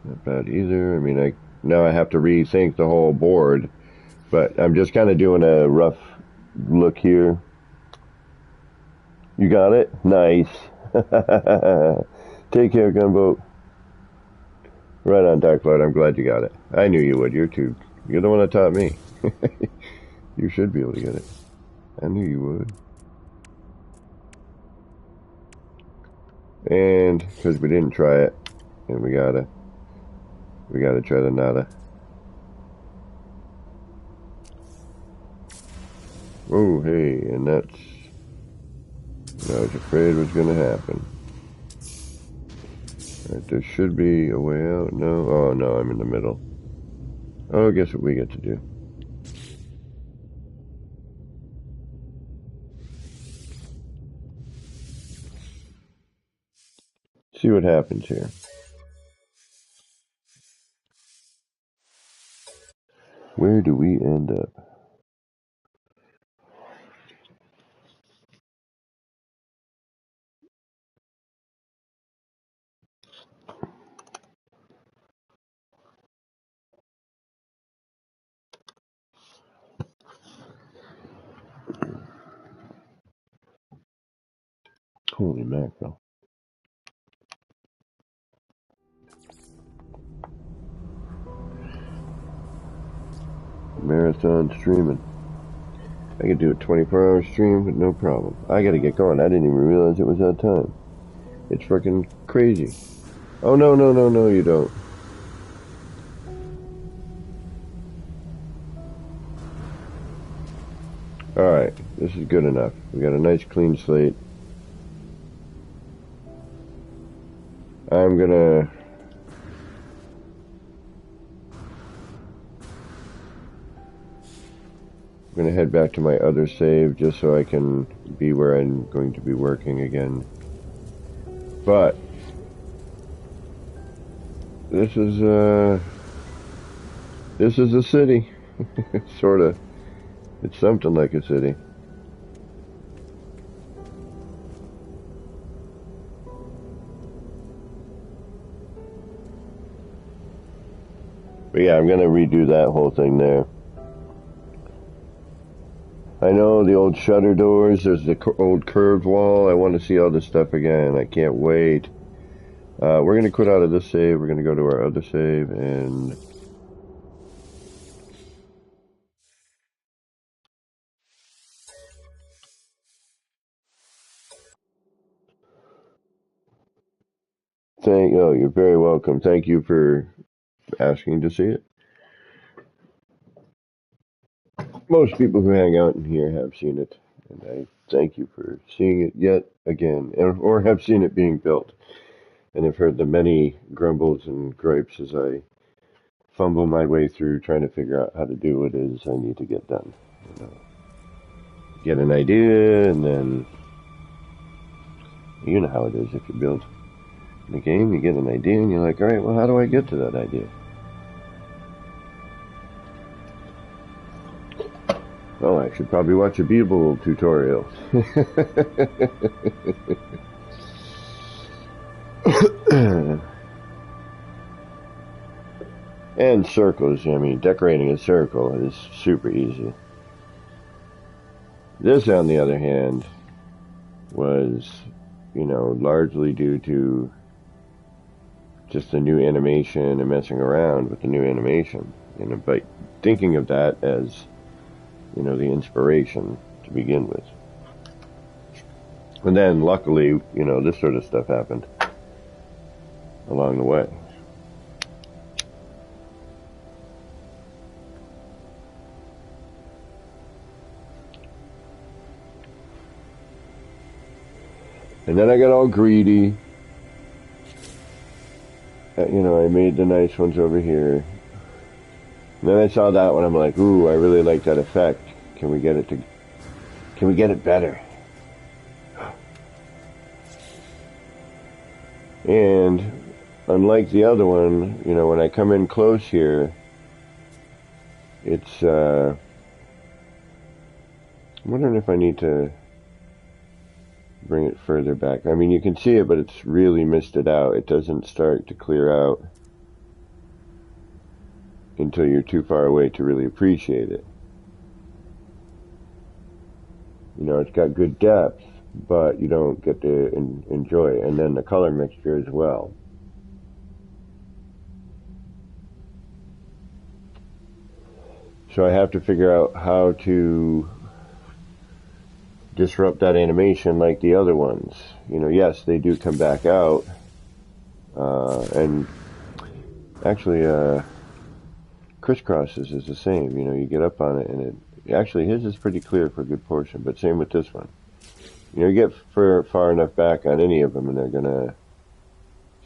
Not bad either. I mean, now I have to rethink the whole board, but I'm just kind of doing a rough look here. You got it? Nice. Take care, Gunboat. Right on, Dark Lord. I'm glad you got it. I knew you would. You're the one that taught me. You should be able to get it. I knew you would. And because we didn't try it, and we gotta try the nada. Oh, hey, and that's what I was afraid was gonna happen. Alright, there should be a way out. No? Oh, no, I'm in the middle. Oh, guess what we get to do? See what happens here. Where do we end up? Holy mackerel. Marathon streaming. I could do a 24-hour stream with no problem. I gotta get going. I didn't even realize it was that time. It's freaking crazy. Oh, no, no, no, no, you don't. Alright, this is good enough. We got a nice clean slate. I'm gonna head back to my other save just so I can be where I'm going to be working again. But this is a city. Sorta. It's something like a city. But yeah, I'm gonna redo that whole thing there. I know the old shutter doors, there's the old curved wall. I want to see all this stuff again. I can't wait. We're gonna quit out of this save. We're gonna go to our other save and oh, you're very welcome. Thank you for asking to see it. Most people who hang out in here have seen it, and I thank you for seeing it yet again, or have seen it being built, and have heard the many grumbles and gripes as I fumble my way through trying to figure out how to do what it is I need to get done. You know, get an idea, and then you know how it is if you build the game, you get an idea, and you're like, all right, well, how do I get to that idea? Well, I should probably watch a Beeble tutorial. And circles, I mean, decorating a circle is super easy. This, on the other hand, was, you know, largely due to just the new animation and messing around with the new animation. You know, but thinking of that as, you know, the inspiration to begin with. And then, luckily, you know, this sort of stuff happened along the way. And then I got all greedy. You know, I made the nice ones over here. And then I saw that one, I'm like, ooh, I really like that effect. Can we get it better? And unlike the other one, you know, when I come in close here, it's, I'm wondering if I need to bring it further back. I mean, you can see it, but it's really misted out. It doesn't start to clear out until you're too far away to really appreciate it. You know, it's got good depth, but you don't get to enjoy it. And then the color mixture as well. So I have to figure out how to disrupt that animation like the other ones. You know, yes, they do come back out. And actually, Crisscross's is the same. You know, you get up on it and actually his is pretty clear for a good portion, but same with this one. You know, you get far enough back on any of them and they're gonna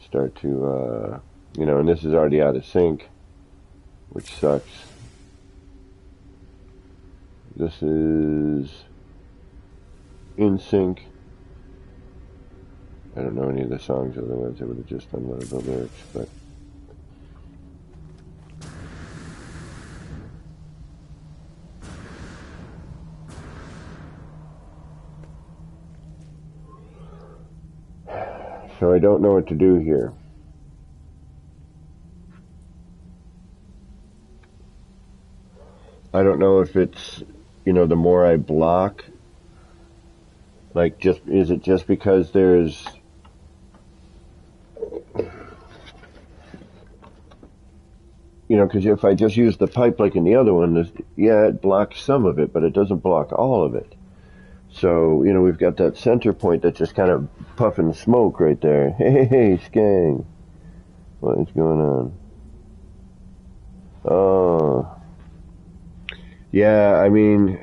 start to, you know, and this is already out of sync, which sucks. This is in sync. I don't know any of the songs, otherwise I would have just unloaded the lyrics, but so I don't know what to do here. I don't know if it's, you know, the more I block, like, is it just because there's, you know, because if I just use the pipe like in the other one, yeah, it blocks some of it, but it doesn't block all of it. So, you know, we've got that center point that's just kind of puffing smoke right there. Hey, Skang. What is going on? Oh. Yeah, I mean,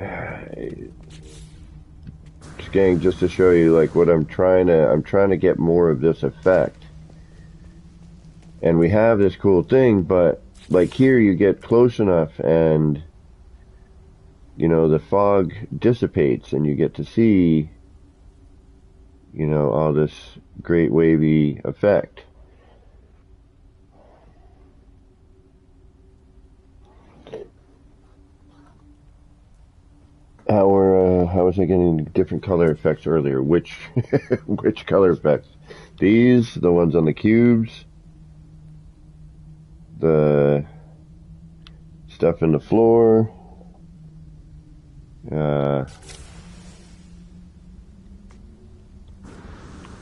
Skang, just to show you, like, what I'm trying to get more of this effect. And we have this cool thing, but, like, here you get close enough and, you know, the fog dissipates and you get to see, you know, all this great wavy effect. How was I getting different color effects earlier? Which which color effects? These, the ones on the cubes, the stuff in the floor.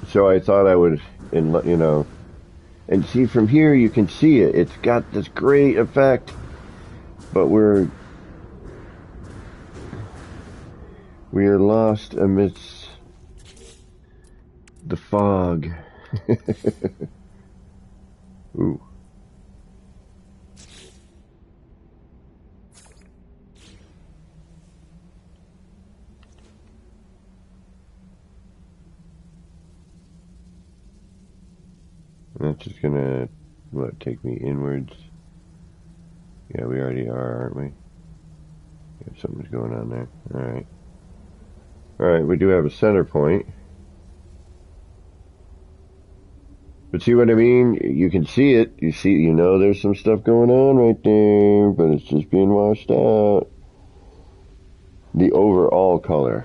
So I thought I would, you know, and see from here you can see it. It's got this great effect, but we are lost amidst the fog. Ooh. That's just gonna, what, take me inwards? Yeah, we already are, aren't we? Yeah, something's going on there. Alright. Alright, we do have a center point. But see what I mean? You can see it. You know there's some stuff going on right there, but it's just being washed out. The overall color.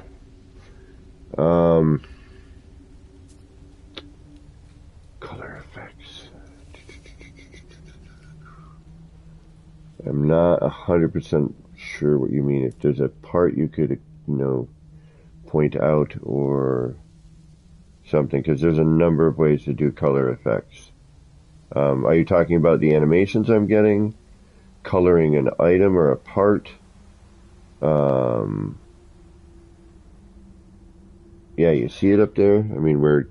Color effects. I'm not 100% sure what you mean. If there's a part you could, you know, point out or something, because there's a number of ways to do color effects. Are you talking about the animations I'm getting? Coloring an item or a part? Yeah, you see it up there? I mean, we're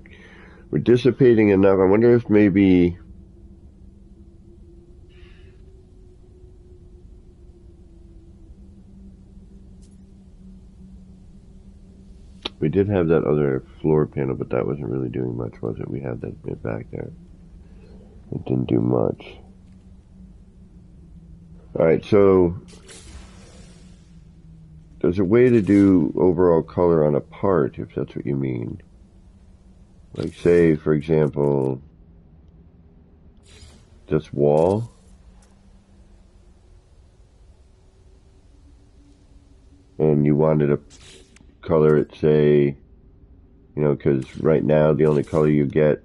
dissipating enough. I wonder if maybe we did have that other floor panel, but that wasn't really doing much, was it? We had that bit back there. It didn't do much. Alright, so there's a way to do overall color on a part, if that's what you mean. Like, say, for example, this wall. And you wanted to color it, say, you know, because right now the only color you get,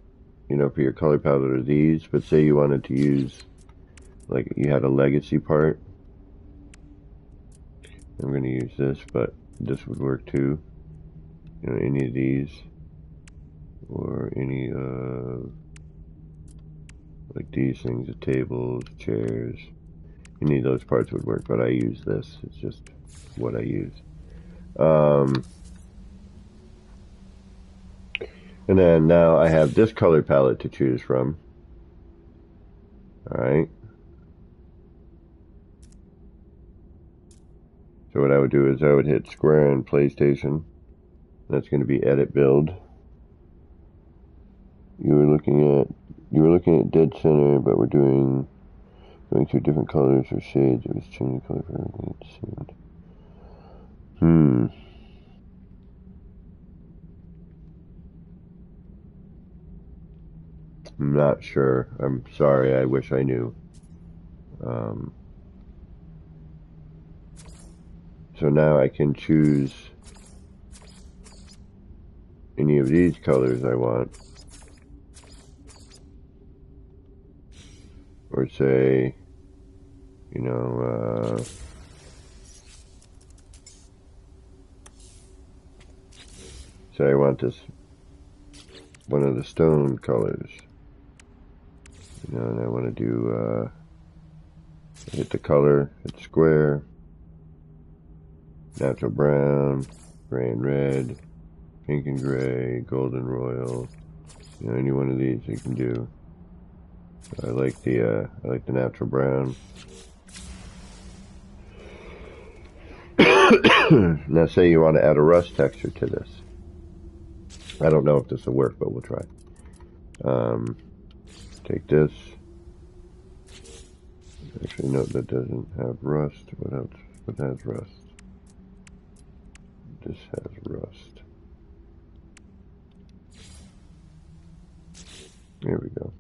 you know, for your color palette are these. But say you wanted to use, like, you had a legacy part. I'm going to use this, but this would work too. You know, any of these. Or any of, like these things, the tables, chairs. Any of those parts would work, but I use this. It's just what I use. And then now I have this color palette to choose from. Alright. So what I would do is I would hit square on PlayStation. That's going to be edit build. You were looking at dead center, but we're going through different colors or shades. It was changing color for everything it seemed. I'm not sure. I'm sorry. I wish I knew. So now I can choose any of these colors I want. Or say, you know, say I want this, one of the stone colors. You know, and I want to do, hit the color, hit square, natural brown, gray and red, pink and gray, golden royal. You know, any one of these you can do. I like the natural brown. Now say you want to add a rust texture to this. I don't know if this will work, but we'll try. Take this. Actually, no, that doesn't have rust. What else? What has rust? This has rust. There we go.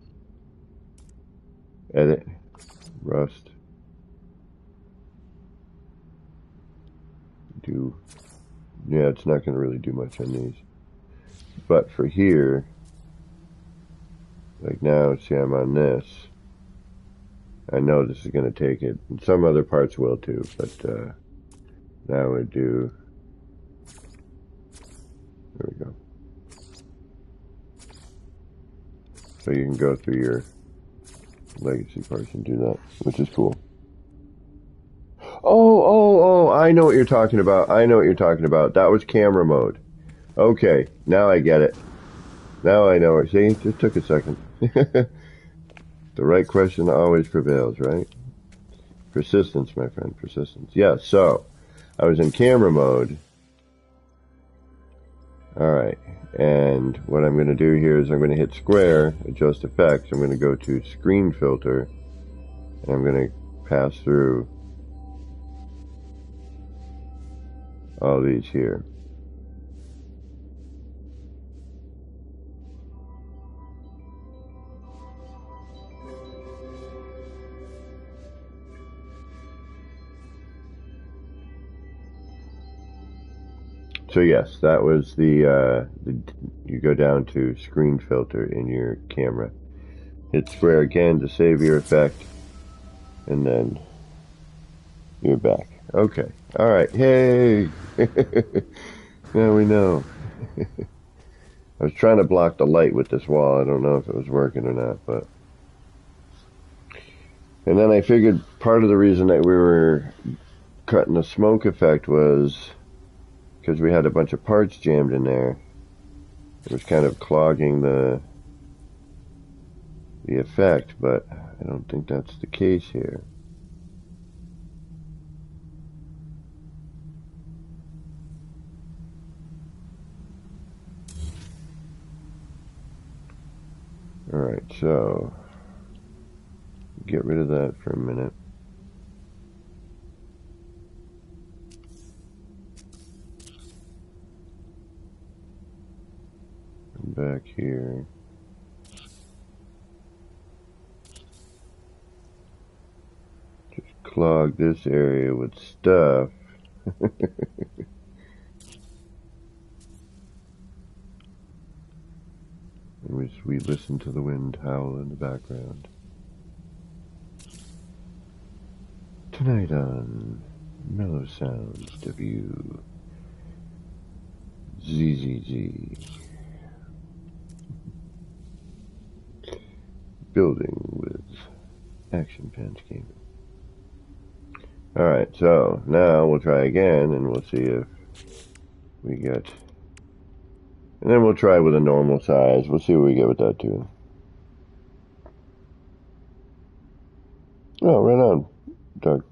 Edit. Rust. Do. Yeah, it's not going to really do much on these. But for here, like now, see I'm on this. I know this is going to take it. And some other parts will too, but now we do. There we go. So you can go through your legacy parts and do that, which is cool. Oh, I know what you're talking about. I know what you're talking about. That was camera mode. Okay, now I get it. Now I know it. See, it just took a second. The right question always prevails, right? Persistence, my friend, persistence. Yeah, so I was in camera mode. Alright, and what I'm going to do here is I'm going to hit square, adjust effects. I'm going to go to screen filter, and I'm going to pass through all these here. So yes, that was the you go down to screen filter in your camera. Hit square again to save your effect, and then you're back. Okay. All right. Hey. Now we know. I was trying to block the light with this wall. I don't know if it was working or not, but. And then I figured part of the reason that we were cutting the smoke effect was because we had a bunch of parts jammed in there. It was kind of clogging the effect, but I don't think that's the case here. Alright, so get rid of that for a minute. Back here. Just clog this area with stuff. We listen to the wind howl in the background. Tonight on Mellow Sounds W ZZZ. Building with Action Pants Gaming. Alright, so now we'll try again and we'll see if we get. And then we'll try with a normal size. We'll see what we get with that too. Oh, right on. Dark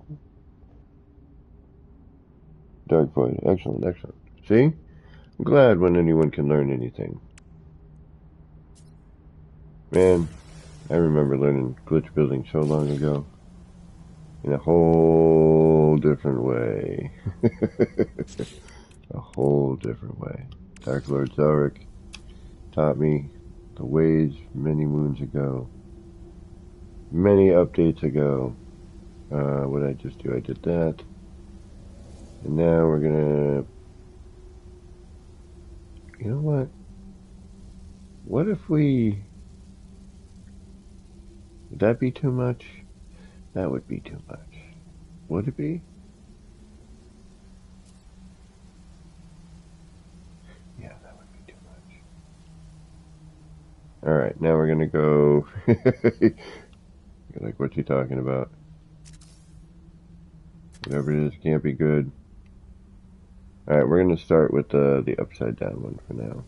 void. Excellent, excellent. See? I'm glad when anyone can learn anything. Man, I remember learning glitch building so long ago. In a whole different way. A whole different way. Dark Lord Zarek taught me the ways many moons ago. Many updates ago. What did I just do? I did that. And now we're gonna... You know what? What if we... Would that be too much? That would be too much. Would it be? Yeah, that would be too much. Alright, now we're gonna go... Like, what's he talking about? Whatever it is, can't be good. Alright, we're going to start with the upside down one for now.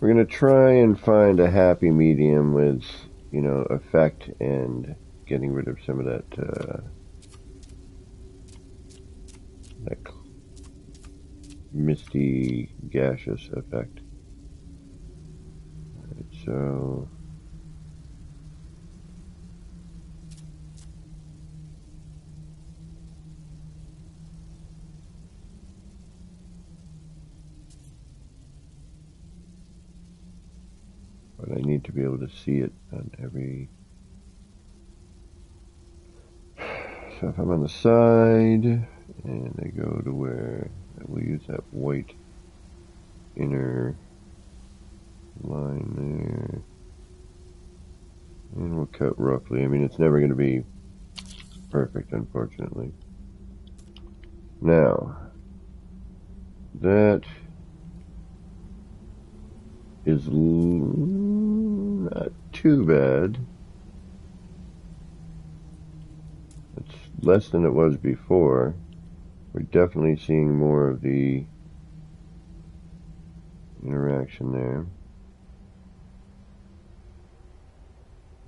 We're going to try and find a happy medium with, you know, effect and getting rid of some of that, that misty, gaseous effect. Alright, so... But I need to be able to see it on every... So if I'm on the side, and I go to where I will use that white inner line there, and we'll cut roughly. I mean, it's never going to be perfect, unfortunately. Now, that is not too bad. It's less than it was before. We're definitely seeing more of the interaction there.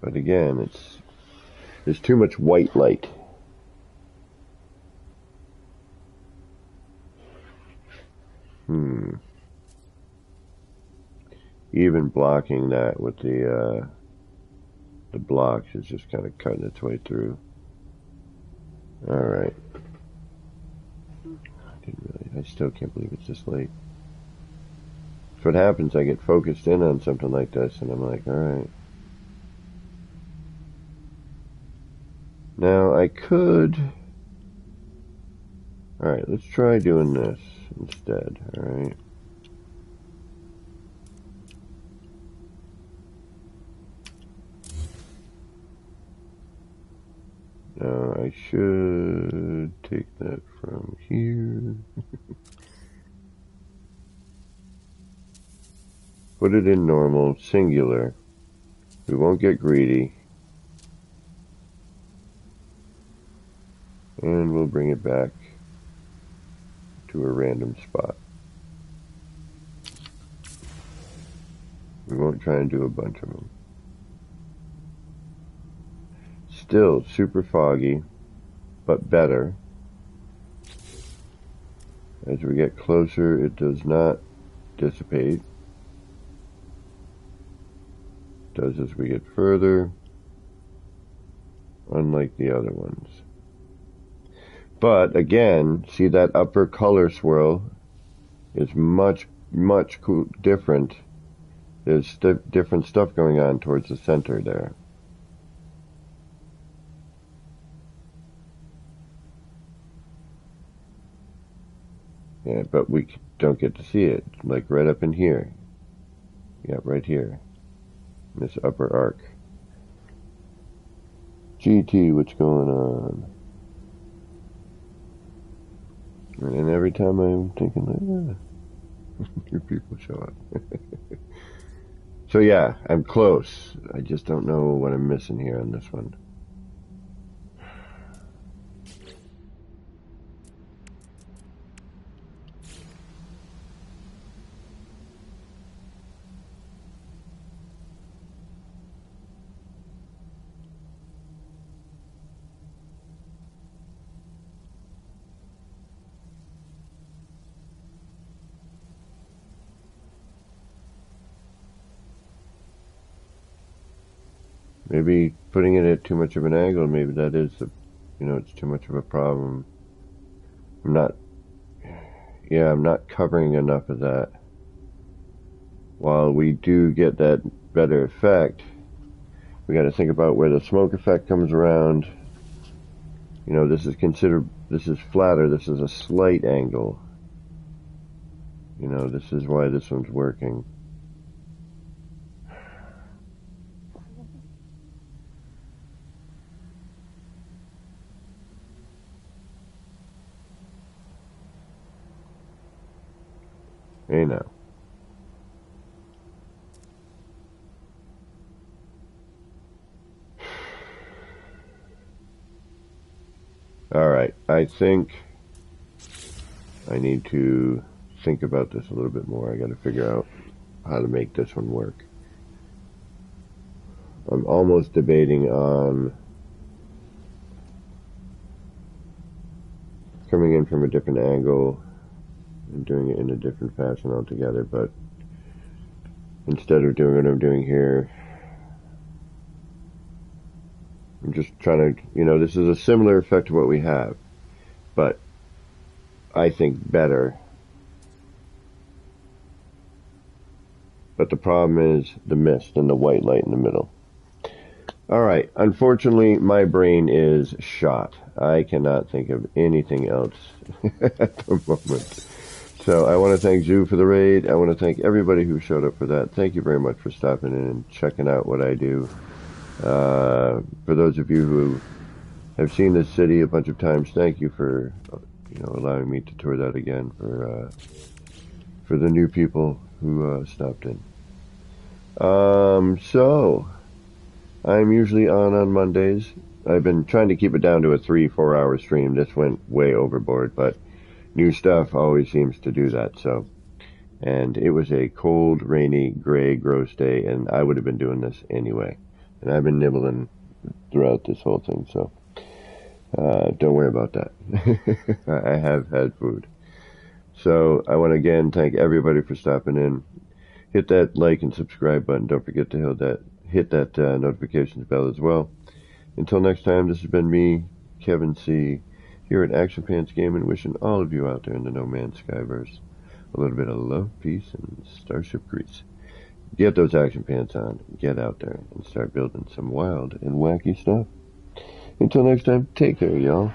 But again, there's too much white light. Even blocking that with the blocks is just kind of cutting its way through. Alright. I still can't believe it's this late. That's what happens, I get focused in on something like this and I'm like, alright. Now I could... Alright, let's try doing this instead, alright? Now I should take that from here. Put it in normal, singular. We won't get greedy. And we'll bring it back to a random spot. We won't try and do a bunch of them. Still super foggy, but better. As we get closer, it does not dissipate. It does as we get further, unlike the other ones. But again, see that upper color swirl is much different. There's different stuff going on towards the center there. Yeah, but we don't get to see it, like right up in here. Yeah, right here. In this upper arc. GT, what's going on? And every time I'm thinking like, your people show up. So yeah, I'm close. I just don't know what I'm missing here on this one. Maybe putting it at too much of an angle, maybe that is, it's too much of a problem. I'm not covering enough of that. While we do get that better effect, we got to think about where the smoke effect comes around. This is flatter, this is a slight angle. This is why this one's working. Hey now. Alright, I think I need to think about this a little bit more. I got to figure out how to make this one work. I'm almost debating on coming in from a different angle and doing it in a different fashion altogether, but instead of doing what I'm doing here, I'm just trying to, this is a similar effect to what we have, but I think better. But the problem is the mist and the white light in the middle. Alright, unfortunately my brain is shot. I cannot think of anything else at the moment. So I want to thank Zoo for the raid. I want to thank everybody who showed up for that. Thank you very much for stopping in and checking out what I do. For those of you who have seen this city a bunch of times, thank you for allowing me to tour that again for the new people who stopped in. So I'm usually on Mondays. I've been trying to keep it down to a 3-4 hour stream. This went way overboard, but new stuff always seems to do that. So, and it was a cold, rainy, gray, gross day, and I would have been doing this anyway. And I've been nibbling throughout this whole thing, so don't worry about that. I have had food. So I want to again thank everybody for stopping in. Hit that like and subscribe button. Don't forget to hit that notifications bell as well. Until next time, this has been me, Kevin C., here at Action Pants Gaming, wishing all of you out there in the No Man's Skyverse a little bit of love, peace, and Starship grease. Get those action pants on, get out there, and start building some wild and wacky stuff. Until next time, take care, y'all.